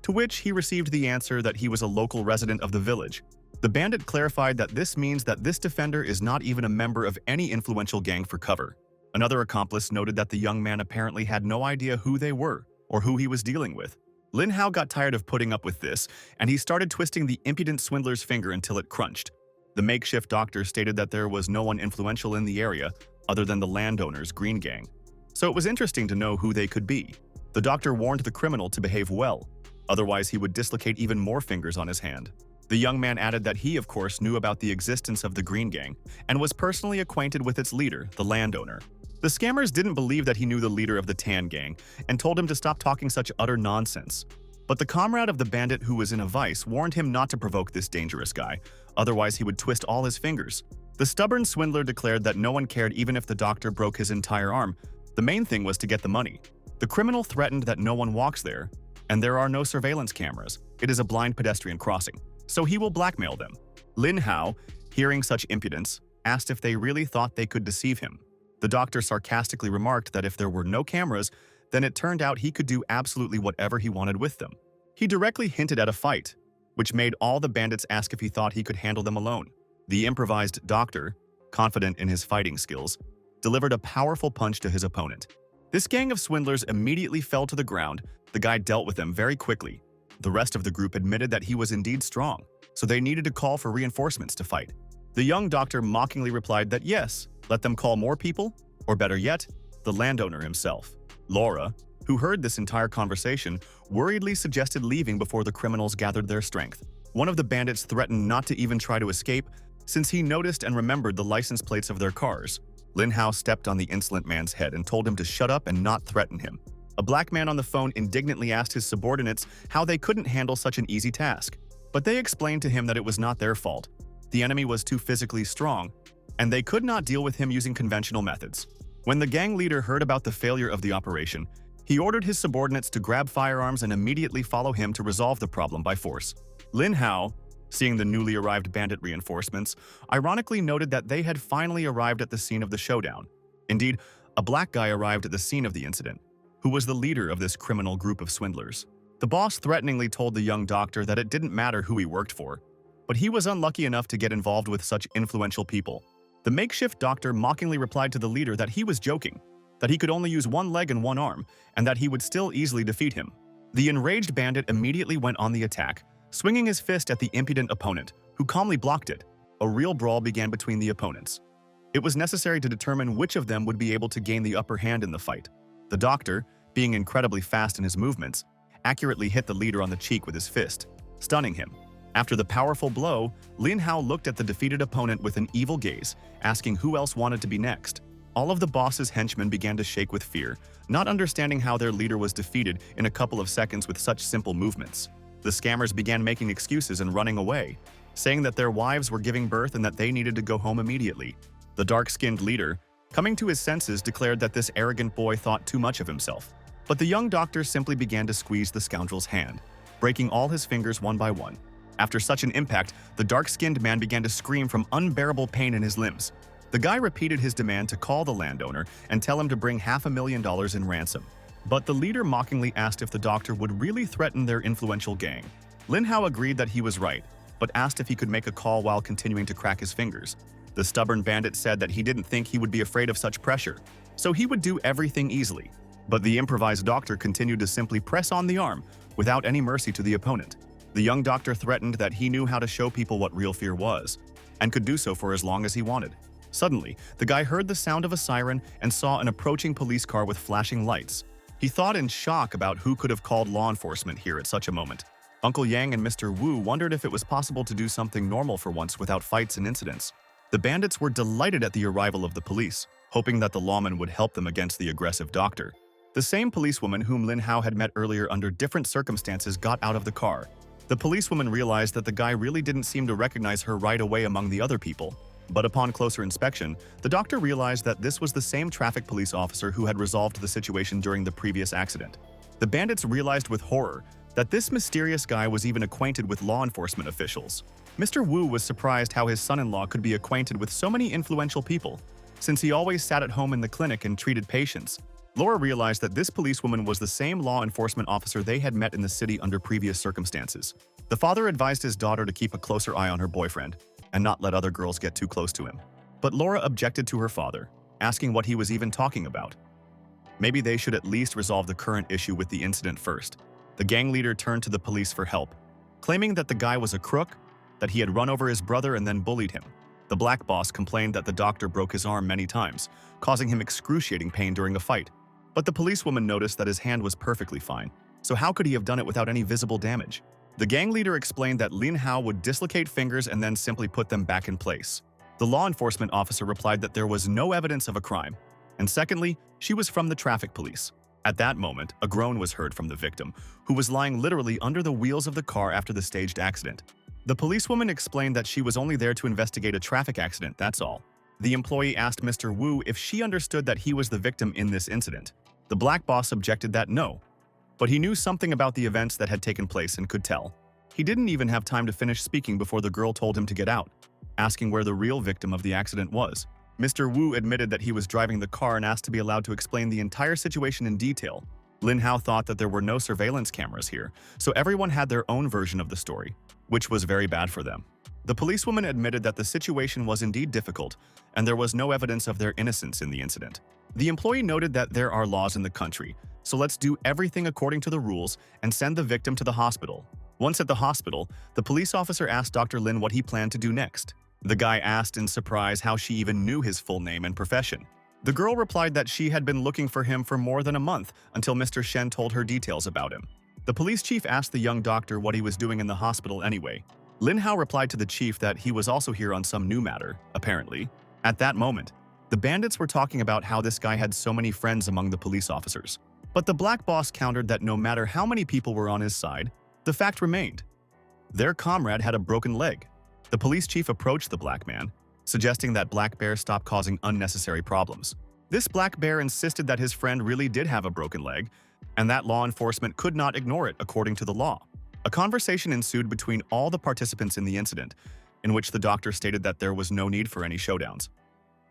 to which he received the answer that he was a local resident of the village. The bandit clarified that this means that this defender is not even a member of any influential gang for cover. Another accomplice noted that the young man apparently had no idea who they were or who he was dealing with. Lin Hao got tired of putting up with this, and he started twisting the impudent swindler's finger until it crunched. The makeshift doctor stated that there was no one influential in the area other than the landowner's Green Gang, so it was interesting to know who they could be. The doctor warned the criminal to behave well, otherwise he would dislocate even more fingers on his hand. The young man added that he, of course, knew about the existence of the Green Gang and was personally acquainted with its leader, the landowner. The scammers didn't believe that he knew the leader of the Tan Gang and told him to stop talking such utter nonsense. But the comrade of the bandit who was in a vice warned him not to provoke this dangerous guy, otherwise he would twist all his fingers. The stubborn swindler declared that no one cared even if the doctor broke his entire arm. The main thing was to get the money. The criminal threatened that no one walks there, and there are no surveillance cameras. It is a blind pedestrian crossing, so he will blackmail them. Lin Hao, hearing such impudence, asked if they really thought they could deceive him. The doctor sarcastically remarked that if there were no cameras, then it turned out he could do absolutely whatever he wanted with them. He directly hinted at a fight, which made all the bandits ask if he thought he could handle them alone. The improvised doctor, confident in his fighting skills, delivered a powerful punch to his opponent. This gang of swindlers immediately fell to the ground. The guy dealt with them very quickly. The rest of the group admitted that he was indeed strong, so they needed to call for reinforcements to fight. The young doctor mockingly replied that yes, let them call more people, or better yet, the landowner himself. Laura, who heard this entire conversation, worriedly suggested leaving before the criminals gathered their strength. One of the bandits threatened not to even try to escape, since he noticed and remembered the license plates of their cars. Lin Hao stepped on the insolent man's head and told him to shut up and not threaten him. A black man on the phone indignantly asked his subordinates how they couldn't handle such an easy task. But they explained to him that it was not their fault. The enemy was too physically strong, and they could not deal with him using conventional methods. When the gang leader heard about the failure of the operation, he ordered his subordinates to grab firearms and immediately follow him to resolve the problem by force. Lin Hao, seeing the newly arrived bandit reinforcements, ironically noted that they had finally arrived at the scene of the showdown. Indeed, a black guy arrived at the scene of the incident, who was the leader of this criminal group of swindlers. The boss threateningly told the young doctor that it didn't matter who he worked for, but he was unlucky enough to get involved with such influential people. The makeshift doctor mockingly replied to the leader that he was joking, that he could only use one leg and one arm, and that he would still easily defeat him. The enraged bandit immediately went on the attack, swinging his fist at the impudent opponent, who calmly blocked it. A real brawl began between the opponents. It was necessary to determine which of them would be able to gain the upper hand in the fight. The doctor, being incredibly fast in his movements, accurately hit the leader on the cheek with his fist, stunning him. After the powerful blow, Lin Hao looked at the defeated opponent with an evil gaze, asking who else wanted to be next. All of the boss's henchmen began to shake with fear, not understanding how their leader was defeated in a couple of seconds with such simple movements. The scammers began making excuses and running away, saying that their wives were giving birth and that they needed to go home immediately. The dark-skinned leader, coming to his senses, declared that this arrogant boy thought too much of himself. But the young doctor simply began to squeeze the scoundrel's hand, breaking all his fingers one by one. After such an impact, the dark-skinned man began to scream from unbearable pain in his limbs. The guy repeated his demand to call the landowner and tell him to bring $500,000 in ransom. But the leader mockingly asked if the doctor would really threaten their influential gang. Lin Hao agreed that he was right, but asked if he could make a call while continuing to crack his fingers. The stubborn bandit said that he didn't think he would be afraid of such pressure, so he would do everything easily. But the improvised doctor continued to simply press on the arm, without any mercy to the opponent. The young doctor threatened that he knew how to show people what real fear was, and could do so for as long as he wanted. Suddenly, the guy heard the sound of a siren and saw an approaching police car with flashing lights. He thought in shock about who could have called law enforcement here at such a moment. Uncle Yang and Mr. Wu wondered if it was possible to do something normal for once without fights and incidents. The bandits were delighted at the arrival of the police, hoping that the lawman would help them against the aggressive doctor. The same policewoman whom Lin Hao had met earlier under different circumstances got out of the car. The policewoman realized that the guy really didn't seem to recognize her right away among the other people. But upon closer inspection, the doctor realized that this was the same traffic police officer who had resolved the situation during the previous accident. The bandits realized with horror that this mysterious guy was even acquainted with law enforcement officials. Mr. Wu was surprised how his son-in-law could be acquainted with so many influential people, since he always sat at home in the clinic and treated patients. Laura realized that this policewoman was the same law enforcement officer they had met in the city under previous circumstances. The father advised his daughter to keep a closer eye on her boyfriend and not let other girls get too close to him. But Laura objected to her father, asking what he was even talking about. Maybe they should at least resolve the current issue with the incident first. The gang leader turned to the police for help, claiming that the guy was a crook, that he had run over his brother and then bullied him. The black boss complained that the doctor broke his arm many times, causing him excruciating pain during a fight. But the policewoman noticed that his hand was perfectly fine, so how could he have done it without any visible damage? The gang leader explained that Lin Hao would dislocate fingers and then simply put them back in place. The law enforcement officer replied that there was no evidence of a crime, and secondly, she was from the traffic police. At that moment, a groan was heard from the victim, who was lying literally under the wheels of the car after the staged accident. The policewoman explained that she was only there to investigate a traffic accident, that's all. The employee asked Mr. Wu if she understood that he was the victim in this incident. The black boss objected that no, but he knew something about the events that had taken place and could tell. He didn't even have time to finish speaking before the girl told him to get out, asking where the real victim of the accident was. Mr. Wu admitted that he was driving the car and asked to be allowed to explain the entire situation in detail. Lin Hao thought that there were no surveillance cameras here, so everyone had their own version of the story, which was very bad for them. The policewoman admitted that the situation was indeed difficult, and there was no evidence of their innocence in the incident. The employee noted that there are laws in the country, so let's do everything according to the rules and send the victim to the hospital. Once at the hospital, the police officer asked Dr. Lin what he planned to do next. The guy asked in surprise how she even knew his full name and profession. The girl replied that she had been looking for him for more than a month until Mr. Shen told her details about him. The police chief asked the young doctor what he was doing in the hospital anyway. Lin Hao replied to the chief that he was also here on some new matter, apparently. At that moment, the bandits were talking about how this guy had so many friends among the police officers. But the black boss countered that no matter how many people were on his side, the fact remained. Their comrade had a broken leg. The police chief approached the black man, suggesting that Black Bear stop causing unnecessary problems. This Black Bear insisted that his friend really did have a broken leg, and that law enforcement could not ignore it according to the law. A conversation ensued between all the participants in the incident, in which the doctor stated that there was no need for any showdowns.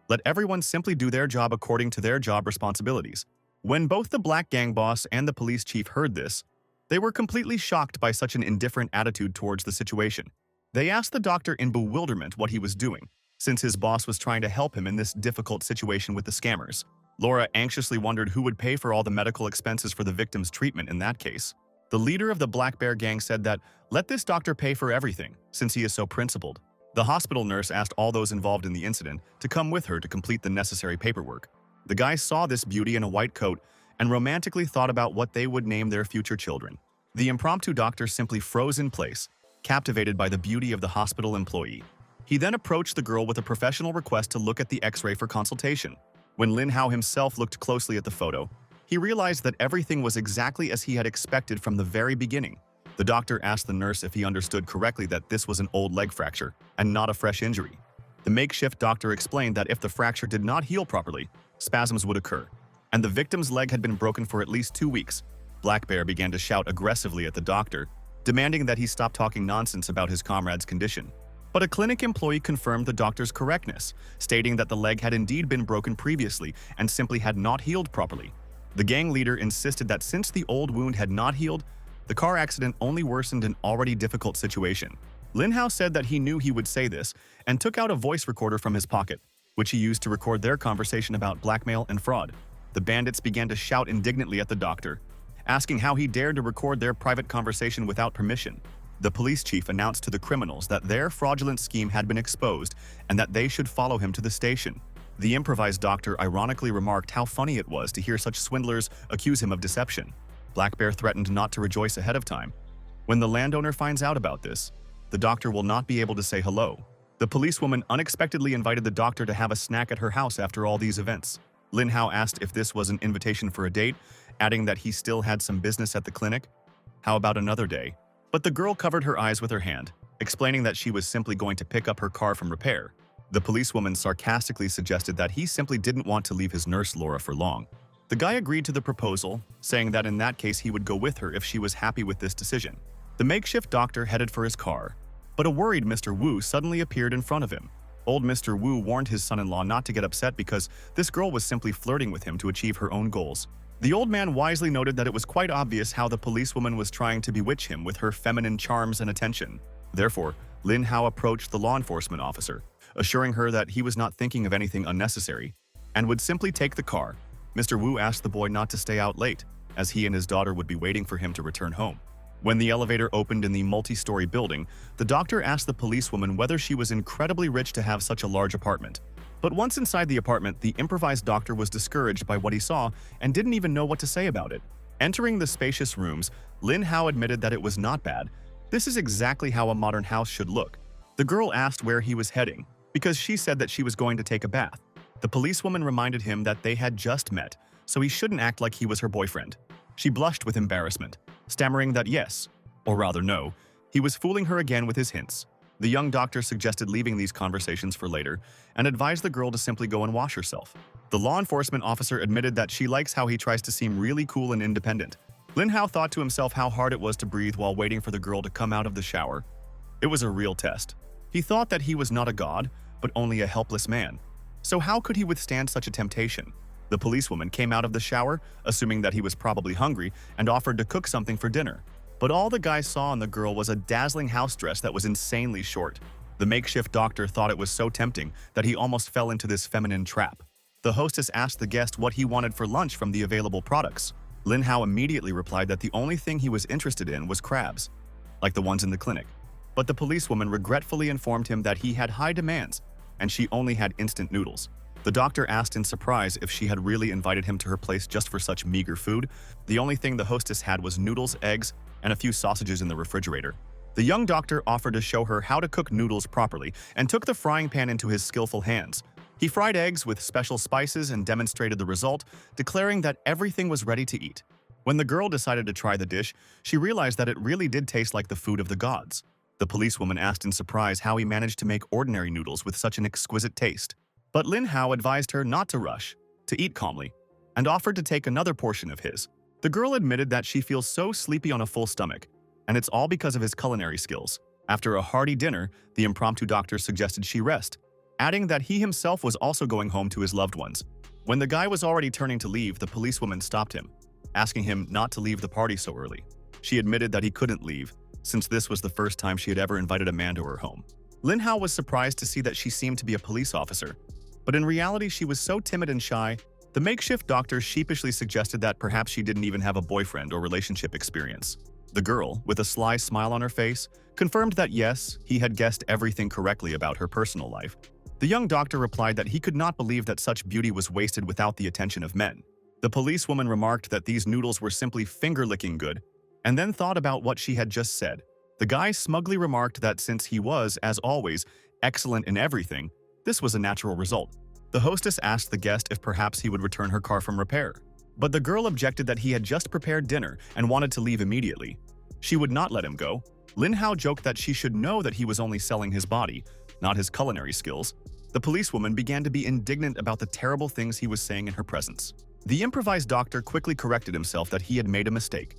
Let everyone simply do their job according to their job responsibilities. When both the black gang boss and the police chief heard this, they were completely shocked by such an indifferent attitude towards the situation. They asked the doctor in bewilderment what he was doing, since his boss was trying to help him in this difficult situation with the scammers. Laura anxiously wondered who would pay for all the medical expenses for the victim's treatment in that case. The leader of the Black Bear gang said that, let this doctor pay for everything, since he is so principled. The hospital nurse asked all those involved in the incident to come with her to complete the necessary paperwork. The guy saw this beauty in a white coat and romantically thought about what they would name their future children. The impromptu doctor simply froze in place, captivated by the beauty of the hospital employee. He then approached the girl with a professional request to look at the X-ray for consultation. When Lin Hao himself looked closely at the photo, he realized that everything was exactly as he had expected from the very beginning. The doctor asked the nurse if he understood correctly that this was an old leg fracture and not a fresh injury. The makeshift doctor explained that if the fracture did not heal properly, spasms would occur, and the victim's leg had been broken for at least 2 weeks. Black Bear began to shout aggressively at the doctor, demanding that he stop talking nonsense about his comrade's condition. But a clinic employee confirmed the doctor's correctness, stating that the leg had indeed been broken previously and simply had not healed properly. The gang leader insisted that since the old wound had not healed, the car accident only worsened an already difficult situation. Lin Hao said that he knew he would say this and took out a voice recorder from his pocket, which he used to record their conversation about blackmail and fraud. The bandits began to shout indignantly at the doctor, asking how he dared to record their private conversation without permission. The police chief announced to the criminals that their fraudulent scheme had been exposed and that they should follow him to the station. The improvised doctor ironically remarked how funny it was to hear such swindlers accuse him of deception. Black Bear threatened not to rejoice ahead of time. When the landowner finds out about this, the doctor will not be able to say hello. The policewoman unexpectedly invited the doctor to have a snack at her house after all these events. Lin Hao asked if this was an invitation for a date, adding that he still had some business at the clinic. How about another day? But the girl covered her eyes with her hand, explaining that she was simply going to pick up her car from repair. The policewoman sarcastically suggested that he simply didn't want to leave his nurse Laura for long. The guy agreed to the proposal, saying that in that case he would go with her if she was happy with this decision. The makeshift doctor headed for his car, but a worried Mr. Wu suddenly appeared in front of him. Old Mr. Wu warned his son-in-law not to get upset because this girl was simply flirting with him to achieve her own goals. The old man wisely noted that it was quite obvious how the policewoman was trying to bewitch him with her feminine charms and attention. Therefore, Lin Hao approached the law enforcement officer, assuring her that he was not thinking of anything unnecessary and would simply take the car. Mr. Wu asked the boy not to stay out late, as he and his daughter would be waiting for him to return home. When the elevator opened in the multi-story building, the doctor asked the policewoman whether she was incredibly rich to have such a large apartment. But once inside the apartment, the improvised doctor was discouraged by what he saw and didn't even know what to say about it. Entering the spacious rooms, Lin Hao admitted that it was not bad. This is exactly how a modern house should look. The girl asked where he was heading, because she said that she was going to take a bath. The policewoman reminded him that they had just met, so he shouldn't act like he was her boyfriend. She blushed with embarrassment, stammering that yes, or rather no, he was fooling her again with his hints. The young doctor suggested leaving these conversations for later and advised the girl to simply go and wash herself. The law enforcement officer admitted that she likes how he tries to seem really cool and independent. Lin Hao thought to himself how hard it was to breathe while waiting for the girl to come out of the shower. It was a real test. He thought that he was not a god, but only a helpless man. So how could he withstand such a temptation? The policewoman came out of the shower, assuming that he was probably hungry, and offered to cook something for dinner. But all the guy saw on the girl was a dazzling house dress that was insanely short. The makeshift doctor thought it was so tempting that he almost fell into this feminine trap. The hostess asked the guest what he wanted for lunch from the available products. Lin Hao immediately replied that the only thing he was interested in was crabs, like the ones in the clinic. But the policewoman regretfully informed him that he had high demands, and she only had instant noodles. The doctor asked in surprise if she had really invited him to her place just for such meager food. The only thing the hostess had was noodles, eggs, and a few sausages in the refrigerator. The young doctor offered to show her how to cook noodles properly and took the frying pan into his skillful hands. He fried eggs with special spices and demonstrated the result, declaring that everything was ready to eat. When the girl decided to try the dish, she realized that it really did taste like the food of the gods. The policewoman asked in surprise how he managed to make ordinary noodles with such an exquisite taste. But Lin Hao advised her not to rush, to eat calmly, and offered to take another portion of his. The girl admitted that she feels so sleepy on a full stomach, and it's all because of his culinary skills. After a hearty dinner, the impromptu doctor suggested she rest, adding that he himself was also going home to his loved ones. When the guy was already turning to leave, the policewoman stopped him, asking him not to leave the party so early. She admitted that he couldn't leave, since this was the first time she had ever invited a man to her home. Lin Hao was surprised to see that she seemed to be a police officer, but in reality she was so timid and shy. The makeshift doctor sheepishly suggested that perhaps she didn't even have a boyfriend or relationship experience. The girl, with a sly smile on her face, confirmed that yes, he had guessed everything correctly about her personal life. The young doctor replied that he could not believe that such beauty was wasted without the attention of men. The policewoman remarked that these noodles were simply finger-licking good, and then thought about what she had just said. The guy smugly remarked that since he was, as always, excellent in everything, this was a natural result. The hostess asked the guest if perhaps he would return her car from repair. But the girl objected that he had just prepared dinner and wanted to leave immediately. She would not let him go. Lin Hao joked that she should know that he was only selling his body, not his culinary skills. The policewoman began to be indignant about the terrible things he was saying in her presence. The improvised doctor quickly corrected himself that he had made a mistake.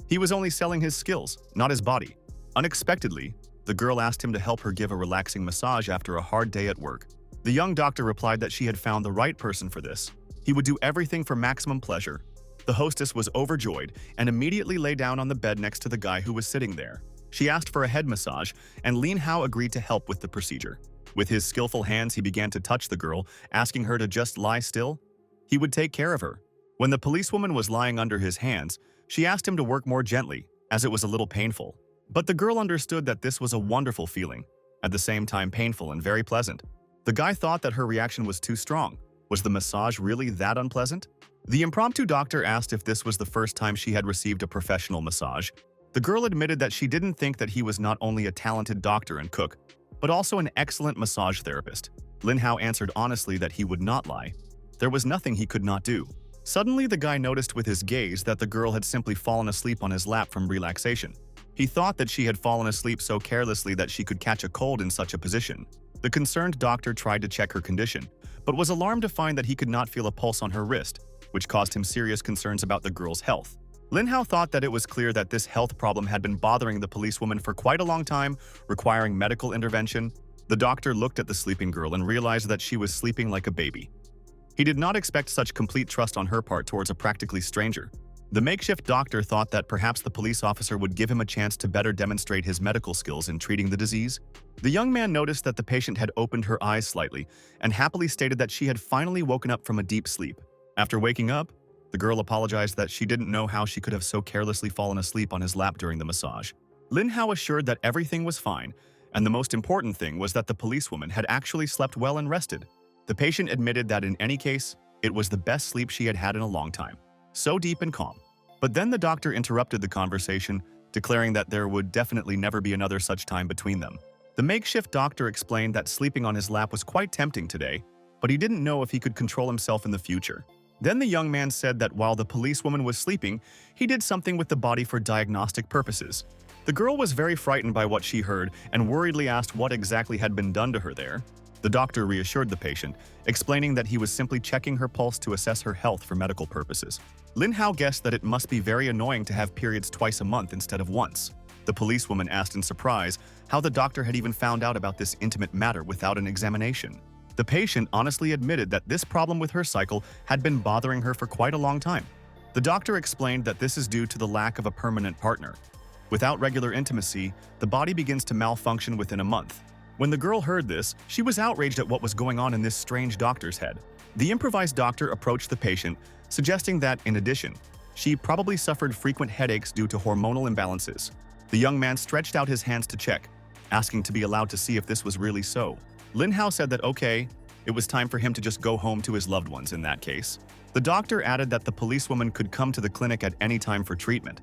He was only selling his skills, not his body. Unexpectedly, the girl asked him to help her give a relaxing massage after a hard day at work. The young doctor replied that she had found the right person for this. He would do everything for maximum pleasure. The hostess was overjoyed and immediately lay down on the bed next to the guy who was sitting there. She asked for a head massage, and Lin Hao agreed to help with the procedure. With his skillful hands, he began to touch the girl, asking her to just lie still. He would take care of her. When the policewoman was lying under his hands, she asked him to work more gently, as it was a little painful. But the girl understood that this was a wonderful feeling, at the same time painful and very pleasant. The guy thought that her reaction was too strong. Was the massage really that unpleasant? The impromptu doctor asked if this was the first time she had received a professional massage. The girl admitted that she didn't think that he was not only a talented doctor and cook, but also an excellent massage therapist. Lin Hao answered honestly that he would not lie. There was nothing he could not do. Suddenly, the guy noticed with his gaze that the girl had simply fallen asleep on his lap from relaxation. He thought that she had fallen asleep so carelessly that she could catch a cold in such a position. The concerned doctor tried to check her condition, but was alarmed to find that he could not feel a pulse on her wrist, which caused him serious concerns about the girl's health. Lin Hao thought that it was clear that this health problem had been bothering the policewoman for quite a long time, requiring medical intervention. The doctor looked at the sleeping girl and realized that she was sleeping like a baby. He did not expect such complete trust on her part towards a practically stranger. The makeshift doctor thought that perhaps the police officer would give him a chance to better demonstrate his medical skills in treating the disease. The young man noticed that the patient had opened her eyes slightly and happily stated that she had finally woken up from a deep sleep. After waking up, the girl apologized that she didn't know how she could have so carelessly fallen asleep on his lap during the massage. Lin Hao assured that everything was fine, and the most important thing was that the policewoman had actually slept well and rested. The patient admitted that in any case, it was the best sleep she had had in a long time. So deep and calm. But then the doctor interrupted the conversation, declaring that there would definitely never be another such time between them. The makeshift doctor explained that sleeping on his lap was quite tempting today, but he didn't know if he could control himself in the future. Then the young man said that while the policewoman was sleeping, he did something with the body for diagnostic purposes. The girl was very frightened by what she heard and worriedly asked what exactly had been done to her there. The doctor reassured the patient, explaining that he was simply checking her pulse to assess her health for medical purposes. Lin Hao guessed that it must be very annoying to have periods twice a month instead of once. The policewoman asked in surprise how the doctor had even found out about this intimate matter without an examination. The patient honestly admitted that this problem with her cycle had been bothering her for quite a long time. The doctor explained that this is due to the lack of a permanent partner. Without regular intimacy, the body begins to malfunction within a month. When the girl heard this, she was outraged at what was going on in this strange doctor's head. The improvised doctor approached the patient, suggesting that, in addition, She probably suffered frequent headaches due to hormonal imbalances. The young man stretched out his hands to check, asking to be allowed to see if this was really so. Lin Hao said that okay, it was time for him to just go home to his loved ones in that case. The doctor added that the policewoman could come to the clinic at any time for treatment,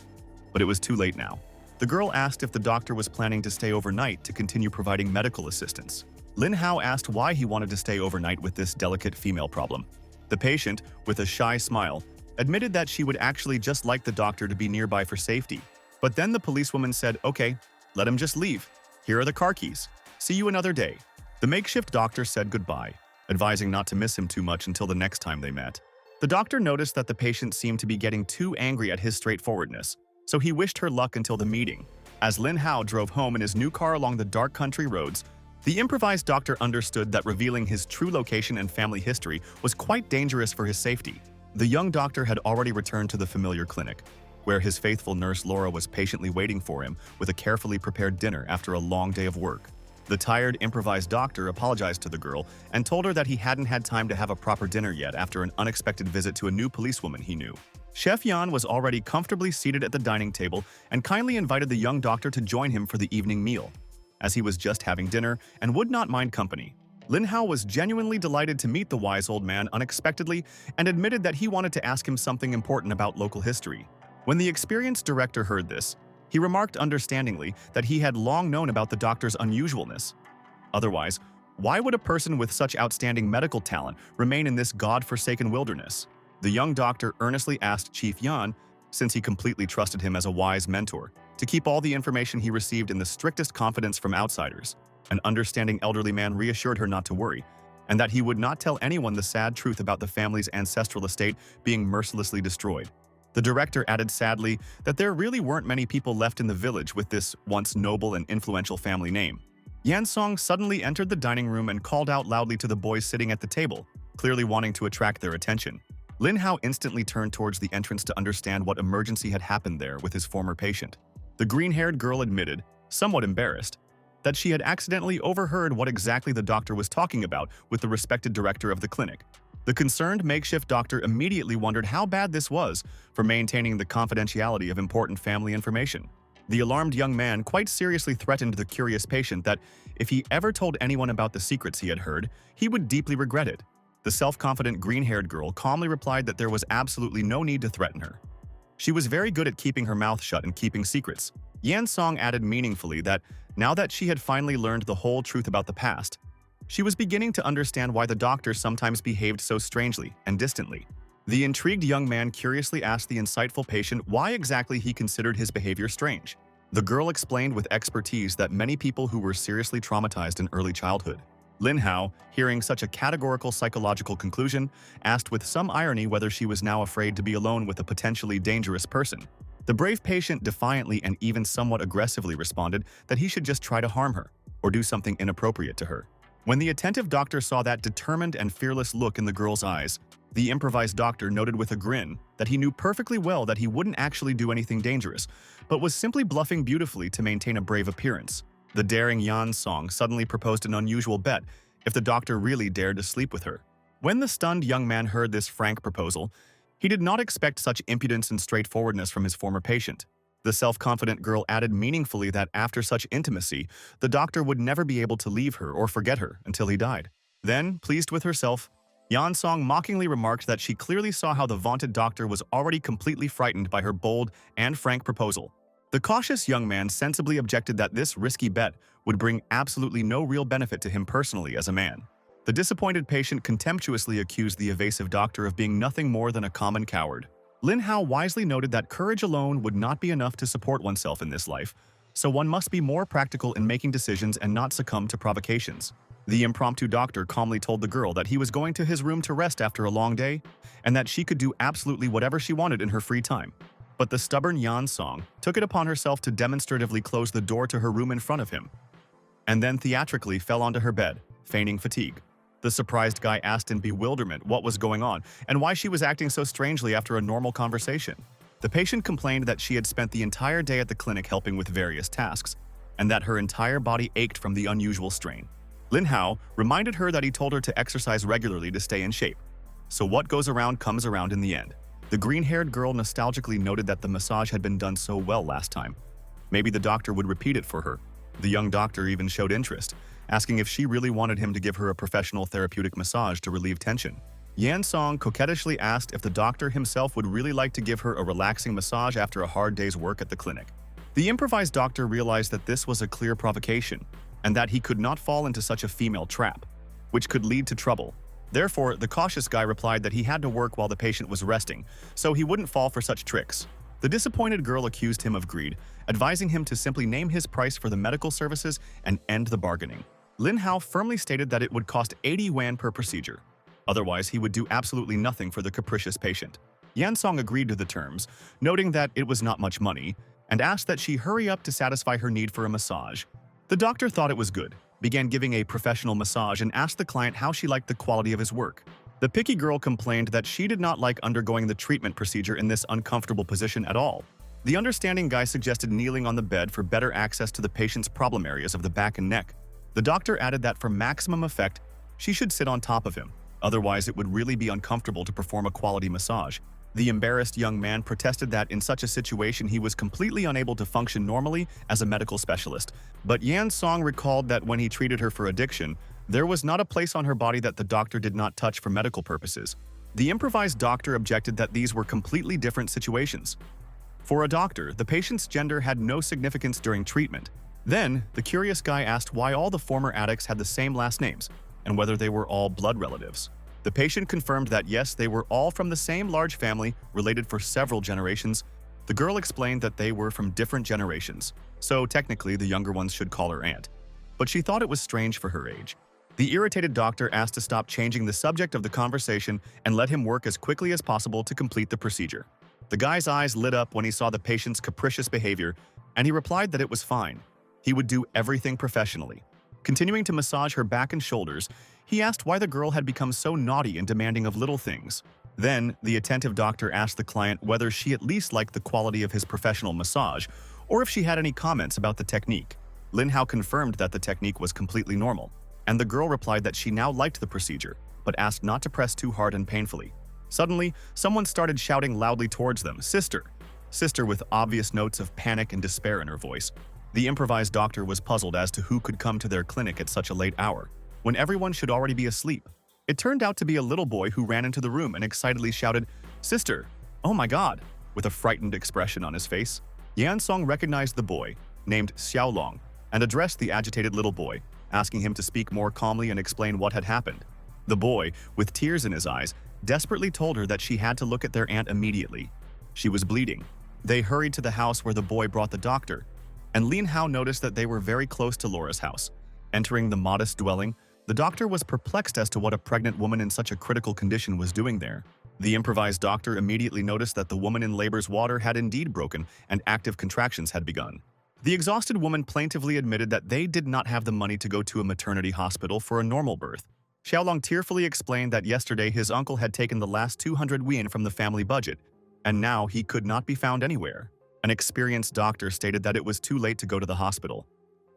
but it was too late now. The girl asked if the doctor was planning to stay overnight to continue providing medical assistance. Lin Hao asked why he wanted to stay overnight with this delicate female problem. The patient, with a shy smile, admitted that she would actually just like the doctor to be nearby for safety. But then the policewoman said, okay, let him just leave. Here are the car keys. See you another day. The makeshift doctor said goodbye, advising not to miss him too much until the next time they met. The doctor noticed that the patient seemed to be getting too angry at his straightforwardness, so he wished her luck until the meeting. As Lin Hao drove home in his new car along the dark country roads, the improvised doctor understood that revealing his true location and family history was quite dangerous for his safety. The young doctor had already returned to the familiar clinic, where his faithful nurse Laura was patiently waiting for him with a carefully prepared dinner after a long day of work. The tired, improvised doctor apologized to the girl and told her that he hadn't had time to have a proper dinner yet after an unexpected visit to a new policewoman he knew. Chef Yan was already comfortably seated at the dining table and kindly invited the young doctor to join him for the evening meal, as he was just having dinner and would not mind company. Lin Hao was genuinely delighted to meet the wise old man unexpectedly and admitted that he wanted to ask him something important about local history. When the experienced director heard this, he remarked understandingly that he had long known about the doctor's unusualness. Otherwise, why would a person with such outstanding medical talent remain in this god-forsaken wilderness? The young doctor earnestly asked Chief Yan, since he completely trusted him as a wise mentor, to keep all the information he received in the strictest confidence from outsiders. An understanding elderly man reassured her not to worry, and that he would not tell anyone the sad truth about the family's ancestral estate being mercilessly destroyed. The director added sadly that there really weren't many people left in the village with this once noble and influential family name. Yan Song suddenly entered the dining room and called out loudly to the boys sitting at the table, clearly wanting to attract their attention. Lin Hao instantly turned towards the entrance to understand what emergency had happened there with his former patient. The green-haired girl admitted, somewhat embarrassed, that she had accidentally overheard what exactly the doctor was talking about with the respected director of the clinic. The concerned makeshift doctor immediately wondered how bad this was for maintaining the confidentiality of important family information. The alarmed young man quite seriously threatened the curious patient that if he ever told anyone about the secrets he had heard, he would deeply regret it. The self-confident green-haired girl calmly replied that there was absolutely no need to threaten her. She was very good at keeping her mouth shut and keeping secrets. Yan Song added meaningfully that now that she had finally learned the whole truth about the past, she was beginning to understand why the doctor sometimes behaved so strangely and distantly. The intrigued young man curiously asked the insightful patient why exactly he considered his behavior strange. The girl explained with expertise that many people who were seriously traumatized in early childhood. Lin Hao, hearing such a categorical psychological conclusion, asked with some irony whether she was now afraid to be alone with a potentially dangerous person. The brave patient defiantly and even somewhat aggressively responded that he should just try to harm her or do something inappropriate to her. When the attentive doctor saw that determined and fearless look in the girl's eyes, the improvised doctor noted with a grin that he knew perfectly well that he wouldn't actually do anything dangerous, but was simply bluffing beautifully to maintain a brave appearance. The daring Yan Song suddenly proposed an unusual bet if the doctor really dared to sleep with her. When the stunned young man heard this frank proposal, he did not expect such impudence and straightforwardness from his former patient. The self-confident girl added meaningfully that after such intimacy, the doctor would never be able to leave her or forget her until he died. Then, pleased with herself, Yan Song mockingly remarked that she clearly saw how the vaunted doctor was already completely frightened by her bold and frank proposal. The cautious young man sensibly objected that this risky bet would bring absolutely no real benefit to him personally as a man. The disappointed patient contemptuously accused the evasive doctor of being nothing more than a common coward. Lin Hao wisely noted that courage alone would not be enough to support oneself in this life, so one must be more practical in making decisions and not succumb to provocations. The impromptu doctor calmly told the girl that he was going to his room to rest after a long day, and that she could do absolutely whatever she wanted in her free time. But the stubborn Yan Song took it upon herself to demonstratively close the door to her room in front of him, and then theatrically fell onto her bed, feigning fatigue. The surprised guy asked in bewilderment what was going on and why she was acting so strangely after a normal conversation. The patient complained that she had spent the entire day at the clinic helping with various tasks, and that her entire body ached from the unusual strain. Lin Hao reminded her that he told her to exercise regularly to stay in shape. So what goes around comes around in the end. The green-haired girl nostalgically noted that the massage had been done so well last time. Maybe the doctor would repeat it for her. The young doctor even showed interest, asking if she really wanted him to give her a professional therapeutic massage to relieve tension. Yan Song coquettishly asked if the doctor himself would really like to give her a relaxing massage after a hard day's work at the clinic. The improvised doctor realized that this was a clear provocation, and that he could not fall into such a female trap, which could lead to trouble. Therefore, the cautious guy replied that he had to work while the patient was resting, so he wouldn't fall for such tricks. The disappointed girl accused him of greed, advising him to simply name his price for the medical services and end the bargaining. Lin Hao firmly stated that it would cost 80 yuan per procedure. Otherwise, he would do absolutely nothing for the capricious patient. Yan Song agreed to the terms, noting that it was not much money, and asked that she hurry up to satisfy her need for a massage. The doctor thought it was good, began giving a professional massage, and asked the client how she liked the quality of his work. The picky girl complained that she did not like undergoing the treatment procedure in this uncomfortable position at all. The understanding guy suggested kneeling on the bed for better access to the patient's problem areas of the back and neck. The doctor added that for maximum effect, she should sit on top of him. Otherwise, it would really be uncomfortable to perform a quality massage. The embarrassed young man protested that in such a situation he was completely unable to function normally as a medical specialist. But Yan Song recalled that when he treated her for addiction, there was not a place on her body that the doctor did not touch for medical purposes. The improvised doctor objected that these were completely different situations. For a doctor, the patient's gender had no significance during treatment. Then, the curious guy asked why all the former addicts had the same last names, and whether they were all blood relatives. The patient confirmed that yes, they were all from the same large family, related for several generations. The girl explained that they were from different generations, so technically the younger ones should call her aunt. But she thought it was strange for her age. The irritated doctor asked to stop changing the subject of the conversation and let him work as quickly as possible to complete the procedure. The guy's eyes lit up when he saw the patient's capricious behavior, and he replied that it was fine. He would do everything professionally. Continuing to massage her back and shoulders, he asked why the girl had become so naughty and demanding of little things. Then, the attentive doctor asked the client whether she at least liked the quality of his professional massage, or if she had any comments about the technique. Lin Hao confirmed that the technique was completely normal, and the girl replied that she now liked the procedure, but asked not to press too hard and painfully. Suddenly, someone started shouting loudly towards them, "Sister!" Sister, with obvious notes of panic and despair in her voice. The improvised doctor was puzzled as to who could come to their clinic at such a late hour, when everyone should already be asleep. It turned out to be a little boy who ran into the room and excitedly shouted, "Sister! Oh my God!" with a frightened expression on his face. Yan Song recognized the boy, named Xiaolong, and addressed the agitated little boy, asking him to speak more calmly and explain what had happened. The boy, with tears in his eyes, desperately told her that she had to look at their aunt immediately. She was bleeding. They hurried to the house where the boy brought the doctor, and Lin Hao noticed that they were very close to Laura's house. Entering the modest dwelling, the doctor was perplexed as to what a pregnant woman in such a critical condition was doing there. The improvised doctor immediately noticed that the woman in labor's water had indeed broken and active contractions had begun. The exhausted woman plaintively admitted that they did not have the money to go to a maternity hospital for a normal birth. Xiaolong tearfully explained that yesterday his uncle had taken the last 200 yuan from the family budget, and now he could not be found anywhere. An experienced doctor stated that it was too late to go to the hospital.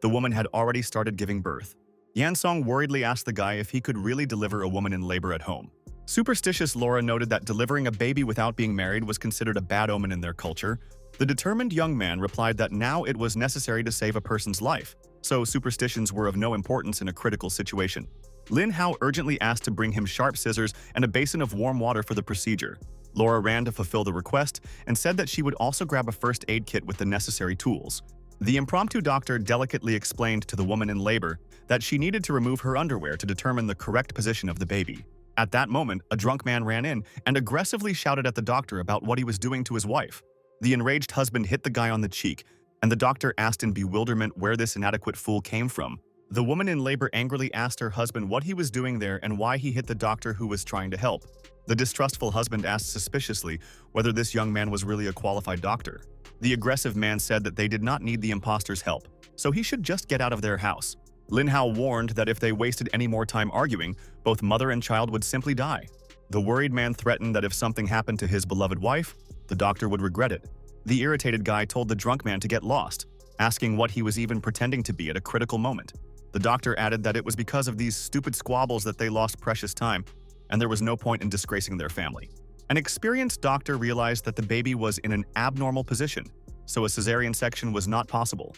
The woman had already started giving birth. Yan Song worriedly asked the guy if he could really deliver a woman in labor at home. Superstitious Laura noted that delivering a baby without being married was considered a bad omen in their culture. The determined young man replied that now it was necessary to save a person's life, so superstitions were of no importance in a critical situation. Lin Hao urgently asked to bring him sharp scissors and a basin of warm water for the procedure. Laura ran to fulfill the request and said that she would also grab a first aid kit with the necessary tools. The impromptu doctor delicately explained to the woman in labor that she needed to remove her underwear to determine the correct position of the baby. At that moment, a drunk man ran in and aggressively shouted at the doctor about what he was doing to his wife. The enraged husband hit the guy on the cheek, and the doctor asked in bewilderment where this inadequate fool came from. The woman in labor angrily asked her husband what he was doing there and why he hit the doctor who was trying to help. The distrustful husband asked suspiciously whether this young man was really a qualified doctor. The aggressive man said that they did not need the imposter's help, so he should just get out of their house. Lin Hao warned that if they wasted any more time arguing, both mother and child would simply die. The worried man threatened that if something happened to his beloved wife, the doctor would regret it. The irritated guy told the drunk man to get lost, asking what he was even pretending to be at a critical moment. The doctor added that it was because of these stupid squabbles that they lost precious time, and there was no point in disgracing their family. An experienced doctor realized that the baby was in an abnormal position, so a cesarean section was not possible.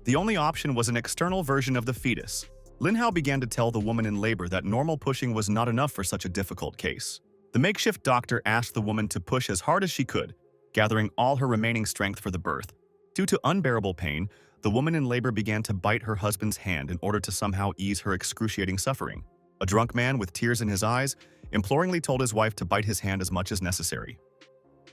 The only option was an external version of the fetus. Lin Hao began to tell the woman in labor that normal pushing was not enough for such a difficult case. The makeshift doctor asked the woman to push as hard as she could, gathering all her remaining strength for the birth. Due to unbearable pain, the woman in labor began to bite her husband's hand in order to somehow ease her excruciating suffering. A drunk man with tears in his eyes imploringly told his wife to bite his hand as much as necessary.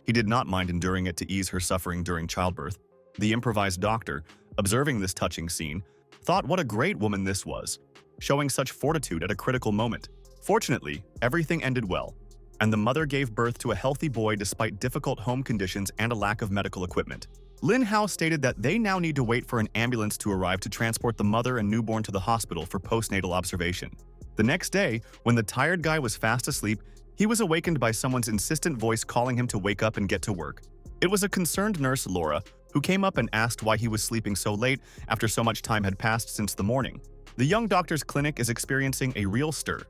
He did not mind enduring it to ease her suffering during childbirth. The improvised doctor, observing this touching scene, thought what a great woman this was, showing such fortitude at a critical moment. Fortunately, everything ended well, and the mother gave birth to a healthy boy despite difficult home conditions and a lack of medical equipment. Lin Hao stated that they now need to wait for an ambulance to arrive to transport the mother and newborn to the hospital for postnatal observation. The next day, when the tired guy was fast asleep, he was awakened by someone's insistent voice calling him to wake up and get to work. It was a concerned nurse, Laura, who came up and asked why he was sleeping so late after so much time had passed since the morning. The young doctor's clinic is experiencing a real stir.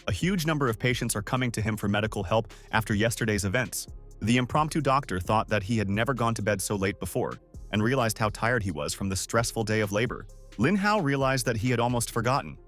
A huge number of patients are coming to him for medical help after yesterday's events. The impromptu doctor thought that he had never gone to bed so late before and realized how tired he was from the stressful day of labor. Lin Hao realized that he had almost forgotten.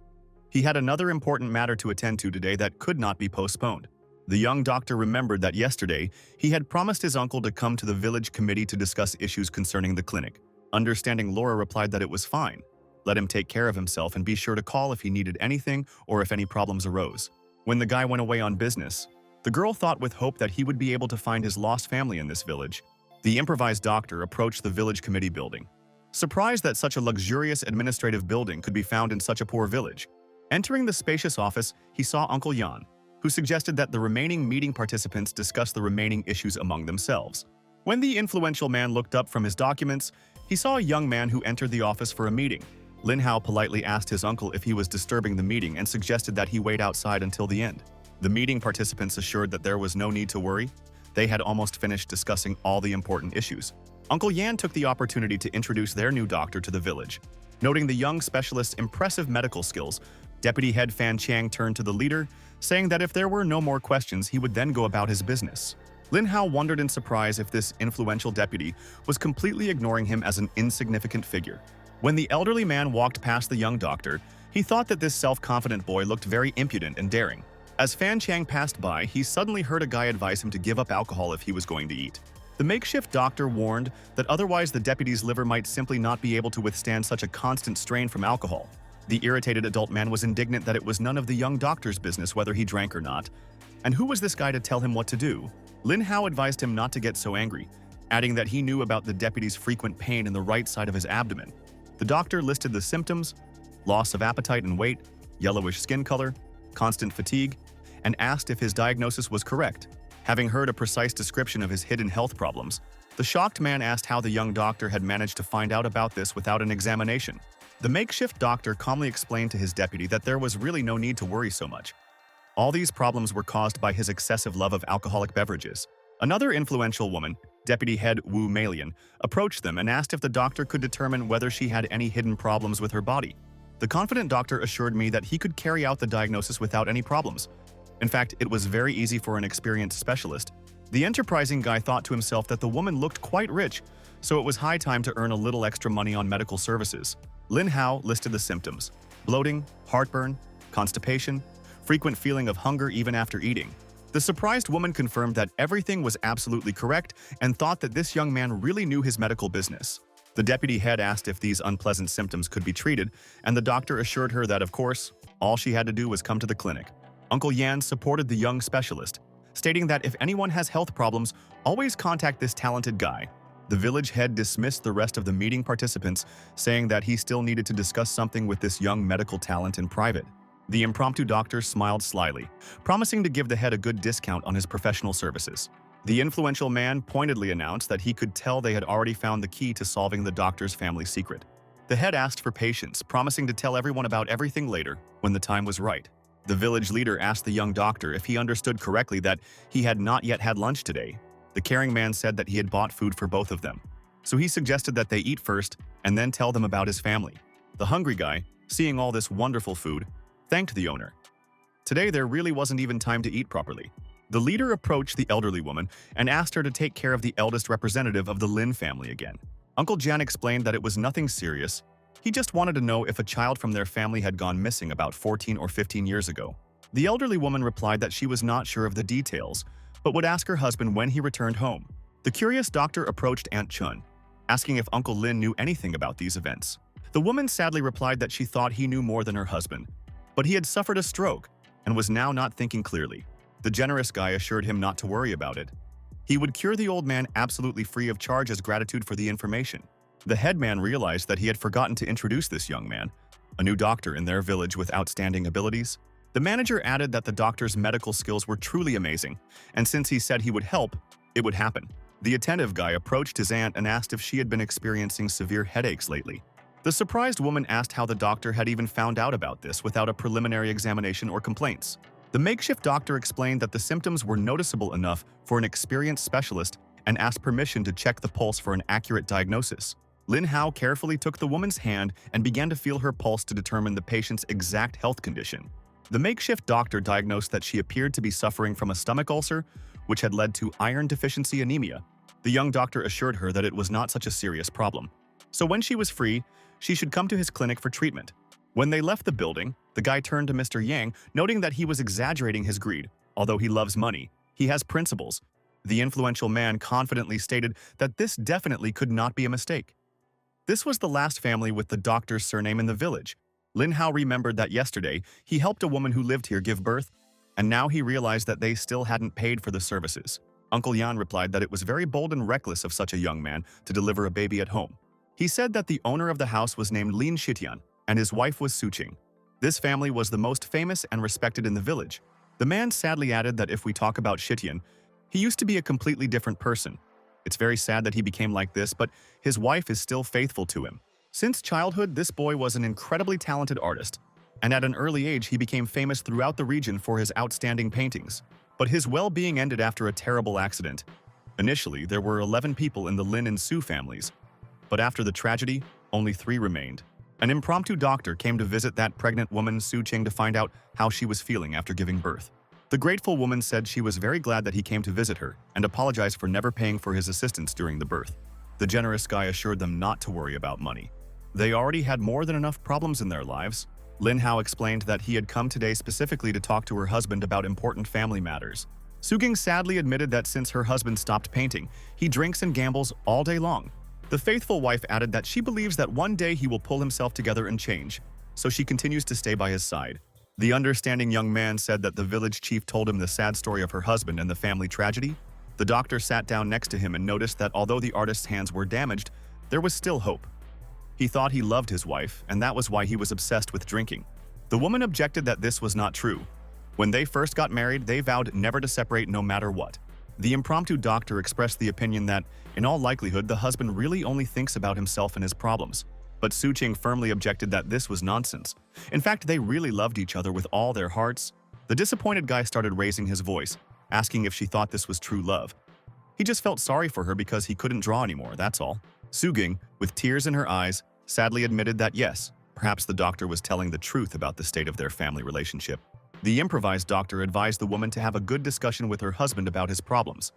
He had another important matter to attend to today that could not be postponed. The young doctor remembered that yesterday he had promised his uncle to come to the village committee to discuss issues concerning the clinic. Understanding, Laura replied that it was fine. Let him take care of himself and be sure to call if he needed anything or if any problems arose. When the guy went away on business, the girl thought with hope that he would be able to find his lost family in this village. The improvised doctor approached the village committee building, surprised that such a luxurious administrative building could be found in such a poor village. Entering the spacious office, he saw Uncle Yan, who suggested that the remaining meeting participants discuss the remaining issues among themselves. When the influential man looked up from his documents, he saw a young man who entered the office for a meeting. Lin Hao politely asked his uncle if he was disturbing the meeting and suggested that he wait outside until the end. The meeting participants assured that there was no need to worry. They had almost finished discussing all the important issues. Uncle Yan took the opportunity to introduce their new doctor to the village. Noting the young specialist's impressive medical skills, Deputy Head Fan Chiang turned to the leader, saying that if there were no more questions, he would then go about his business. Lin Hao wondered in surprise if this influential deputy was completely ignoring him as an insignificant figure. When the elderly man walked past the young doctor, he thought that this self-confident boy looked very impudent and daring. As Fan Chiang passed by, he suddenly heard a guy advise him to give up alcohol if he was going to eat. The makeshift doctor warned that otherwise the deputy's liver might simply not be able to withstand such a constant strain from alcohol. The irritated adult man was indignant that it was none of the young doctor's business whether he drank or not. And who was this guy to tell him what to do? Lin Hao advised him not to get so angry, adding that he knew about the deputy's frequent pain in the right side of his abdomen. The doctor listed the symptoms: loss of appetite and weight, yellowish skin color, constant fatigue, and asked if his diagnosis was correct. Having heard a precise description of his hidden health problems, the shocked man asked how the young doctor had managed to find out about this without an examination. The makeshift doctor calmly explained to his deputy that there was really no need to worry so much. All these problems were caused by his excessive love of alcoholic beverages. Another influential woman, Deputy Head Wu Meilian, approached them and asked if the doctor could determine whether she had any hidden problems with her body. The confident doctor assured me that he could carry out the diagnosis without any problems. In fact, it was very easy for an experienced specialist. The enterprising guy thought to himself that the woman looked quite rich, so it was high time to earn a little extra money on medical services. Lin Hao listed the symptoms: bloating, heartburn, constipation, frequent feeling of hunger even after eating. The surprised woman confirmed that everything was absolutely correct and thought that this young man really knew his medical business. The deputy head asked if these unpleasant symptoms could be treated, and the doctor assured her that, of course, all she had to do was come to the clinic. Uncle Yan supported the young specialist, stating that if anyone has health problems, always contact this talented guy. The village head dismissed the rest of the meeting participants, saying that he still needed to discuss something with this young medical talent in private. The impromptu doctor smiled slyly, promising to give the head a good discount on his professional services. The influential man pointedly announced that he could tell they had already found the key to solving the doctor's family secret. The head asked for patience, promising to tell everyone about everything later, when the time was right. The village leader asked the young doctor if he understood correctly that he had not yet had lunch today. The caring man said that he had bought food for both of them, so he suggested that they eat first and then tell them about his family. The hungry guy, seeing all this wonderful food, thanked the owner. Today there really wasn't even time to eat properly. The leader approached the elderly woman and asked her to take care of the eldest representative of the Lin family again. Uncle Jan explained that it was nothing serious. He just wanted to know if a child from their family had gone missing about 14 or 15 years ago. The elderly woman replied that she was not sure of the details, but would ask her husband when he returned home. The curious doctor approached Aunt Chun, asking if Uncle Lin knew anything about these events. The woman sadly replied that she thought he knew more than her husband, but he had suffered a stroke and was now not thinking clearly. The generous guy assured him not to worry about it. He would cure the old man absolutely free of charge as gratitude for the information. The headman realized that he had forgotten to introduce this young man, a new doctor in their village with outstanding abilities. The manager added that the doctor's medical skills were truly amazing, and since he said he would help, it would happen. The attentive guy approached his aunt and asked if she had been experiencing severe headaches lately. The surprised woman asked how the doctor had even found out about this without a preliminary examination or complaints. The makeshift doctor explained that the symptoms were noticeable enough for an experienced specialist and asked permission to check the pulse for an accurate diagnosis. Lin Hao carefully took the woman's hand and began to feel her pulse to determine the patient's exact health condition. The makeshift doctor diagnosed that she appeared to be suffering from a stomach ulcer, which had led to iron deficiency anemia. The young doctor assured her that it was not such a serious problem. So when she was free, she should come to his clinic for treatment. When they left the building, the guy turned to Mr. Yang, noting that he was exaggerating his greed. Although he loves money, he has principles. The influential man confidently stated that this definitely could not be a mistake. This was the last family with the doctor's surname in the village. Lin Hao remembered that yesterday he helped a woman who lived here give birth, and now he realized that they still hadn't paid for the services. Uncle Yan replied that it was very bold and reckless of such a young man to deliver a baby at home. He said that the owner of the house was named Lin Shitian, and his wife was Suqing. This family was the most famous and respected in the village. The man sadly added that if we talk about Shitian, he used to be a completely different person. It's very sad that he became like this, but his wife is still faithful to him. Since childhood, this boy was an incredibly talented artist, and at an early age he became famous throughout the region for his outstanding paintings. But his well-being ended after a terrible accident. Initially, there were 11 people in the Lin and Su families, but after the tragedy, only 3 remained. An impromptu doctor came to visit that pregnant woman Su Qing to find out how she was feeling after giving birth. The grateful woman said she was very glad that he came to visit her and apologized for never paying for his assistance during the birth. The generous guy assured them not to worry about money. They already had more than enough problems in their lives. Lin Hao explained that he had come today specifically to talk to her husband about important family matters. Suqing sadly admitted that since her husband stopped painting, he drinks and gambles all day long. The faithful wife added that she believes that one day he will pull himself together and change, so she continues to stay by his side. The understanding young man said that the village chief told him the sad story of her husband and the family tragedy. The doctor sat down next to him and noticed that although the artist's hands were damaged, there was still hope. He thought he loved his wife, and that was why he was obsessed with drinking. The woman objected that this was not true. When they first got married, they vowed never to separate no matter what. The impromptu doctor expressed the opinion that, in all likelihood, the husband really only thinks about himself and his problems. But Su Qing firmly objected that this was nonsense. In fact, they really loved each other with all their hearts. The disappointed guy started raising his voice, asking if she thought this was true love. He just felt sorry for her because he couldn't draw anymore, that's all. Su Qing, with tears in her eyes, sadly admitted that yes, perhaps the doctor was telling the truth about the state of their family relationship. The improvised doctor advised the woman to have a good discussion with her husband about his problems,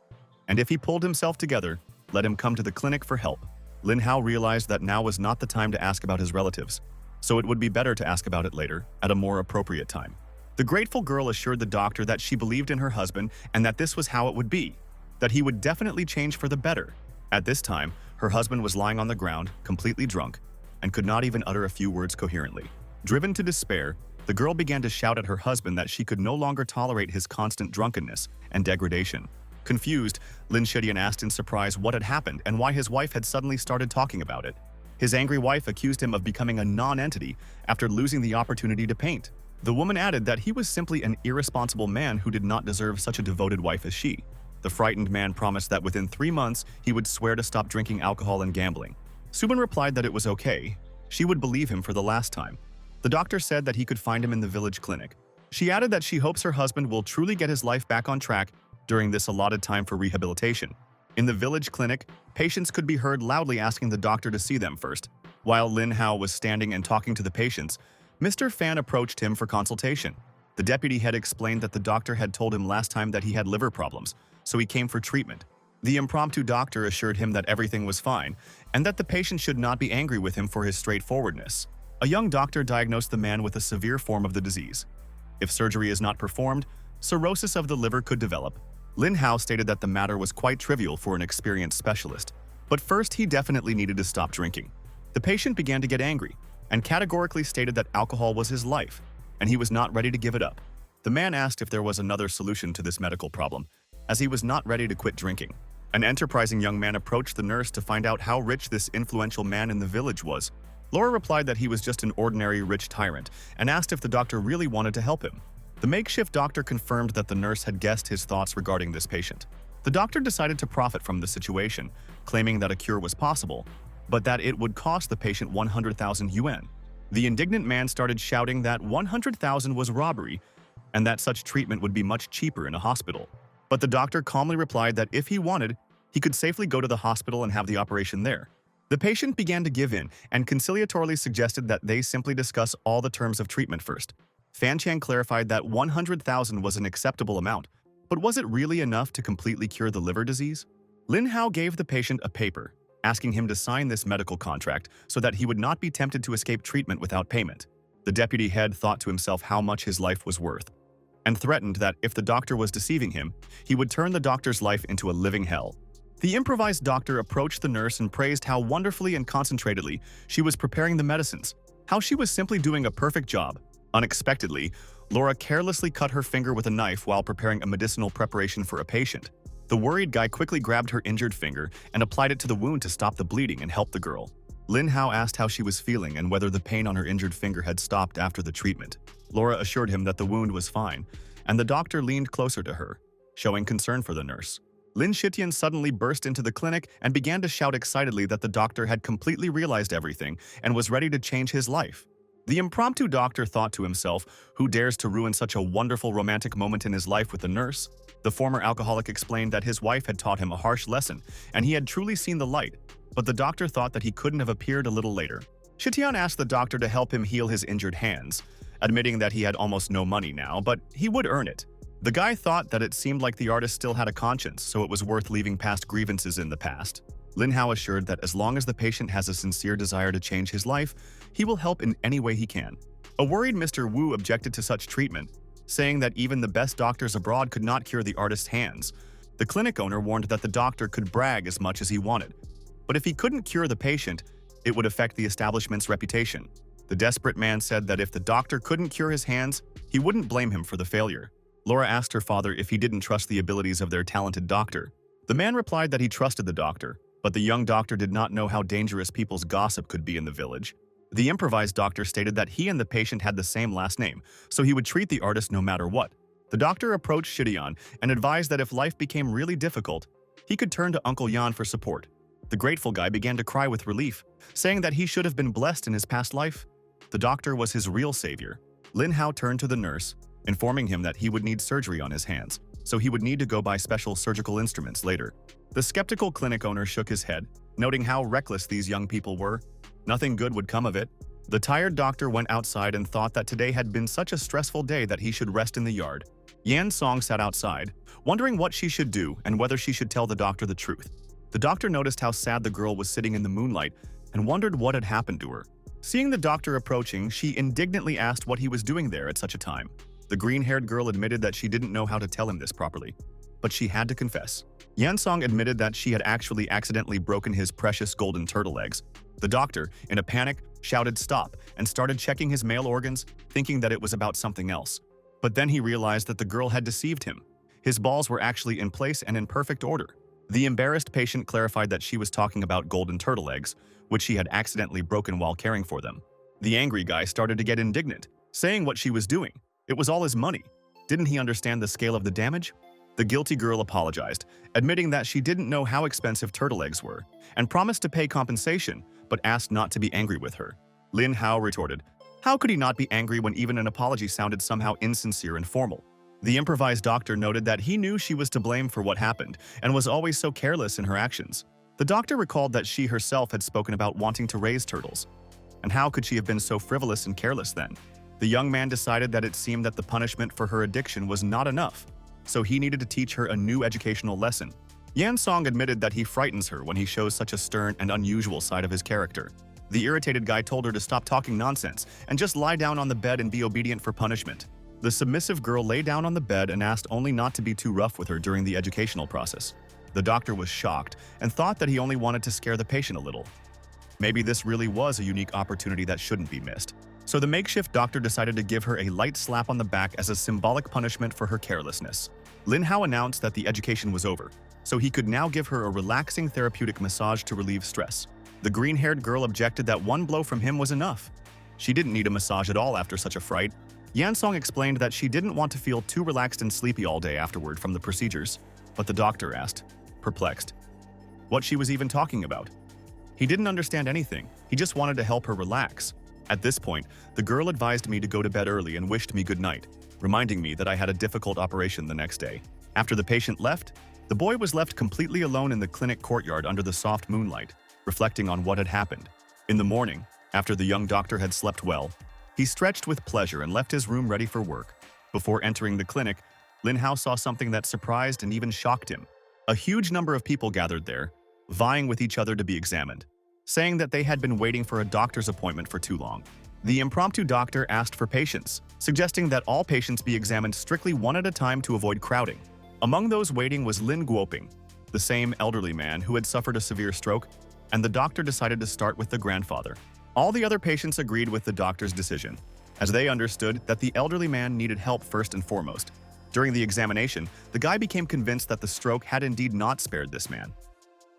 and if he pulled himself together, let him come to the clinic for help. Lin Hao realized that now was not the time to ask about his relatives, so it would be better to ask about it later, at a more appropriate time. The grateful girl assured the doctor that she believed in her husband and that this was how it would be, that he would definitely change for the better. At this time, her husband was lying on the ground, completely drunk, and could not even utter a few words coherently. Driven to despair, the girl began to shout at her husband that she could no longer tolerate his constant drunkenness and degradation. Confused, Lin Shidian asked in surprise what had happened and why his wife had suddenly started talking about it. His angry wife accused him of becoming a non-entity after losing the opportunity to paint. The woman added that he was simply an irresponsible man who did not deserve such a devoted wife as she. The frightened man promised that within 3 months he would swear to stop drinking alcohol and gambling. Subin replied that it was okay. She would believe him for the last time. The doctor said that he could find him in the village clinic. She added that she hopes her husband will truly get his life back on track during this allotted time for rehabilitation. In the village clinic, patients could be heard loudly asking the doctor to see them first. While Lin Hao was standing and talking to the patients, Mr. Fan approached him for consultation. The deputy head explained that the doctor had told him last time that he had liver problems, so he came for treatment. The impromptu doctor assured him that everything was fine and that the patient should not be angry with him for his straightforwardness. A young doctor diagnosed the man with a severe form of the disease. If surgery is not performed, cirrhosis of the liver could develop. Lin Hao stated that the matter was quite trivial for an experienced specialist, but first he definitely needed to stop drinking. The patient began to get angry and categorically stated that alcohol was his life, and he was not ready to give it up. The man asked if there was another solution to this medical problem, as he was not ready to quit drinking. An enterprising young man approached the nurse to find out how rich this influential man in the village was. Laura replied that he was just an ordinary rich tyrant and asked if the doctor really wanted to help him. The makeshift doctor confirmed that the nurse had guessed his thoughts regarding this patient. The doctor decided to profit from the situation, claiming that a cure was possible, but that it would cost the patient 100,000 yuan. The indignant man started shouting that 100,000 was robbery and that such treatment would be much cheaper in a hospital. But the doctor calmly replied that if he wanted, he could safely go to the hospital and have the operation there. The patient began to give in and conciliatorily suggested that they simply discuss all the terms of treatment first. Fan Chang clarified that 100,000 was an acceptable amount, but was it really enough to completely cure the liver disease? Lin Hao gave the patient a paper, asking him to sign this medical contract so that he would not be tempted to escape treatment without payment. The deputy head thought to himself how much his life was worth, and threatened that if the doctor was deceiving him, he would turn the doctor's life into a living hell. The improvised doctor approached the nurse and praised how wonderfully and concentratedly she was preparing the medicines, how she was simply doing a perfect job. Unexpectedly, Laura carelessly cut her finger with a knife while preparing a medicinal preparation for a patient. The worried guy quickly grabbed her injured finger and applied it to the wound to stop the bleeding and help the girl. Lin Hao asked how she was feeling and whether the pain on her injured finger had stopped after the treatment. Laura assured him that the wound was fine, and the doctor leaned closer to her, showing concern for the nurse. Lin Shitian suddenly burst into the clinic and began to shout excitedly that the doctor had completely realized everything and was ready to change his life. The impromptu doctor thought to himself, who dares to ruin such a wonderful romantic moment in his life with the nurse? The former alcoholic explained that his wife had taught him a harsh lesson, and he had truly seen the light, but the doctor thought that he couldn't have appeared a little later. Shitian asked the doctor to help him heal his injured hands, admitting that he had almost no money now, but he would earn it. The guy thought that it seemed like the artist still had a conscience, so it was worth leaving past grievances in the past. Lin Hao assured that as long as the patient has a sincere desire to change his life, he will help in any way he can. A worried Mr. Wu objected to such treatment, saying that even the best doctors abroad could not cure the artist's hands. The clinic owner warned that the doctor could brag as much as he wanted, but if he couldn't cure the patient, it would affect the establishment's reputation. The desperate man said that if the doctor couldn't cure his hands, he wouldn't blame him for the failure. Laura asked her father if he didn't trust the abilities of their talented doctor. The man replied that he trusted the doctor, but the young doctor did not know how dangerous people's gossip could be in the village. The improvised doctor stated that he and the patient had the same last name, so he would treat the artist no matter what. The doctor approached Shidian and advised that if life became really difficult, he could turn to Uncle Yan for support. The grateful guy began to cry with relief, saying that he should have been blessed in his past life. The doctor was his real savior. Lin Hao turned to the nurse, informing him that he would need surgery on his hands, so he would need to go buy special surgical instruments later. The skeptical clinic owner shook his head, noting how reckless these young people were. Nothing good would come of it. The tired doctor went outside and thought that today had been such a stressful day that he should rest in the yard. Yan Song sat outside, wondering what she should do and whether she should tell the doctor the truth. The doctor noticed how sad the girl was sitting in the moonlight and wondered what had happened to her. Seeing the doctor approaching, she indignantly asked what he was doing there at such a time. The green-haired girl admitted that she didn't know how to tell him this properly, but she had to confess. Yan Song admitted that she had actually accidentally broken his precious golden turtle eggs. The doctor, in a panic, shouted stop and started checking his male organs, thinking that it was about something else. But then he realized that the girl had deceived him. His balls were actually in place and in perfect order. The embarrassed patient clarified that she was talking about golden turtle eggs, which she had accidentally broken while caring for them. The angry guy started to get indignant, saying what she was doing. It was all his money. Didn't he understand the scale of the damage? The guilty girl apologized, admitting that she didn't know how expensive turtle eggs were, and promised to pay compensation, but asked not to be angry with her. Lin Hao retorted, how could he not be angry when even an apology sounded somehow insincere and formal? The improvised doctor noted that he knew she was to blame for what happened and was always so careless in her actions. The doctor recalled that she herself had spoken about wanting to raise turtles. And how could she have been so frivolous and careless then? The young man decided that it seemed that the punishment for her addiction was not enough, so he needed to teach her a new educational lesson. Yan Song admitted that he frightens her when he shows such a stern and unusual side of his character. The irritated guy told her to stop talking nonsense and just lie down on the bed and be obedient for punishment. The submissive girl lay down on the bed and asked only not to be too rough with her during the educational process. The doctor was shocked and thought that he only wanted to scare the patient a little. Maybe this really was a unique opportunity that shouldn't be missed. So the makeshift doctor decided to give her a light slap on the back as a symbolic punishment for her carelessness. Lin Hao announced that the education was over, so he could now give her a relaxing therapeutic massage to relieve stress. The green-haired girl objected that one blow from him was enough. She didn't need a massage at all after such a fright. Yan Song explained that she didn't want to feel too relaxed and sleepy all day afterward from the procedures, but the doctor asked, perplexed, what she was even talking about. He didn't understand anything, he just wanted to help her relax. At this point, the girl advised me to go to bed early and wished me good night, reminding me that I had a difficult operation the next day. After the patient left, the boy was left completely alone in the clinic courtyard under the soft moonlight, reflecting on what had happened. In the morning, after the young doctor had slept well, he stretched with pleasure and left his room ready for work. Before entering the clinic, Lin Hao saw something that surprised and even shocked him. A huge number of people gathered there, vying with each other to be examined, saying that they had been waiting for a doctor's appointment for too long. The impromptu doctor asked for patience, suggesting that all patients be examined strictly one at a time to avoid crowding. Among those waiting was Lin Guoping, the same elderly man who had suffered a severe stroke, and the doctor decided to start with the grandfather. All the other patients agreed with the doctor's decision, as they understood that the elderly man needed help first and foremost. During the examination, the guy became convinced that the stroke had indeed not spared this man.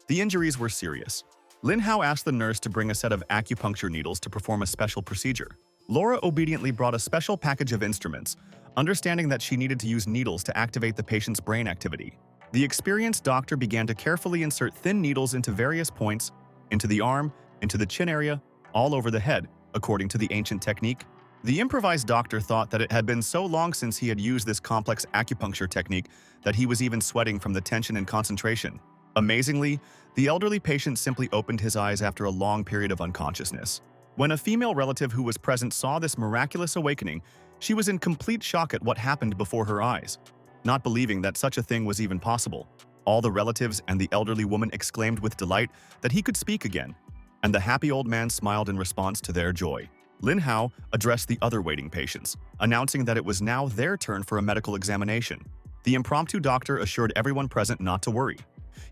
The injuries were serious. Lin Hao asked the nurse to bring a set of acupuncture needles to perform a special procedure. Laura obediently brought a special package of instruments, understanding that she needed to use needles to activate the patient's brain activity. The experienced doctor began to carefully insert thin needles into various points, into the arm, into the chin area, all over the head, according to the ancient technique. The improvised doctor thought that it had been so long since he had used this complex acupuncture technique that he was even sweating from the tension and concentration. Amazingly, the elderly patient simply opened his eyes after a long period of unconsciousness. When a female relative who was present saw this miraculous awakening, she was in complete shock at what happened before her eyes, not believing that such a thing was even possible. All the relatives and the elderly woman exclaimed with delight that he could speak again, and the happy old man smiled in response to their joy. Lin Hao addressed the other waiting patients, announcing that it was now their turn for a medical examination. The impromptu doctor assured everyone present not to worry.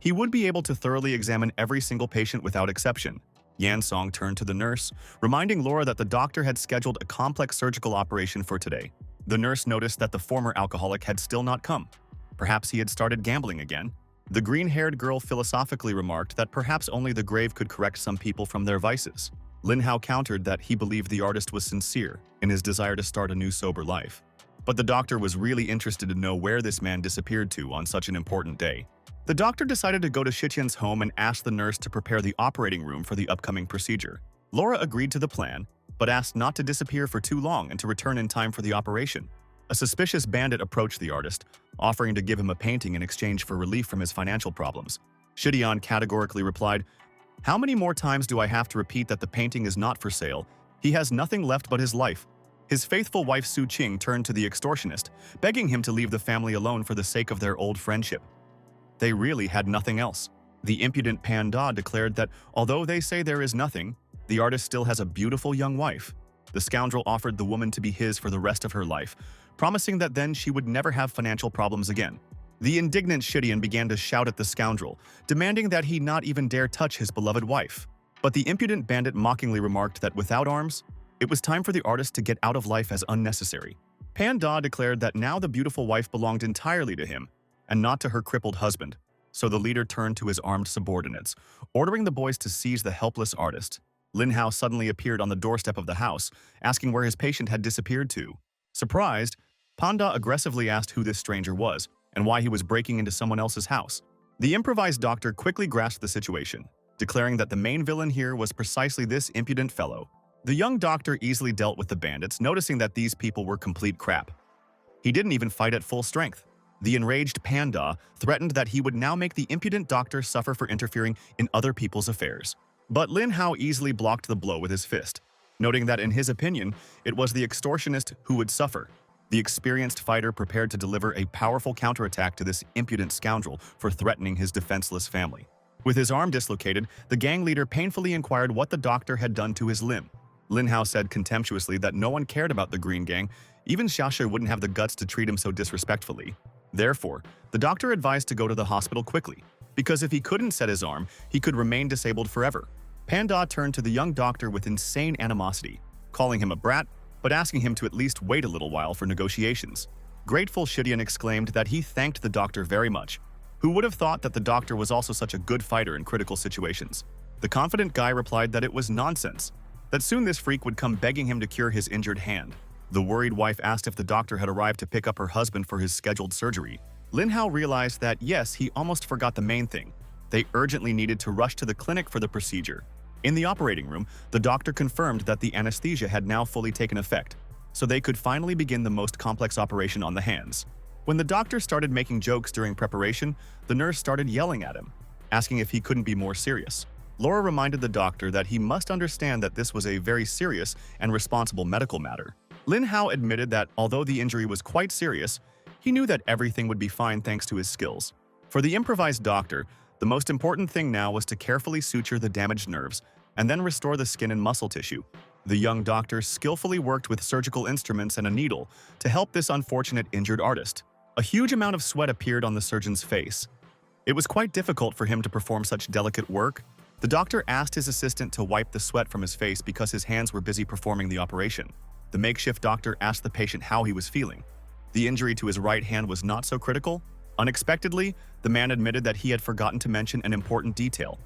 He would be able to thoroughly examine every single patient without exception. Yan Song turned to the nurse, reminding Laura that the doctor had scheduled a complex surgical operation for today. The nurse noticed that the former alcoholic had still not come. Perhaps he had started gambling again. The green-haired girl philosophically remarked that perhaps only the grave could correct some people from their vices. Lin Hao countered that he believed the artist was sincere in his desire to start a new sober life. But the doctor was really interested to know where this man disappeared to on such an important day. The doctor decided to go to Shiqian's home and asked the nurse to prepare the operating room for the upcoming procedure. Laura agreed to the plan, but asked not to disappear for too long and to return in time for the operation. A suspicious bandit approached the artist, offering to give him a painting in exchange for relief from his financial problems. Shiqian categorically replied, "How many more times do I have to repeat that the painting is not for sale? He has nothing left but his life." His faithful wife Su Qing turned to the extortionist, begging him to leave the family alone for the sake of their old friendship. They really had nothing else. The impudent Panda declared that although they say there is nothing, the artist still has a beautiful young wife. The scoundrel offered the woman to be his for the rest of her life, promising that then she would never have financial problems again. The indignant Shiqian began to shout at the scoundrel, demanding that he not even dare touch his beloved wife. But the impudent bandit mockingly remarked that without arms, it was time for the artist to get out of life as unnecessary. Panda declared that now the beautiful wife belonged entirely to him, and not to her crippled husband. So the leader turned to his armed subordinates, ordering the boys to seize the helpless artist. Lin Hao suddenly appeared on the doorstep of the house, asking where his patient had disappeared to. Surprised, Panda aggressively asked who this stranger was, and why he was breaking into someone else's house. The improvised doctor quickly grasped the situation, declaring that the main villain here was precisely this impudent fellow. The young doctor easily dealt with the bandits, noticing that these people were complete crap. He didn't even fight at full strength. The enraged Panda threatened that he would now make the impudent doctor suffer for interfering in other people's affairs. But Lin Hao easily blocked the blow with his fist. noting that in his opinion, it was the extortionist who would suffer. The experienced fighter prepared to deliver a powerful counterattack to this impudent scoundrel for threatening his defenseless family. With his arm dislocated, the gang leader painfully inquired what the doctor had done to his limb. Lin Hao said contemptuously that no one cared about the Green Gang, even Xiaoshe wouldn't have the guts to treat him so disrespectfully. Therefore, the doctor advised to go to the hospital quickly, because if he couldn't set his arm, he could remain disabled forever. Panda turned to the young doctor with insane animosity, calling him a brat, but asking him to at least wait a little while for negotiations. Grateful Shidian exclaimed that he thanked the doctor very much. Who would have thought that the doctor was also such a good fighter in critical situations? The confident guy replied that it was nonsense, that soon this freak would come begging him to cure his injured hand. The worried wife asked if the doctor had arrived to pick up her husband for his scheduled surgery. Lin Hao realized that yes, he almost forgot the main thing. They urgently needed to rush to the clinic for the procedure. In the operating room, the doctor confirmed that the anesthesia had now fully taken effect, so they could finally begin the most complex operation on the hands. When the doctor started making jokes during preparation, the nurse started yelling at him, asking if he couldn't be more serious. Laura reminded the doctor that he must understand that this was a very serious and responsible medical matter. Lin Hao admitted that although the injury was quite serious, he knew that everything would be fine thanks to his skills. For the improvised doctor, the most important thing now was to carefully suture the damaged nerves and then restore the skin and muscle tissue. The young doctor skillfully worked with surgical instruments and a needle to help this unfortunate injured artist. A huge amount of sweat appeared on the surgeon's face. It was quite difficult for him to perform such delicate work. The doctor asked his assistant to wipe the sweat from his face because his hands were busy performing the operation. The makeshift doctor asked the patient how he was feeling. The injury to his right hand was not so critical. Unexpectedly, the man admitted that he had forgotten to mention an important detail.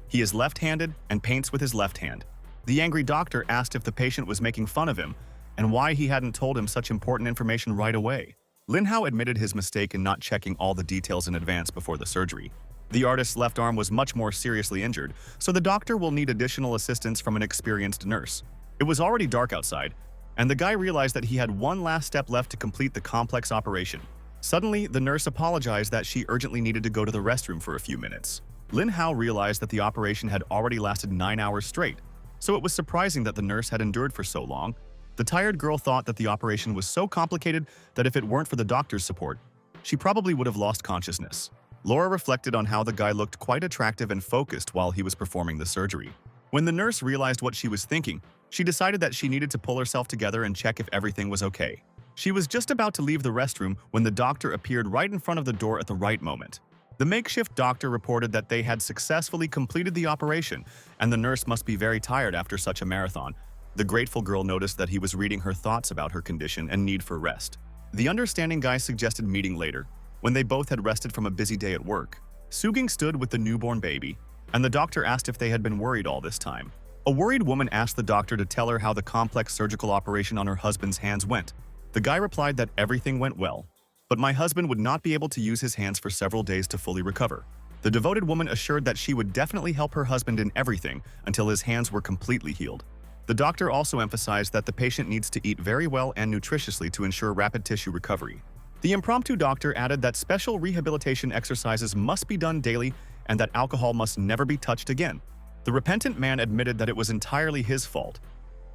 He is left-handed and paints with his left hand. The angry doctor asked if the patient was making fun of him and why he hadn't told him such important information right away. Lin Hao admitted his mistake in not checking all the details in advance before the surgery. The artist's left arm was much more seriously injured, so the doctor will need additional assistance from an experienced nurse. It was already dark outside, and the guy realized that he had one last step left to complete the complex operation. Suddenly, the nurse apologized that she urgently needed to go to the restroom for a few minutes. Lin Hao realized that the operation had already lasted 9 hours straight, so it was surprising that the nurse had endured for so long. The tired girl thought that the operation was so complicated that if it weren't for the doctor's support, she probably would have lost consciousness. Laura reflected on how the guy looked quite attractive and focused while he was performing the surgery. When the nurse realized what she was thinking, she decided that she needed to pull herself together and check if everything was okay. She was just about to leave the restroom when the doctor appeared right in front of the door at the right moment. The makeshift doctor reported that they had successfully completed the operation, and the nurse must be very tired after such a marathon. The grateful girl noticed that he was reading her thoughts about her condition and need for rest. The understanding guy suggested meeting later, when they both had rested from a busy day at work. Suging stood with the newborn baby, and the doctor asked if they had been worried all this time. A worried woman asked the doctor to tell her how the complex surgical operation on her husband's hands went. The guy replied that everything went well, but my husband would not be able to use his hands for several days to fully recover. The devoted woman assured that she would definitely help her husband in everything until his hands were completely healed. The doctor also emphasized that the patient needs to eat very well and nutritiously to ensure rapid tissue recovery. The impromptu doctor added that special rehabilitation exercises must be done daily and that alcohol must never be touched again. The repentant man admitted that it was entirely his fault.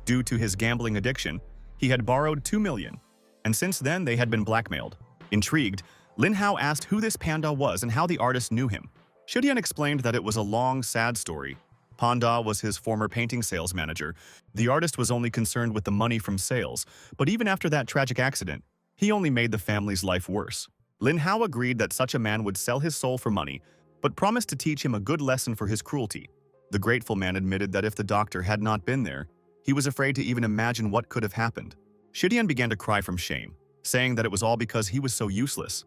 Due to his gambling addiction, he had borrowed 2 million, and since then they had been blackmailed. Intrigued, Lin Hao asked who this panda was and how the artist knew him. Shidian explained that it was a long, sad story. Panda was his former painting sales manager. The artist was only concerned with the money from sales, but even after that tragic accident, he only made the family's life worse. Lin Hao agreed that such a man would sell his soul for money, but promised to teach him a good lesson for his cruelty. The grateful man admitted that if the doctor had not been there, he was afraid to even imagine what could have happened. Shidian began to cry from shame, saying that it was all because he was so useless,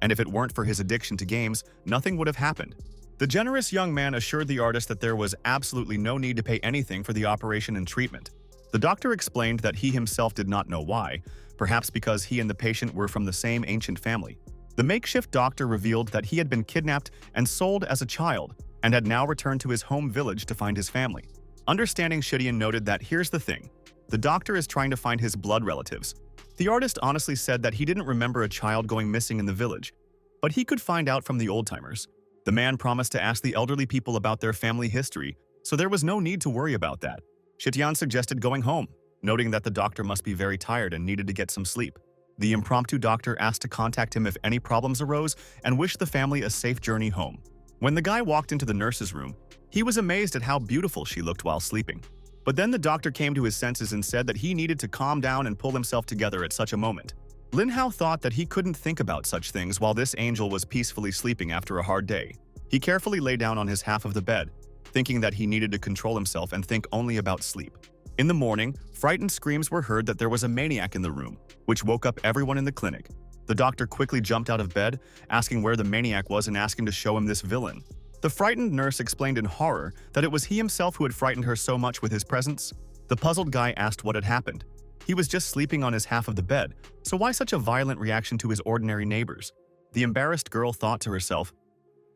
and if it weren't for his addiction to games, nothing would have happened. The generous young man assured the artist that there was absolutely no need to pay anything for the operation and treatment. The doctor explained that he himself did not know why, perhaps because he and the patient were from the same ancient family. The makeshift doctor revealed that he had been kidnapped and sold as a child and had now returned to his home village to find his family. Understanding Shidian noted that here's the thing. The doctor is trying to find his blood relatives. The artist honestly said that he didn't remember a child going missing in the village, but he could find out from the old-timers. The man promised to ask the elderly people about their family history, so there was no need to worry about that. Shitian suggested going home, noting that the doctor must be very tired and needed to get some sleep. The impromptu doctor asked to contact him if any problems arose and wished the family a safe journey home. When the guy walked into the nurse's room, he was amazed at how beautiful she looked while sleeping. But then the doctor came to his senses and said that he needed to calm down and pull himself together at such a moment. Lin Hao thought that he couldn't think about such things while this angel was peacefully sleeping after a hard day. He carefully lay down on his half of the bed, thinking that he needed to control himself and think only about sleep. In the morning, frightened screams were heard that there was a maniac in the room, which woke up everyone in the clinic. The doctor quickly jumped out of bed, asking where the maniac was and asking to show him this villain. The frightened nurse explained in horror that it was he himself who had frightened her so much with his presence. The puzzled guy asked what had happened. He was just sleeping on his half of the bed, so why such a violent reaction to his ordinary neighbors? The embarrassed girl thought to herself,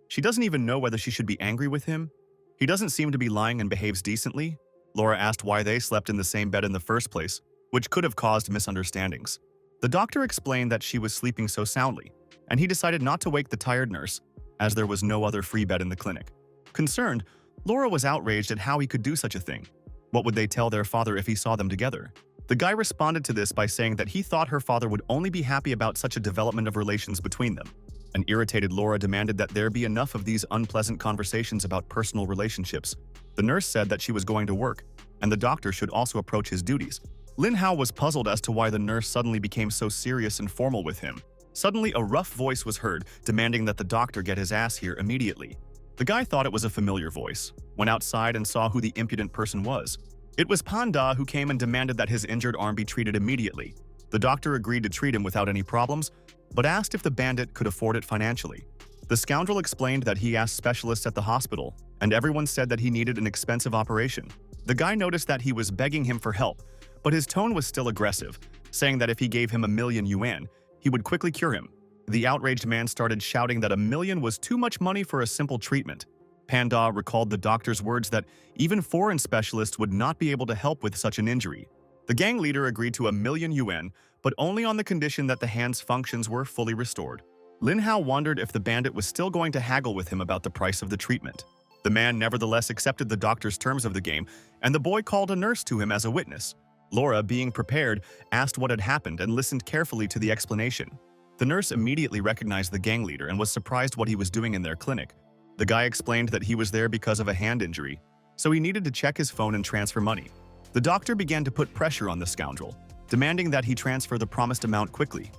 she doesn't even know whether she should be angry with him. He doesn't seem to be lying and behaves decently. Laura asked why they slept in the same bed in the first place, which could have caused misunderstandings. The doctor explained that she was sleeping so soundly, and he decided not to wake the tired nurse, as there was no other free bed in the clinic. Concerned, Laura was outraged at how he could do such a thing. What would they tell their father if he saw them together? The guy responded to this by saying that he thought her father would only be happy about such a development of relations between them. An irritated Laura demanded that there be enough of these unpleasant conversations about personal relationships. The nurse said that she was going to work, and the doctor should also approach his duties. Lin Hao was puzzled as to why the nurse suddenly became so serious and formal with him. Suddenly, a rough voice was heard, demanding that the doctor get his ass here immediately. The guy thought it was a familiar voice, went outside and saw who the impudent person was. It was Panda who came and demanded that his injured arm be treated immediately. The doctor agreed to treat him without any problems, but asked if the bandit could afford it financially. The scoundrel explained that he asked specialists at the hospital, and everyone said that he needed an expensive operation. The guy noticed that he was begging him for help, but his tone was still aggressive, saying that if he gave him 1,000,000 yuan, he would quickly cure him. The outraged man started shouting that 1,000,000 was too much money for a simple treatment. Panda recalled the doctor's words that even foreign specialists would not be able to help with such an injury. The gang leader agreed to 1,000,000 yuan, but only on the condition that the hand's functions were fully restored. Lin Hao wondered if the bandit was still going to haggle with him about the price of the treatment. The man nevertheless accepted the doctor's terms of the game, and the boy called a nurse to him as a witness. Laura, being prepared, asked what had happened and listened carefully to the explanation. The nurse immediately recognized the gang leader and was surprised what he was doing in their clinic. The guy explained that he was there because of a hand injury, so he needed to check his phone and transfer money. The doctor began to put pressure on the scoundrel, demanding that he transfer the promised amount quickly.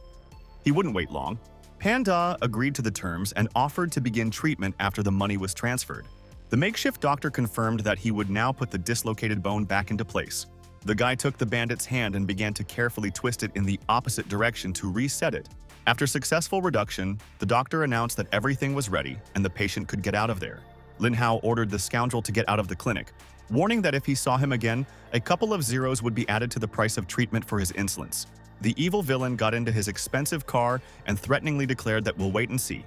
He wouldn't wait long. Panda agreed to the terms and offered to begin treatment after the money was transferred. The makeshift doctor confirmed that he would now put the dislocated bone back into place. The guy took the bandit's hand and began to carefully twist it in the opposite direction to reset it. After successful reduction, the doctor announced that everything was ready and the patient could get out of there. Lin Hao ordered the scoundrel to get out of the clinic, warning that if he saw him again, a couple of zeros would be added to the price of treatment for his insolence. The evil villain got into his expensive car and threateningly declared that we'll wait and see.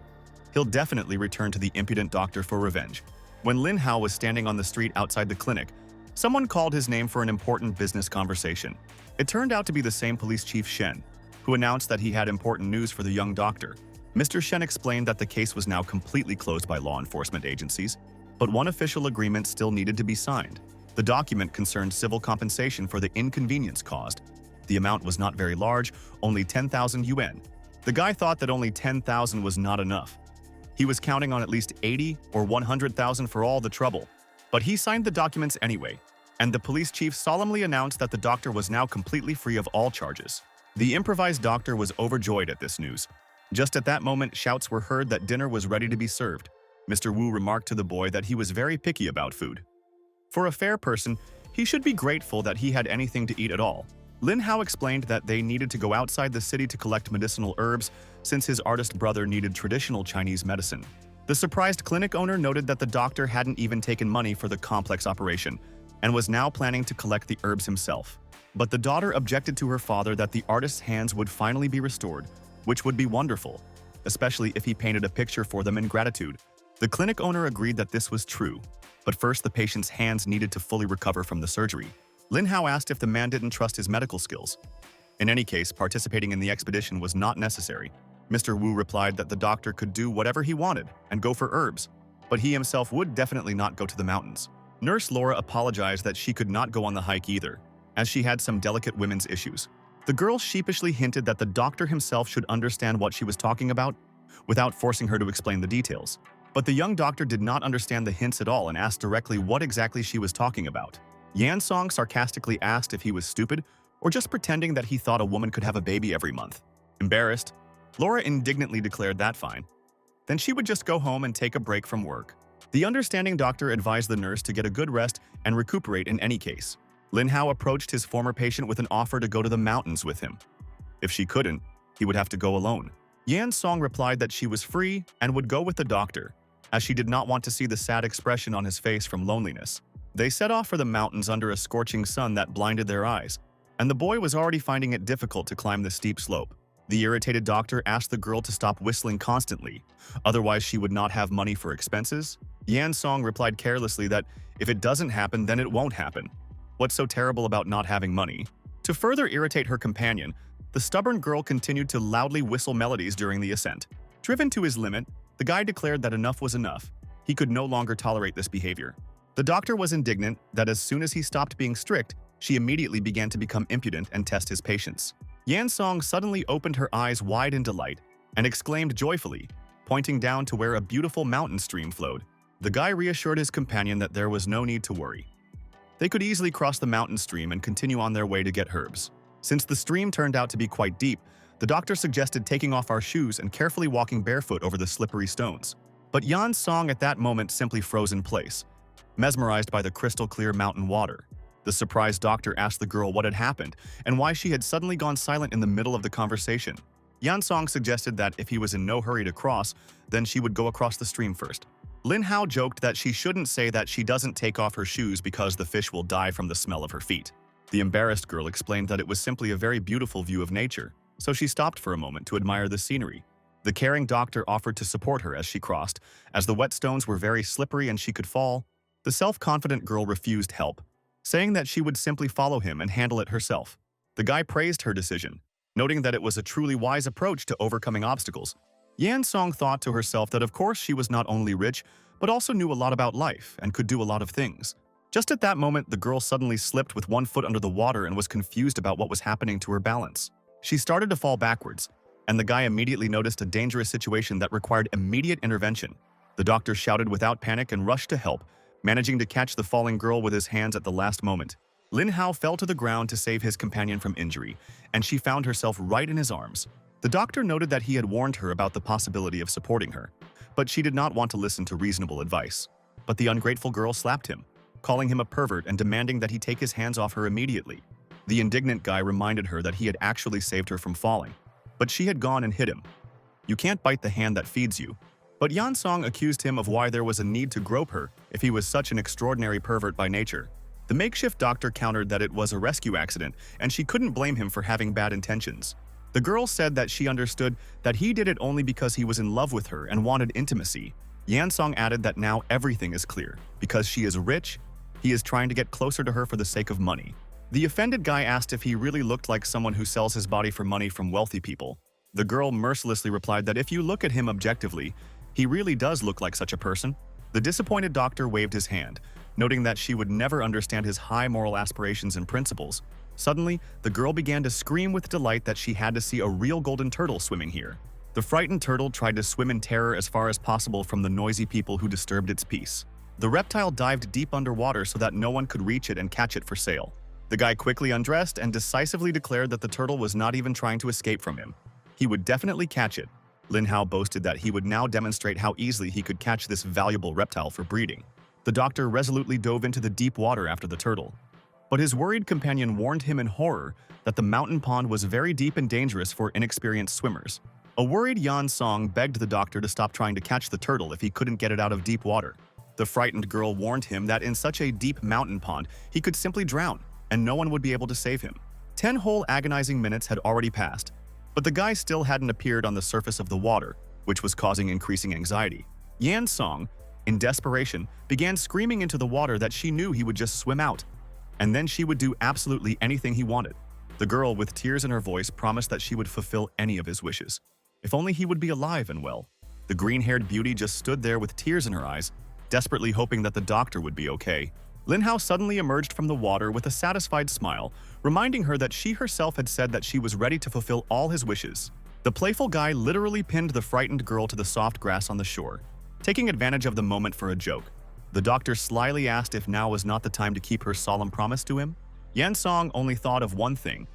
He'll definitely return to the impudent doctor for revenge. When Lin Hao was standing on the street outside the clinic, someone called his name for an important business conversation. It turned out to be the same police chief Shen, who announced that he had important news for the young doctor. Mr. Shen explained that the case was now completely closed by law enforcement agencies, but one official agreement still needed to be signed. The document concerned civil compensation for the inconvenience caused. The amount was not very large, only 10,000 yuan. The guy thought that only 10,000 was not enough. He was counting on at least 80 or 100,000 for all the trouble. But he signed the documents anyway, and the police chief solemnly announced that the doctor was now completely free of all charges. The improvised doctor was overjoyed at this news. Just at that moment, shouts were heard that dinner was ready to be served. Mr. Wu remarked to the boy that he was very picky about food. For a fair person, he should be grateful that he had anything to eat at all. Lin Hao explained that they needed to go outside the city to collect medicinal herbs since his artist brother needed traditional Chinese medicine. The surprised clinic owner noted that the doctor hadn't even taken money for the complex operation and was now planning to collect the herbs himself. But the daughter objected to her father that the artist's hands would finally be restored, which would be wonderful, especially if he painted a picture for them in gratitude. The clinic owner agreed that this was true, but first the patient's hands needed to fully recover from the surgery. Lin Hao asked if the man didn't trust his medical skills. In any case, participating in the expedition was not necessary. Mr. Wu replied that the doctor could do whatever he wanted and go for herbs, but he himself would definitely not go to the mountains. Nurse Laura apologized that she could not go on the hike either, as she had some delicate women's issues. The girl sheepishly hinted that the doctor himself should understand what she was talking about, without forcing her to explain the details. But the young doctor did not understand the hints at all and asked directly what exactly she was talking about. Yan Song sarcastically asked if he was stupid or just pretending that he thought a woman could have a baby every month. Embarrassed, Laura indignantly declared that fine. Then she would just go home and take a break from work. The understanding doctor advised the nurse to get a good rest and recuperate in any case. Lin Hao approached his former patient with an offer to go to the mountains with him. If she couldn't, he would have to go alone. Yan Song replied that she was free and would go with the doctor, as she did not want to see the sad expression on his face from loneliness. They set off for the mountains under a scorching sun that blinded their eyes, and the boy was already finding it difficult to climb the steep slope. The irritated doctor asked the girl to stop whistling constantly, otherwise she would not have money for expenses. Yan Song replied carelessly that if it doesn't happen, then it won't happen. What's so terrible about not having money? To further irritate her companion, the stubborn girl continued to loudly whistle melodies during the ascent. Driven to his limit, the guy declared that enough was enough. He could no longer tolerate this behavior. The doctor was indignant that as soon as he stopped being strict, she immediately began to become impudent and test his patience. Yan Song suddenly opened her eyes wide in delight and exclaimed joyfully, pointing down to where a beautiful mountain stream flowed. The guy reassured his companion that there was no need to worry. They could easily cross the mountain stream and continue on their way to get herbs. Since the stream turned out to be quite deep, the doctor suggested taking off our shoes and carefully walking barefoot over the slippery stones. But Yan Song at that moment simply froze in place, mesmerized by the crystal-clear mountain water. The surprised doctor asked the girl what had happened and why she had suddenly gone silent in the middle of the conversation. Yan Song suggested that if he was in no hurry to cross, then she would go across the stream first. Lin Hao joked that she shouldn't say that she doesn't take off her shoes because the fish will die from the smell of her feet. The embarrassed girl explained that it was simply a very beautiful view of nature, so she stopped for a moment to admire the scenery. The caring doctor offered to support her as she crossed, as the wet stones were very slippery and she could fall. The self-confident girl refused help, saying that she would simply follow him and handle it herself. The guy praised her decision, noting that it was a truly wise approach to overcoming obstacles. Yan Song thought to herself that of course she was not only rich, but also knew a lot about life and could do a lot of things. Just at that moment, the girl suddenly slipped with one foot under the water and was confused about what was happening to her balance. She started to fall backwards, and the guy immediately noticed a dangerous situation that required immediate intervention. The doctor shouted without panic and rushed to help, managing to catch the falling girl with his hands at the last moment. Lin Hao fell to the ground to save his companion from injury, and she found herself right in his arms. The doctor noted that he had warned her about the possibility of supporting her, but she did not want to listen to reasonable advice. But the ungrateful girl slapped him, calling him a pervert and demanding that he take his hands off her immediately. The indignant guy reminded her that he had actually saved her from falling, but she had gone and hit him. You can't bite the hand that feeds you. But Yan Song accused him of why there was a need to grope her if he was such an extraordinary pervert by nature. The makeshift doctor countered that it was a rescue accident and she couldn't blame him for having bad intentions. The girl said that she understood that he did it only because he was in love with her and wanted intimacy. Yan Song added that now everything is clear. Because she is rich, he is trying to get closer to her for the sake of money. The offended guy asked if he really looked like someone who sells his body for money from wealthy people. The girl mercilessly replied that if you look at him objectively, he really does look like such a person. The disappointed doctor waved his hand, noting that she would never understand his high moral aspirations and principles. Suddenly, the girl began to scream with delight that she had to see a real golden turtle swimming here. The frightened turtle tried to swim in terror as far as possible from the noisy people who disturbed its peace. The reptile dived deep underwater so that no one could reach it and catch it for sale. The guy quickly undressed and decisively declared that the turtle was not even trying to escape from him. He would definitely catch it. Lin Hao boasted that he would now demonstrate how easily he could catch this valuable reptile for breeding. The doctor resolutely dove into the deep water after the turtle. But his worried companion warned him in horror that the mountain pond was very deep and dangerous for inexperienced swimmers. A worried Yan Song begged the doctor to stop trying to catch the turtle if he couldn't get it out of deep water. The frightened girl warned him that in such a deep mountain pond, he could simply drown, and no one would be able to save him. 10 whole agonizing minutes had already passed, but the guy still hadn't appeared on the surface of the water, which was causing increasing anxiety. Yan Song, in desperation, began screaming into the water that she knew he would just swim out, and then she would do absolutely anything he wanted. The girl, with tears in her voice, promised that she would fulfill any of his wishes, if only he would be alive and well. The green-haired beauty just stood there with tears in her eyes, desperately hoping that the doctor would be okay. Lin Hao suddenly emerged from the water with a satisfied smile, reminding her that she herself had said that she was ready to fulfill all his wishes. The playful guy literally pinned the frightened girl to the soft grass on the shore, taking advantage of the moment for a joke. The doctor slyly asked if now was not the time to keep her solemn promise to him. Yan Song only thought of one thing.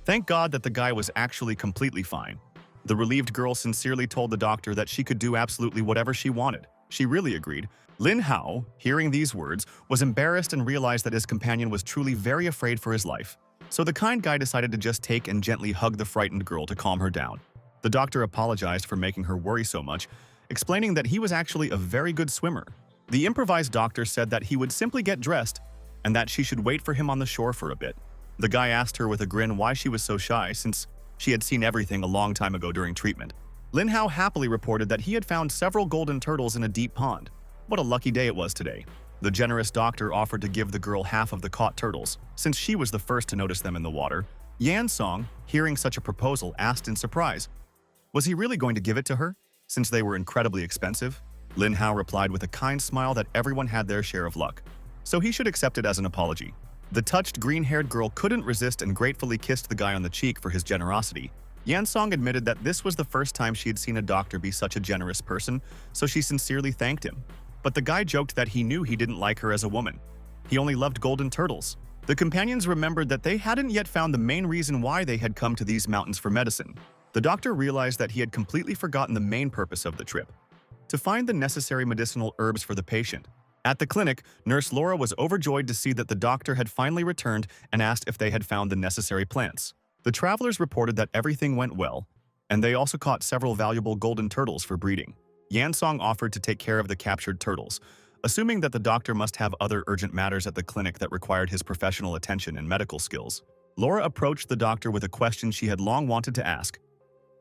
Thank God that the guy was actually completely fine. The relieved girl sincerely told the doctor that she could do absolutely whatever she wanted. She really agreed. Lin Hao, hearing these words, was embarrassed and realized that his companion was truly very afraid for his life. So the kind guy decided to just take and gently hug the frightened girl to calm her down. The doctor apologized for making her worry so much, explaining that he was actually a very good swimmer. The improvised doctor said that he would simply get dressed and that she should wait for him on the shore for a bit. The guy asked her with a grin why she was so shy since she had seen everything a long time ago during treatment. Lin Hao happily reported that he had found several golden turtles in a deep pond. What a lucky day it was today. The generous doctor offered to give the girl half of the caught turtles, since she was the first to notice them in the water. Yan Song, hearing such a proposal, asked in surprise, was he really going to give it to her, since they were incredibly expensive? Lin Hao replied with a kind smile that everyone had their share of luck, so he should accept it as an apology. The touched green-haired girl couldn't resist and gratefully kissed the guy on the cheek for his generosity. Yan Song admitted that this was the first time she had seen a doctor be such a generous person, so she sincerely thanked him. But the guy joked that he knew he didn't like her as a woman. He only loved golden turtles. The companions remembered that they hadn't yet found the main reason why they had come to these mountains for medicine. The doctor realized that he had completely forgotten the main purpose of the trip: to find the necessary medicinal herbs for the patient. At the clinic, Nurse Laura was overjoyed to see that the doctor had finally returned and asked if they had found the necessary plants. The travelers reported that everything went well, and they also caught several valuable golden turtles for breeding. Yan Song offered to take care of the captured turtles, assuming that the doctor must have other urgent matters at the clinic that required his professional attention and medical skills. Laura approached the doctor with a question she had long wanted to ask.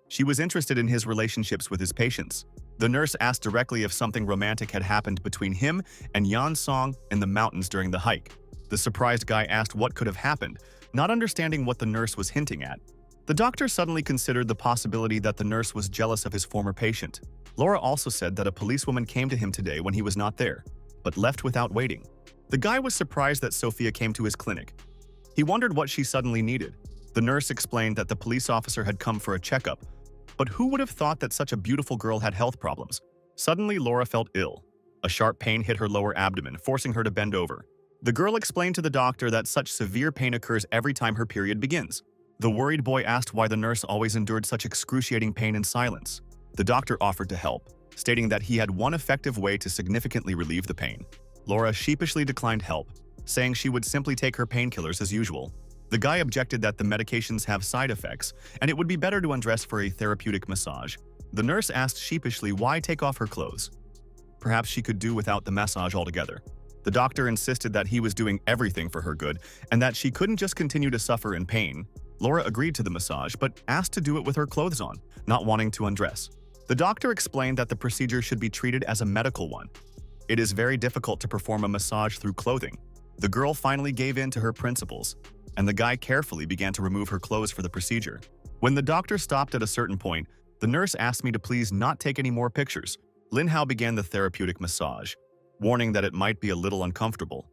She was interested in his relationships with his patients. The nurse asked directly if something romantic had happened between him and Yan Song in the mountains during the hike. The surprised guy asked what could have happened, not understanding what the nurse was hinting at. The doctor suddenly considered the possibility that the nurse was jealous of his former patient. Laura also said that a policewoman came to him today when he was not there, but left without waiting. The guy was surprised that Sophia came to his clinic. He wondered what she suddenly needed. The nurse explained that the police officer had come for a checkup, but who would have thought that such a beautiful girl had health problems? Suddenly, Laura felt ill. A sharp pain hit her lower abdomen, forcing her to bend over. The girl explained to the doctor that such severe pain occurs every time her period begins. The worried boy asked why the nurse always endured such excruciating pain in silence. The doctor offered to help, stating that he had one effective way to significantly relieve the pain. Laura sheepishly declined help, saying she would simply take her painkillers as usual. The guy objected that the medications have side effects, and it would be better to undress for a therapeutic massage. The nurse asked sheepishly why take off her clothes. Perhaps she could do without the massage altogether. The doctor insisted that he was doing everything for her good, and that she couldn't just continue to suffer in pain. Laura agreed to the massage, but asked to do it with her clothes on, not wanting to undress. The doctor explained that the procedure should be treated as a medical one. It is very difficult to perform a massage through clothing. The girl finally gave in to her principles, and the guy carefully began to remove her clothes for the procedure. When the doctor stopped at a certain point, the nurse asked me to please not take any more pictures. Lin Hao began the therapeutic massage, warning that it might be a little uncomfortable.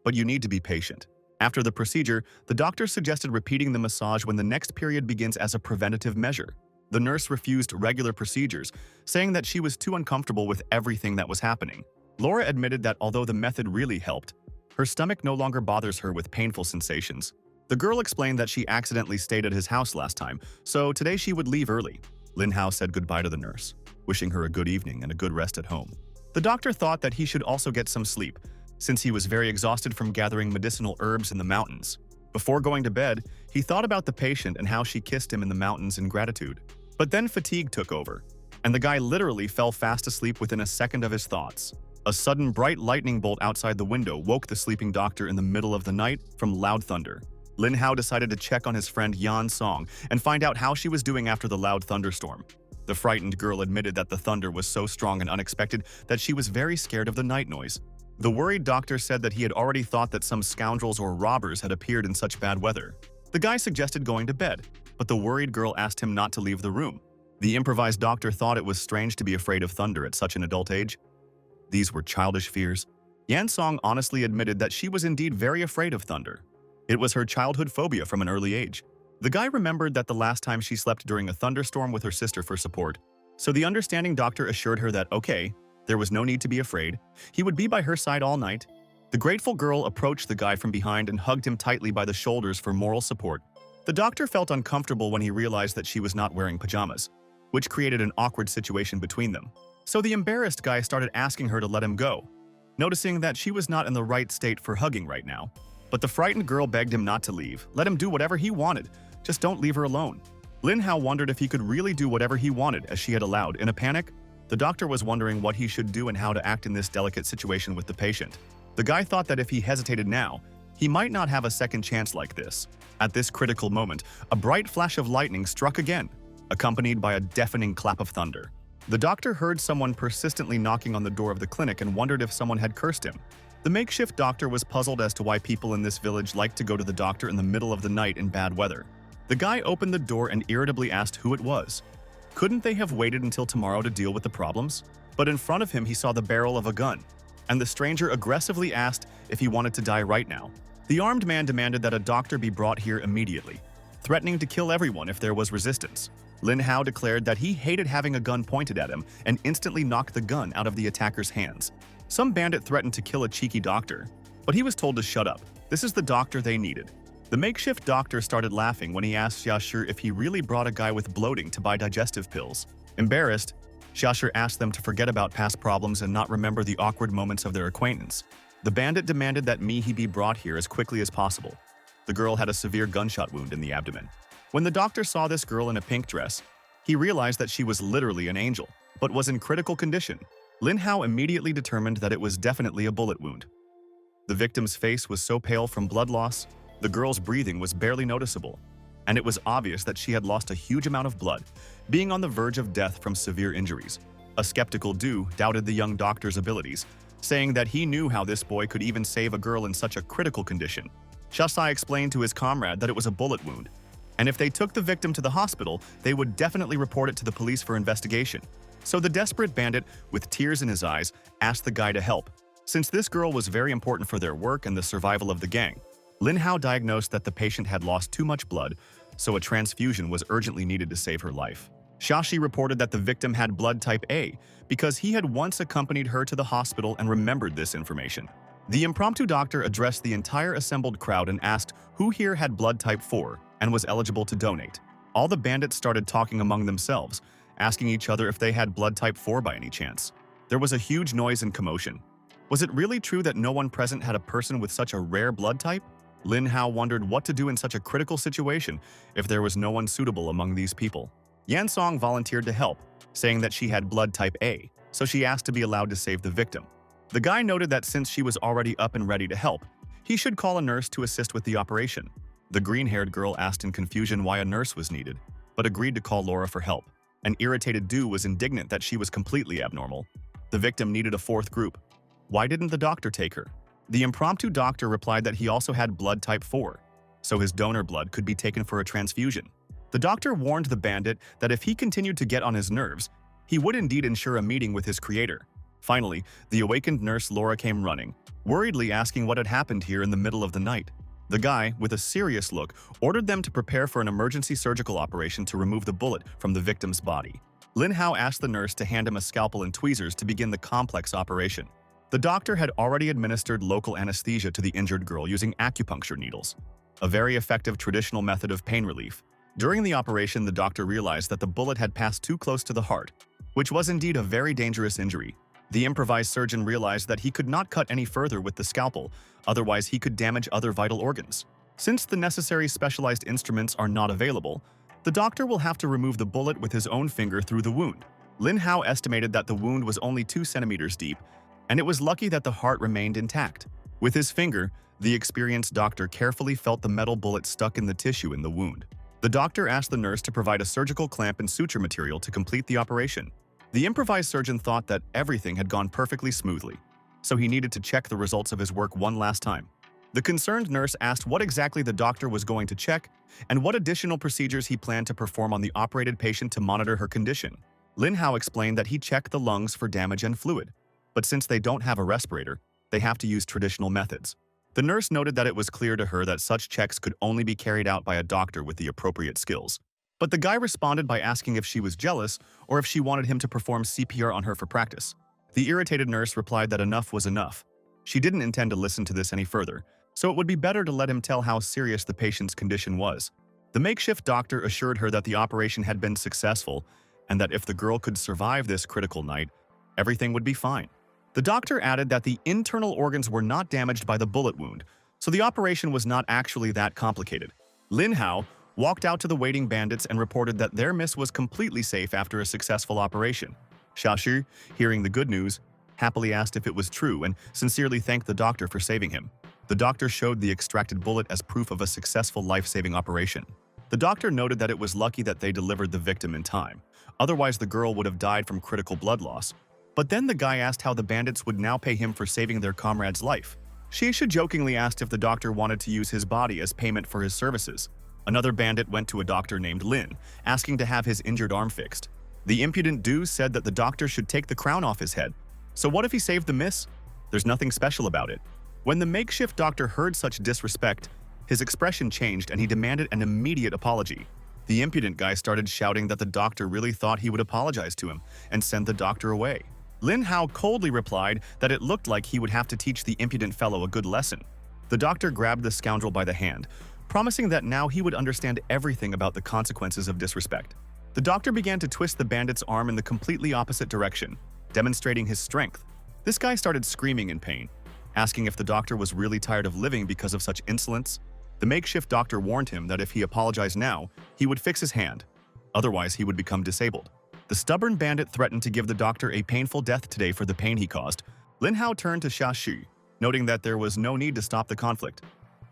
But you need to be patient. After the procedure, the doctor suggested repeating the massage when the next period begins as a preventative measure. The nurse refused regular procedures, saying that she was too uncomfortable with everything that was happening. Laura admitted that although the method really helped, her stomach no longer bothers her with painful sensations. The girl explained that she accidentally stayed at his house last time, so today she would leave early. Lin Hao said goodbye to the nurse, wishing her a good evening and a good rest at home. The doctor thought that he should also get some sleep, since he was very exhausted from gathering medicinal herbs in the mountains. Before going to bed, he thought about the patient and how she kissed him in the mountains in gratitude. But then fatigue took over, and the guy literally fell fast asleep within a second of his thoughts. A sudden bright lightning bolt outside the window woke the sleeping doctor in the middle of the night from loud thunder. Lin Hao decided to check on his friend Yan Song and find out how she was doing after the loud thunderstorm. The frightened girl admitted that the thunder was so strong and unexpected that she was very scared of the night noise. The worried doctor said that he had already thought that some scoundrels or robbers had appeared in such bad weather. The guy suggested going to bed, but the worried girl asked him not to leave the room. The improvised doctor thought it was strange to be afraid of thunder at such an adult age. These were childish fears. Yan Song honestly admitted that she was indeed very afraid of thunder. It was her childhood phobia from an early age. The guy remembered that the last time she slept during a thunderstorm with her sister for support, so the understanding doctor assured her that, okay, there was no need to be afraid, he would be by her side all night. The grateful girl approached the guy from behind and hugged him tightly by the shoulders for moral support. The doctor felt uncomfortable when he realized that she was not wearing pajamas, which created an awkward situation between them. So the embarrassed guy started asking her to let him go, noticing that she was not in the right state for hugging right now. But the frightened girl begged him not to leave, let him do whatever he wanted, just don't leave her alone. Lin Hao wondered if he could really do whatever he wanted as she had allowed. In a panic, the doctor was wondering what he should do and how to act in this delicate situation with the patient. The guy thought that if he hesitated now, he might not have a second chance like this. At this critical moment, a bright flash of lightning struck again, accompanied by a deafening clap of thunder. The doctor heard someone persistently knocking on the door of the clinic and wondered if someone had cursed him. The makeshift doctor was puzzled as to why people in this village liked to go to the doctor in the middle of the night in bad weather. The guy opened the door and irritably asked who it was. Couldn't they have waited until tomorrow to deal with the problems? But in front of him he saw the barrel of a gun, and the stranger aggressively asked if he wanted to die right now. The armed man demanded that a doctor be brought here immediately, threatening to kill everyone if there was resistance. Lin Hao declared that he hated having a gun pointed at him and instantly knocked the gun out of the attacker's hands. Some bandit threatened to kill a cheeky doctor, but he was told to shut up. This is the doctor they needed. The makeshift doctor started laughing when he asked Xiaoshi if he really brought a guy with bloating to buy digestive pills. Embarrassed, Xiaoshi asked them to forget about past problems and not remember the awkward moments of their acquaintance. The bandit demanded that he be brought here as quickly as possible. The girl had a severe gunshot wound in the abdomen. When the doctor saw this girl in a pink dress, he realized that she was literally an angel, but was in critical condition. Lin Hao immediately determined that it was definitely a bullet wound. The victim's face was so pale from blood loss, the girl's breathing was barely noticeable, and it was obvious that she had lost a huge amount of blood, being on the verge of death from severe injuries. A skeptical Du doubted the young doctor's abilities, saying that he knew how this boy could even save a girl in such a critical condition. Shasai explained to his comrade that it was a bullet wound, and if they took the victim to the hospital, they would definitely report it to the police for investigation. So the desperate bandit, with tears in his eyes, asked the guy to help. Since this girl was very important for their work and the survival of the gang, Lin Hao diagnosed that the patient had lost too much blood, so a transfusion was urgently needed to save her life. Shashi reported that the victim had blood type A because he had once accompanied her to the hospital and remembered this information. The impromptu doctor addressed the entire assembled crowd and asked who here had blood type 4 and was eligible to donate. All the bandits started talking among themselves, asking each other if they had blood type 4 by any chance. There was a huge noise and commotion. Was it really true that no one present had a person with such a rare blood type? Lin Hao wondered what to do in such a critical situation if there was no one suitable among these people. Yan Song volunteered to help, saying that she had blood type A, so she asked to be allowed to save the victim. The guy noted that since she was already up and ready to help, he should call a nurse to assist with the operation. The green-haired girl asked in confusion why a nurse was needed, but agreed to call Laura for help. An irritated Du was indignant that she was completely abnormal. The victim needed a fourth group. Why didn't the doctor take her? The impromptu doctor replied that he also had blood type 4, so his donor blood could be taken for a transfusion. The doctor warned the bandit that if he continued to get on his nerves, he would indeed ensure a meeting with his creator. Finally, the awakened nurse Laura came running, worriedly asking what had happened here in the middle of the night. The guy, with a serious look, ordered them to prepare for an emergency surgical operation to remove the bullet from the victim's body. Lin Hao asked the nurse to hand him a scalpel and tweezers to begin the complex operation. The doctor had already administered local anesthesia to the injured girl using acupuncture needles, a very effective traditional method of pain relief. During the operation, the doctor realized that the bullet had passed too close to the heart, which was indeed a very dangerous injury. The improvised surgeon realized that he could not cut any further with the scalpel, otherwise he could damage other vital organs. Since the necessary specialized instruments are not available, the doctor will have to remove the bullet with his own finger through the wound. Lin Hao estimated that the wound was only 2 centimeters deep, and it was lucky that the heart remained intact. With his finger, the experienced doctor carefully felt the metal bullet stuck in the tissue in the wound. The doctor asked the nurse to provide a surgical clamp and suture material to complete the operation. The improvised surgeon thought that everything had gone perfectly smoothly, so he needed to check the results of his work one last time. The concerned nurse asked what exactly the doctor was going to check and what additional procedures he planned to perform on the operated patient to monitor her condition. Lin Hao explained that he checked the lungs for damage and fluid, but since they don't have a respirator, they have to use traditional methods. The nurse noted that it was clear to her that such checks could only be carried out by a doctor with the appropriate skills. But the guy responded by asking if she was jealous or if she wanted him to perform CPR on her for practice. The irritated nurse replied that enough was enough. She didn't intend to listen to this any further, so it would be better to let him tell how serious the patient's condition was. The makeshift doctor assured her that the operation had been successful and that if the girl could survive this critical night, everything would be fine. The doctor added that the internal organs were not damaged by the bullet wound, so the operation was not actually that complicated. Lin Hao walked out to the waiting bandits and reported that their miss was completely safe after a successful operation. Xiaoshi, hearing the good news, happily asked if it was true and sincerely thanked the doctor for saving him. The doctor showed the extracted bullet as proof of a successful life-saving operation. The doctor noted that it was lucky that they delivered the victim in time. Otherwise, the girl would have died from critical blood loss. But then the guy asked how the bandits would now pay him for saving their comrade's life. Shiisha jokingly asked if the doctor wanted to use his body as payment for his services. Another bandit went to a doctor named Lin, asking to have his injured arm fixed. The impudent dude said that the doctor should take the crown off his head. So what if he saved the miss? There's nothing special about it. When the makeshift doctor heard such disrespect, his expression changed and he demanded an immediate apology. The impudent guy started shouting that the doctor really thought he would apologize to him and send the doctor away. Lin Hao coldly replied that it looked like he would have to teach the impudent fellow a good lesson. The doctor grabbed the scoundrel by the hand, promising that now he would understand everything about the consequences of disrespect. The doctor began to twist the bandit's arm in the completely opposite direction, demonstrating his strength. This guy started screaming in pain, asking if the doctor was really tired of living because of such insolence. The makeshift doctor warned him that if he apologized now, he would fix his hand. Otherwise, he would become disabled. The stubborn bandit threatened to give the doctor a painful death today for the pain he caused. Lin Hao turned to Xiaoshi, noting that there was no need to stop the conflict.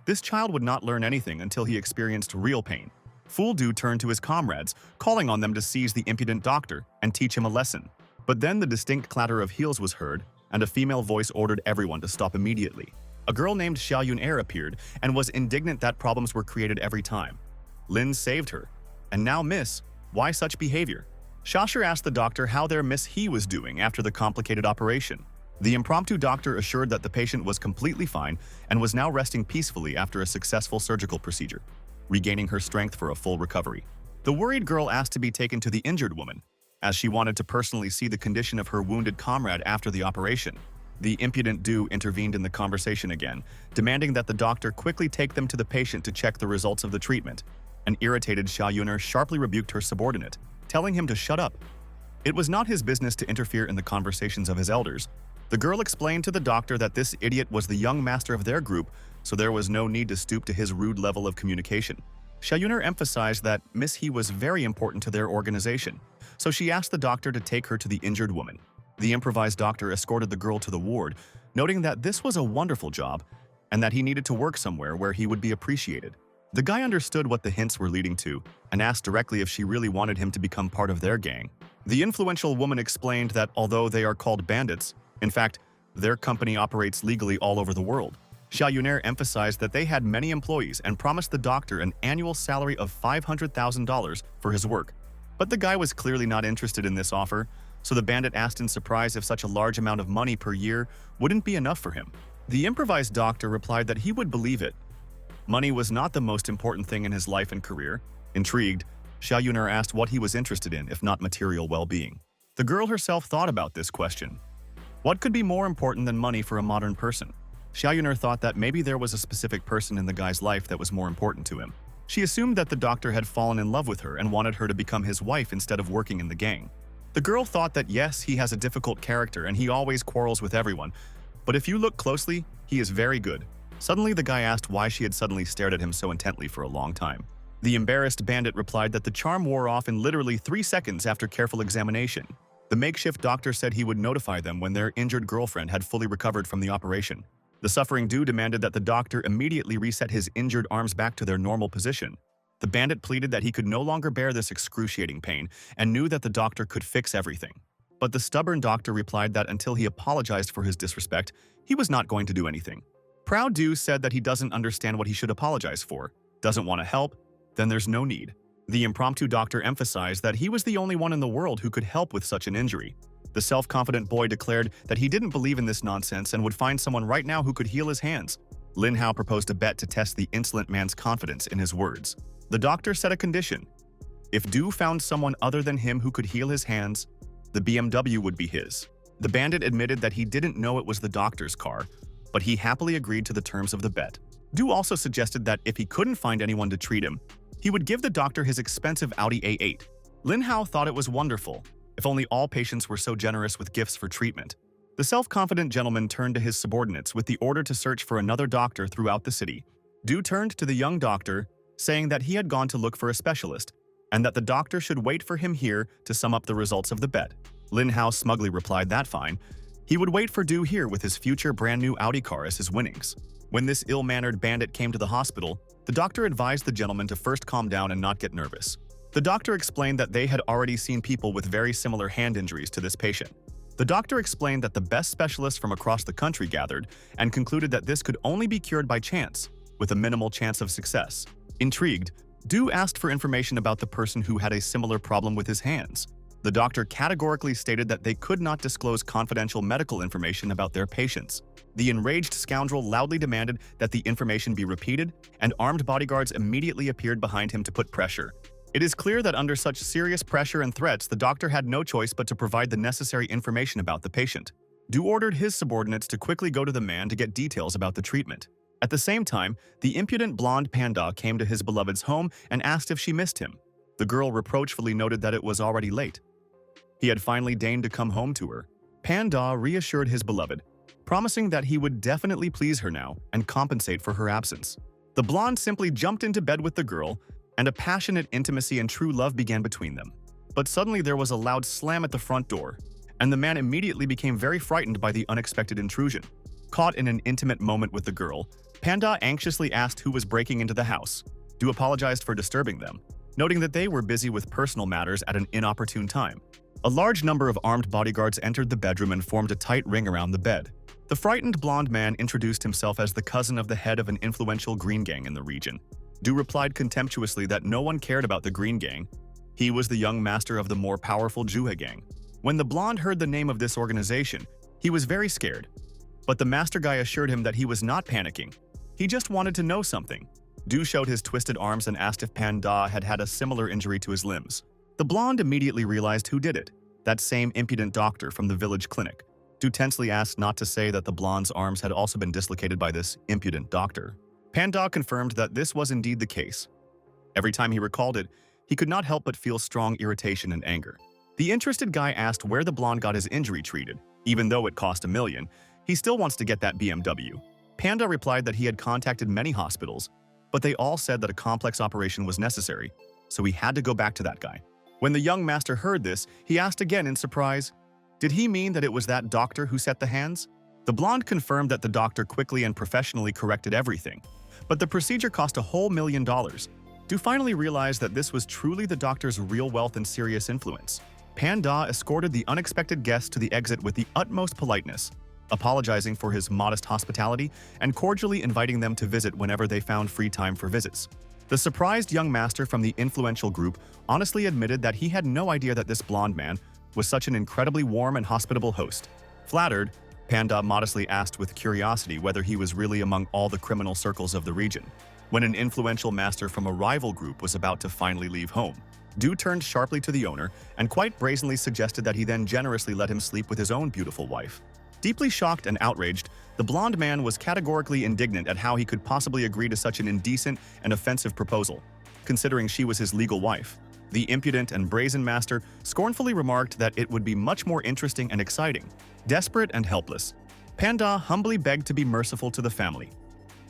This child would not learn anything until he experienced real pain. Fool Du turned to his comrades, calling on them to seize the impudent doctor and teach him a lesson. But then the distinct clatter of heels was heard, and a female voice ordered everyone to stop immediately. A girl named Xiao Yun appeared and was indignant that problems were created every time. Lin saved her. And now, miss, why such behavior? Xiaoshi asked the doctor how their miss he was doing after the complicated operation. The impromptu doctor assured that the patient was completely fine and was now resting peacefully after a successful surgical procedure, regaining her strength for a full recovery. The worried girl asked to be taken to the injured woman, as she wanted to personally see the condition of her wounded comrade after the operation. The impudent Du intervened in the conversation again, demanding that the doctor quickly take them to the patient to check the results of the treatment. An irritated Xiao Yuner sharply rebuked her subordinate, telling him to shut up. It was not his business to interfere in the conversations of his elders. The girl explained to the doctor that this idiot was the young master of their group, so there was no need to stoop to his rude level of communication. Xiao Yuner emphasized that Miss He was very important to their organization, so she asked the doctor to take her to the injured woman. The improvised doctor escorted the girl to the ward, noting that this was a wonderful job and that he needed to work somewhere where he would be appreciated. The guy understood what the hints were leading to and asked directly if she really wanted him to become part of their gang. The influential woman explained that although they are called bandits, in fact, their company operates legally all over the world. Xiao Yuner emphasized that they had many employees and promised the doctor an annual salary of $500,000 for his work. But the guy was clearly not interested in this offer, so the bandit asked in surprise if such a large amount of money per year wouldn't be enough for him. The improvised doctor replied that he would believe it. Money was not the most important thing in his life and career. Intrigued, Xiao Yuner asked what he was interested in, if not material well-being. The girl herself thought about this question. What could be more important than money for a modern person? Xiao Yuner thought that maybe there was a specific person in the guy's life that was more important to him. She assumed that the doctor had fallen in love with her and wanted her to become his wife instead of working in the gang. The girl thought that yes, he has a difficult character and he always quarrels with everyone, but if you look closely, he is very good. Suddenly, the guy asked why she had suddenly stared at him so intently for a long time. The embarrassed bandit replied that the charm wore off in literally 3 seconds after careful examination. The makeshift doctor said he would notify them when their injured girlfriend had fully recovered from the operation. The suffering dude demanded that the doctor immediately reset his injured arms back to their normal position. The bandit pleaded that he could no longer bear this excruciating pain and knew that the doctor could fix everything. But the stubborn doctor replied that until he apologized for his disrespect, he was not going to do anything. Proud Du said that he doesn't understand what he should apologize for, doesn't want to help, then there's no need. The impromptu doctor emphasized that he was the only one in the world who could help with such an injury. The self-confident boy declared that he didn't believe in this nonsense and would find someone right now who could heal his hands. Lin Hao proposed a bet to test the insolent man's confidence in his words. The doctor set a condition. If Du found someone other than him who could heal his hands, the BMW would be his. The bandit admitted that he didn't know it was the doctor's car, but he happily agreed to the terms of the bet. Du also suggested that if he couldn't find anyone to treat him, he would give the doctor his expensive Audi A8. Lin Hao thought it was wonderful. If only all patients were so generous with gifts for treatment. The self-confident gentleman turned to his subordinates with the order to search for another doctor throughout the city. Du turned to the young doctor, saying that he had gone to look for a specialist, and that the doctor should wait for him here to sum up the results of the bet. Lin Hao smugly replied that fine. He would wait for Du here with his future brand-new Audi car as his winnings. When this ill-mannered bandit came to the hospital, the doctor advised the gentleman to first calm down and not get nervous. The doctor explained that they had already seen people with very similar hand injuries to this patient. The doctor explained that the best specialists from across the country gathered and concluded that this could only be cured by chance, with a minimal chance of success. Intrigued, Du asked for information about the person who had a similar problem with his hands. The doctor categorically stated that they could not disclose confidential medical information about their patients. The enraged scoundrel loudly demanded that the information be repeated, and armed bodyguards immediately appeared behind him to put pressure. It is clear that under such serious pressure and threats, the doctor had no choice but to provide the necessary information about the patient. Du ordered his subordinates to quickly go to the man to get details about the treatment. At the same time, the impudent blonde panda came to his beloved's home and asked if she missed him. The girl reproachfully noted that it was already late. He had finally deigned to come home to her. Panda reassured his beloved, promising that he would definitely please her now and compensate for her absence. The blonde simply jumped into bed with the girl, and a passionate intimacy and true love began between them. But suddenly there was a loud slam at the front door, and the man immediately became very frightened by the unexpected intrusion. Caught in an intimate moment with the girl, Panda anxiously asked who was breaking into the house. Du apologized for disturbing them, noting that they were busy with personal matters at an inopportune time. A large number of armed bodyguards entered the bedroom and formed a tight ring around the bed. The frightened blonde man introduced himself as the cousin of the head of an influential green gang in the region. Du replied contemptuously that no one cared about the Green Gang. He was the young master of the more powerful Juhe Gang. When the blonde heard the name of this organization, he was very scared. But the master guy assured him that he was not panicking. He just wanted to know something. Du showed his twisted arms and asked if Panda had had a similar injury to his limbs. The blonde immediately realized who did it, that same impudent doctor from the village clinic. Du tensely asked not to say that the blonde's arms had also been dislocated by this impudent doctor. Panda confirmed that this was indeed the case. Every time he recalled it, he could not help but feel strong irritation and anger. The interested guy asked where the blonde got his injury treated. Even though it cost $1 million, he still wants to get that BMW. Panda replied that he had contacted many hospitals, but they all said that a complex operation was necessary, so he had to go back to that guy. When the young master heard this, he asked again in surprise, did he mean that it was that doctor who set the hands? The blonde confirmed that the doctor quickly and professionally corrected everything, but the procedure cost a whole $1 million. Du finally realized that this was truly the doctor's real wealth and serious influence. Panda escorted the unexpected guest to the exit with the utmost politeness, apologizing for his modest hospitality and cordially inviting them to visit whenever they found free time for visits. The surprised young master from the influential group honestly admitted that he had no idea that this blonde man was such an incredibly warm and hospitable host. Flattered, Panda modestly asked with curiosity whether he was really among all the criminal circles of the region. When an influential master from a rival group was about to finally leave home, Du turned sharply to the owner and quite brazenly suggested that he then generously let him sleep with his own beautiful wife. Deeply shocked and outraged, the blonde man was categorically indignant at how he could possibly agree to such an indecent and offensive proposal, considering she was his legal wife. The impudent and brazen master scornfully remarked that it would be much more interesting and exciting. Desperate and helpless, Panda humbly begged to be merciful to the family.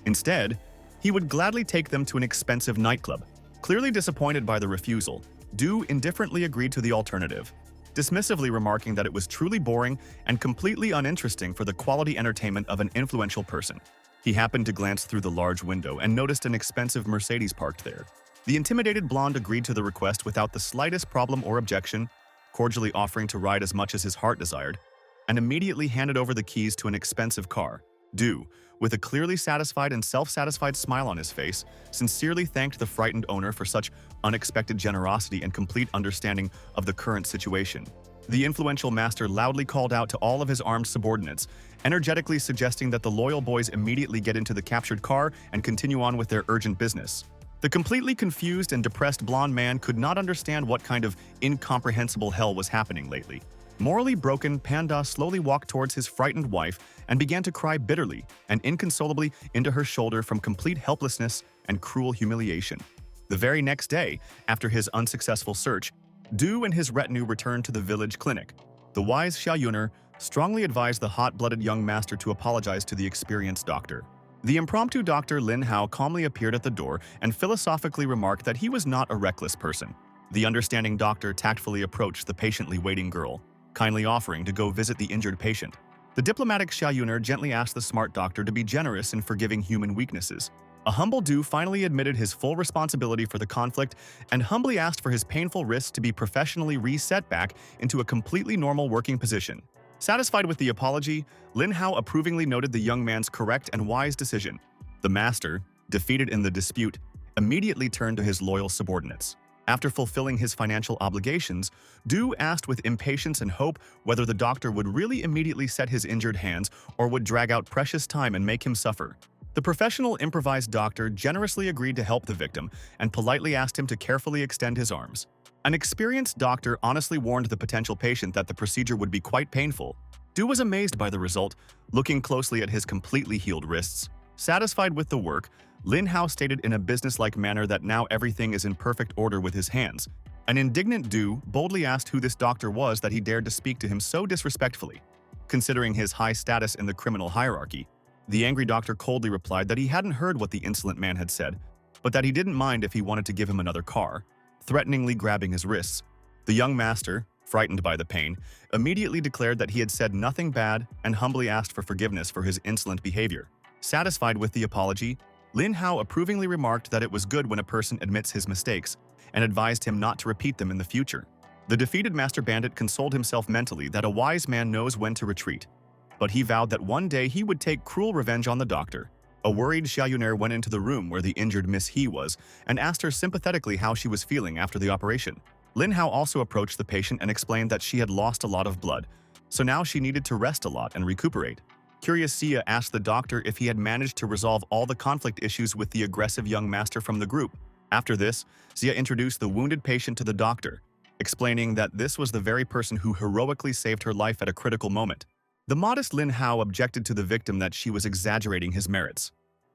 Instead, he would gladly take them to an expensive nightclub. Clearly disappointed by the refusal, Du indifferently agreed to the alternative, dismissively remarking that it was truly boring and completely uninteresting for the quality entertainment of an influential person. He happened to glance through the large window and noticed an expensive Mercedes parked there. The intimidated blonde agreed to the request without the slightest problem or objection, cordially offering to ride as much as his heart desired, and immediately handed over the keys to an expensive car. Du, with a clearly satisfied and self-satisfied smile on his face, sincerely thanked the frightened owner for such unexpected generosity and complete understanding of the current situation. The influential master loudly called out to all of his armed subordinates, energetically suggesting that the loyal boys immediately get into the captured car and continue on with their urgent business. The completely confused and depressed blonde man could not understand what kind of incomprehensible hell was happening lately. Morally broken, Panda slowly walked towards his frightened wife and began to cry bitterly and inconsolably into her shoulder from complete helplessness and cruel humiliation. The very next day, after his unsuccessful search, Du and his retinue returned to the village clinic. The wise Xiaoyuner strongly advised the hot-blooded young master to apologize to the experienced doctor. The impromptu Dr. Lin Hao calmly appeared at the door and philosophically remarked that he was not a reckless person. The understanding doctor tactfully approached the patiently waiting girl, kindly offering to go visit the injured patient. The diplomatic Xiaoyuner gently asked the smart doctor to be generous in forgiving human weaknesses. A humble Du finally admitted his full responsibility for the conflict and humbly asked for his painful wrists to be professionally reset back into a completely normal working position. Satisfied with the apology, Lin Hao approvingly noted the young man's correct and wise decision. The master, defeated in the dispute, immediately turned to his loyal subordinates. After fulfilling his financial obligations, Du asked with impatience and hope whether the doctor would really immediately set his injured hands or would drag out precious time and make him suffer. The professional improvised doctor generously agreed to help the victim and politely asked him to carefully extend his arms. An experienced doctor honestly warned the potential patient that the procedure would be quite painful. Du was amazed by the result, looking closely at his completely healed wrists. Satisfied with the work, Lin Hao stated in a businesslike manner that now everything is in perfect order with his hands. An indignant Du boldly asked who this doctor was that he dared to speak to him so disrespectfully. Considering his high status in the criminal hierarchy, the angry doctor coldly replied that he hadn't heard what the insolent man had said, but that he didn't mind if he wanted to give him another car, threateningly grabbing his wrists. The young master, frightened by the pain, immediately declared that he had said nothing bad and humbly asked for forgiveness for his insolent behavior. Satisfied with the apology, Lin Hao approvingly remarked that it was good when a person admits his mistakes and advised him not to repeat them in the future. The defeated master bandit consoled himself mentally that a wise man knows when to retreat, but he vowed that one day he would take cruel revenge on the doctor. A worried Xiaoyuner went into the room where the injured Miss He was and asked her sympathetically how she was feeling after the operation. Lin Hao also approached the patient and explained that she had lost a lot of blood, so now she needed to rest a lot and recuperate. Curious Xia asked the doctor if he had managed to resolve all the conflict issues with the aggressive young master from the group. After this, Xia introduced the wounded patient to the doctor, explaining that this was the very person who heroically saved her life at a critical moment. The modest Lin Hao objected to the victim that she was exaggerating his merits.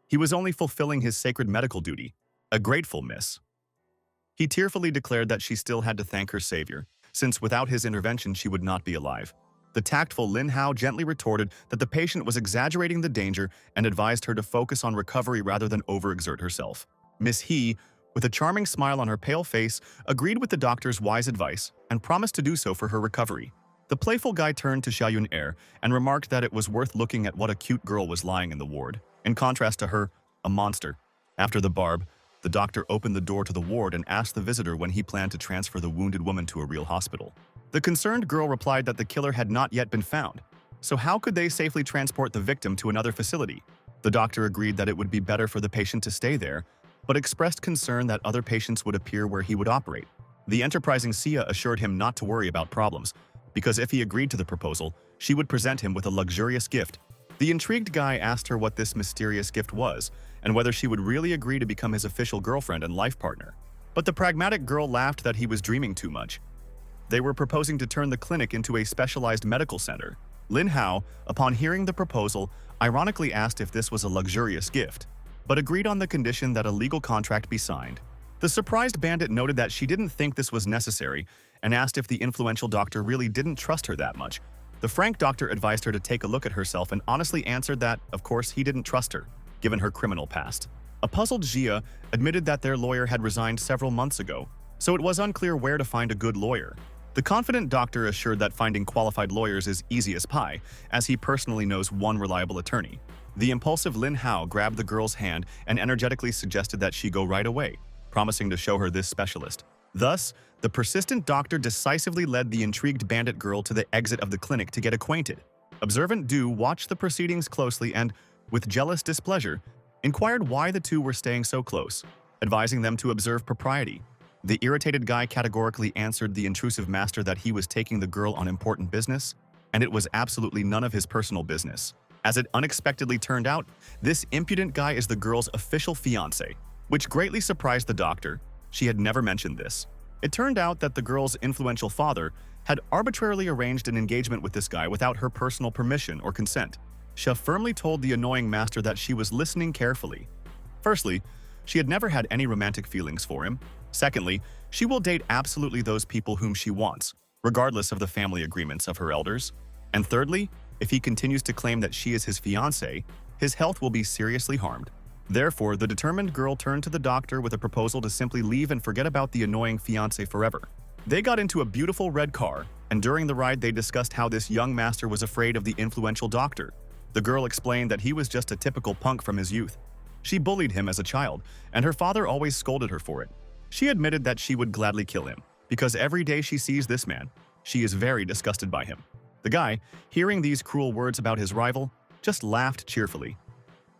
He was only fulfilling his sacred medical duty, a grateful miss. He tearfully declared that she still had to thank her savior, since without his intervention she would not be alive. The tactful Lin Hao gently retorted that the patient was exaggerating the danger and advised her to focus on recovery rather than overexert herself. Miss He, with a charming smile on her pale face, agreed with the doctor's wise advice and promised to do so for her recovery. The playful guy turned to Xiaoyun and remarked that it was worth looking at what a cute girl was lying in the ward, in contrast to her, a monster. After the barb, the doctor opened the door to the ward and asked the visitor when he planned to transfer the wounded woman to a real hospital. The concerned girl replied that the killer had not yet been found, so how could they safely transport the victim to another facility? The doctor agreed that it would be better for the patient to stay there, but expressed concern that other patients would appear where he would operate. The enterprising Xia assured him not to worry about problems, because if he agreed to the proposal, she would present him with a luxurious gift. The intrigued guy asked her what this mysterious gift was and whether she would really agree to become his official girlfriend and life partner. But the pragmatic girl laughed that he was dreaming too much. They were proposing to turn the clinic into a specialized medical center. Lin Hao, upon hearing the proposal, ironically asked if this was a luxurious gift, but agreed on the condition that a legal contract be signed. The surprised bandit noted that she didn't think this was necessary and asked if the influential doctor really didn't trust her that much. The frank doctor advised her to take a look at herself and honestly answered that, of course, he didn't trust her, given her criminal past. A puzzled Xia admitted that their lawyer had resigned several months ago, so it was unclear where to find a good lawyer. The confident doctor assured that finding qualified lawyers is easy as pie, as he personally knows one reliable attorney. The impulsive Lin Hao grabbed the girl's hand and energetically suggested that she go right away, promising to show her this specialist. Thus, the persistent doctor decisively led the intrigued bandit girl to the exit of the clinic to get acquainted. Observant Du watched the proceedings closely and, with jealous displeasure, inquired why the two were staying so close, advising them to observe propriety. The irritated guy categorically answered the intrusive master that he was taking the girl on important business, and it was absolutely none of his personal business. As it unexpectedly turned out, this impudent guy is the girl's official fiancé, which greatly surprised the doctor. She had never mentioned this. It turned out that the girl's influential father had arbitrarily arranged an engagement with this guy without her personal permission or consent. She firmly told the annoying master that she was listening carefully. Firstly, she had never had any romantic feelings for him. Secondly, she will date absolutely those people whom she wants, regardless of the family agreements of her elders. And thirdly, if he continues to claim that she is his fiancée, his health will be seriously harmed. Therefore, the determined girl turned to the doctor with a proposal to simply leave and forget about the annoying fiancé forever. They got into a beautiful red car, and during the ride they discussed how this young master was afraid of the influential doctor. The girl explained that he was just a typical punk from his youth. She bullied him as a child, and her father always scolded her for it. She admitted that she would gladly kill him, because every day she sees this man, she is very disgusted by him. The guy, hearing these cruel words about his rival, just laughed cheerfully.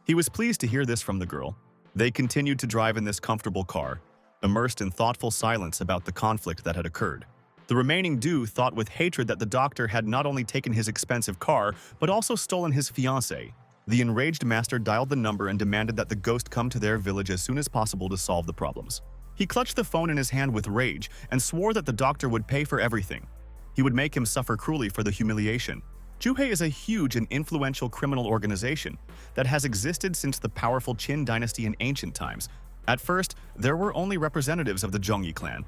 He was pleased to hear this from the girl. They continued to drive in this comfortable car, immersed in thoughtful silence about the conflict that had occurred. The remaining dude thought with hatred that the doctor had not only taken his expensive car, but also stolen his fiancée. The enraged master dialed the number and demanded that the ghost come to their village as soon as possible to solve the problems. He clutched the phone in his hand with rage and swore that the doctor would pay for everything. He would make him suffer cruelly for the humiliation. Juhei is a huge and influential criminal organization that has existed since the powerful Qin dynasty in ancient times. At first, there were only representatives of the Zhongyi clan,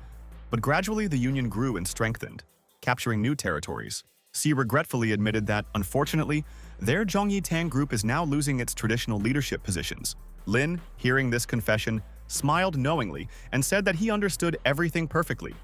but gradually the union grew and strengthened, capturing new territories. Xi regretfully admitted that, unfortunately, their Zhongyi Tang group is now losing its traditional leadership positions. Lin, hearing this confession, smiled knowingly and said that he understood everything perfectly.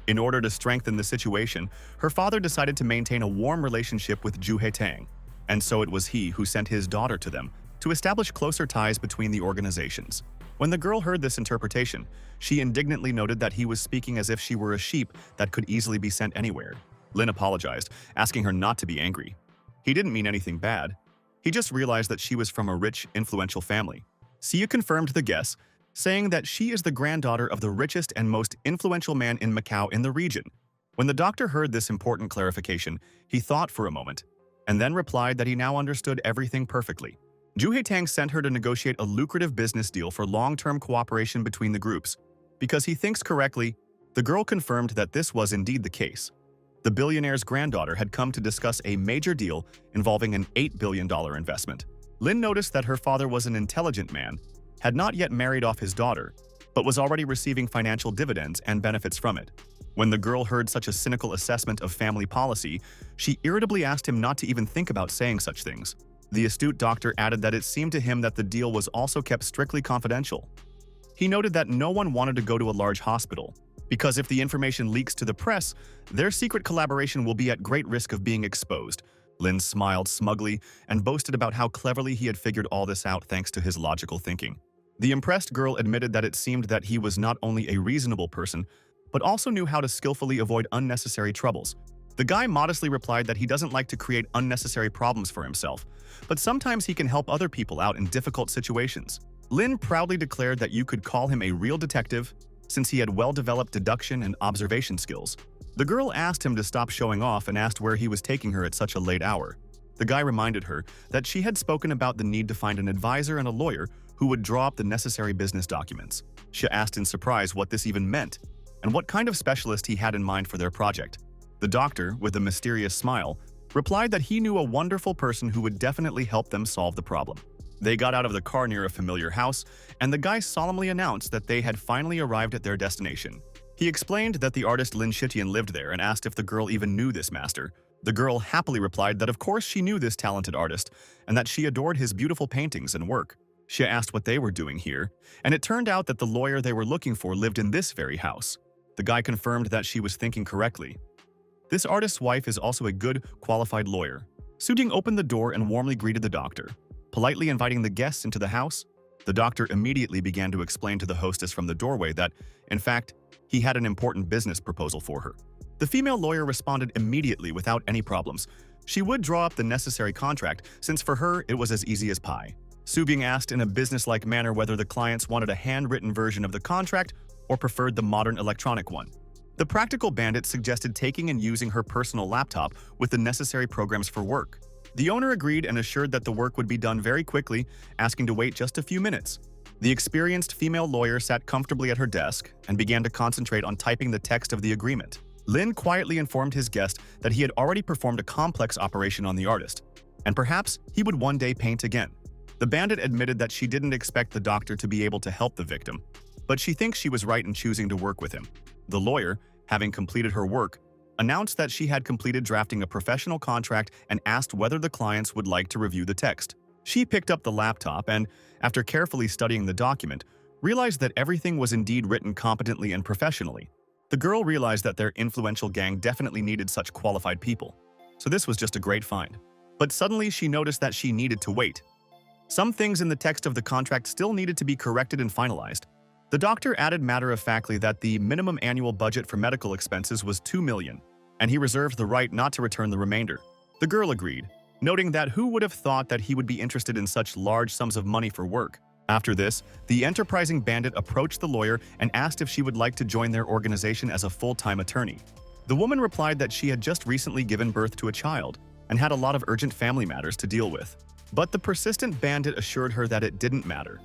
In order to strengthen the situation, her father decided to maintain a warm relationship with Juhei Tang, and so it was he who sent his daughter to them to establish closer ties between the organizations. When the girl heard this interpretation, she indignantly noted that he was speaking as if she were a sheep that could easily be sent anywhere. Lin apologized, asking her not to be angry. He didn't mean anything bad. He just realized that she was from a rich, influential family. Xia confirmed the guess, saying that she is the granddaughter of the richest and most influential man in Macau in the region. When the doctor heard this important clarification, he thought for a moment, and then replied that he now understood everything perfectly. Juhei Tang sent her to negotiate a lucrative business deal for long-term cooperation between the groups. Because he thinks correctly, the girl confirmed that this was indeed the case. The billionaire's granddaughter had come to discuss a major deal involving an $8 billion investment. Lin noticed that her father was an intelligent man, had not yet married off his daughter, but was already receiving financial dividends and benefits from it. When the girl heard such a cynical assessment of family policy, she irritably asked him not to even think about saying such things. The astute doctor added that it seemed to him that the deal was also kept strictly confidential. He noted that no one wanted to go to a large hospital, because if the information leaks to the press, their secret collaboration will be at great risk of being exposed. Lin smiled smugly and boasted about how cleverly he had figured all this out thanks to his logical thinking. The impressed girl admitted that it seemed that he was not only a reasonable person, but also knew how to skillfully avoid unnecessary troubles. The guy modestly replied that he doesn't like to create unnecessary problems for himself, but sometimes he can help other people out in difficult situations. Lin proudly declared that you could call him a real detective, since he had well-developed deduction and observation skills. The girl asked him to stop showing off and asked where he was taking her at such a late hour. The guy reminded her that she had spoken about the need to find an advisor and a lawyer who would draw up the necessary business documents. She asked in surprise what this even meant, and what kind of specialist he had in mind for their project. The doctor, with a mysterious smile, replied that he knew a wonderful person who would definitely help them solve the problem. They got out of the car near a familiar house, and the guy solemnly announced that they had finally arrived at their destination. He explained that the artist Lin Shitian lived there and asked if the girl even knew this master. The girl happily replied that of course she knew this talented artist, and that she adored his beautiful paintings and work. She asked what they were doing here, and it turned out that the lawyer they were looking for lived in this very house. The guy confirmed that she was thinking correctly. This artist's wife is also a good, qualified lawyer. Su Ting opened the door and warmly greeted the doctor. Politely inviting the guests into the house, the doctor immediately began to explain to the hostess from the doorway that, in fact, he had an important business proposal for her. The female lawyer responded immediately without any problems. She would draw up the necessary contract, since for her it was as easy as pie. Su Bing asked in a businesslike manner whether the clients wanted a handwritten version of the contract or preferred the modern electronic one. The practical bandit suggested taking and using her personal laptop with the necessary programs for work. The owner agreed and assured that the work would be done very quickly, asking to wait just a few minutes. The experienced female lawyer sat comfortably at her desk and began to concentrate on typing the text of the agreement. Lin quietly informed his guest that he had already performed a complex operation on the artist, and perhaps he would one day paint again. The bandit admitted that she didn't expect the doctor to be able to help the victim, but she thinks she was right in choosing to work with him. The lawyer, having completed her work, announced that she had completed drafting a professional contract and asked whether the clients would like to review the text. She picked up the laptop and, after carefully studying the document, realized that everything was indeed written competently and professionally. The girl realized that their influential gang definitely needed such qualified people, so this was just a great find. But suddenly she noticed that she needed to wait. Some things in the text of the contract still needed to be corrected and finalized. The doctor added matter-of-factly that the minimum annual budget for medical expenses was $2 million, and he reserved the right not to return the remainder. The girl agreed, noting that who would have thought that he would be interested in such large sums of money for work. After this, the enterprising bandit approached the lawyer and asked if she would like to join their organization as a full-time attorney. The woman replied that she had just recently given birth to a child and had a lot of urgent family matters to deal with. But the persistent bandit assured her that it didn't matter.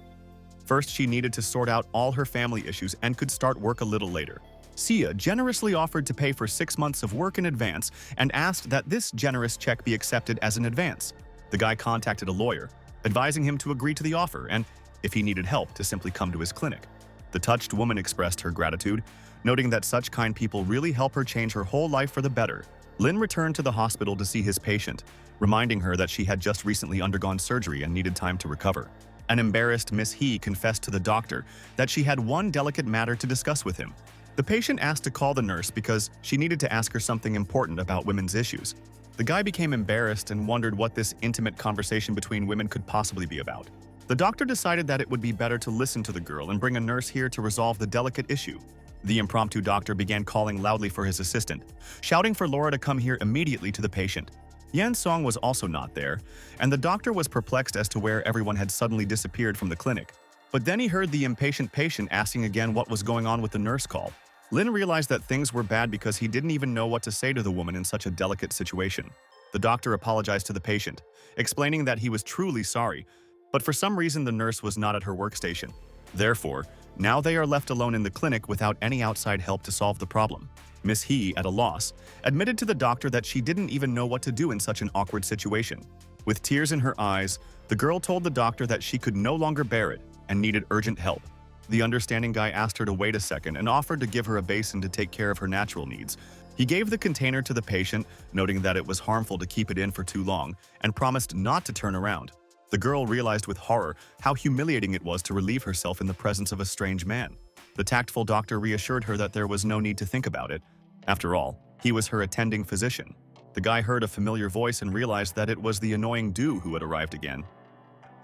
First, she needed to sort out all her family issues and could start work a little later. Sia generously offered to pay for 6 months of work in advance and asked that this generous check be accepted as an advance. The guy contacted a lawyer, advising him to agree to the offer and, if he needed help, to simply come to his clinic. The touched woman expressed her gratitude, noting that such kind people really help her change her whole life for the better. Lin returned to the hospital to see his patient, reminding her that she had just recently undergone surgery and needed time to recover. An embarrassed Miss He confessed to the doctor that she had one delicate matter to discuss with him. The patient asked to call the nurse because she needed to ask her something important about women's issues. The guy became embarrassed and wondered what this intimate conversation between women could possibly be about. The doctor decided that it would be better to listen to the girl and bring a nurse here to resolve the delicate issue. The impromptu doctor began calling loudly for his assistant, shouting for Laura to come here immediately to the patient. Yan Song was also not there, and the doctor was perplexed as to where everyone had suddenly disappeared from the clinic. But then he heard the impatient patient asking again what was going on with the nurse call. Lin realized that things were bad because he didn't even know what to say to the woman in such a delicate situation. The doctor apologized to the patient, explaining that he was truly sorry, but for some reason the nurse was not at her workstation. Therefore, now they are left alone in the clinic without any outside help to solve the problem. Miss He, at a loss, admitted to the doctor that she didn't even know what to do in such an awkward situation. With tears in her eyes, the girl told the doctor that she could no longer bear it and needed urgent help. The understanding guy asked her to wait a second and offered to give her a basin to take care of her natural needs. He gave the container to the patient, noting that it was harmful to keep it in for too long, and promised not to turn around. The girl realized with horror how humiliating it was to relieve herself in the presence of a strange man. The tactful doctor reassured her that there was no need to think about it. After all, he was her attending physician. The guy heard a familiar voice and realized that it was the annoying Du who had arrived again.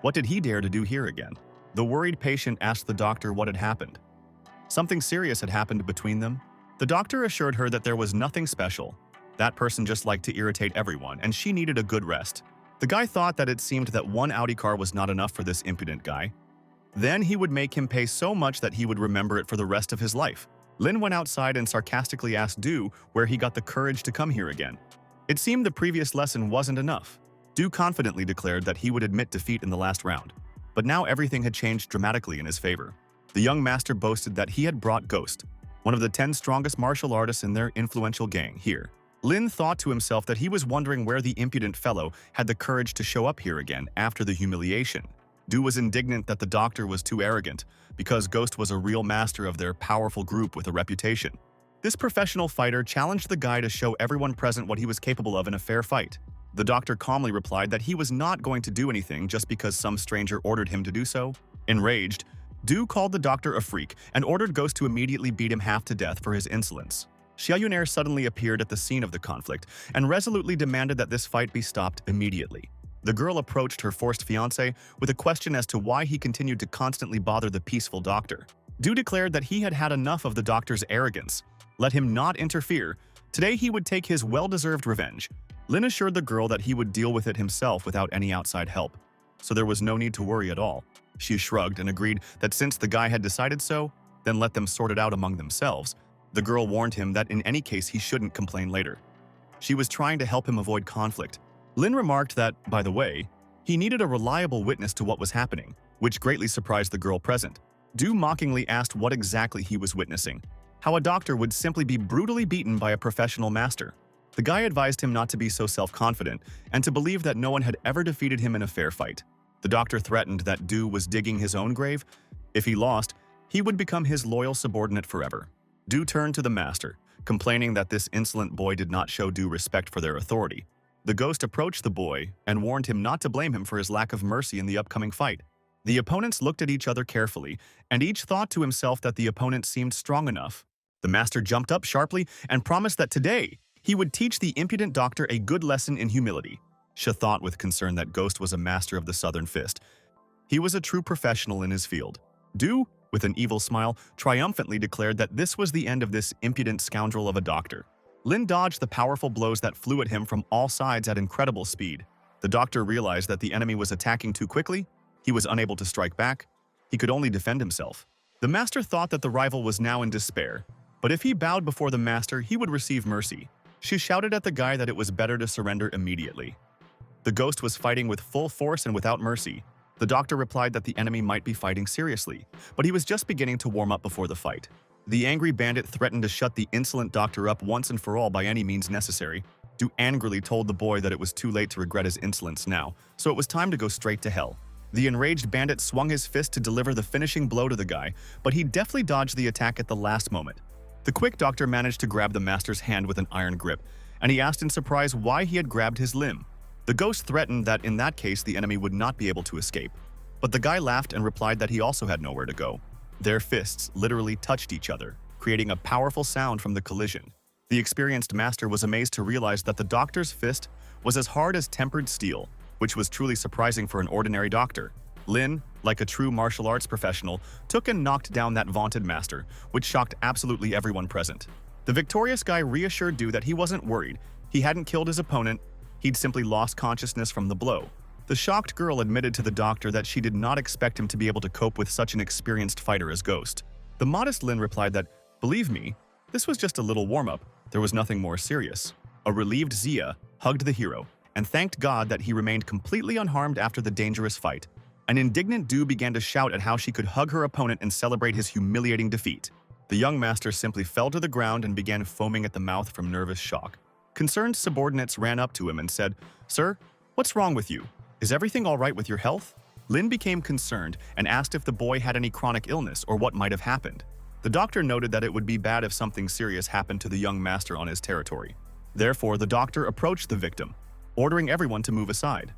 What did he dare to do here again? The worried patient asked the doctor what had happened. Something serious had happened between them. The doctor assured her that there was nothing special. That person just liked to irritate everyone, and she needed a good rest. The guy thought that it seemed that one Audi car was not enough for this impudent guy. Then he would make him pay so much that he would remember it for the rest of his life. Lin went outside and sarcastically asked Du where he got the courage to come here again. It seemed the previous lesson wasn't enough. Du confidently declared that he would admit defeat in the last round. But now everything had changed dramatically in his favor. The young master boasted that he had brought Ghost, one of the 10 strongest martial artists in their influential gang, here. Lin thought to himself that he was wondering where the impudent fellow had the courage to show up here again after the humiliation. Du was indignant that the doctor was too arrogant, because Ghost was a real master of their powerful group with a reputation. This professional fighter challenged the guy to show everyone present what he was capable of in a fair fight. The doctor calmly replied that he was not going to do anything just because some stranger ordered him to do so. Enraged, Du called the doctor a freak and ordered Ghost to immediately beat him half to death for his insolence. Xia Yunair suddenly appeared at the scene of the conflict and resolutely demanded that this fight be stopped immediately. The girl approached her forced fiancé with a question as to why he continued to constantly bother the peaceful doctor. Du declared that he had had enough of the doctor's arrogance. Let him not interfere. Today he would take his well-deserved revenge. Lin assured the girl that he would deal with it himself without any outside help, so there was no need to worry at all. She shrugged and agreed that since the guy had decided so, then let them sort it out among themselves. The girl warned him that in any case he shouldn't complain later. She was trying to help him avoid conflict. Lin remarked that, by the way, he needed a reliable witness to what was happening, which greatly surprised the girl present. Du mockingly asked what exactly he was witnessing, how a doctor would simply be brutally beaten by a professional master. The guy advised him not to be so self-confident and to believe that no one had ever defeated him in a fair fight. The doctor threatened that Du was digging his own grave. If he lost, he would become his loyal subordinate forever. Du turned to the master, complaining that this insolent boy did not show due respect for their authority. The ghost approached the boy and warned him not to blame him for his lack of mercy in the upcoming fight. The opponents looked at each other carefully, and each thought to himself that the opponent seemed strong enough. The master jumped up sharply and promised that today he would teach the impudent doctor a good lesson in humility. She thought with concern that Ghost was a master of the Southern Fist. He was a true professional in his field. Du, with an evil smile, triumphantly declared that this was the end of this impudent scoundrel of a doctor. Lin dodged the powerful blows that flew at him from all sides at incredible speed. The doctor realized that the enemy was attacking too quickly. He was unable to strike back. He could only defend himself. The master thought that the rival was now in despair, but if he bowed before the master, he would receive mercy. She shouted at the guy that it was better to surrender immediately. The ghost was fighting with full force and without mercy. The doctor replied that the enemy might be fighting seriously, but he was just beginning to warm up before the fight. The angry bandit threatened to shut the insolent doctor up once and for all by any means necessary. Du angrily told the boy that it was too late to regret his insolence now, so it was time to go straight to hell. The enraged bandit swung his fist to deliver the finishing blow to the guy, but he deftly dodged the attack at the last moment. The quick doctor managed to grab the master's hand with an iron grip, and he asked in surprise why he had grabbed his limb. The ghost threatened that in that case the enemy would not be able to escape, but the guy laughed and replied that he also had nowhere to go. Their fists literally touched each other, creating a powerful sound from the collision. The experienced master was amazed to realize that the doctor's fist was as hard as tempered steel, which was truly surprising for an ordinary doctor. Lin, like a true martial arts professional, took and knocked down that vaunted master, which shocked absolutely everyone present. The victorious guy reassured Du that he wasn't worried. He hadn't killed his opponent, he'd simply lost consciousness from the blow. The shocked girl admitted to the doctor that she did not expect him to be able to cope with such an experienced fighter as Ghost. The modest Lin replied that, "Believe me, this was just a little warm-up. There was nothing more serious." A relieved Zia hugged the hero and thanked God that he remained completely unharmed after the dangerous fight. An indignant Du began to shout at how she could hug her opponent and celebrate his humiliating defeat. The young master simply fell to the ground and began foaming at the mouth from nervous shock. Concerned subordinates ran up to him and said, "Sir, what's wrong with you? Is everything all right with your health?" Lin became concerned and asked if the boy had any chronic illness or what might have happened. The doctor noted that it would be bad if something serious happened to the young master on his territory. Therefore, the doctor approached the victim, ordering everyone to move aside.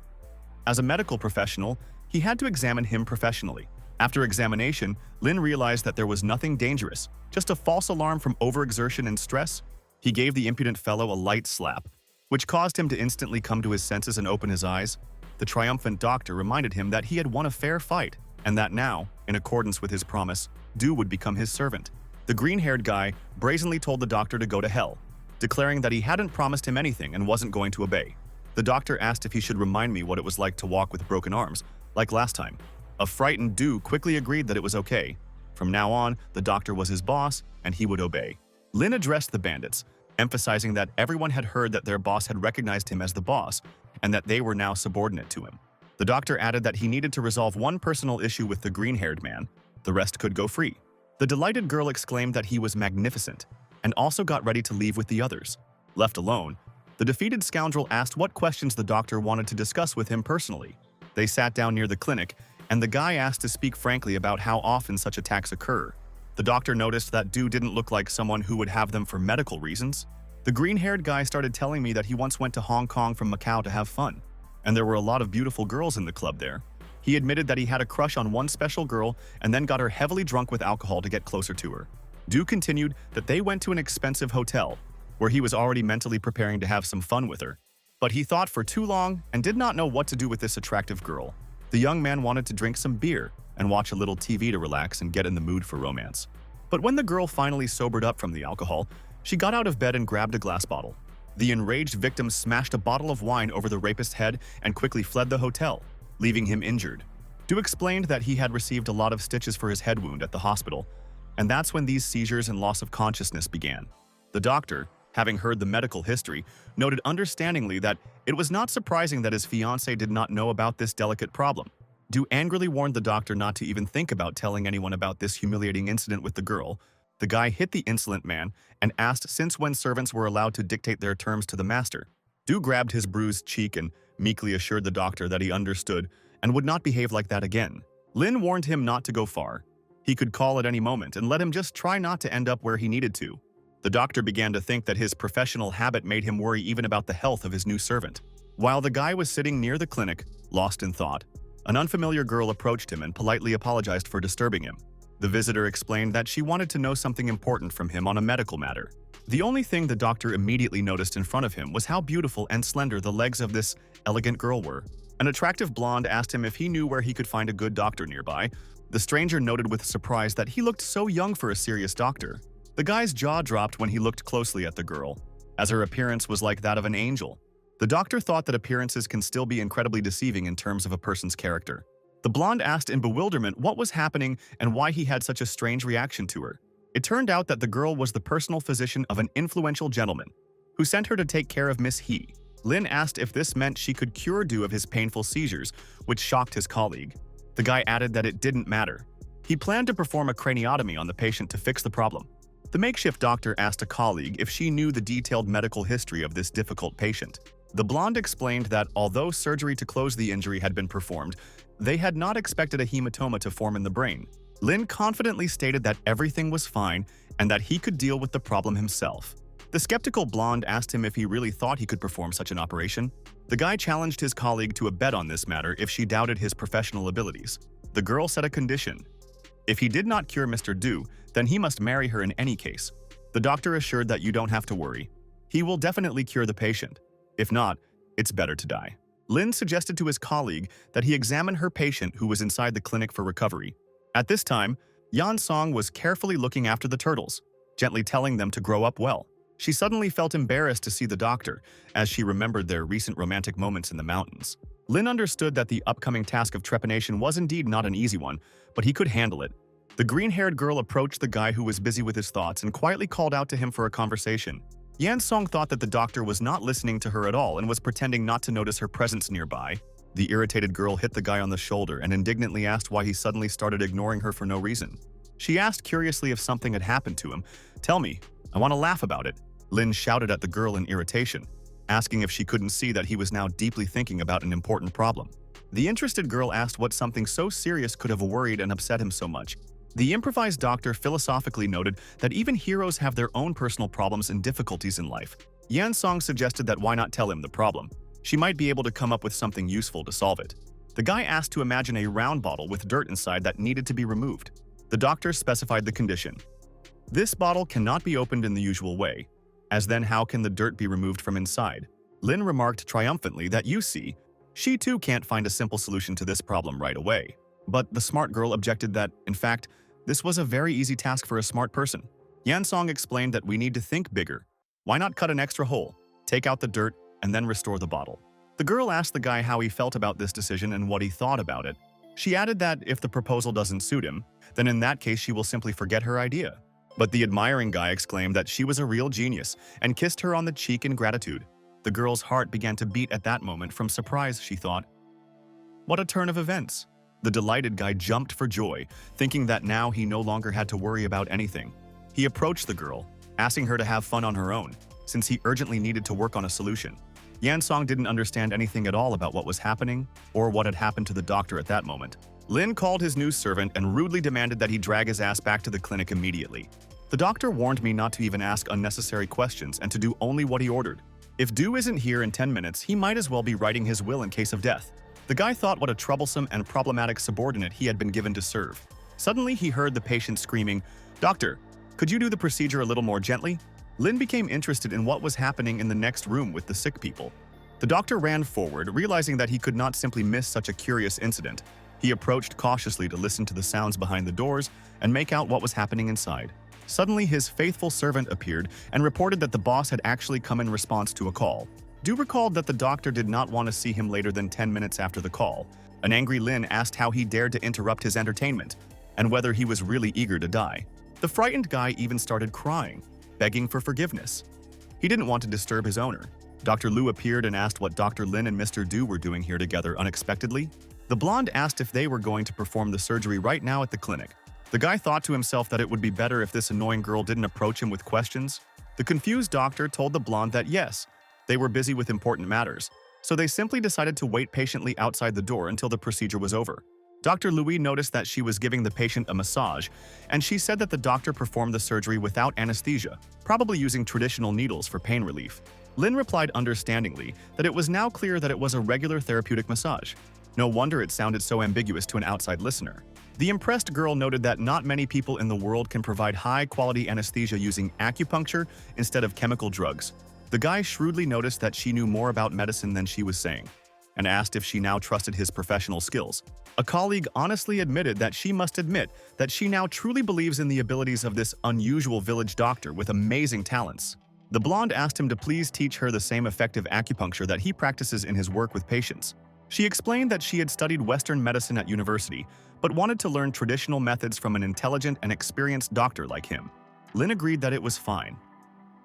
As a medical professional, he had to examine him professionally. After examination, Lin realized that there was nothing dangerous, just a false alarm from overexertion and stress. He gave the impudent fellow a light slap, which caused him to instantly come to his senses and open his eyes. The triumphant doctor reminded him that he had won a fair fight, and that now, in accordance with his promise, Du would become his servant. The green-haired guy brazenly told the doctor to go to hell, declaring that he hadn't promised him anything and wasn't going to obey. The doctor asked if he should remind me what it was like to walk with broken arms, like last time. A frightened Du quickly agreed that it was okay. From now on, the doctor was his boss, and he would obey. Lin addressed the bandits, emphasizing that everyone had heard that their boss had recognized him as the boss, and that they were now subordinate to him. The doctor added that he needed to resolve one personal issue with the green-haired man. The rest could go free. The delighted girl exclaimed that he was magnificent, and also got ready to leave with the others. Left alone, the defeated scoundrel asked what questions the doctor wanted to discuss with him personally. They sat down near the clinic, and the guy asked to speak frankly about how often such attacks occur. The doctor noticed that Du didn't look like someone who would have them for medical reasons. The green-haired guy started telling me that he once went to Hong Kong from Macau to have fun, and there were a lot of beautiful girls in the club there. He admitted that he had a crush on one special girl and then got her heavily drunk with alcohol to get closer to her. Du continued that they went to an expensive hotel, where he was already mentally preparing to have some fun with her. But he thought for too long and did not know what to do with this attractive girl. The young man wanted to drink some beer and watch a little TV to relax and get in the mood for romance. But when the girl finally sobered up from the alcohol, she got out of bed and grabbed a glass bottle. The enraged victim smashed a bottle of wine over the rapist's head and quickly fled the hotel, leaving him injured. Du explained that he had received a lot of stitches for his head wound at the hospital, and that's when these seizures and loss of consciousness began. The doctor, having heard the medical history, noted understandingly that it was not surprising that his fiancée did not know about this delicate problem. Du angrily warned the doctor not to even think about telling anyone about this humiliating incident with the girl. The guy hit the insolent man and asked since when servants were allowed to dictate their terms to the master. Du grabbed his bruised cheek and meekly assured the doctor that he understood and would not behave like that again. Lin warned him not to go far. He could call at any moment and let him just try not to end up where he needed to. The doctor began to think that his professional habit made him worry even about the health of his new servant. While the guy was sitting near the clinic, lost in thought, an unfamiliar girl approached him and politely apologized for disturbing him. The visitor explained that she wanted to know something important from him on a medical matter. The only thing the doctor immediately noticed in front of him was how beautiful and slender the legs of this elegant girl were. An attractive blonde asked him if he knew where he could find a good doctor nearby. The stranger noted with surprise that he looked so young for a serious doctor. The guy's jaw dropped when he looked closely at the girl, as her appearance was like that of an angel. The doctor thought that appearances can still be incredibly deceiving in terms of a person's character. The blonde asked in bewilderment what was happening and why he had such a strange reaction to her. It turned out that the girl was the personal physician of an influential gentleman, who sent her to take care of Miss He. Lin asked if this meant she could cure Du of his painful seizures, which shocked his colleague. The guy added that it didn't matter. He planned to perform a craniotomy on the patient to fix the problem. The makeshift doctor asked a colleague if she knew the detailed medical history of this difficult patient. The blonde explained that although surgery to close the injury had been performed, they had not expected a hematoma to form in the brain. Lin confidently stated that everything was fine and that he could deal with the problem himself. The skeptical blonde asked him if he really thought he could perform such an operation. The guy challenged his colleague to a bet on this matter if she doubted his professional abilities. The girl set a condition. If he did not cure Mr. Du, then he must marry her in any case. The doctor assured that you don't have to worry. He will definitely cure the patient. If not, it's better to die. Lin suggested to his colleague that he examine her patient who was inside the clinic for recovery. At this time, Yan Song was carefully looking after the turtles, gently telling them to grow up well. She suddenly felt embarrassed to see the doctor, as she remembered their recent romantic moments in the mountains. Lin understood that the upcoming task of trepanation was indeed not an easy one, but he could handle it. The green-haired girl approached the guy who was busy with his thoughts and quietly called out to him for a conversation. Yan Song thought that the doctor was not listening to her at all and was pretending not to notice her presence nearby. The irritated girl hit the guy on the shoulder and indignantly asked why he suddenly started ignoring her for no reason. She asked curiously if something had happened to him. "Tell me, I want to laugh about it." Lin shouted at the girl in irritation, asking if she couldn't see that he was now deeply thinking about an important problem. The interested girl asked what something so serious could have worried and upset him so much. The improvised doctor philosophically noted that even heroes have their own personal problems and difficulties in life. Yan Song suggested that why not tell him the problem. She might be able to come up with something useful to solve it. The guy asked to imagine a round bottle with dirt inside that needed to be removed. The doctor specified the condition. This bottle cannot be opened in the usual way, as then how can the dirt be removed from inside? Lin remarked triumphantly that you see, she too can't find a simple solution to this problem right away. But the smart girl objected that, in fact, this was a very easy task for a smart person. Yan Song explained that we need to think bigger. Why not cut an extra hole, take out the dirt, and then restore the bottle? The girl asked the guy how he felt about this decision and what he thought about it. She added that if the proposal doesn't suit him, then in that case she will simply forget her idea. But the admiring guy exclaimed that she was a real genius and kissed her on the cheek in gratitude. The girl's heart began to beat at that moment from surprise, she thought. What a turn of events! The delighted guy jumped for joy, thinking that now he no longer had to worry about anything. He approached the girl, asking her to have fun on her own, since he urgently needed to work on a solution. Yan Song didn't understand anything at all about what was happening or what had happened to the doctor at that moment. Lin called his new servant and rudely demanded that he drag his ass back to the clinic immediately. The doctor warned me not to even ask unnecessary questions and to do only what he ordered. If Du isn't here in 10 minutes, he might as well be writing his will in case of death. The guy thought what a troublesome and problematic subordinate he had been given to serve. Suddenly, he heard the patient screaming, "Doctor, could you do the procedure a little more gently?" Lin became interested in what was happening in the next room with the sick people. The doctor ran forward, realizing that he could not simply miss such a curious incident. He approached cautiously to listen to the sounds behind the doors and make out what was happening inside. Suddenly, his faithful servant appeared and reported that the boss had actually come in response to a call. Du recalled that the doctor did not want to see him later than 10 minutes after the call. An angry Lin asked how he dared to interrupt his entertainment, and whether he was really eager to die. The frightened guy even started crying, begging for forgiveness. He didn't want to disturb his owner. Dr. Lu appeared and asked what Dr. Lin and Mr. Du were doing here together unexpectedly. The blonde asked if they were going to perform the surgery right now at the clinic. The guy thought to himself that it would be better if this annoying girl didn't approach him with questions. The confused doctor told the blonde that yes, they were busy with important matters, so they simply decided to wait patiently outside the door until the procedure was over. Dr. Louis noticed that she was giving the patient a massage, and she said that the doctor performed the surgery without anesthesia, probably using traditional needles for pain relief. Lin replied understandingly that it was now clear that it was a regular therapeutic massage. No wonder it sounded so ambiguous to an outside listener. The impressed girl noted that not many people in the world can provide high-quality anesthesia using acupuncture instead of chemical drugs. The guy shrewdly noticed that she knew more about medicine than she was saying, and asked if she now trusted his professional skills. A colleague honestly admitted that she must admit that she now truly believes in the abilities of this unusual village doctor with amazing talents. The blonde asked him to please teach her the same effective acupuncture that he practices in his work with patients. She explained that she had studied Western medicine at university, but wanted to learn traditional methods from an intelligent and experienced doctor like him. Lin agreed that it was fine.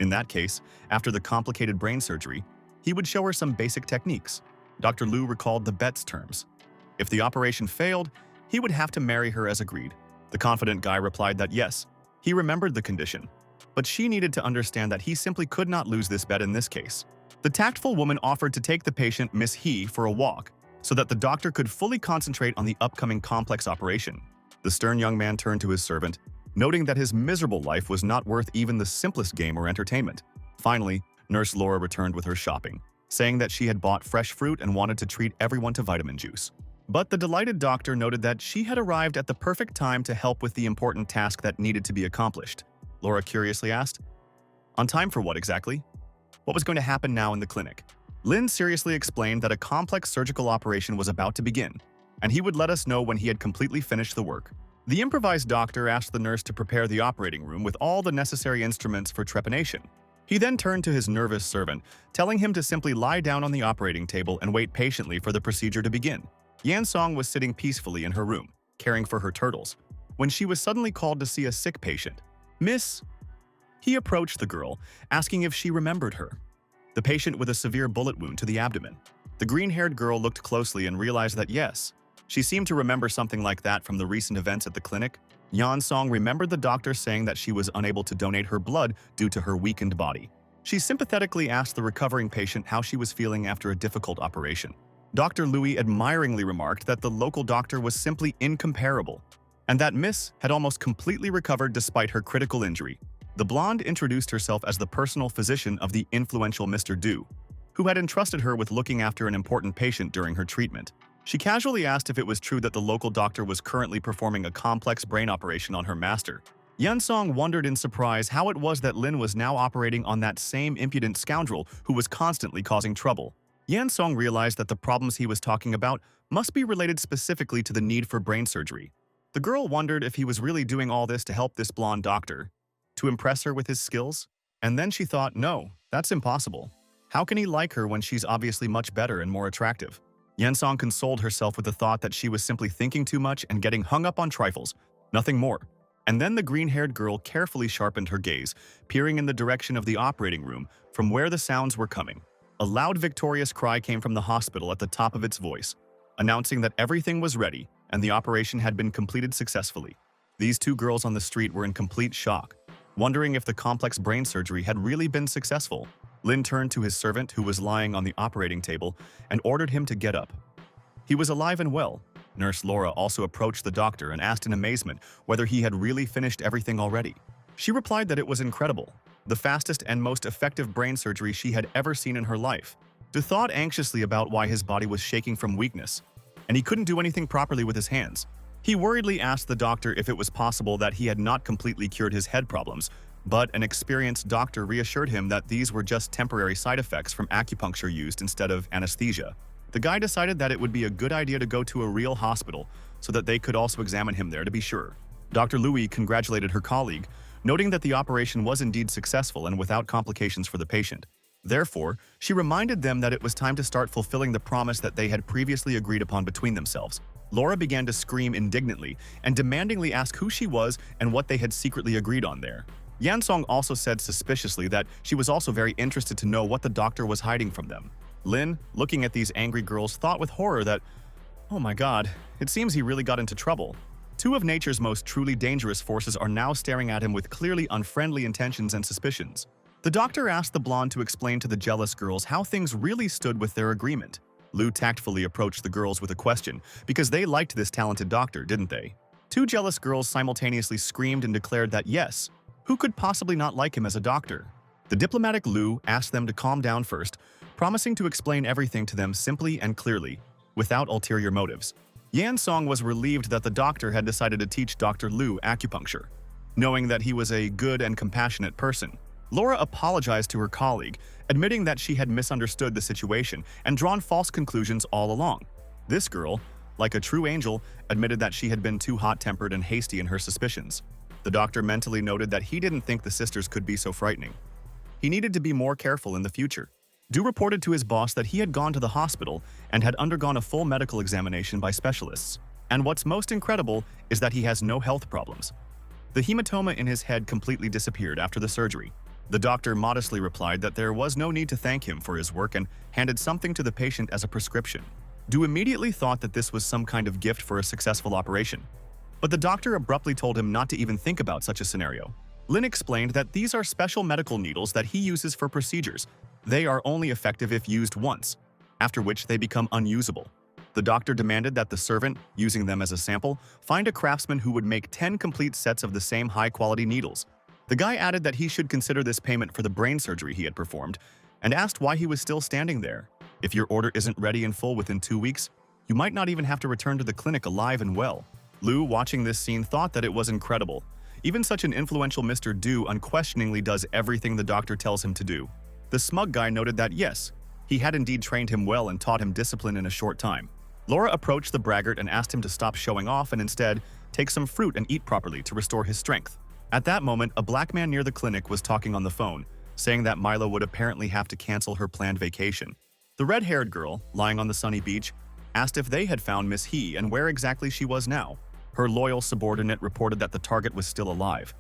In that case, after the complicated brain surgery, he would show her some basic techniques. Dr. Lu recalled the bet's terms. If the operation failed, he would have to marry her as agreed. The confident guy replied that yes, he remembered the condition, but she needed to understand that he simply could not lose this bet in this case. The tactful woman offered to take the patient, Miss He, for a walk, so that the doctor could fully concentrate on the upcoming complex operation. The stern young man turned to his servant, noting that his miserable life was not worth even the simplest game or entertainment. Finally, Nurse Laura returned with her shopping, saying that she had bought fresh fruit and wanted to treat everyone to vitamin juice. But the delighted doctor noted that she had arrived at the perfect time to help with the important task that needed to be accomplished. Laura curiously asked, "On time for what exactly?" What was going to happen now in the clinic? Lin seriously explained that a complex surgical operation was about to begin, and he would let us know when he had completely finished the work. The improvised doctor asked the nurse to prepare the operating room with all the necessary instruments for trepanation. He then turned to his nervous servant, telling him to simply lie down on the operating table and wait patiently for the procedure to begin. Yan Song was sitting peacefully in her room, caring for her turtles, when she was suddenly called to see a sick patient. "Miss?" He approached the girl, asking if she remembered her. The patient with a severe bullet wound to the abdomen. The green-haired girl looked closely and realized that yes, she seemed to remember something like that from the recent events at the clinic. Yan Song remembered the doctor saying that she was unable to donate her blood due to her weakened body. She sympathetically asked the recovering patient how she was feeling after a difficult operation. Dr. Louis admiringly remarked that the local doctor was simply incomparable, and that Miss had almost completely recovered despite her critical injury. The blonde introduced herself as the personal physician of the influential Mr. Du, who had entrusted her with looking after an important patient during her treatment. She casually asked if it was true that the local doctor was currently performing a complex brain operation on her master. Yan Song wondered in surprise how it was that Lin was now operating on that same impudent scoundrel who was constantly causing trouble. Yan Song realized that the problems he was talking about must be related specifically to the need for brain surgery. The girl wondered if he was really doing all this to help this blonde doctor, to impress her with his skills? And then she thought, no, that's impossible. How can he like her when she's obviously much better and more attractive? Yan Song consoled herself with the thought that she was simply thinking too much and getting hung up on trifles, nothing more. And then the green-haired girl carefully sharpened her gaze, peering in the direction of the operating room from where the sounds were coming. A loud victorious cry came from the hospital at the top of its voice, announcing that everything was ready and the operation had been completed successfully. These two girls on the street were in complete shock, wondering if the complex brain surgery had really been successful. Lin turned to his servant who was lying on the operating table and ordered him to get up. He was alive and well. Nurse Laura also approached the doctor and asked in amazement whether he had really finished everything already. She replied that it was incredible, the fastest and most effective brain surgery she had ever seen in her life. Du thought anxiously about why his body was shaking from weakness, and he couldn't do anything properly with his hands. He worriedly asked the doctor if it was possible that he had not completely cured his head problems, but an experienced doctor reassured him that these were just temporary side effects from acupuncture used instead of anesthesia. The guy decided that it would be a good idea to go to a real hospital so that they could also examine him there to be sure. Dr. Louis congratulated her colleague, noting that the operation was indeed successful and without complications for the patient. Therefore, she reminded them that it was time to start fulfilling the promise that they had previously agreed upon between themselves. Laura began to scream indignantly and demandingly ask who she was and what they had secretly agreed on there. Yansong also said suspiciously that she was also very interested to know what the doctor was hiding from them. Lin, looking at these angry girls, thought with horror that, oh my god, it seems he really got into trouble. Two of nature's most truly dangerous forces are now staring at him with clearly unfriendly intentions and suspicions. The doctor asked the blonde to explain to the jealous girls how things really stood with their agreement. Lu tactfully approached the girls with a question, because they liked this talented doctor, didn't they? Two jealous girls simultaneously screamed and declared that yes, who could possibly not like him as a doctor? The diplomatic Lu asked them to calm down first, promising to explain everything to them simply and clearly, without ulterior motives. Yan Song was relieved that the doctor had decided to teach Dr. Lu acupuncture. Knowing that he was a good and compassionate person, Laura apologized to her colleague, admitting that she had misunderstood the situation and drawn false conclusions all along. This girl, like a true angel, admitted that she had been too hot-tempered and hasty in her suspicions. The doctor mentally noted that he didn't think the sisters could be so frightening. He needed to be more careful in the future. Du reported to his boss that he had gone to the hospital and had undergone a full medical examination by specialists. And what's most incredible is that he has no health problems. The hematoma in his head completely disappeared after the surgery. The doctor modestly replied that there was no need to thank him for his work and handed something to the patient as a prescription. Du immediately thought that this was some kind of gift for a successful operation. But the doctor abruptly told him not to even think about such a scenario. Lin explained that these are special medical needles that he uses for procedures. They are only effective if used once, after which they become unusable. The doctor demanded that the servant, using them as a sample, find a craftsman who would make 10 complete sets of the same high-quality needles. The guy added that he should consider this payment for the brain surgery he had performed, and asked why he was still standing there. If your order isn't ready in full within 2 weeks, you might not even have to return to the clinic alive and well. Lu, watching this scene, thought that it was incredible. Even such an influential Mr. Du unquestioningly does everything the doctor tells him to do. The smug guy noted that yes, he had indeed trained him well and taught him discipline in a short time. Laura approached the braggart and asked him to stop showing off and instead take some fruit and eat properly to restore his strength. At that moment, a black man near the clinic was talking on the phone, saying that Milo would apparently have to cancel her planned vacation. The red-haired girl, lying on the sunny beach, asked if they had found Miss He and where exactly she was now. Her loyal subordinate reported that the target was still alive.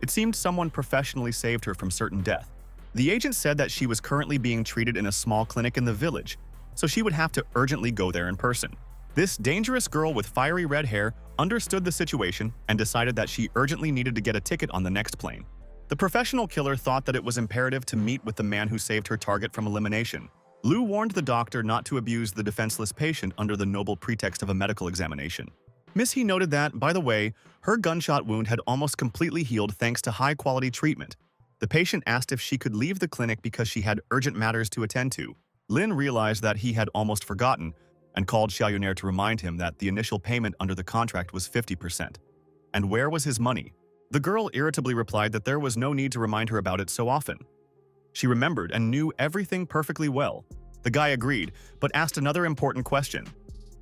It seemed someone professionally saved her from certain death. The agent said that she was currently being treated in a small clinic in the village, so she would have to urgently go there in person. This dangerous girl with fiery red hair understood the situation and decided that she urgently needed to get a ticket on the next plane. The professional killer thought that it was imperative to meet with the man who saved her target from elimination. Lu warned the doctor not to abuse the defenseless patient under the noble pretext of a medical examination. Miss He noted that, by the way, her gunshot wound had almost completely healed thanks to high-quality treatment. The patient asked if she could leave the clinic because she had urgent matters to attend to. Lin realized that he had almost forgotten and called Xiaoyuner to remind him that the initial payment under the contract was 50%. And where was his money? The girl irritably replied that there was no need to remind her about it so often. She remembered and knew everything perfectly well. The guy agreed, but asked another important question.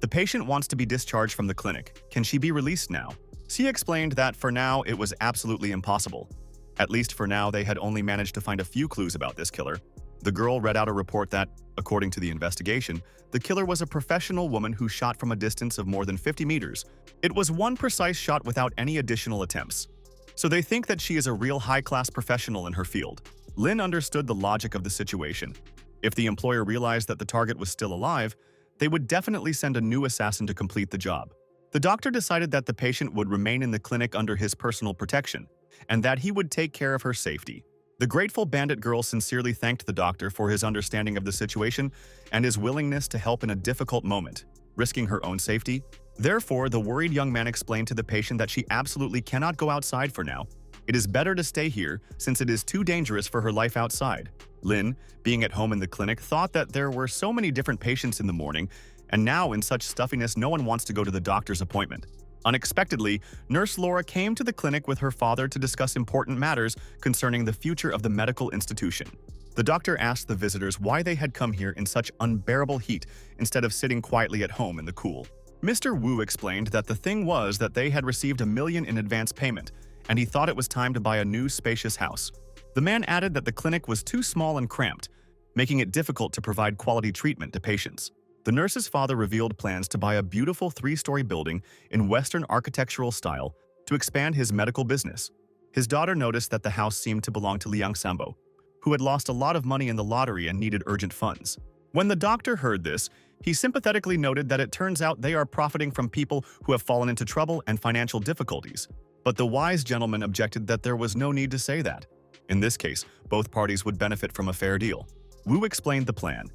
The patient wants to be discharged from the clinic. Can she be released now? Xie explained that for now it was absolutely impossible. At least for now, they had only managed to find a few clues about this killer. The girl read out a report that, according to the investigation, the killer was a professional woman who shot from a distance of more than 50 meters. It was one precise shot without any additional attempts. So they think that she is a real high-class professional in her field. Lin understood the logic of the situation. If the employer realized that the target was still alive, they would definitely send a new assassin to complete the job. The doctor decided that the patient would remain in the clinic under his personal protection, and that he would take care of her safety. The grateful bandit girl sincerely thanked the doctor for his understanding of the situation and his willingness to help in a difficult moment, risking her own safety. Therefore, the worried young man explained to the patient that she absolutely cannot go outside for now. It is better to stay here since it is too dangerous for her life outside. Lin, being at home in the clinic, thought that there were so many different patients in the morning, and now in such stuffiness no one wants to go to the doctor's appointment. Unexpectedly, Nurse Laura came to the clinic with her father to discuss important matters concerning the future of the medical institution. The doctor asked the visitors why they had come here in such unbearable heat instead of sitting quietly at home in the cool. Mr. Wu explained that the thing was that they had received $1 million in advance payment, and he thought it was time to buy a new spacious house. The man added that the clinic was too small and cramped, making it difficult to provide quality treatment to patients. The nurse's father revealed plans to buy a beautiful three-story building in Western architectural style to expand his medical business. His daughter noticed that the house seemed to belong to Liang Sambo, who had lost a lot of money in the lottery and needed urgent funds. When the doctor heard this, he sympathetically noted that it turns out they are profiting from people who have fallen into trouble and financial difficulties. But the wise gentleman objected that there was no need to say that. In this case, both parties would benefit from a fair deal. Wu explained the plan.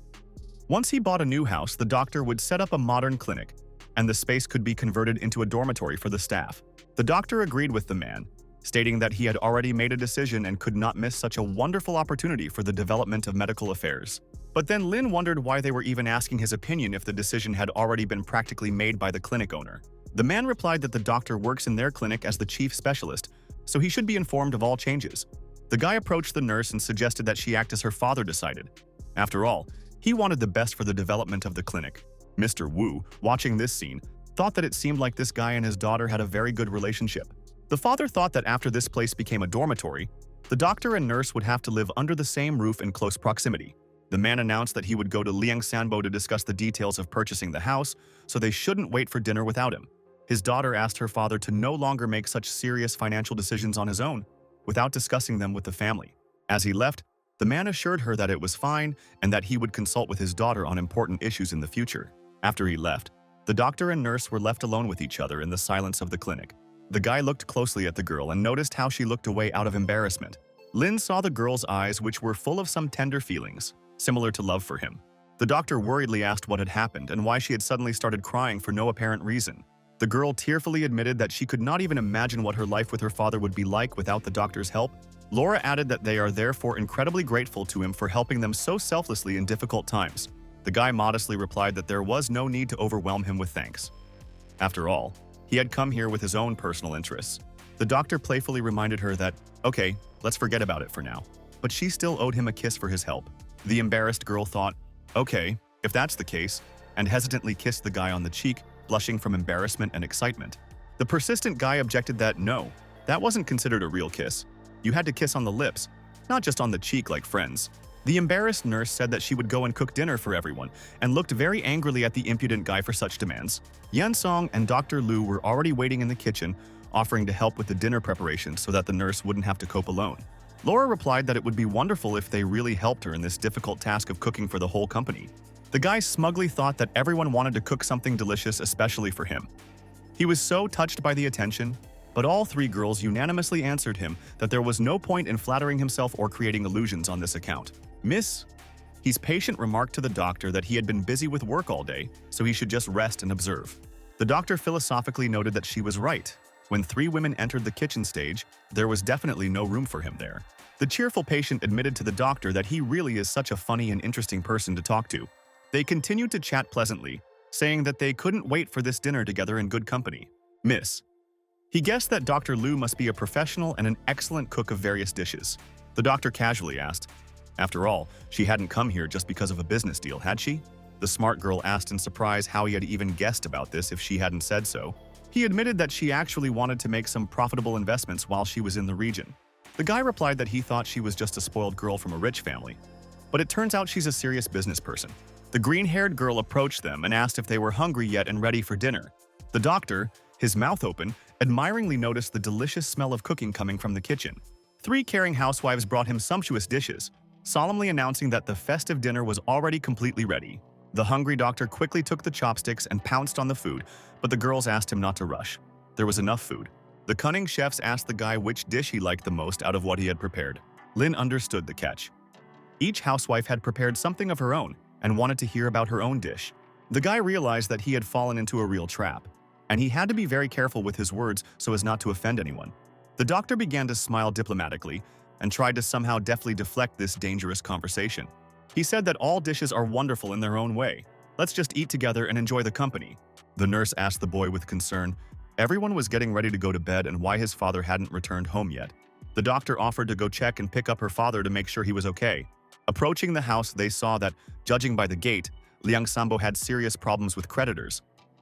Once he bought a new house, the doctor would set up a modern clinic, and the space could be converted into a dormitory for the staff. The doctor agreed with the man, stating that he had already made a decision and could not miss such a wonderful opportunity for the development of medical affairs. But then Lin wondered why they were even asking his opinion if the decision had already been practically made by the clinic owner. The man replied that the doctor works in their clinic as the chief specialist, so he should be informed of all changes. The guy approached the nurse and suggested that she act as her father decided. After all, he wanted the best for the development of the clinic. Mr. Wu, watching this scene, thought that it seemed like this guy and his daughter had a very good relationship. The father thought that after this place became a dormitory, the doctor and nurse would have to live under the same roof in close proximity. The man announced that he would go to Liang Sanbo to discuss the details of purchasing the house, so they shouldn't wait for dinner without him. His daughter asked her father to no longer make such serious financial decisions on his own, without discussing them with the family. As he left, the man assured her that it was fine and that he would consult with his daughter on important issues in the future. After he left, the doctor and nurse were left alone with each other in the silence of the clinic. The guy looked closely at the girl and noticed how she looked away out of embarrassment. Lin saw the girl's eyes, which were full of some tender feelings, similar to love for him. The doctor worriedly asked what had happened and why she had suddenly started crying for no apparent reason. The girl tearfully admitted that she could not even imagine what her life with her father would be like without the doctor's help. Laura added that they are therefore incredibly grateful to him for helping them so selflessly in difficult times. The guy modestly replied that there was no need to overwhelm him with thanks. After all, he had come here with his own personal interests. The doctor playfully reminded her that, okay, let's forget about it for now. But she still owed him a kiss for his help. The embarrassed girl thought, okay, if that's the case, and hesitantly kissed the guy on the cheek, blushing from embarrassment and excitement. The persistent guy objected that no, that wasn't considered a real kiss. You had to kiss on the lips, not just on the cheek like friends. The embarrassed nurse said that she would go and cook dinner for everyone and looked very angrily at the impudent guy for such demands. Yan Song and Dr. Lu were already waiting in the kitchen, offering to help with the dinner preparations so that the nurse wouldn't have to cope alone. Laura replied that it would be wonderful if they really helped her in this difficult task of cooking for the whole company. The guy smugly thought that everyone wanted to cook something delicious especially for him. He was so touched by the attention, but all three girls unanimously answered him that there was no point in flattering himself or creating illusions on this account. Miss, his patient remarked to the doctor that he had been busy with work all day, so he should just rest and observe. The doctor philosophically noted that she was right. When three women entered the kitchen stage, there was definitely no room for him there. The cheerful patient admitted to the doctor that he really is such a funny and interesting person to talk to. They continued to chat pleasantly, saying that they couldn't wait for this dinner together in good company. Miss, he guessed that Dr. Lu must be a professional and an excellent cook of various dishes. The doctor casually asked, after all, she hadn't come here just because of a business deal, had she? The smart girl asked in surprise how he had even guessed about this if she hadn't said so. He admitted that she actually wanted to make some profitable investments while she was in the region. The guy replied that he thought she was just a spoiled girl from a rich family. But it turns out she's a serious business person. The green-haired girl approached them and asked if they were hungry yet and ready for dinner. The doctor, his mouth open, admiringly noticed the delicious smell of cooking coming from the kitchen. Three caring housewives brought him sumptuous dishes, solemnly announcing that the festive dinner was already completely ready. The hungry doctor quickly took the chopsticks and pounced on the food, but the girls asked him not to rush. There was enough food. The cunning chefs asked the guy which dish he liked the most out of what he had prepared. Lin understood the catch. Each housewife had prepared something of her own and wanted to hear about her own dish. The guy realized that he had fallen into a real trap, and he had to be very careful with his words so as not to offend anyone. The doctor began to smile diplomatically and tried to somehow deftly deflect this dangerous conversation. He said that all dishes are wonderful in their own way. Let's just eat together and enjoy the company. The nurse asked the boy with concern. Everyone was getting ready to go to bed and why his father hadn't returned home yet. The doctor offered to go check and pick up her father to make sure he was okay. Approaching the house, they saw that, judging by the gate, Liang Sambo had serious problems with creditors.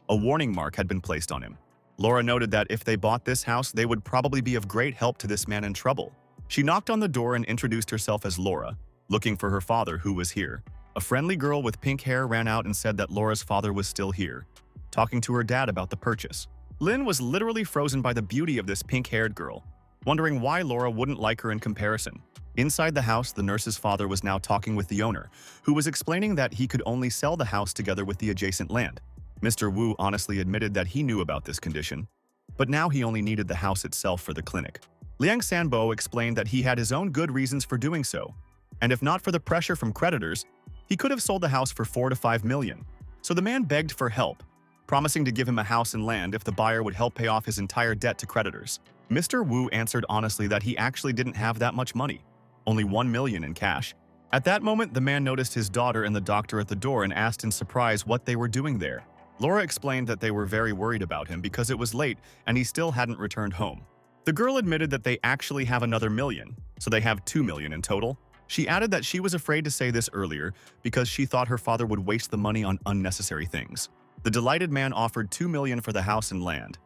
A warning mark had been placed on him. Laura noted that if they bought this house, they would probably be of great help to this man in trouble. She knocked on the door and introduced herself as Laura, looking for her father who was here. A friendly girl with pink hair ran out and said that Laura's father was still here, talking to her dad about the purchase. Lynn was literally frozen by the beauty of this pink-haired girl, wondering why Laura wouldn't like her in comparison. Inside the house, the nurse's father was now talking with the owner, who was explaining that he could only sell the house together with the adjacent land. Mr. Wu honestly admitted that he knew about this condition, but now he only needed the house itself for the clinic. Liang Sanbo explained that he had his own good reasons for doing so, and if not for the pressure from creditors, he could have sold the house for 4 to 5 million. So the man begged for help, promising to give him a house and land if the buyer would help pay off his entire debt to creditors. Mr. Wu answered honestly that he actually didn't have that much money, only 1 million in cash. At that moment, the man noticed his daughter and the doctor at the door and asked in surprise what they were doing there. Laura explained that they were very worried about him because it was late and he still hadn't returned home. The girl admitted that they actually have another million, so they have 2 million in total. She added that she was afraid to say this earlier because she thought her father would waste the money on unnecessary things. The delighted man offered 2 million for the house and land.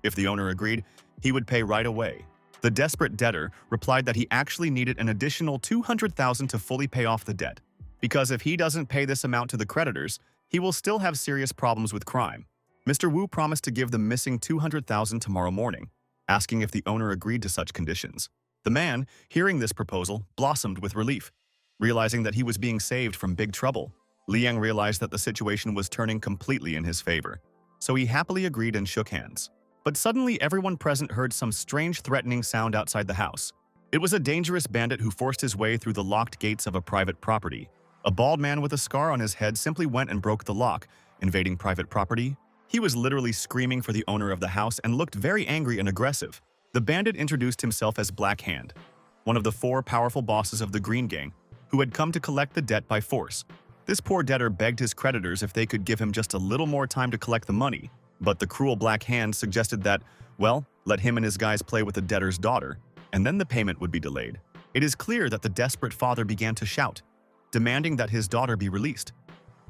If the owner agreed, he would pay right away. The desperate debtor replied that he actually needed an additional 200,000 to fully pay off the debt, because if he doesn't pay this amount to the creditors, he will still have serious problems with crime. Mr. Wu promised to give the missing 200,000 tomorrow morning, asking if the owner agreed to such conditions. The man, hearing this proposal, blossomed with relief, realizing that he was being saved from big trouble. Liang realized that the situation was turning completely in his favor, so he happily agreed and shook hands. But suddenly everyone present heard some strange threatening sound outside the house. It was a dangerous bandit who forced his way through the locked gates of a private property. A bald man with a scar on his head simply went and broke the lock, invading private property. He was literally screaming for the owner of the house and looked very angry and aggressive. The bandit introduced himself as Black Hand, one of the 4 powerful bosses of the Green Gang, who had come to collect the debt by force. This poor debtor begged his creditors if they could give him just a little more time to collect the money, but the cruel Black Hand suggested that, well, let him and his guys play with the debtor's daughter, and then the payment would be delayed. It is clear that the desperate father began to shout, demanding that his daughter be released.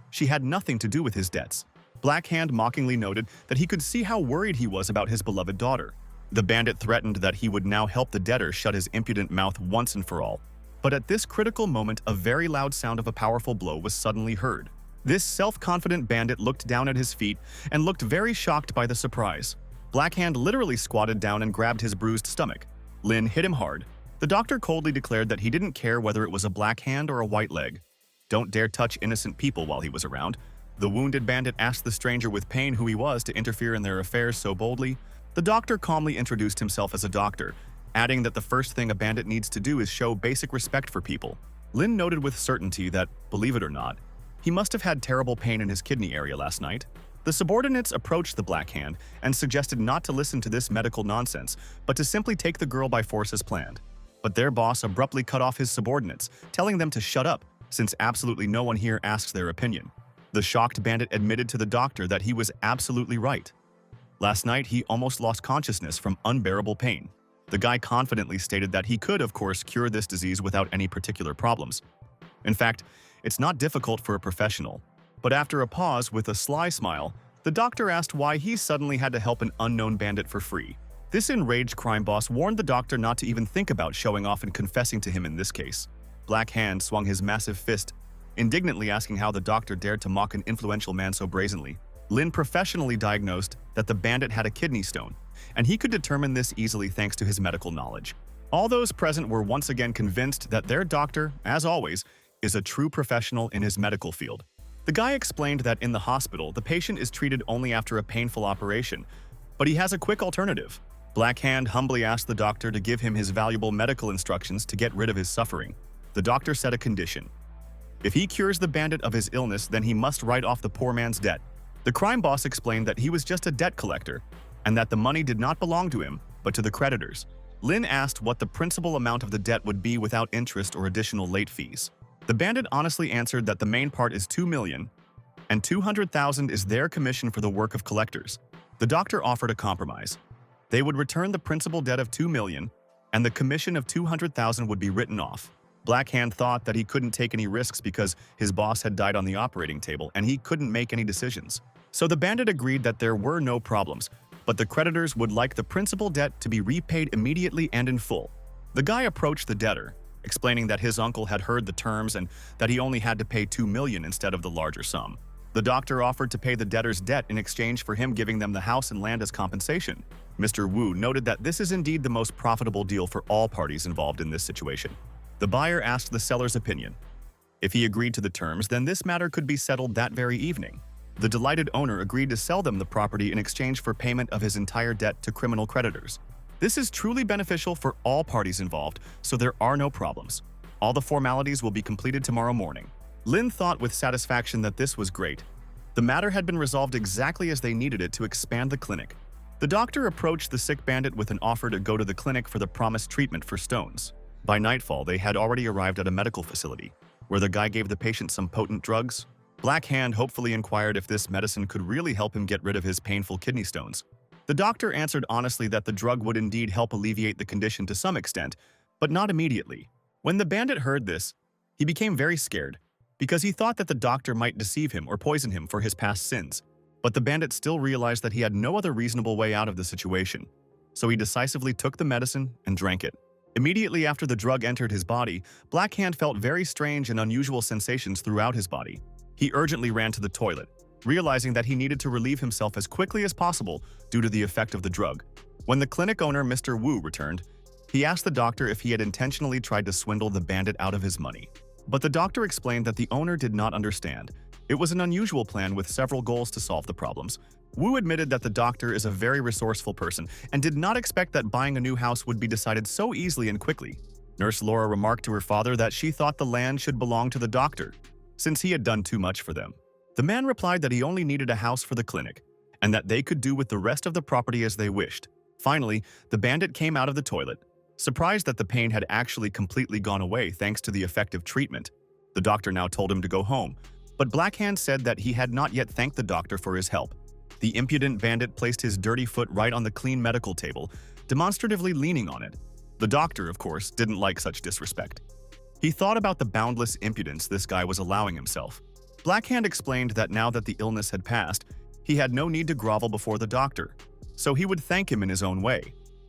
She had nothing to do with his debts. Black Hand mockingly noted that he could see how worried he was about his beloved daughter. The bandit threatened that he would now help the debtor shut his impudent mouth once and for all. But at this critical moment, a very loud sound of a powerful blow was suddenly heard. This self-confident bandit looked down at his feet and looked very shocked by the surprise. Black Hand literally squatted down and grabbed his bruised stomach. Lin hit him hard. The doctor coldly declared that he didn't care whether it was a black hand or a white leg. Don't dare touch innocent people while he was around. The wounded bandit asked the stranger with pain who he was to interfere in their affairs so boldly. The doctor calmly introduced himself as a doctor, adding that the first thing a bandit needs to do is show basic respect for people. Lin noted with certainty that, believe it or not, he must have had terrible pain in his kidney area last night. The subordinates approached the Black Hand and suggested not to listen to this medical nonsense, but to simply take the girl by force as planned. But their boss abruptly cut off his subordinates, telling them to shut up, since absolutely no one here asks their opinion. The shocked bandit admitted to the doctor that he was absolutely right. Last night, he almost lost consciousness from unbearable pain. The guy confidently stated that he could, of course, cure this disease without any particular problems. In fact, it's not difficult for a professional. But after a pause with a sly smile, the doctor asked why he suddenly had to help an unknown bandit for free. This enraged crime boss warned the doctor not to even think about showing off and confessing to him in this case. Black Hand swung his massive fist, indignantly asking how the doctor dared to mock an influential man so brazenly. Lin professionally diagnosed that the bandit had a kidney stone, and he could determine this easily thanks to his medical knowledge. All those present were once again convinced that their doctor, as always, is a true professional in his medical field. The guy explained that in the hospital, the patient is treated only after a painful operation, but he has a quick alternative. Black Hand humbly asked the doctor to give him his valuable medical instructions to get rid of his suffering. The doctor set a condition. If he cures the bandit of his illness, then he must write off the poor man's debt. The crime boss explained that he was just a debt collector, and that the money did not belong to him, but to the creditors. Lin asked what the principal amount of the debt would be without interest or additional late fees. The bandit honestly answered that the main part is 2 million, and 200,000 is their commission for the work of collectors. The doctor offered a compromise. They would return the principal debt of 2 million, and the commission of 200,000 would be written off. Black Hand thought that he couldn't take any risks because his boss had died on the operating table and he couldn't make any decisions. So the bandit agreed that there were no problems, but the creditors would like the principal debt to be repaid immediately and in full. The guy approached the debtor, explaining that his uncle had heard the terms and that he only had to pay $2 million instead of the larger sum. The doctor offered to pay the debtor's debt in exchange for him giving them the house and land as compensation. Mr. Wu noted that this is indeed the most profitable deal for all parties involved in this situation. The buyer asked the seller's opinion. If he agreed to the terms, then this matter could be settled that very evening. The delighted owner agreed to sell them the property in exchange for payment of his entire debt to criminal creditors. This is truly beneficial for all parties involved, so there are no problems. All the formalities will be completed tomorrow morning. Lin thought with satisfaction that this was great. The matter had bin resolved exactly as they needed it to expand the clinic. The doctor approached the sick bandit with an offer to go to the clinic for the promised treatment for stones. By nightfall, they had already arrived at a medical facility, where the guy gave the patient some potent drugs. Black Hand hopefully inquired if this medicine could really help him get rid of his painful kidney stones. The doctor answered honestly that the drug would indeed help alleviate the condition to some extent, but not immediately. When the bandit heard this, he became very scared, because he thought that the doctor might deceive him or poison him for his past sins. But the bandit still realized that he had no other reasonable way out of the situation, so he decisively took the medicine and drank it. Immediately after the drug entered his body, Black Hand felt very strange and unusual sensations throughout his body. He urgently ran to the toilet, realizing that he needed to relieve himself as quickly as possible due to the effect of the drug. When the clinic owner, Mr. Wu, returned, he asked the doctor if he had intentionally tried to swindle the bandit out of his money. But the doctor explained that the owner did not understand. It was an unusual plan with several goals to solve the problems. Wu admitted that the doctor is a very resourceful person and did not expect that buying a new house would be decided so easily and quickly. Nurse Laura remarked to her father that she thought the land should belong to the doctor, since he had done too much for them. The man replied that he only needed a house for the clinic, and that they could do with the rest of the property as they wished. Finally, the bandit came out of the toilet, surprised that the pain had actually completely gone away thanks to the effective treatment. The doctor now told him to go home, but Black Hand said that he had not yet thanked the doctor for his help. The impudent bandit placed his dirty foot right on the clean medical table, demonstratively leaning on it. The doctor, of course, didn't like such disrespect. He thought about the boundless impudence this guy was allowing himself. Black Hand explained that now that the illness had passed, he had no need to grovel before the doctor, so he would thank him in his own way.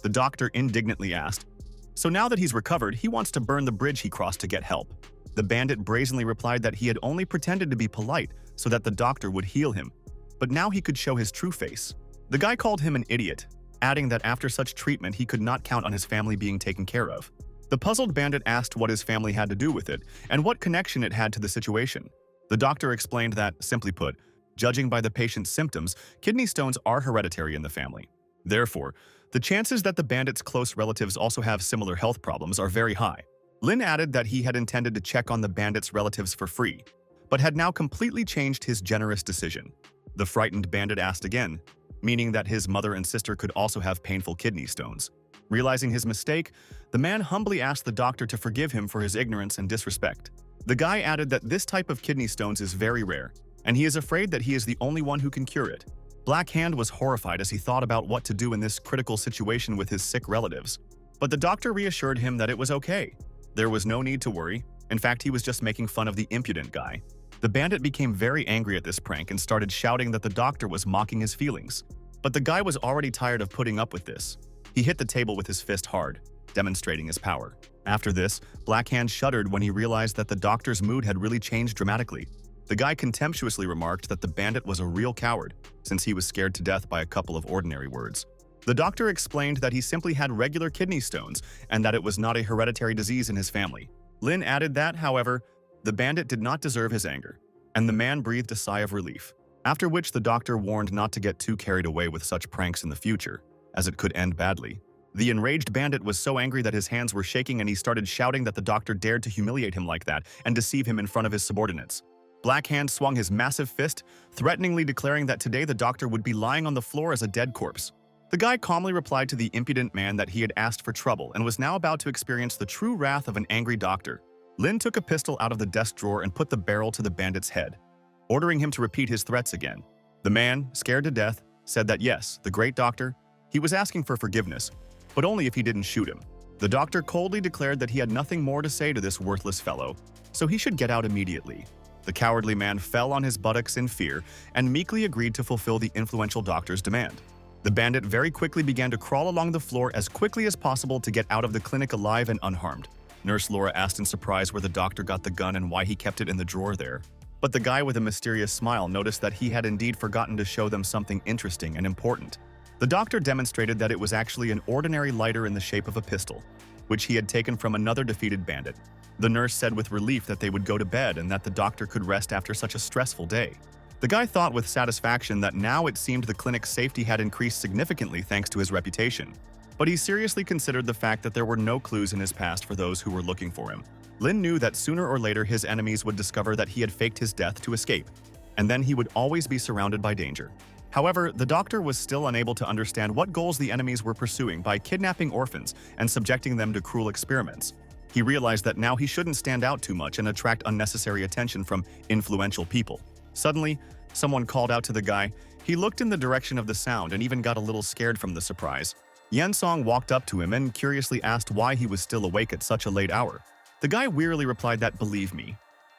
The doctor indignantly asked, "So now that he's recovered, he wants to burn the bridge he crossed to get help." The bandit brazenly replied that he had only pretended to be polite so that the doctor would heal him, but now he could show his true face. The guy called him an idiot, adding that after such treatment he could not count on his family being taken care of. The puzzled bandit asked what his family had to do with it and what connection it had to the situation. The doctor explained that, simply put, judging by the patient's symptoms, kidney stones are hereditary in the family. Therefore, the chances that the bandit's close relatives also have similar health problems are very high. Lin added that he had intended to check on the bandit's relatives for free, but had now completely changed his generous decision. The frightened bandit asked again, meaning that his mother and sister could also have painful kidney stones. Realizing his mistake, the man humbly asked the doctor to forgive him for his ignorance and disrespect. The guy added that this type of kidney stones is very rare, and he is afraid that he is the only one who can cure it. Black Hand was horrified as he thought about what to do in this critical situation with his sick relatives. But the doctor reassured him that it was okay. There was no need to worry. In fact, he was just making fun of the impudent guy. The bandit became very angry at this prank and started shouting that the doctor was mocking his feelings. But the guy was already tired of putting up with this. He hit the table with his fist hard, demonstrating his power. After this, Black Hand shuddered when he realized that the doctor's mood had really changed dramatically. The guy contemptuously remarked that the bandit was a real coward, since he was scared to death by a couple of ordinary words. The doctor explained that he simply had regular kidney stones and that it was not a hereditary disease in his family. Lin added that, however, the bandit did not deserve his anger, and the man breathed a sigh of relief, after which the doctor warned not to get too carried away with such pranks in the future, as it could end badly. The enraged bandit was so angry that his hands were shaking and he started shouting that the doctor dared to humiliate him like that and deceive him in front of his subordinates. Black Hand swung his massive fist, threateningly declaring that today the doctor would be lying on the floor as a dead corpse. The guy calmly replied to the impudent man that he had asked for trouble and was now about to experience the true wrath of an angry doctor. Lin took a pistol out of the desk drawer and put the barrel to the bandit's head, ordering him to repeat his threats again. The man, scared to death, said that yes, the great doctor, he was asking for forgiveness, but only if he didn't shoot him. The doctor coldly declared that he had nothing more to say to this worthless fellow, so he should get out immediately. The cowardly man fell on his buttocks in fear and meekly agreed to fulfill the influential doctor's demand. The bandit very quickly began to crawl along the floor as quickly as possible to get out of the clinic alive and unharmed. Nurse Laura asked in surprise where the doctor got the gun and why he kept it in the drawer there. But the guy with a mysterious smile noticed that he had indeed forgotten to show them something interesting and important. The doctor demonstrated that it was actually an ordinary lighter in the shape of a pistol, which he had taken from another defeated bandit. The nurse said with relief that they would go to bed and that the doctor could rest after such a stressful day. The guy thought with satisfaction that now it seemed the clinic's safety had increased significantly thanks to his reputation. But he seriously considered the fact that there were no clues in his past for those who were looking for him. Lin knew that sooner or later his enemies would discover that he had faked his death to escape, and then he would always be surrounded by danger. However, the doctor was still unable to understand what goals the enemies were pursuing by kidnapping orphans and subjecting them to cruel experiments. He realized that now he shouldn't stand out too much and attract unnecessary attention from influential people. Suddenly, someone called out to the guy. He looked in the direction of the sound and even got a little scared from the surprise. Yan Song walked up to him and curiously asked why he was still awake at such a late hour. The guy wearily replied that, "Believe me.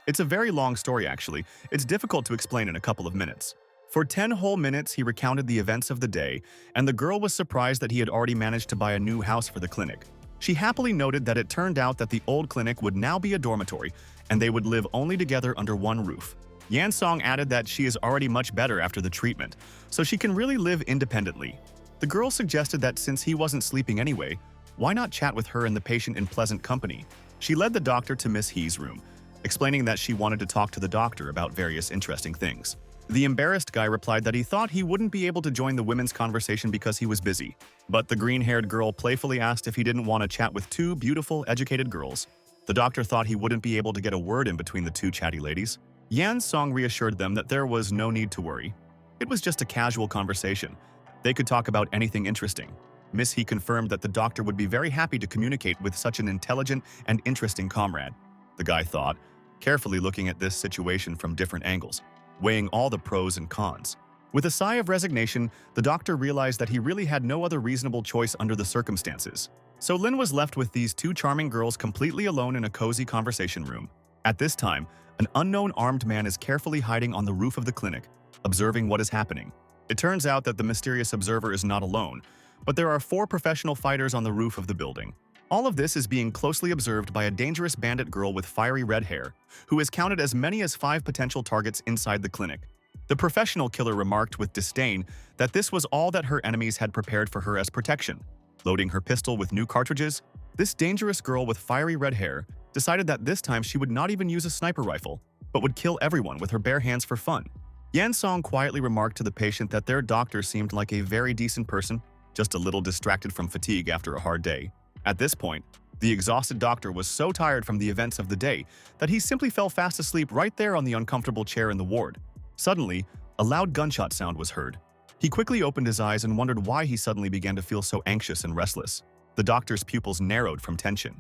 It's a very long story actually. It's difficult to explain in a couple of minutes." For 10 whole minutes, he recounted the events of the day, and the girl was surprised that he had already managed to buy a new house for the clinic. She happily noted that it turned out that the old clinic would now be a dormitory, and they would live only together under one roof. Yan Song added that she is already much better after the treatment, so she can really live independently. The girl suggested that since he wasn't sleeping anyway, why not chat with her and the patient in pleasant company? She led the doctor to Miss He's room, explaining that she wanted to talk to the doctor about various interesting things. The embarrassed guy replied that he thought he wouldn't be able to join the women's conversation because he was busy. But the green-haired girl playfully asked if he didn't want to chat with two beautiful, educated girls. The doctor thought he wouldn't be able to get a word in between the two chatty ladies. Yan Song reassured them that there was no need to worry. It was just a casual conversation. They could talk about anything interesting. Miss He confirmed that the doctor would be very happy to communicate with such an intelligent and interesting comrade. The guy thought, carefully looking at this situation from different angles, weighing all the pros and cons. With a sigh of resignation, the doctor realized that he really had no other reasonable choice under the circumstances. So Lin was left with these two charming girls completely alone in a cozy conversation room. At this time, an unknown armed man is carefully hiding on the roof of the clinic, observing what is happening. It turns out that the mysterious observer is not alone, but there are 4 professional fighters on the roof of the building. All of this is being closely observed by a dangerous bandit girl with fiery red hair, who has counted as many as 5 potential targets inside the clinic. The professional killer remarked with disdain that this was all that her enemies had prepared for her as protection. Loading her pistol with new cartridges, this dangerous girl with fiery red hair decided that this time she would not even use a sniper rifle, but would kill everyone with her bare hands for fun. Yan Song quietly remarked to the patient that their doctor seemed like a very decent person, just a little distracted from fatigue after a hard day. At this point, the exhausted doctor was so tired from the events of the day that he simply fell fast asleep right there on the uncomfortable chair in the ward. Suddenly, a loud gunshot sound was heard. He quickly opened his eyes and wondered why he suddenly began to feel so anxious and restless. The doctor's pupils narrowed from tension.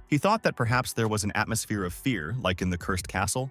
He thought that perhaps there was an atmosphere of fear, like in the cursed castle.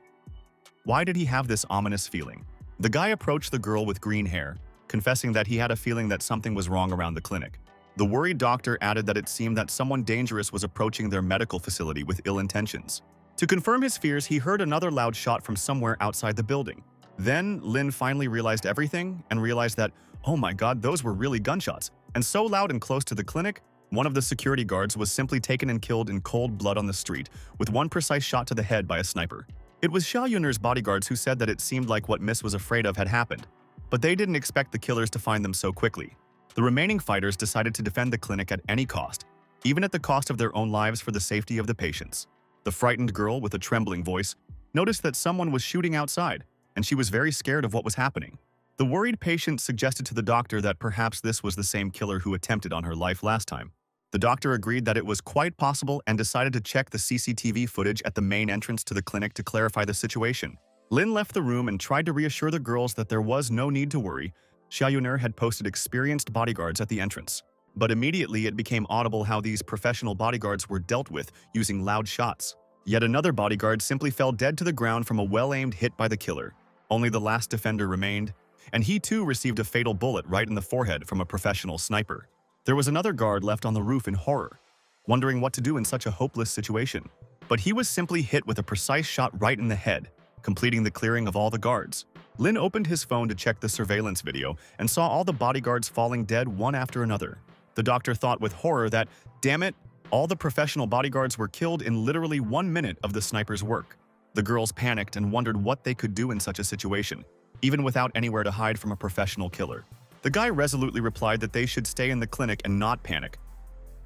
Why did he have this ominous feeling? The guy approached the girl with green hair, confessing that he had a feeling that something was wrong around the clinic. The worried doctor added that it seemed that someone dangerous was approaching their medical facility with ill intentions. To confirm his fears, he heard another loud shot from somewhere outside the building. Then, Lin finally realized everything and realized that, oh my god, those were really gunshots. And so loud and close to the clinic, one of the security guards was simply taken and killed in cold blood on the street, with one precise shot to the head by a sniper. It was Xia Yun'er's bodyguards who said that it seemed like what Miss was afraid of had happened, but they didn't expect the killers to find them so quickly. The remaining fighters decided to defend the clinic at any cost, even at the cost of their own lives for the safety of the patients. The frightened girl, with a trembling voice, noticed that someone was shooting outside, and she was very scared of what was happening. The worried patient suggested to the doctor that perhaps this was the same killer who attempted on her life last time. The doctor agreed that it was quite possible and decided to check the CCTV footage at the main entrance to the clinic to clarify the situation. Lin left the room and tried to reassure the girls that there was no need to worry. Xia Yun'er had posted experienced bodyguards at the entrance. But immediately it became audible how these professional bodyguards were dealt with using loud shots. Yet another bodyguard simply fell dead to the ground from a well-aimed hit by the killer. Only the last defender remained, and he too received a fatal bullet right in the forehead from a professional sniper. There was another guard left on the roof in horror, wondering what to do in such a hopeless situation. But he was simply hit with a precise shot right in the head, completing the clearing of all the guards. Lin opened his phone to check the surveillance video and saw all the bodyguards falling dead one after another. The doctor thought with horror that, damn it, All the professional bodyguards were killed in literally 1 minute of the sniper's work. The girls panicked and wondered what they could do in such a situation, even without anywhere to hide from a professional killer. The guy resolutely replied that they should stay in the clinic and not panic.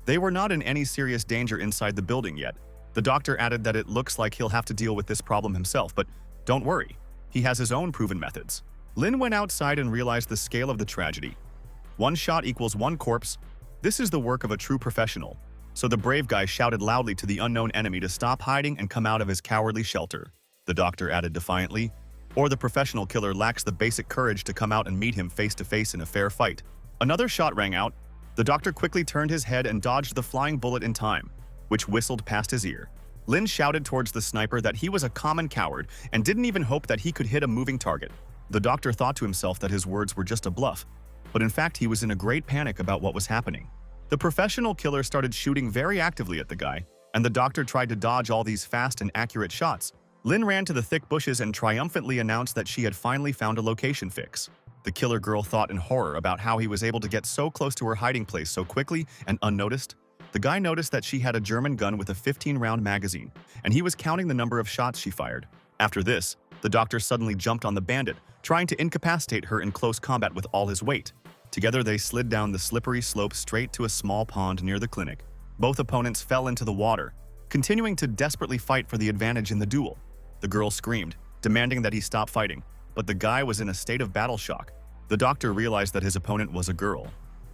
They were not in any serious danger inside the building yet. The doctor added that it looks like he'll have to deal with this problem himself, but don't worry, he has his own proven methods. Lin went outside and realized the scale of the tragedy. 1 shot equals 1 corpse. This is the work of a true professional. So the brave guy shouted loudly to the unknown enemy to stop hiding and come out of his cowardly shelter. The doctor added defiantly, or the professional killer lacks the basic courage to come out and meet him face to face in a fair fight. Another shot rang out. The doctor quickly turned his head and dodged the flying bullet in time, which whistled past his ear. Lin shouted towards the sniper that he was a common coward and didn't even hope that he could hit a moving target. The doctor thought to himself that his words were just a bluff, but in fact he was in a great panic about what was happening. The professional killer started shooting very actively at the guy, and the doctor tried to dodge all these fast and accurate shots. Lin ran to the thick bushes and triumphantly announced that she had finally found a location fix. The killer girl thought in horror about how he was able to get so close to her hiding place so quickly and unnoticed. The guy noticed that she had a German gun with a 15-round magazine, and he was counting the number of shots she fired. After this, the doctor suddenly jumped on the bandit, trying to incapacitate her in close combat with all his weight. Together they slid down the slippery slope straight to a small pond near the clinic. Both opponents fell into the water, continuing to desperately fight for the advantage in the duel. The girl screamed, demanding that he stop fighting, but the guy was in a state of battle shock. The doctor realized that his opponent was a girl.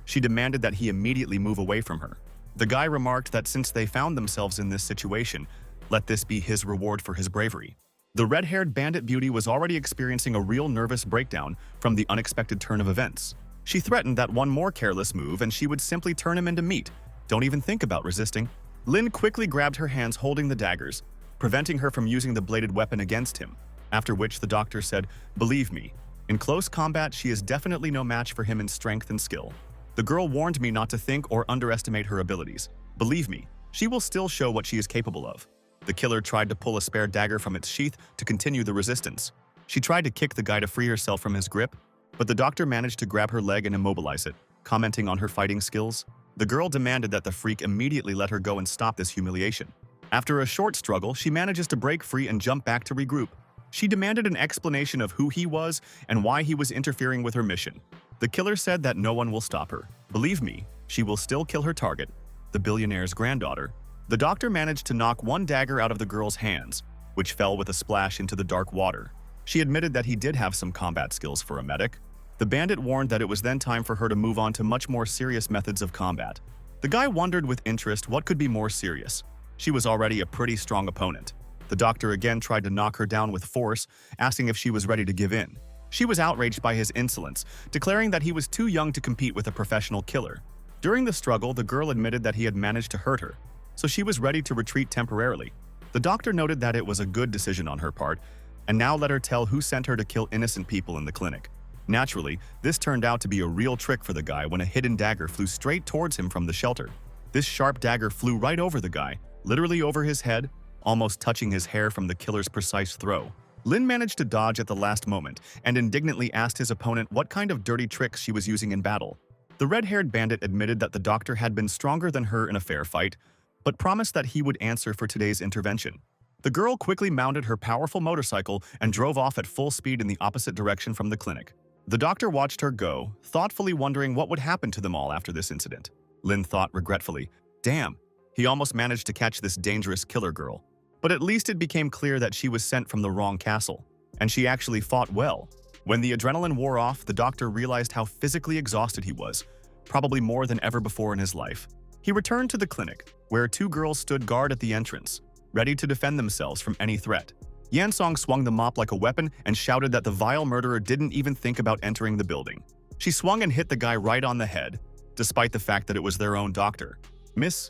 She demanded that he immediately move away from her. The guy remarked that since they found themselves in this situation, let this be his reward for his bravery. The red-haired bandit beauty was already experiencing a real nervous breakdown from the unexpected turn of events. She threatened that one more careless move and she would simply turn him into meat. Don't even think about resisting. Lin quickly grabbed her hands holding the daggers, preventing her from using the bladed weapon against him, after which the doctor said, "Believe me, in close combat she is definitely no match for him in strength and skill. The girl warned me not to think or underestimate her abilities. Believe me, she will still show what she is capable of." The killer tried to pull a spare dagger from its sheath to continue the resistance. She tried to kick the guy to free herself from his grip, but the doctor managed to grab her leg and immobilize it, commenting on her fighting skills. The girl demanded that the freak immediately let her go and stop this humiliation. After a short struggle, she manages to break free and jump back to regroup. She demanded an explanation of who he was and why he was interfering with her mission. The killer said that no one will stop her. Believe me, she will still kill her target, the billionaire's granddaughter. The doctor managed to knock one dagger out of the girl's hands, which fell with a splash into the dark water. She admitted that he did have some combat skills for a medic. The bandit warned that it was then time for her to move on to much more serious methods of combat. The guy wondered with interest what could be more serious. She was already a pretty strong opponent. The doctor again tried to knock her down with force, asking if she was ready to give in. She was outraged by his insolence, declaring that he was too young to compete with a professional killer. During the struggle, the girl admitted that he had managed to hurt her, so she was ready to retreat temporarily. The doctor noted that it was a good decision on her part, and now let her tell who sent her to kill innocent people in the clinic. Naturally, this turned out to be a real trick for the guy when a hidden dagger flew straight towards him from the shelter. This sharp dagger flew right over the guy, literally over his head, almost touching his hair from the killer's precise throw. Lin managed to dodge at the last moment and indignantly asked his opponent what kind of dirty tricks she was using in battle. The red-haired bandit admitted that the doctor had been stronger than her in a fair fight, but promised that he would answer for today's intervention. The girl quickly mounted her powerful motorcycle and drove off at full speed in the opposite direction from the clinic. The doctor watched her go, thoughtfully wondering what would happen to them all after this incident. Lin thought regretfully, "Damn, he almost managed to catch this dangerous killer girl." But at least it became clear that she was sent from the wrong castle, and she actually fought well. When the adrenaline wore off, the doctor realized how physically exhausted he was, probably more than ever before in his life. He returned to the clinic, where 2 girls stood guard at the entrance, ready to defend themselves from any threat. Yansong swung the mop like a weapon and shouted that the vile murderer didn't even think about entering the building. She swung and hit the guy right on the head, despite the fact that it was their own doctor. "Miss?"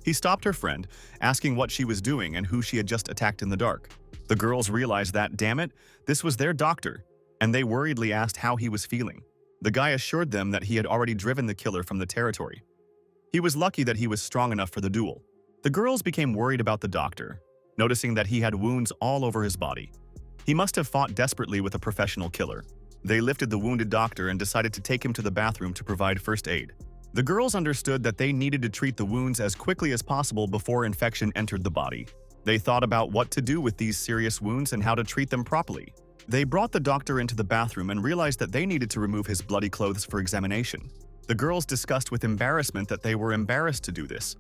He stopped her friend, asking what she was doing and who she had just attacked in the dark. The girls realized that, damn it, this was their doctor, and they worriedly asked how he was feeling. The guy assured them that he had already driven the killer from the territory. He was lucky that he was strong enough for the duel. The girls became worried about the doctor, noticing that he had wounds all over his body. He must have fought desperately with a professional killer. They lifted the wounded doctor and decided to take him to the bathroom to provide first aid. The girls understood that they needed to treat the wounds as quickly as possible before infection entered the body. They thought about what to do with these serious wounds and how to treat them properly. They brought the doctor into the bathroom and realized that they needed to remove his bloody clothes for examination. The girls discussed with embarrassment that they were embarrassed to do this,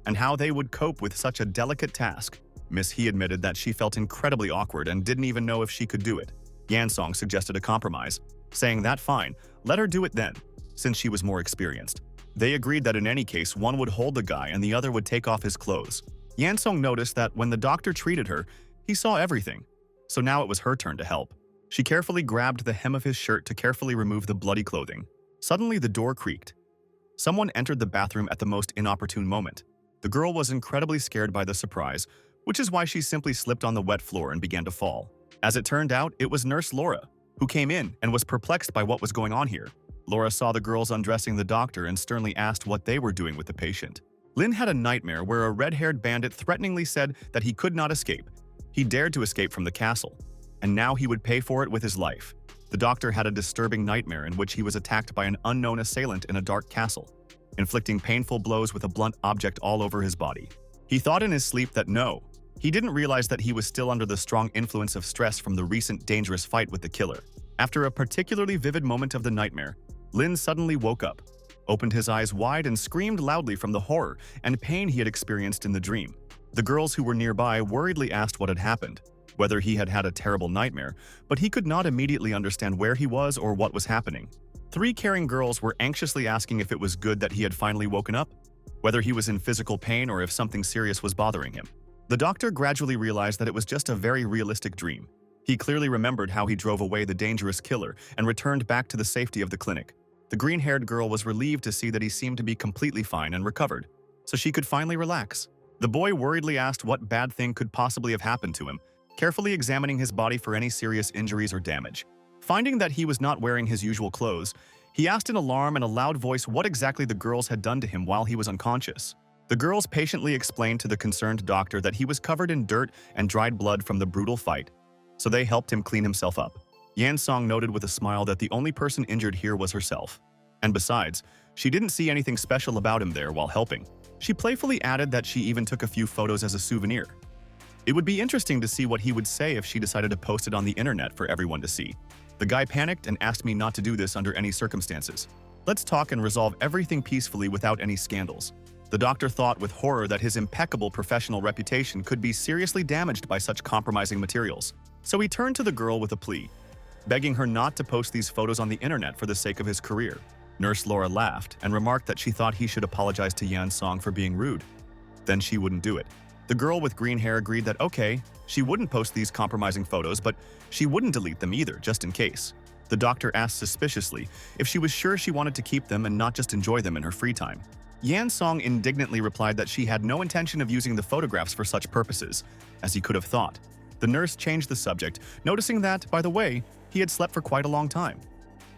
and how they would cope with such a delicate task. Miss He admitted that she felt incredibly awkward and didn't even know if she could do it. Yansong suggested a compromise, saying that fine, let her do it then, since she was more experienced. They agreed that in any case, one would hold the guy and the other would take off his clothes. Yansong noticed that when the doctor treated her, he saw everything. So now it was her turn to help. She carefully grabbed the hem of his shirt to carefully remove the bloody clothing. Suddenly, the door creaked. Someone entered the bathroom at the most inopportune moment. The girl was incredibly scared by the surprise, which is why she simply slipped on the wet floor and began to fall. As it turned out, it was Nurse Laura, who came in and was perplexed by what was going on here. Laura saw the girls undressing the doctor and sternly asked what they were doing with the patient. Lin had a nightmare where a red-haired bandit threateningly said that he could not escape. He dared to escape from the castle, and now he would pay for it with his life. The doctor had a disturbing nightmare in which he was attacked by an unknown assailant in a dark castle, inflicting painful blows with a blunt object all over his body. He thought in his sleep that no, he didn't realize that he was still under the strong influence of stress from the recent dangerous fight with the killer. After a particularly vivid moment of the nightmare, Lin suddenly woke up, opened his eyes wide and screamed loudly from the horror and pain he had experienced in the dream. The girls who were nearby worriedly asked what had happened, whether he had had a terrible nightmare, but he could not immediately understand where he was or what was happening. 3 caring girls were anxiously asking if it was good that he had finally woken up, whether he was in physical pain or if something serious was bothering him. The doctor gradually realized that it was just a very realistic dream. He clearly remembered how he drove away the dangerous killer and returned back to the safety of the clinic. The green-haired girl was relieved to see that he seemed to be completely fine and recovered, so she could finally relax. The boy worriedly asked what bad thing could possibly have happened to him, carefully examining his body for any serious injuries or damage. Finding that he was not wearing his usual clothes, he asked in alarm and a loud voice what exactly the girls had done to him while he was unconscious. The girls patiently explained to the concerned doctor that he was covered in dirt and dried blood from the brutal fight, so they helped him clean himself up. Yansong noted with a smile that the only person injured here was herself. And besides, she didn't see anything special about him there while helping. She playfully added that she even took a few photos as a souvenir. It would be interesting to see what he would say if she decided to post it on the internet for everyone to see. The guy panicked and asked me not to do this under any circumstances. Let's talk and resolve everything peacefully without any scandals. The doctor thought with horror that his impeccable professional reputation could be seriously damaged by such compromising materials. So he turned to the girl with a plea, begging her not to post these photos on the internet for the sake of his career. Nurse Laura laughed and remarked that she thought he should apologize to Yansong for being rude. Then she wouldn't do it. The girl with green hair agreed that okay, she wouldn't post these compromising photos, but she wouldn't delete them either, just in case. The doctor asked suspiciously if she was sure she wanted to keep them and not just enjoy them in her free time. Yansong indignantly replied that she had no intention of using the photographs for such purposes, as he could have thought. The nurse changed the subject, noticing that, by the way, he had slept for quite a long time.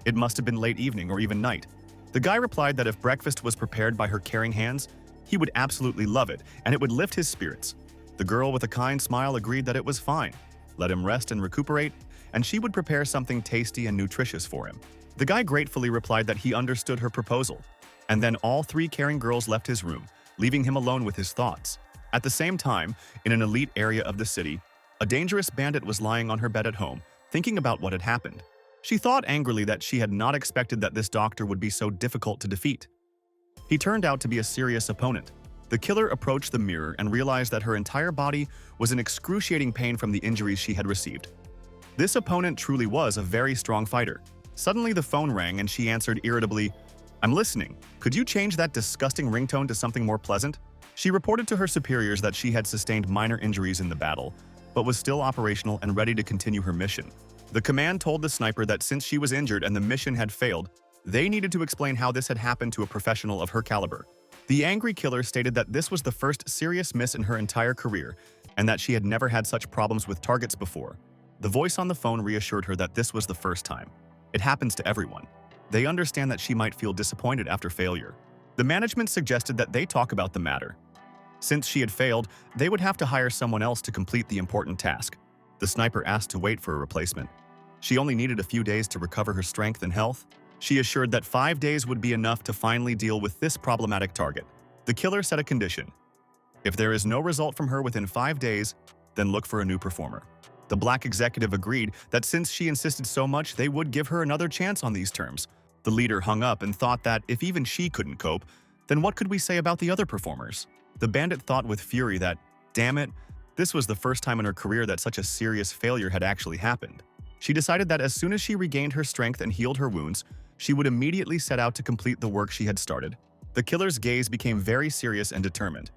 It must have been late evening or even night. The guy replied that if breakfast was prepared by her caring hands, he would absolutely love it and it would lift his spirits. The girl with a kind smile agreed that it was fine. Let him rest and recuperate, and she would prepare something tasty and nutritious for him. The guy gratefully replied that he understood her proposal, and then all 3 caring girls left his room, leaving him alone with his thoughts. At the same time, in an elite area of the city, a dangerous bandit was lying on her bed at home, thinking about what had happened. She thought angrily that she had not expected that this doctor would be so difficult to defeat. He turned out to be a serious opponent. The killer approached the mirror and realized that her entire body was in excruciating pain from the injuries she had received. This opponent truly was a very strong fighter. Suddenly the phone rang and she answered irritably, "I'm listening. Could you change that disgusting ringtone to something more pleasant?" She reported to her superiors that she had sustained minor injuries in the battle, but was still operational and ready to continue her mission. The command told the sniper that since she was injured and the mission had failed, they needed to explain how this had happened to a professional of her caliber. The angry killer stated that this was the first serious miss in her entire career and that she had never had such problems with targets before. The voice on the phone reassured her that this was the first time. It happens to everyone. They understand that she might feel disappointed after failure. The management suggested that they talk about the matter. Since she had failed, they would have to hire someone else to complete the important task. The sniper asked to wait for a replacement. She only needed a few days to recover her strength and health. She assured that 5 days would be enough to finally deal with this problematic target. The killer set a condition. If there is no result from her within 5 days, then look for a new performer. The black executive agreed that since she insisted so much, they would give her another chance on these terms. The leader hung up and thought that if even she couldn't cope, then what could we say about the other performers? The bandit thought with fury that, damn it, this was the first time in her career that such a serious failure had actually happened. She decided that as soon as she regained her strength and healed her wounds, she would immediately set out to complete the work she had started. The killer's gaze became very serious and determined.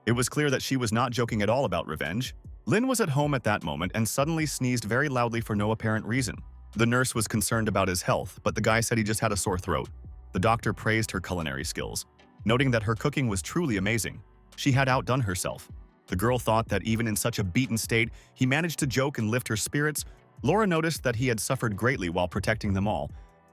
It was clear that she was not joking at all about revenge. Lin was at home at that moment and suddenly sneezed very loudly for no apparent reason. The nurse was concerned about his health, but the guy said he just had a sore throat. The doctor praised her culinary skills, noting that her cooking was truly amazing. She had outdone herself. The girl thought that even in such a beaten state, he managed to joke and lift her spirits. Laura noticed that he had suffered greatly while protecting them all,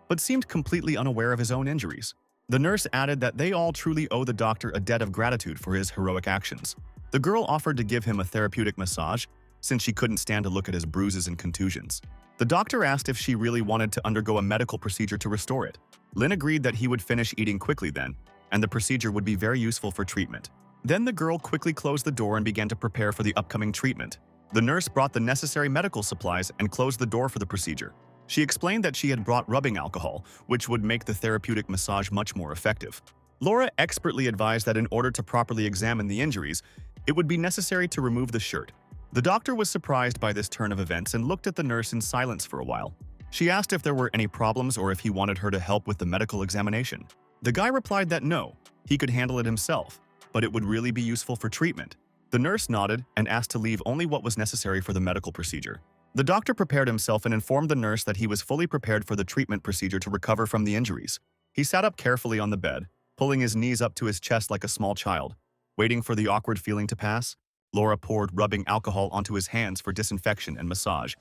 but seemed completely unaware of his own injuries. The nurse added that they all truly owe the doctor a debt of gratitude for his heroic actions. The girl offered to give him a therapeutic massage, since she couldn't stand to look at his bruises and contusions. The doctor asked if she really wanted to undergo a medical procedure to restore it. Lin agreed that he would finish eating quickly then, and the procedure would be very useful for treatment. Then the girl quickly closed the door and began to prepare for the upcoming treatment. The nurse brought the necessary medical supplies and closed the door for the procedure. She explained that she had brought rubbing alcohol, which would make the therapeutic massage much more effective. Laura expertly advised that in order to properly examine the injuries, it would be necessary to remove the shirt. The doctor was surprised by this turn of events and looked at the nurse in silence for a while. She asked if there were any problems or if he wanted her to help with the medical examination. The guy replied that no, he could handle it himself, but it would really be useful for treatment. The nurse nodded and asked to leave only what was necessary for the medical procedure. The doctor prepared himself and informed the nurse that he was fully prepared for the treatment procedure to recover from the injuries. He sat up carefully on the bed, pulling his knees up to his chest like a small child. Waiting for the awkward feeling to pass, Laura poured rubbing alcohol onto his hands for disinfection and massage,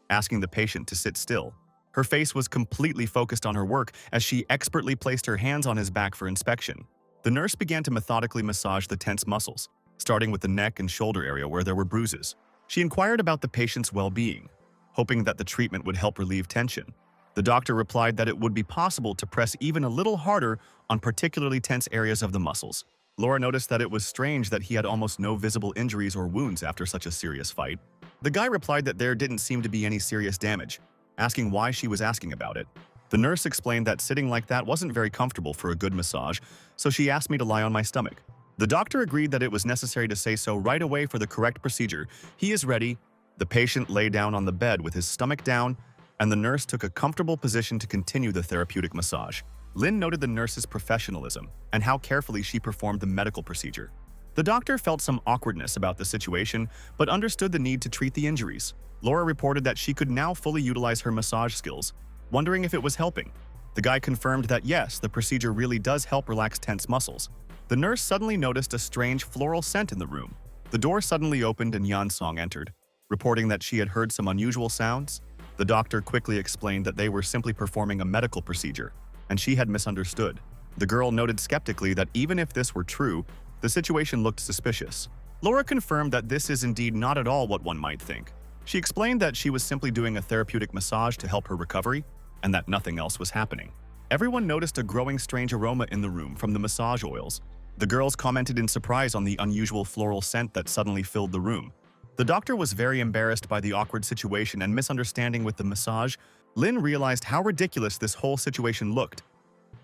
asking the patient to sit still. Her face was completely focused on her work as she expertly placed her hands on his back for inspection. The nurse began to methodically massage the tense muscles, starting with the neck and shoulder area where there were bruises. She inquired about the patient's well-being, hoping that the treatment would help relieve tension. The doctor replied that it would be possible to press even a little harder on particularly tense areas of the muscles. Laura noticed that it was strange that he had almost no visible injuries or wounds after such a serious fight. The guy replied that there didn't seem to be any serious damage, asking why she was asking about it. The nurse explained that sitting like that wasn't very comfortable for a good massage, so she asked me to lie on my stomach. The doctor agreed that it was necessary to say so right away for the correct procedure. He is ready. The patient lay down on the bed with his stomach down, and the nurse took a comfortable position to continue the therapeutic massage. Lin noted the nurse's professionalism and how carefully she performed the medical procedure. The doctor felt some awkwardness about the situation, but understood the need to treat the injuries. Laura reported that she could now fully utilize her massage skills, wondering if it was helping. The guy confirmed that yes, the procedure really does help relax tense muscles. The nurse suddenly noticed a strange floral scent in the room. The door suddenly opened and Yan Song entered, reporting that she had heard some unusual sounds. The doctor quickly explained that they were simply performing a medical procedure, and she had misunderstood. The girl noted skeptically that even if this were true, the situation looked suspicious. Laura confirmed that this is indeed not at all what one might think. She explained that she was simply doing a therapeutic massage to help her recovery, and that nothing else was happening. Everyone noticed a growing strange aroma in the room from the massage oils. The girls commented in surprise on the unusual floral scent that suddenly filled the room. The doctor was very embarrassed by the awkward situation and misunderstanding with the massage. Lin realized how ridiculous this whole situation looked.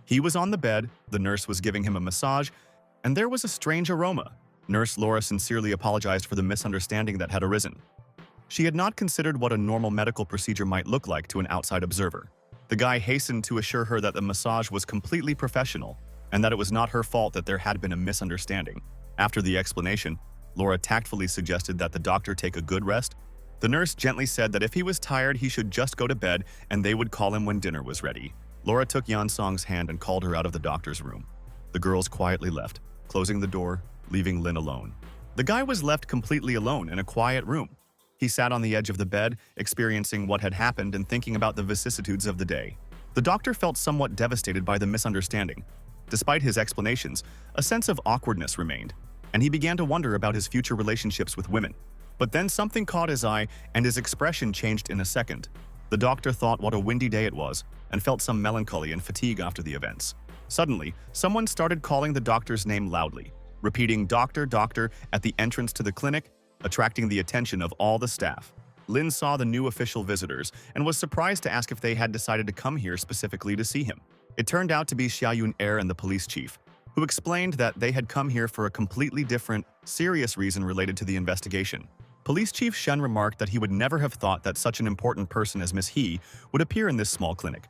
He was on the bed, the nurse was giving him a massage, and there was a strange aroma. Nurse Laura sincerely apologized for the misunderstanding that had arisen. She had not considered what a normal medical procedure might look like to an outside observer. The guy hastened to assure her that the massage was completely professional and that it was not her fault that there had been a misunderstanding. After the explanation, Laura tactfully suggested that the doctor take a good rest. The nurse gently said that if he was tired, he should just go to bed and they would call him when dinner was ready. Laura took Yan Song's hand and called her out of the doctor's room. The girls quietly left, closing the door, leaving Lin alone. The guy was left completely alone in a quiet room. He sat on the edge of the bed, experiencing what had happened and thinking about the vicissitudes of the day. The doctor felt somewhat devastated by the misunderstanding. Despite his explanations, a sense of awkwardness remained, and he began to wonder about his future relationships with women. But then something caught his eye, and his expression changed in a second. The doctor thought what a windy day it was, and felt some melancholy and fatigue after the events. Suddenly, someone started calling the doctor's name loudly, repeating "Doctor, Doctor" at the entrance to the clinic, attracting the attention of all the staff. Lin saw the new official visitors and was surprised to ask if they had decided to come here specifically to see him. It turned out to be Xia Yun-er and the police chief, who explained that they had come here for a completely different, serious reason related to the investigation. Police Chief Shen remarked that he would never have thought that such an important person as Miss He would appear in this small clinic,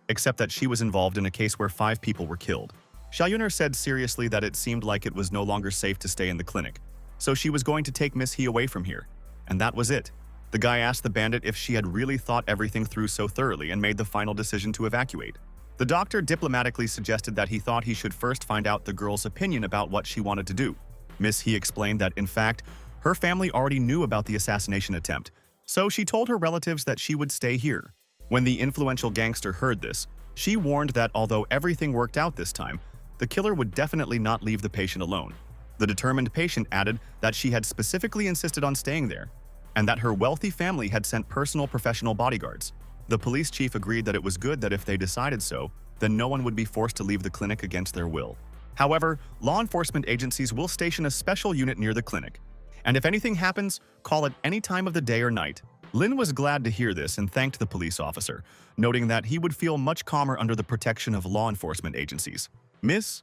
except that she was involved in a case where 5 people were killed. Xia Yun-er said seriously that it seemed like it was no longer safe to stay in the clinic, so she was going to take Miss He away from here. And that was it. The guy asked the bandit if she had really thought everything through so thoroughly and made the final decision to evacuate. The doctor diplomatically suggested that he thought he should first find out the girl's opinion about what she wanted to do. Miss He explained that, in fact, her family already knew about the assassination attempt, so she told her relatives that she would stay here. When the influential gangster heard this, she warned that although everything worked out this time, the killer would definitely not leave the patient alone. The determined patient added that she had specifically insisted on staying there, and that her wealthy family had sent personal professional bodyguards. The police chief agreed that it was good that if they decided so, then no one would be forced to leave the clinic against their will. However, law enforcement agencies will station a special unit near the clinic, and if anything happens, call at any time of the day or night. Lin was glad to hear this and thanked the police officer, noting that he would feel much calmer under the protection of law enforcement agencies. "Miss?"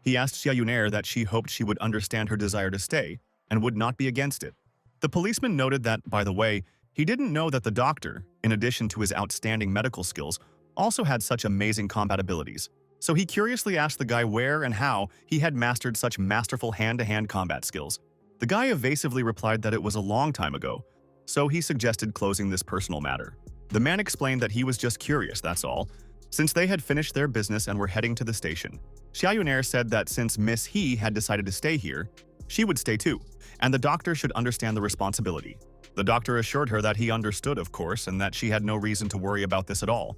He asked Xia Yun-er that she hoped she would understand her desire to stay and would not be against it. The policeman noted that, by the way, he didn't know that the doctor, in addition to his outstanding medical skills, also had such amazing combat abilities. So he curiously asked the guy where and how he had mastered such masterful hand-to-hand combat skills. The guy evasively replied that it was a long time ago, so he suggested closing this personal matter. The man explained that he was just curious, that's all, since they had finished their business and were heading to the station. Xia Yun-er said that since Miss He had decided to stay here, she would stay too, and the doctor should understand the responsibility. The doctor assured her that he understood, of course, and that she had no reason to worry about this at all.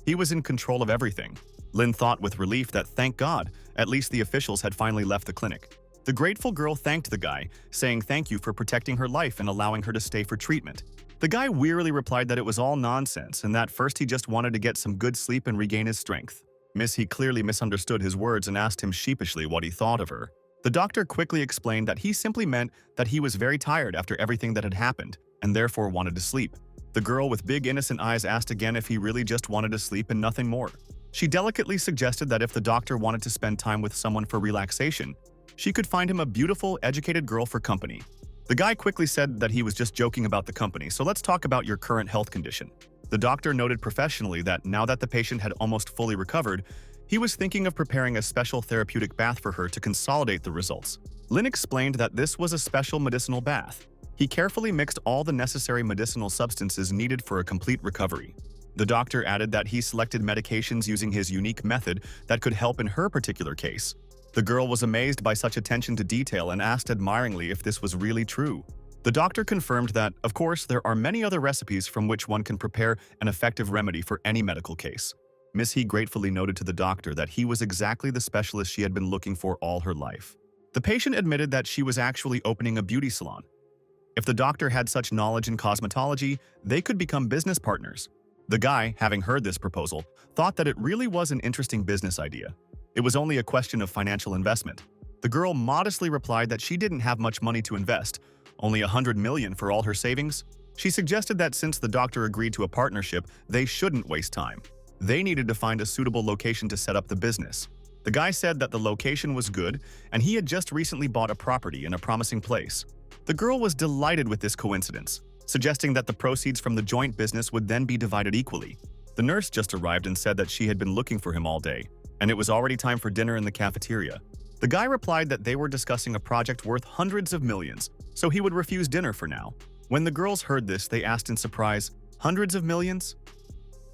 He was in control of everything. Lin thought with relief that, thank God, at least the officials had finally left the clinic. The grateful girl thanked the guy, saying thank you for protecting her life and allowing her to stay for treatment. The guy wearily replied that it was all nonsense and that first he just wanted to get some good sleep and regain his strength. Miss He clearly misunderstood his words and asked him sheepishly what he thought of her. The doctor quickly explained that he simply meant that he was very tired after everything that had happened and therefore wanted to sleep. The girl with big innocent eyes asked again if he really just wanted to sleep and nothing more. She delicately suggested that if the doctor wanted to spend time with someone for relaxation, she could find him a beautiful, educated girl for company. The guy quickly said that he was just joking about the company, so let's talk about your current health condition. The doctor noted professionally that now that the patient had almost fully recovered, he was thinking of preparing a special therapeutic bath for her to consolidate the results. Lin explained that this was a special medicinal bath. He carefully mixed all the necessary medicinal substances needed for a complete recovery. The doctor added that he selected medications using his unique method that could help in her particular case. The girl was amazed by such attention to detail and asked admiringly if this was really true. The doctor confirmed that, of course, there are many other recipes from which one can prepare an effective remedy for any medical case. Miss He gratefully noted to the doctor that he was exactly the specialist she had been looking for all her life. The patient admitted that she was actually opening a beauty salon. If the doctor had such knowledge in cosmetology, they could become business partners. The guy, having heard this proposal, thought that it really was an interesting business idea. It was only a question of financial investment. The girl modestly replied that she didn't have much money to invest, only 100 million for all her savings. She suggested that since the doctor agreed to a partnership, they shouldn't waste time. They needed to find a suitable location to set up the business. The guy said that the location was good, and he had just recently bought a property in a promising place. The girl was delighted with this coincidence, suggesting that the proceeds from the joint business would then be divided equally. The nurse just arrived and said that she had been looking for him all day, and it was already time for dinner in the cafeteria. The guy replied that they were discussing a project worth hundreds of millions, so he would refuse dinner for now. When the girls heard this, they asked in surprise, "Hundreds of millions?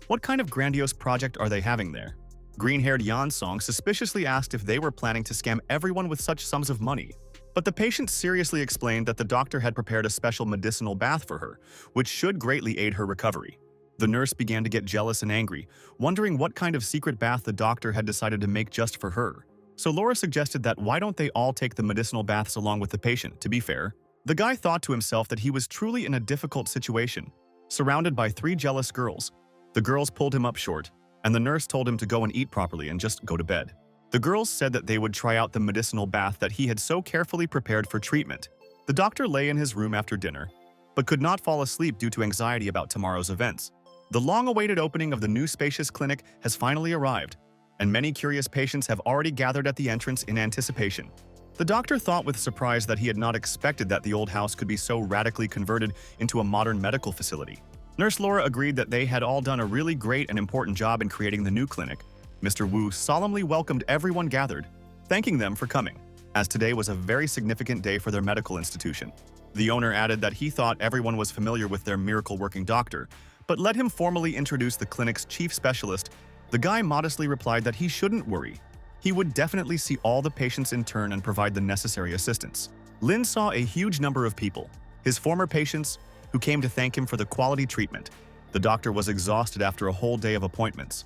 What kind of grandiose project are they having there?" Green-haired Yan Song suspiciously asked if they were planning to scam everyone with such sums of money. But the patient seriously explained that the doctor had prepared a special medicinal bath for her, which should greatly aid her recovery. The nurse began to get jealous and angry, wondering what kind of secret bath the doctor had decided to make just for her. So Laura suggested that why don't they all take the medicinal baths along with the patient, to be fair. The guy thought to himself that he was truly in a difficult situation, surrounded by 3 jealous girls. The girls pulled him up short. and the nurse told him to go and eat properly and just go to bed. The girls said that they would try out the medicinal bath that he had so carefully prepared for treatment. The doctor lay in his room after dinner, but could not fall asleep due to anxiety about tomorrow's events. The long-awaited opening of the new spacious clinic has finally arrived, and many curious patients have already gathered at the entrance in anticipation. The doctor thought with surprise that he had not expected that the old house could be so radically converted into a modern medical facility. Nurse Laura agreed that they had all done a really great and important job in creating the new clinic. Mr. Wu solemnly welcomed everyone gathered, thanking them for coming, as today was a very significant day for their medical institution. The owner added that he thought everyone was familiar with their miracle-working doctor, but let him formally introduce the clinic's chief specialist. The guy modestly replied that he shouldn't worry. He would definitely see all the patients in turn and provide the necessary assistance. Lin saw a huge number of people, his former patients, who came to thank him for the quality treatment. The doctor was exhausted after a whole day of appointments.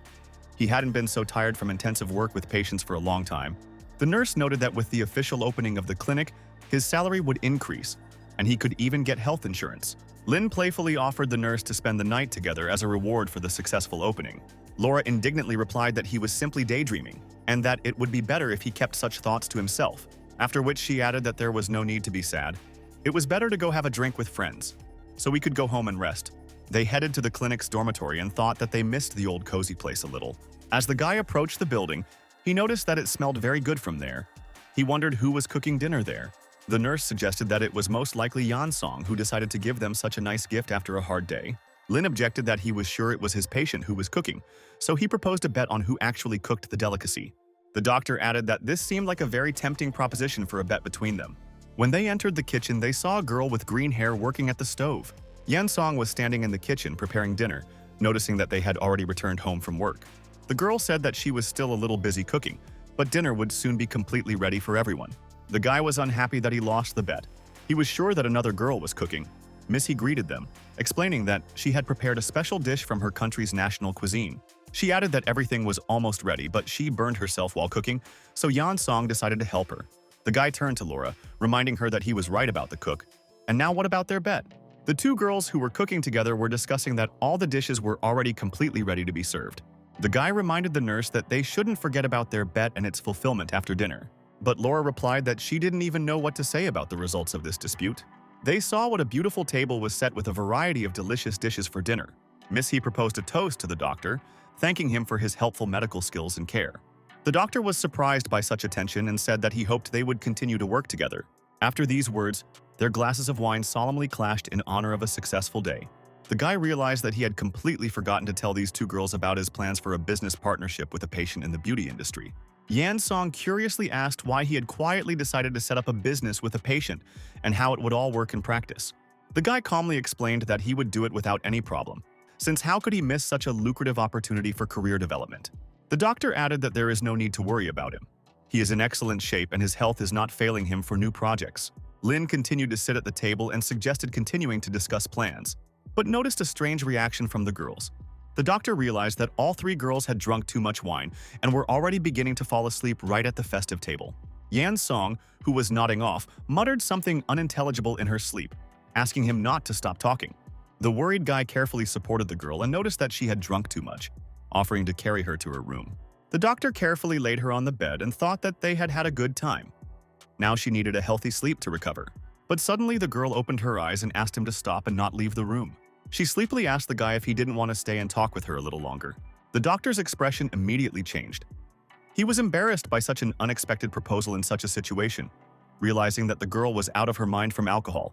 He hadn't been so tired from intensive work with patients for a long time. The nurse noted that with the official opening of the clinic, his salary would increase, and he could even get health insurance. Lin playfully offered the nurse to spend the night together as a reward for the successful opening. Laura indignantly replied that he was simply daydreaming, and that it would be better if he kept such thoughts to himself, after which she added that there was no need to be sad. It was better to go have a drink with friends, so we could go home and rest. They headed to the clinic's dormitory and thought that they missed the old cozy place a little. As the guy approached the building, he noticed that it smelled very good from there. He wondered who was cooking dinner there. The nurse suggested that it was most likely Yan Song who decided to give them such a nice gift after a hard day. Lin objected that he was sure it was his patient who was cooking, so he proposed a bet on who actually cooked the delicacy. The doctor added that this seemed like a very tempting proposition for a bet between them. When they entered the kitchen, they saw a girl with green hair working at the stove. Yan Song was standing in the kitchen preparing dinner, noticing that they had already returned home from work. The girl said that she was still a little busy cooking, but dinner would soon be completely ready for everyone. The guy was unhappy that he lost the bet. He was sure that another girl was cooking. Missy greeted them, explaining that she had prepared a special dish from her country's national cuisine. She added that everything was almost ready, but she burned herself while cooking, so Yan Song decided to help her. The guy turned to Laura, reminding her that he was right about the cook. And now what about their bet? The two girls who were cooking together were discussing that all the dishes were already completely ready to be served. The guy reminded the nurse that they shouldn't forget about their bet and its fulfillment after dinner. But Laura replied that she didn't even know what to say about the results of this dispute. They saw what a beautiful table was set with a variety of delicious dishes for dinner. Missy proposed a toast to the doctor, thanking him for his helpful medical skills and care. The doctor was surprised by such attention and said that he hoped they would continue to work together. After these words, their glasses of wine solemnly clashed in honor of a successful day. The guy realized that he had completely forgotten to tell these two girls about his plans for a business partnership with a patient in the beauty industry. Yan Song curiously asked why he had quietly decided to set up a business with a patient and how it would all work in practice. The guy calmly explained that he would do it without any problem, since how could he miss such a lucrative opportunity for career development? The doctor added that there is no need to worry about him. He is in excellent shape and his health is not failing him for new projects. Lin continued to sit at the table and suggested continuing to discuss plans, but noticed a strange reaction from the girls. The doctor realized that all three girls had drunk too much wine and were already beginning to fall asleep right at the festive table. Yan Song, who was nodding off, muttered something unintelligible in her sleep, asking him not to stop talking. The worried guy carefully supported the girl and noticed that she had drunk too much, offering to carry her to her room. The doctor carefully laid her on the bed and thought that they had had a good time. Now she needed a healthy sleep to recover. But suddenly the girl opened her eyes and asked him to stop and not leave the room. She sleepily asked the guy if he didn't want to stay and talk with her a little longer. The doctor's expression immediately changed. He was embarrassed by such an unexpected proposal in such a situation. Realizing that the girl was out of her mind from alcohol,